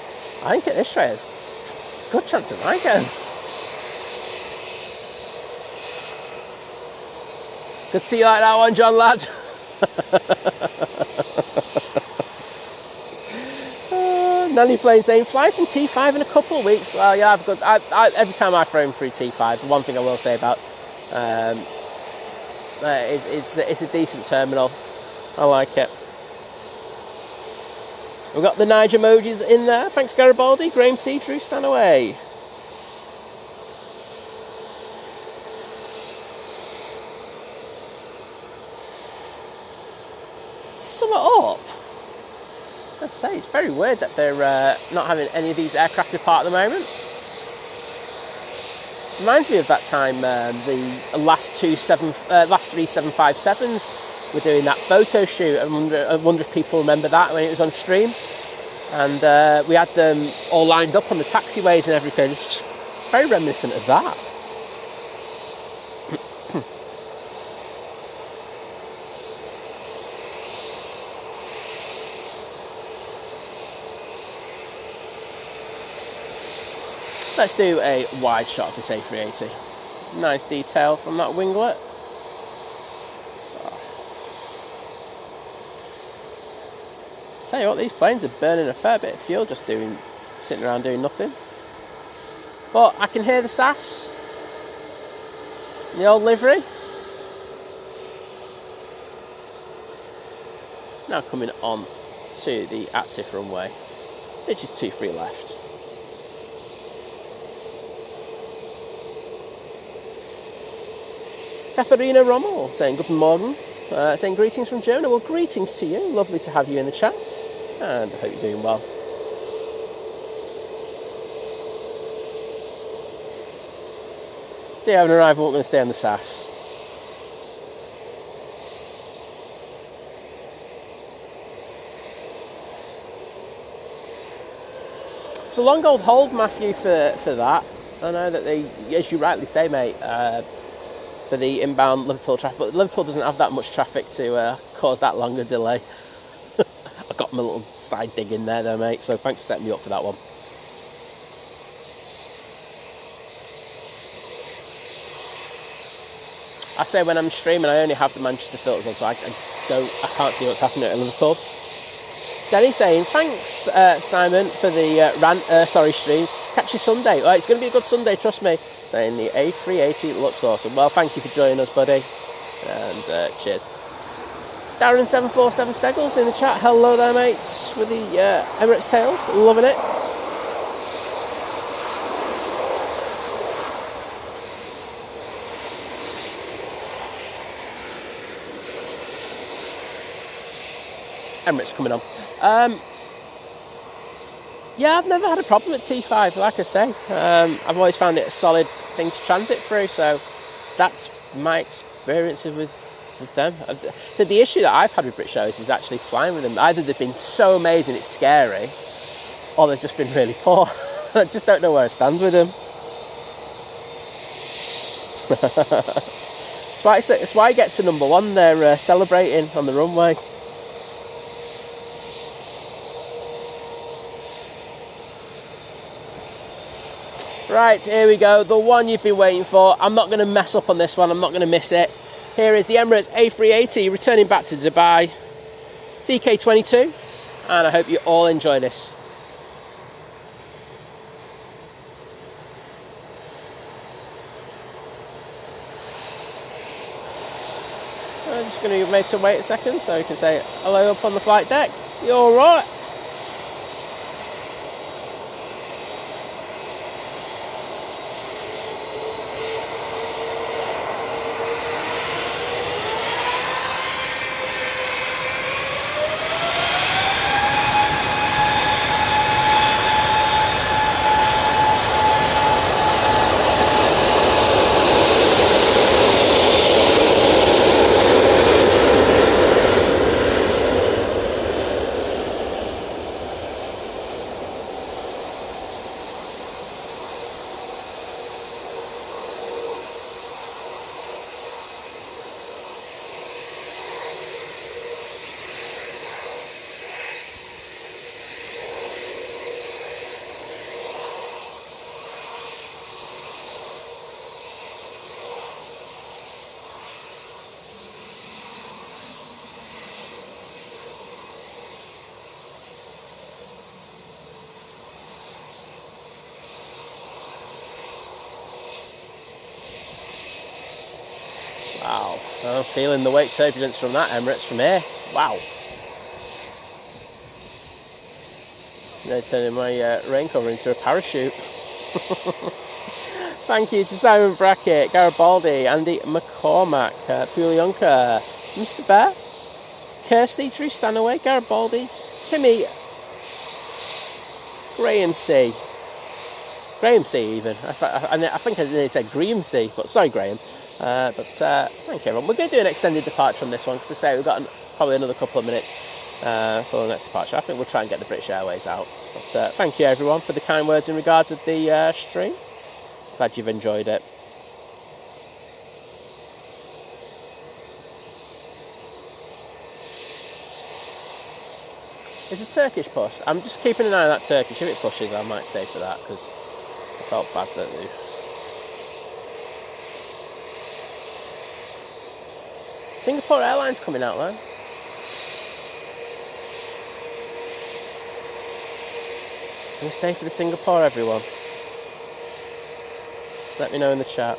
I think at this rate, there's a good chance of I getting. Good to see you like that one, John, lad. Nanny Flame saying, fly from T5 in a couple of weeks. Well, yeah, I've got. Every time I throw him through T5, the one thing I will say about it's a decent terminal. I like it. We've got the Nige emojis in there. Thanks, Garibaldi. Graham C. Drew Stanaway. Is this something up? Let's say it's very weird that they're not having any of these aircraft depart at the moment. Reminds me of that time the last three 757s were doing that photo shoot. I wonder if people remember that when it was on stream. And we had them all lined up on the taxiways and everything. It's just very reminiscent of that. Let's do a wide shot of this A380. Nice detail from that winglet. Tell you what, these planes are burning a fair bit of fuel just sitting around doing nothing. But I can hear the SAS. The old livery. Now coming on to the active runway, which is 23 left. Katharina Rommel saying good morning, saying greetings from Germany. Well, greetings to you. Lovely to have you in the chat, and I hope you're doing well. Do you have an arrival? We're going to stay on the SAS. It's a long old hold, Matthew, for that. I know that they, as you rightly say, mate, for the inbound Liverpool traffic, but Liverpool doesn't have that much traffic to cause that long a delay. I got my little side dig in there though, mate, so thanks for setting me up for that one. I say when I'm streaming, I only have the Manchester filters on, so I can't see what's happening at Liverpool. Danny saying, thanks Simon for the stream. Catch you Sunday. It's going to be a good Sunday, trust me. Saying the A380 looks awesome. Well, thank you for joining us, buddy. And cheers. Darren747 Steggles in the chat. Hello there, mates. With the Emirates Tails. Loving it. Emirates coming on. Yeah, I've never had a problem with T5, like I say. I've always found it a solid thing to transit through, so that's my experience with them. So the issue that I've had with British Airways is actually flying with them. Either they've been so amazing it's scary, or they've just been really poor. I just don't know where I stand with them. It's why it gets to number one. They're celebrating on the runway. Right, here we go. The one you've been waiting for. I'm not going to mess up on this one. I'm not going to miss it. Here is the Emirates A380 returning back to Dubai. CK22, and I hope you all enjoy this. I'm just going to make to wait a second so you can say hello up on the flight deck. You all right? Wow, I'm feeling the weight turbulence from that Emirates from here. Wow. Now turning my rain cover into a parachute. Thank you to Simon Brackett, Garibaldi, Andy McCormack, Pulionka, Mr. Bear, Kirsty, Drew Stanaway, Garibaldi, Kimmy, Graham C even. I think I didn't say Graham C, but sorry Graham. But thank you everyone. We're going to do an extended departure on this one because I say we've got probably another couple of minutes for the next departure. I think we'll try and get the British Airways out. But thank you everyone for the kind words in regards of the stream. Glad you've enjoyed it. Is a Turkish push? I'm just keeping an eye on that Turkish. If it pushes, I might stay for that because I felt bad that they... Singapore Airlines coming out though. Do we stay for the Singapore, everyone? Let me know in the chat.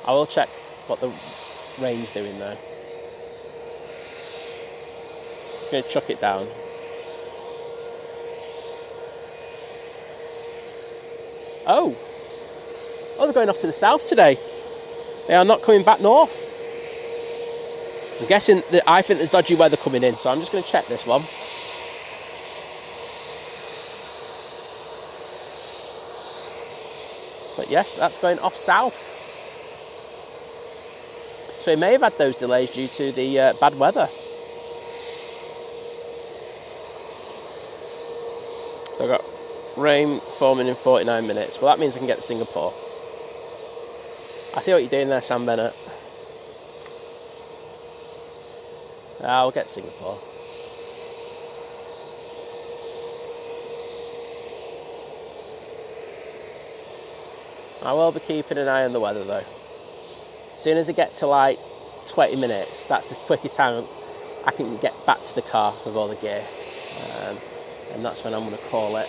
I will check what the rain's doing though. I'm going to chuck it down. Oh, they're going off to the south today. They are not coming back north. I'm guessing that I think there's dodgy weather coming in, so I'm just going to check this one. But yes, that's going off south. So he may have had those delays due to the bad weather. So I've got rain forming in 49 minutes. Well, that means I can get to Singapore. I see what you're doing there, Sam Bennett. I'll get to Singapore. I will be keeping an eye on the weather though. As soon as I get to like 20 minutes, that's the quickest time I can get back to the car with all the gear. And that's when I'm going to call it.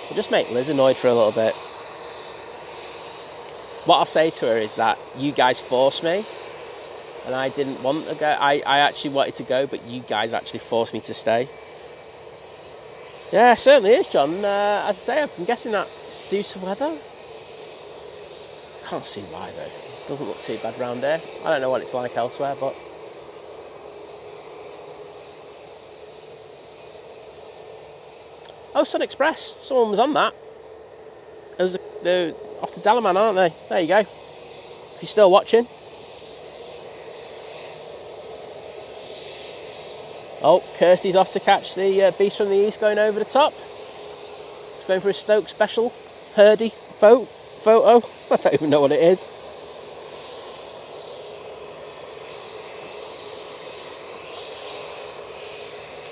I'll just make Liz annoyed for a little bit. What I'll say to her is that you guys forced me and I didn't want to go. I actually wanted to go, but you guys actually forced me to stay. Yeah, it certainly is, John. As I say, I'm guessing that's due to weather. Can't see why though. Doesn't look too bad round here. I don't know what it's like elsewhere, but... Oh, Sun Express. Someone was on that. It was they're off to Dalaman, aren't they? There you go. If you're still watching. Oh, Kirsty's off to catch the Beast from the East going over the top. He's going for a Stoke special. Hurdy photo. I don't even know what it is.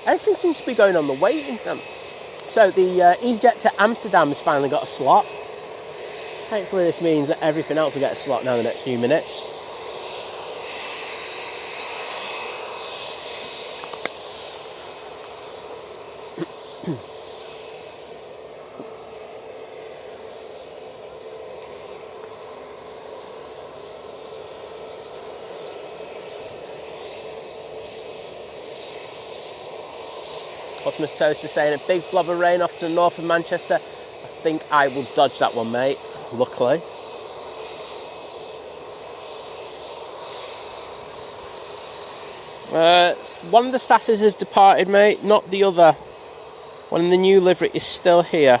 Everything seems to be going on the waiting front. So the EasyJet to Amsterdam has finally got a slot. Thankfully this means that everything else will get a slot now in the next few minutes. Optimus Toaster saying a big blob of rain off to the north of Manchester. I think I will dodge that one, mate, luckily. One of the sasses has departed, mate, not the other. One in the new livery is still here.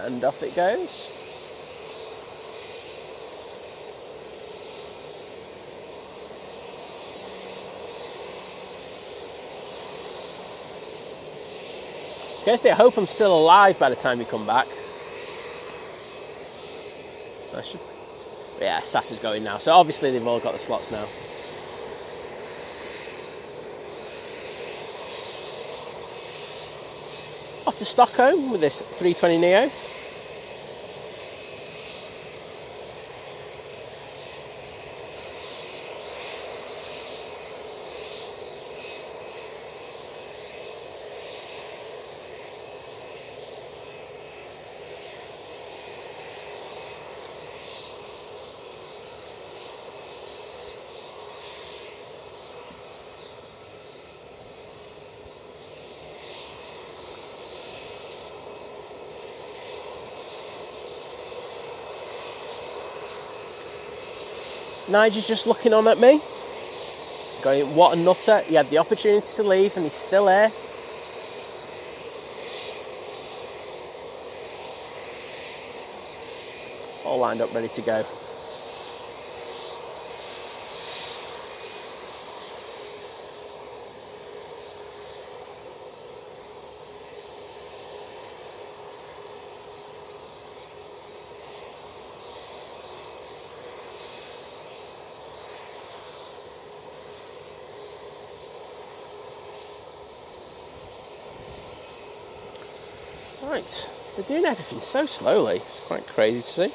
And off it goes. Kirsty, I hope I'm still alive by the time you come back. Yeah, SAS is going now. So obviously they've all got the slots now. Off to Stockholm with this 320neo. Nigel's just looking on at me, going, what a nutter. He had the opportunity to leave and he's still here. All lined up, ready to go. Right, they're doing everything so slowly. It's quite crazy to see.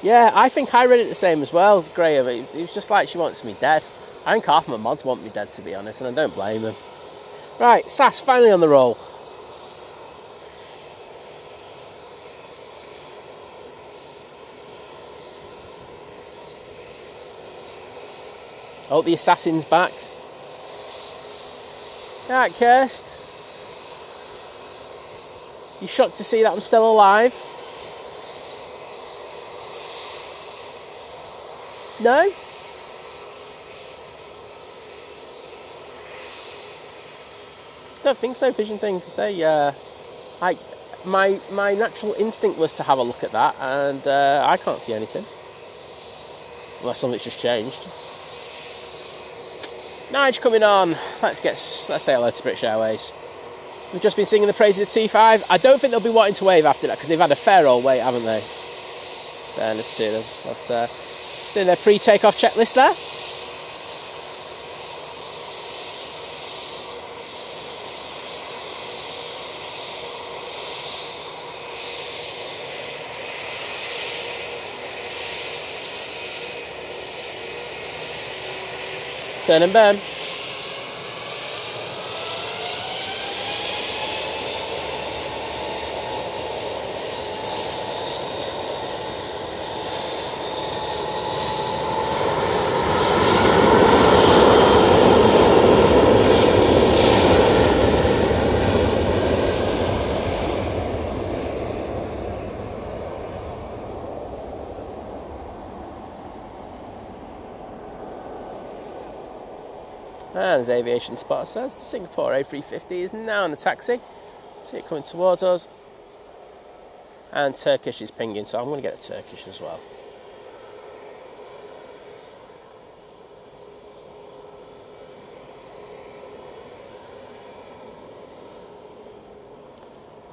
Yeah, I think I read it the same as well, Graham. It was just like she wants me dead. I think half my mods want me dead, to be honest, and I don't blame them. Right, SAS finally on the roll. Oh, the assassin's back. Right, Kirst. You shocked to see that I'm still alive? No? Don't think so, Vision thing to say. My natural instinct was to have a look at that, and I can't see anything. Unless something's just changed. Nige coming on. Let's say hello to British Airways. We've just been singing the praises of T5. I don't think they'll be wanting to wave after that because they've had a fair old wait, haven't they? Fairness to them. But doing their pre-takeoff checklist there. Turn and burn. And as Aviation Spotter says, the Singapore A350 is now in the taxi. See it coming towards us. And Turkish is pinging, so I'm going to get a Turkish as well.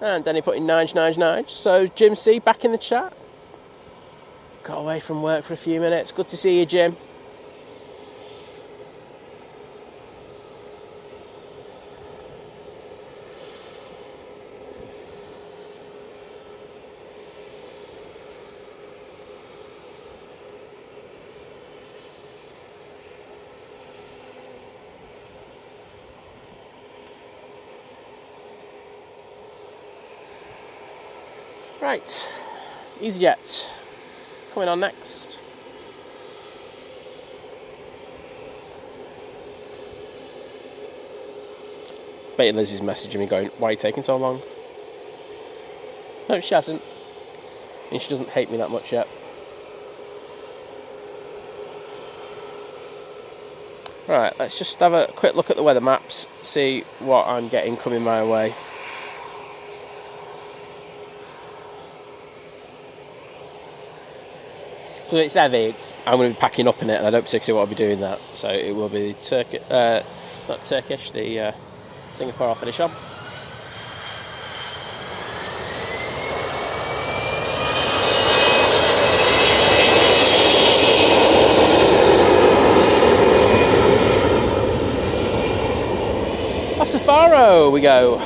And Danny put in 999. So Jim C back in the chat. Got away from work for a few minutes. Good to see you, Jim. Right, EasyJet coming on next. Bet Lizzie's messaging me going, why are you taking so long? No, she hasn't. And she doesn't hate me that much yet. Right, let's just have a quick look at the weather maps, see what I'm getting coming my way. Because it's heavy, I'm going to be packing up in it, and I don't particularly want to be doing that. So it will be not Turkish, the Singapore I'll finish on. Off to Faro we go.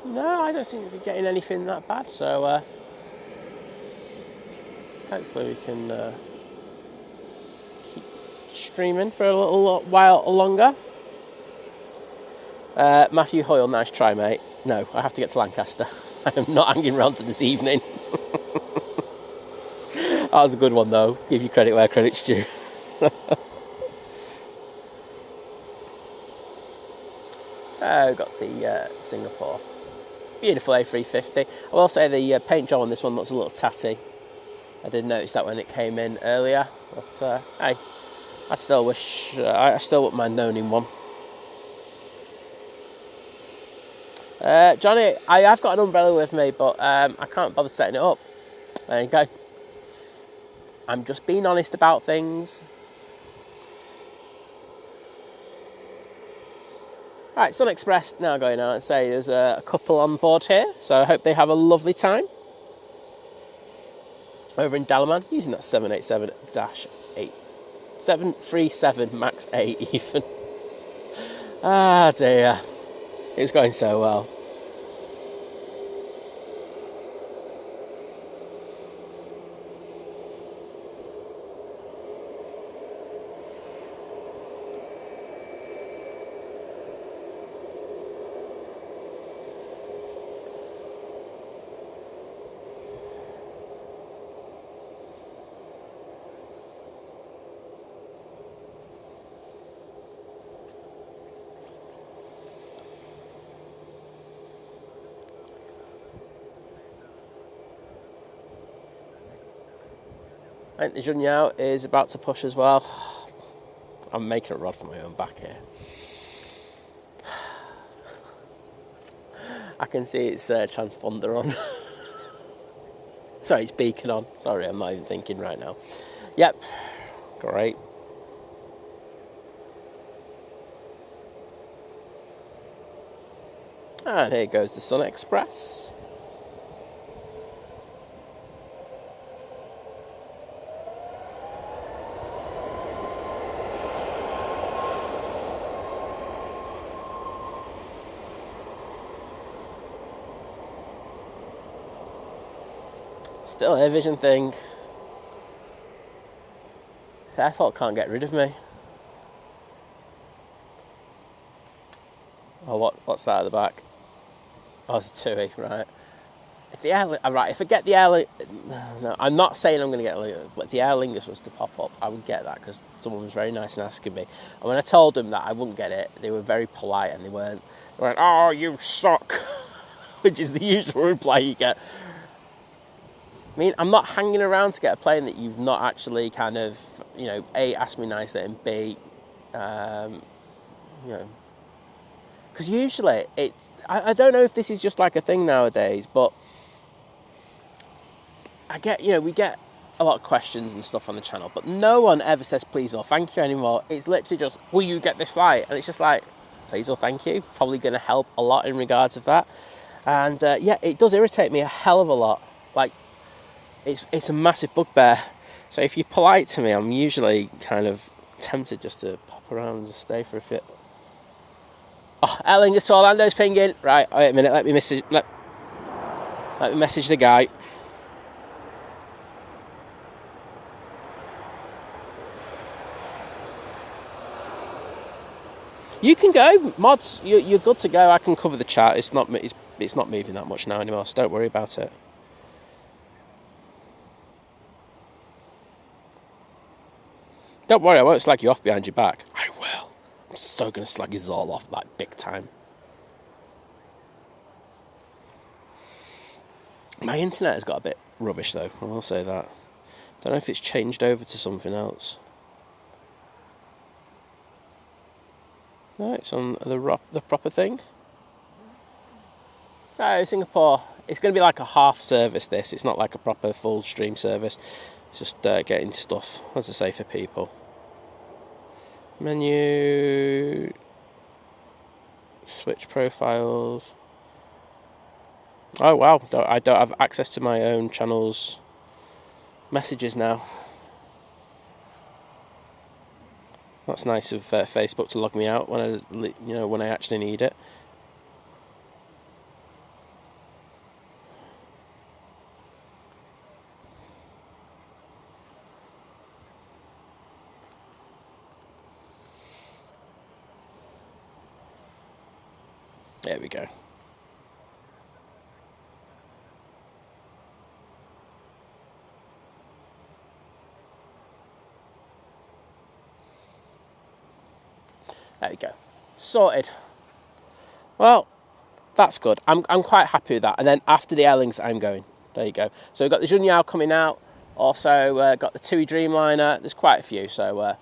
No, I don't seem to be getting anything that bad, so hopefully we can keep streaming for a little while longer. Matthew Hoyle, nice try, mate. No, I have to get to Lancaster. I am not hanging around to this evening. That was a good one, though. Give you credit where credit's due. We've got the Singapore. Beautiful A350. I will say the paint job on this one looks a little tatty. I did notice that when it came in earlier. But, hey, I still wish... I still wouldn't mind owning one. Johnny, I have got an umbrella with me, but I can't bother setting it up. There you go. I'm just being honest about things. Right, Sun Express now going out and say there's a couple on board here, so I hope they have a lovely time. Over in Dalaman, using that 787-8. 737 MAX 8 even. Ah dear, it was going so well. I think the Junyao is about to push as well. I'm making a rod for my own back here. I can see its transponder on. Sorry, it's beacon on. Sorry, I'm not even thinking right now. Yep, great. And here goes the Sun Express. Still a vision thing. The airport can't get rid of me. Oh, what's that at the back? Oh, it's a TUI, right. if I get the Aer, no, I'm not saying I'm going to get but the Aer Lingus was to pop up, I would get that because someone was very nice and asking me. And when I told them that I wouldn't get it, they were very polite and they went, "Oh, you suck," which is the usual reply you get. I mean, I'm not hanging around to get a plane that you've not actually kind of, A, asked me nicely, and B, because usually I don't know if this is just like a thing nowadays, but we get a lot of questions and stuff on the channel, but no one ever says please or thank you anymore. It's literally just, will you get this flight? And it's just like, please or thank you. Probably going to help a lot in regards of that. And it does irritate me a hell of a lot. Like, it's a massive bugbear. So if you're polite to me, I'm usually kind of tempted just to pop around and just stay for a bit. Oh, Aer Lingus Orlando's pinging. Right, wait a minute, let me message the guy. You can go, mods. You're good to go. I can cover the chat. It's not moving that much now anymore, so don't worry about it. Don't worry, I won't slag you off behind your back. I will. I'm so going to slag you all off, like, big time. My internet has got a bit rubbish, though. I will say that. Don't know if it's changed over to something else. No, it's on the proper thing. So, Singapore, it's going to be like a half service, this. It's not like a proper full stream service. It's just getting stuff, as I say, for people. Menu, switch profiles. Oh wow, I don't have access to my own channel's messages now. That's nice of Facebook to log me out when I actually need it. There we go. There we go. Sorted. Well, that's good. I'm quite happy with that. And then after the Aer Lingus, I'm going. There you go. So we've got the Junyao coming out. Also got the TUI Dreamliner. There's quite a few. So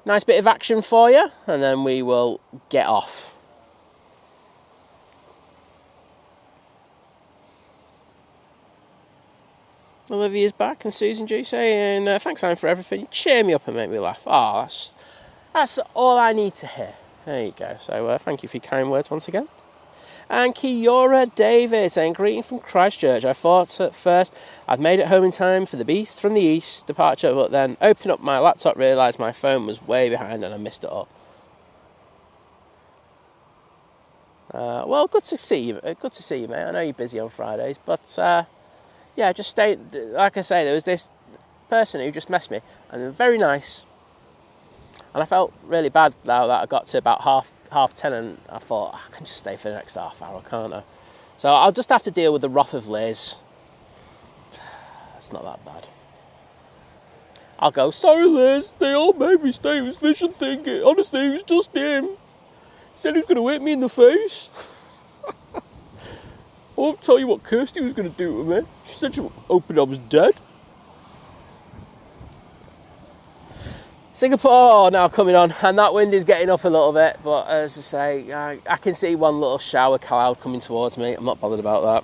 nice bit of action for you. And then we will get off. Olivia's back and Susan G saying, thanks, Simon, for everything. You cheer me up and make me laugh. Oh, that's all I need to hear. There you go. So thank you for your kind words once again. And Kiora David saying, greeting from Christchurch. I thought at first I'd made it home in time for the Beast from the East departure, but then opening up my laptop, realised my phone was way behind and I missed it all. Well, good to see you. Good to see you, mate. I know you're busy on Fridays, but yeah, just stay. Like I say, there was this person who just messaged me, and they were very nice. And I felt really bad now that I got to about half 10, and I thought, I can just stay for the next half hour, can't I? So I'll just have to deal with the wrath of Liz. It's not that bad. I'll go, sorry Liz, they all made me stay. It was vision thinking. Honestly, it was just him. He said he was going to hit me in the face. I won't tell you what Kirsty was going to do to me. She said she was hoping I was dead. Singapore now coming on, and that wind is getting up a little bit, but as I say, I can see one little shower cloud coming towards me. I'm not bothered about that.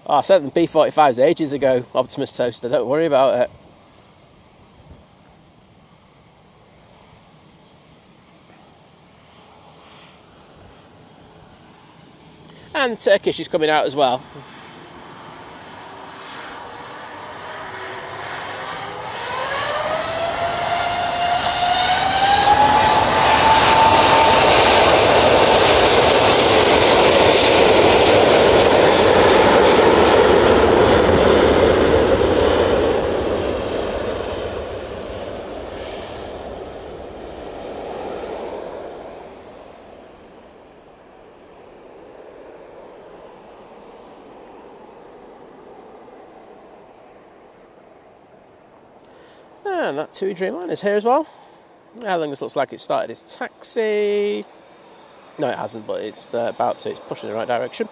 Oh, I sent them P45s ages ago, Optimus Toaster, don't worry about it. And the Turkish is coming out as well. And that TUI Dreamliner is here as well. Aer Lingus looks like it started its taxi. No, it hasn't, but it's about to. It's pushing in the right direction.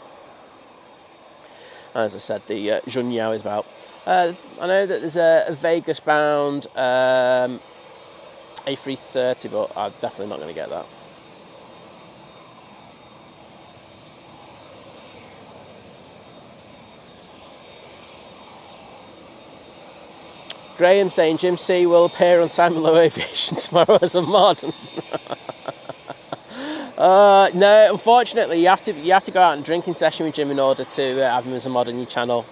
And as I said, the Junyao is about. I know that there's a Vegas-bound A330, but I'm definitely not going to get that. Graham saying Jim C will appear on Simon Low Aviation tomorrow as a mod. No, unfortunately, you have to go out and drinking session with Jim in order to have him as a mod on your channel.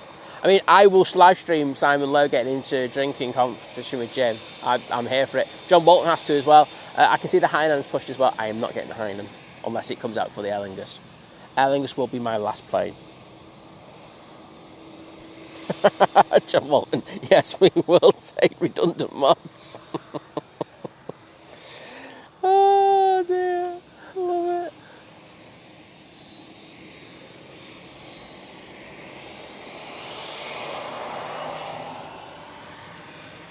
I mean, I will live stream Simon Lowe getting into a drinking competition with Jim. I'm here for it. John Bolton has to as well. I can see the Hainan's pushed as well. I am not getting the Hainan unless it comes out for the Aer Lingus. Aer Lingus will be my last plane. John Walton, yes, we will take redundant mods. Oh dear, I love it.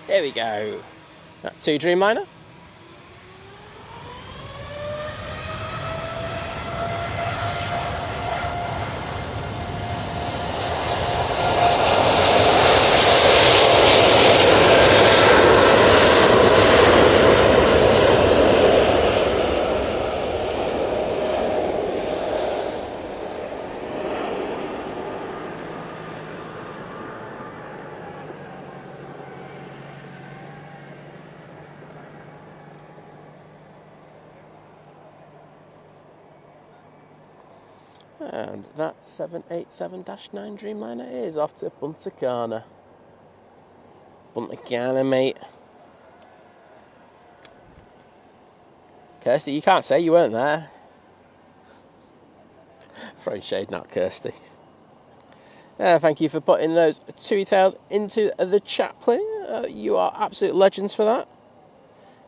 There we go. That TUI Dreamliner. And that 787-9 Dreamliner is off to Punta Cana. Punta Cana, mate. Kirsty, you can't say you weren't there. Throwing shade now, Kirsty. Thank you for putting those TUI tales into the chat, please. You are absolute legends for that.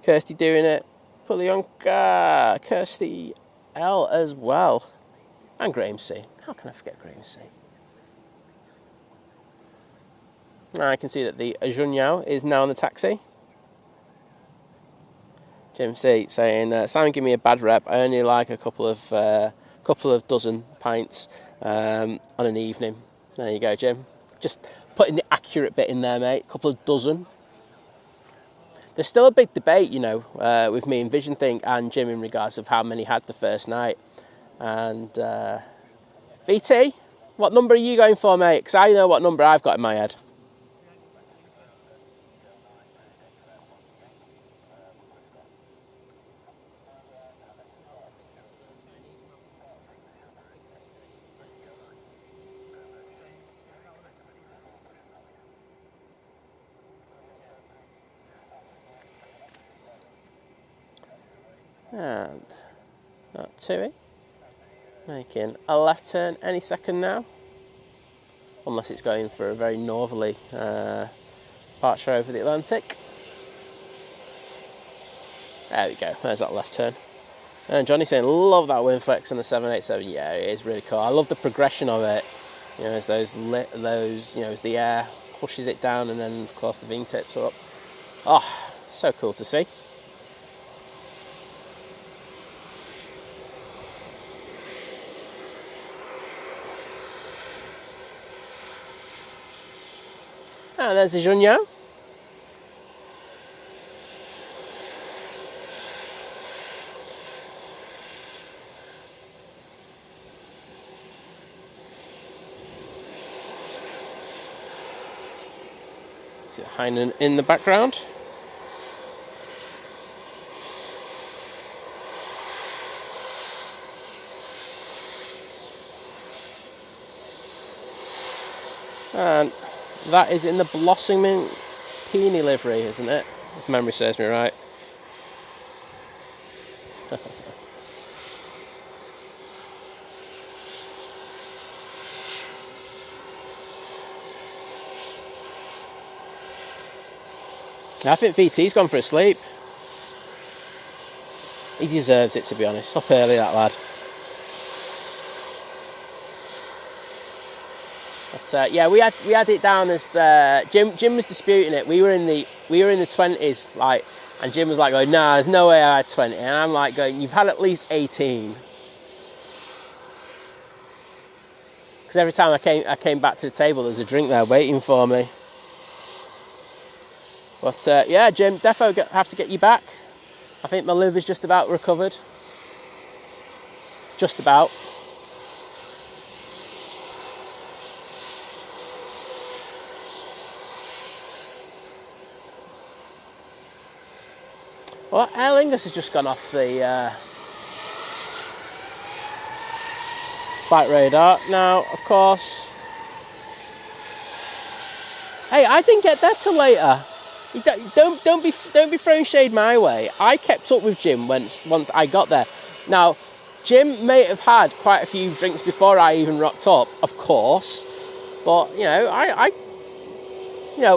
Kirsty doing it. Pulionka. Kirsty L as well. And Graham C. How can I forget Graham C? I can see that the Junyao is now on the taxi. Jim C saying, Simon, give me a bad rep. I only like a couple of dozen pints on an evening. There you go, Jim. Just putting the accurate bit in there, mate. A couple of dozen. There's still a big debate, you know, with me and Vision Think and Jim in regards of how many had the first night. And VT, what number are you going for, mate? Because I know what number I've got in my head. And that TUI. Making a left turn any second now. Unless it's going for a very northerly departure over the Atlantic. There we go, there's that left turn. And Johnny saying, love that wind flex on the 787. Yeah, it is really cool. I love the progression of it. You know, as as the air pushes it down and then of course the wingtips are up. Oh, so cool to see. And there's the Junyao. See the Hainan in the background. And that is in the blossoming peony livery, isn't it? If memory serves me right. I think VT's gone for a sleep. He deserves it, to be honest. Up early, that lad. But yeah, we had it down as Jim was disputing it. We were in the 20s, like, and Jim was like going, "Nah, there's no way I had 20." And I'm like going, "You've had at least 18." Because every time I came back to the table, there was a drink there waiting for me. But yeah, Jim, defo have to get you back. I think my liver's just about recovered. Just about. Well, Aer Lingus has just gone off the flight radar. Now, of course... Hey, I didn't get there till later. Don't be throwing shade my way. I kept up with Jim once I got there. Now, Jim may have had quite a few drinks before I even rocked up, of course. But, you know,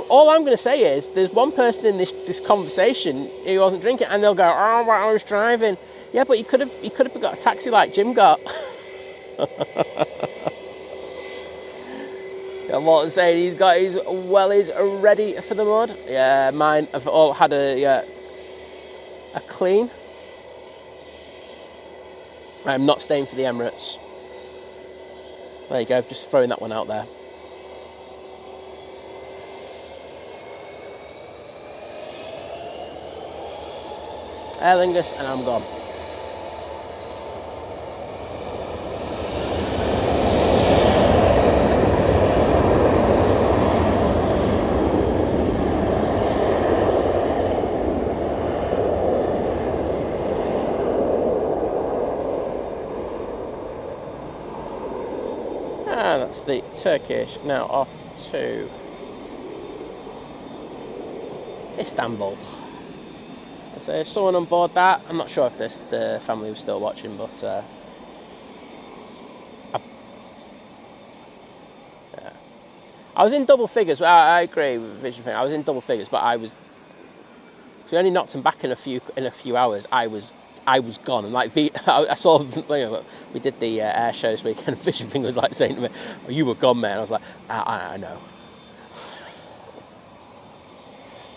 all I'm going to say is there's one person in this conversation who wasn't drinking, and they'll go, "Oh, well, I was driving." Yeah, but he could have got a taxi like Jim got. Yeah, Morton saying he's got his wellies ready for the mud. Yeah, mine have all had a clean. I'm not staying for the Emirates. There you go, just throwing that one out there. Aer Lingus, and I'm gone. And that's the Turkish, now off to Istanbul. So there's someone on board that. I'm not sure if the family was still watching, but I was in double figures. I agree with Vision thing. I was in double figures, but so we only knocked them back in a few hours. I was gone. And like I saw, we did the air show this weekend. And Vision thing was like saying to me, "Oh, you were gone, man." I was like, I know.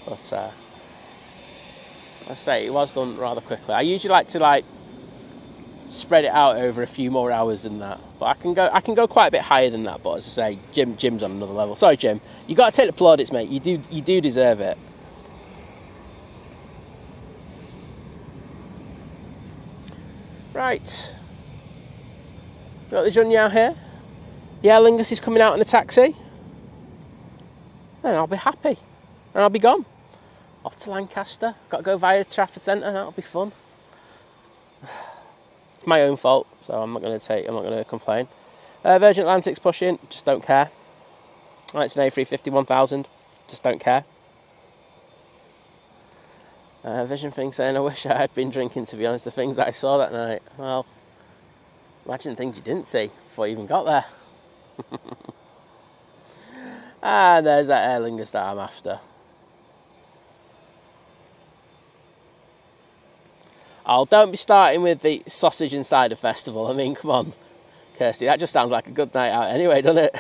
But I say it was done rather quickly. I usually like to spread it out over a few more hours than that, but I can go quite a bit higher than that. But as I say, Jim's on another level. Sorry, Jim, you got to take the plaudits, mate. You do deserve it. Right, got the journey out here. The Aer Lingus is coming out in a taxi, and I'll be happy, and I'll be gone. Off to Lancaster. Got to go via Trafford Centre. That'll be fun. It's my own fault, so I'm not going to complain. Virgin Atlantic's pushing. Just don't care. Right, it's an A350 1000. Just don't care. Vision thing saying, "I wish I had been drinking, to be honest, the things that I saw that night." Well, imagine things you didn't see before you even got there. And there's that Aer Lingus that I'm after. Oh, don't be starting with the sausage and cider festival. I mean, come on, Kirsty, that just sounds like a good night out anyway, doesn't it?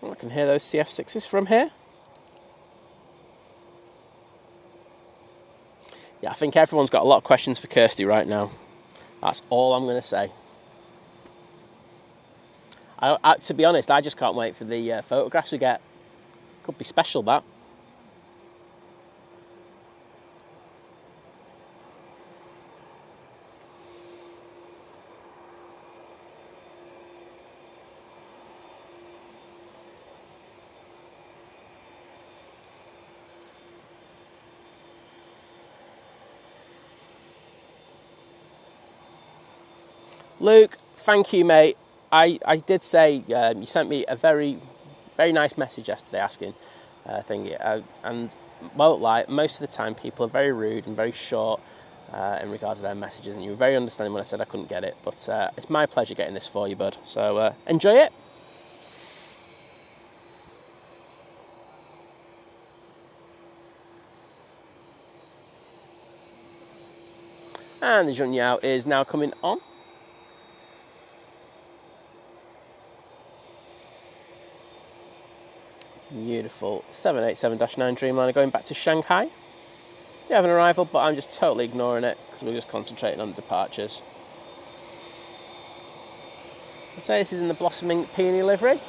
I can hear those CF6s from here. Yeah, I think everyone's got a lot of questions for Kirsty right now. That's all I'm going to say. To be honest, I just can't wait for the photographs we get. Could be special, that. Luke, thank you, mate. I did say you sent me a very very nice message yesterday asking thingy. And well, like most of the time, people are very rude and very short in regards to their messages, and you were very understanding when I said I couldn't get it. But it's my pleasure getting this for you, bud. So enjoy it. And the Junyao is now coming on. Beautiful 787-9 Dreamliner going back to Shanghai. They have an arrival, but I'm just totally ignoring it because we're just concentrating on the departures. I'd say this is in the blossoming peony livery.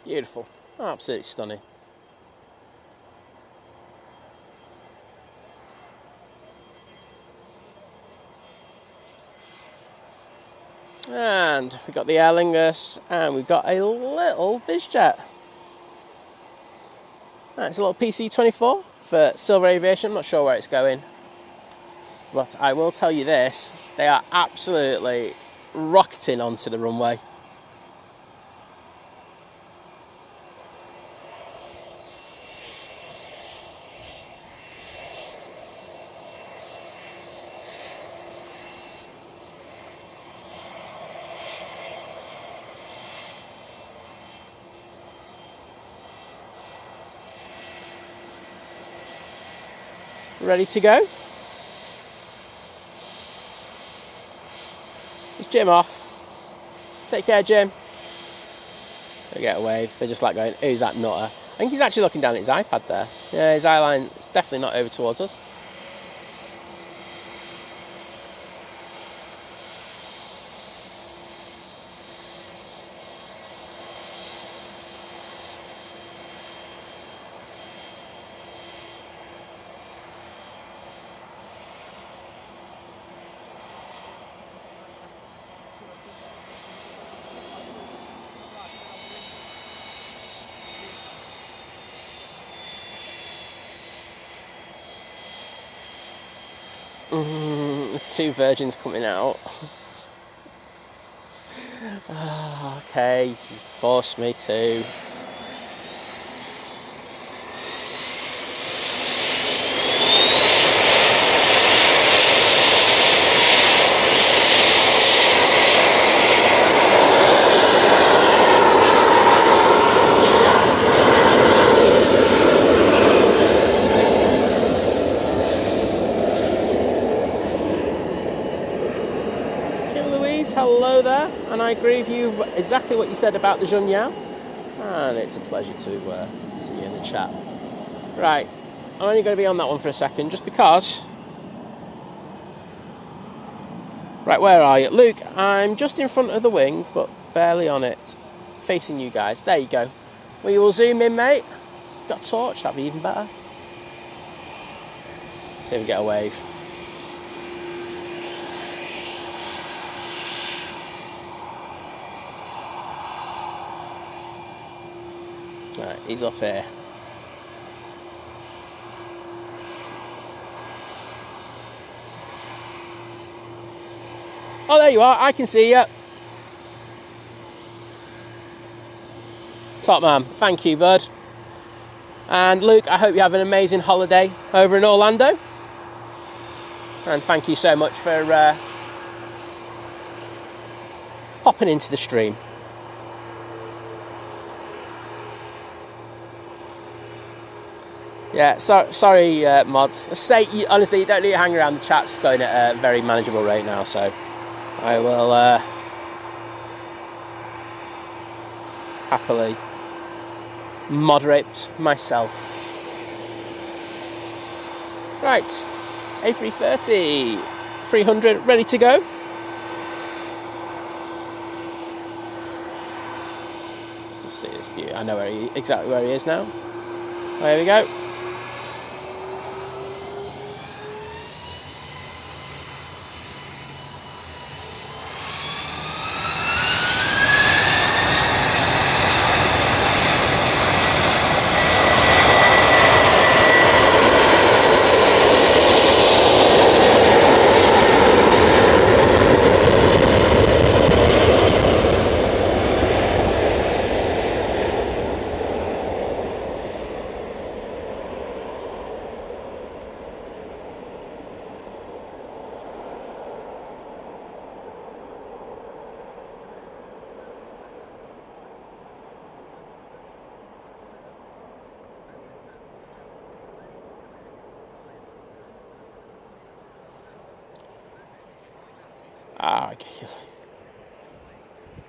Beautiful, absolutely stunning. And we've got the Aer Lingus, and we've got a little BizJet. It's a little PC-24 for Silver Aviation. I'm not sure where it's going, but I will tell you this, they are absolutely rocketing onto the runway. Ready to go? Is Jim off? Take care, Jim. They get a wave. They're just like going, who's that nutter? I think he's actually looking down at his iPad there. Yeah, his eye line is definitely not over towards us. There's two virgins coming out. Okay, you forced me to. Hello there, and I agree with you exactly what you said about the Junyao, and it's a pleasure to see you in the chat. Right, I'm only going to be on that one for a second, just because. Right, where are you? Luke, I'm just in front of the wing, but barely on it, facing you guys. There you go. Well, you will zoom in, mate. Got a torch, that'd be even better. See if we get a wave. Right, he's up here. Oh, there you are. I can see you. Top man. Thank you, bud. And Luke, I hope you have an amazing holiday over in Orlando. And thank you so much for popping into the stream. Yeah, sorry, mods. Honestly, you don't need to hang around. The chat's going at a very manageable rate now, so I will happily moderate myself. Right, A330, 300, ready to go. Let's just see this beauty. I know exactly where he is now. There we go.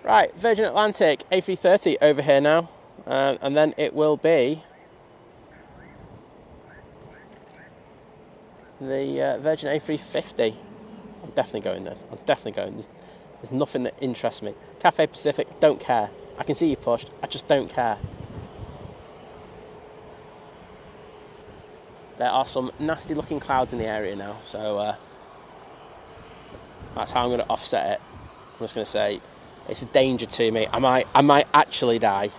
Right, Virgin Atlantic A330 over here now, and then it will be the Virgin A350. I'm definitely going there. I'm definitely going. There's nothing that interests me. Cathay Pacific, don't care. I can see you pushed. I just don't care. There are some nasty looking clouds in the area now, so that's how I'm going to offset it. I'm just going to say it's a danger to me. I might actually die.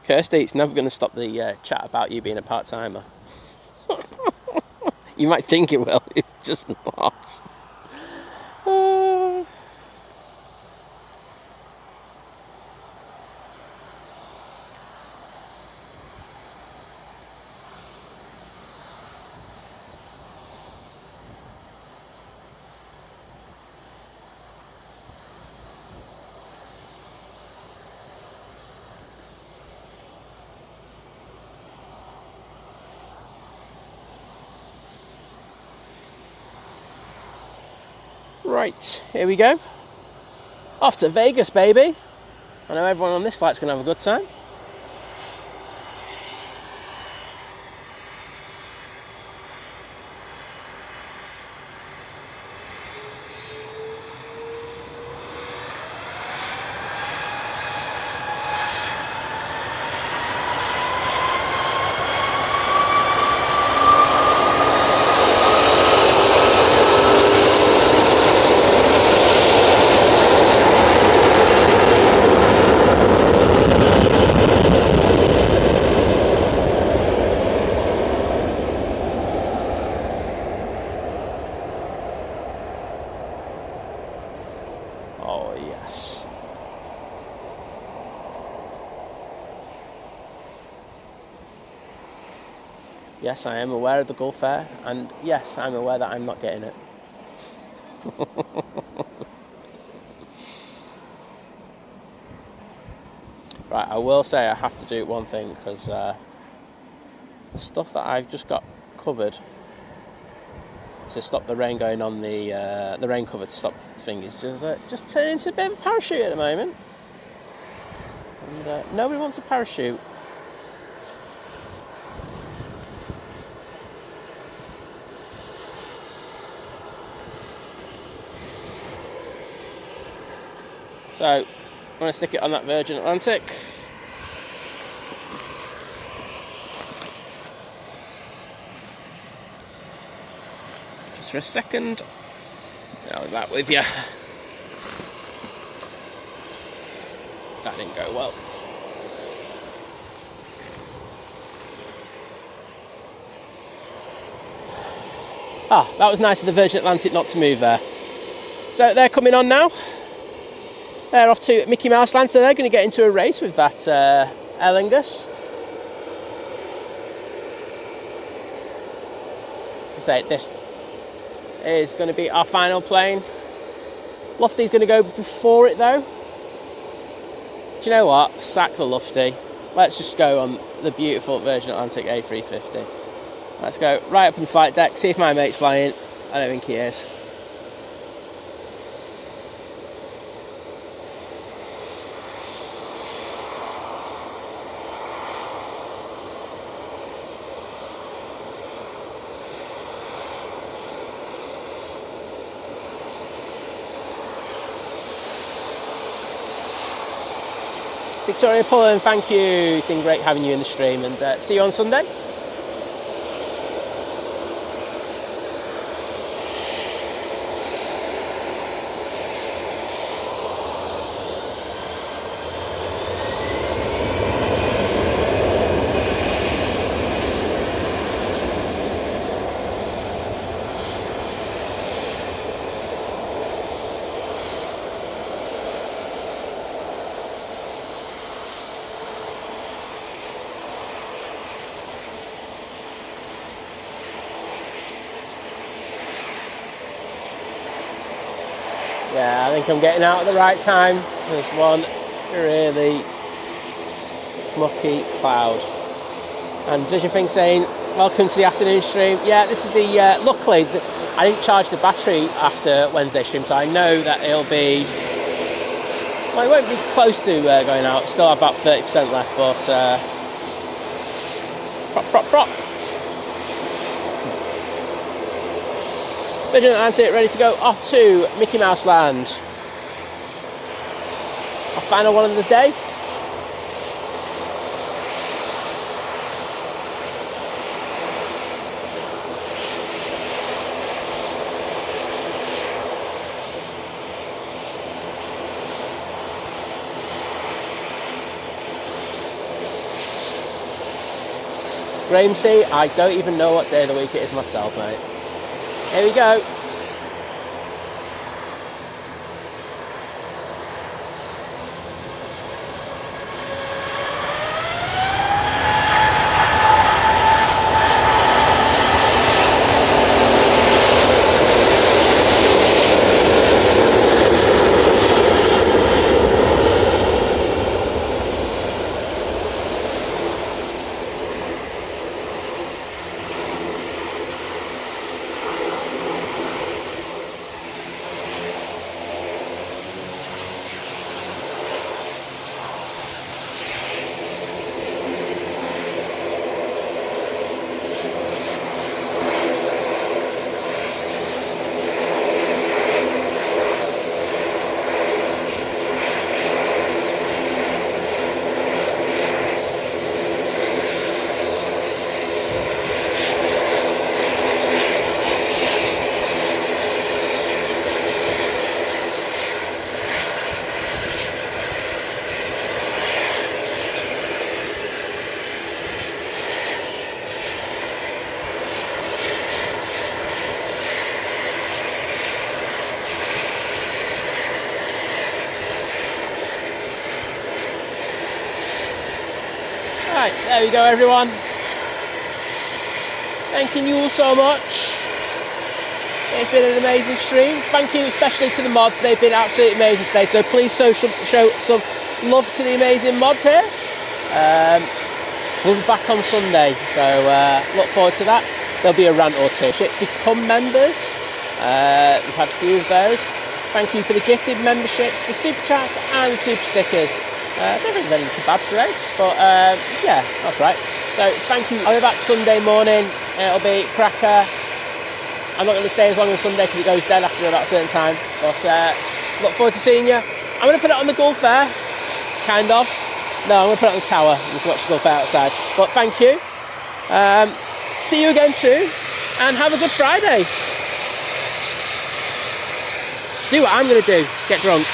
Kirsty, it's never going to stop the chat about you being a part-timer. You might think it will, it's just not. Right, here we go. Off to Vegas, baby. I know everyone on this flight's going to have a good time. Yes, I am aware of the Gulf Air, and yes, I'm aware that I'm not getting it. Right, I will say I have to do one thing, because the stuff that I've just got covered to stop the rain going on the rain cover to stop the thing is just turning into a bit of a parachute at the moment. And nobody wants a parachute. So, going to stick it on that Virgin Atlantic. Just for a second. I'll leave that with you. That didn't go well. That was nice of the Virgin Atlantic not to move there. So they're coming on now. They're off to Mickey Mouse Land, so they're going to get into a race with that Aer Lingus. So this is going to be our final plane. Lufty's going to go before it though. Do you know what? Sack the Lufty. Let's just go on the beautiful Virgin Atlantic A350. Let's go right up in the flight deck, see if my mate's flying. I don't think he is. Victoria Pullen, thank you. It's been great having you in the stream, and see you on Sunday. Yeah, I think I'm getting out at the right time. There's one really mucky cloud. And Vision Thing saying, welcome to the afternoon stream. Yeah, this is the, luckily, I didn't charge the battery after Wednesday stream, so I know that it'll be, well, it won't be close to going out. Still have about 30% left, but, prop. Virgin Atlantic ready to go off to Mickey Mouse Land. Our final one of the day. Graham C, I don't even know what day of the week it is myself, mate. Here we go. Right, there we go everyone. Thanking you all so much. It's been an amazing stream. Thank you especially to the mods, they've been absolutely amazing today. So please show some love to the amazing mods here. We'll be back on Sunday, so look forward to that. There'll be a rant or two. Ships become members. We've had a few of those. Thank you for the gifted memberships, the super chats and super stickers. I don't think there's any kebabs today, but yeah, that's right. So thank you. I'll be back Sunday morning. It'll be cracker. I'm not going to stay as long as Sunday because it goes dead after about a certain time. But look forward to seeing you. I'm going to put it on the Gulf Air. kind of. No, I'm going to put it on the tower and watch the Gulf outside. But thank you. See you again soon, and have a good Friday. Do what I'm going to do, get drunk.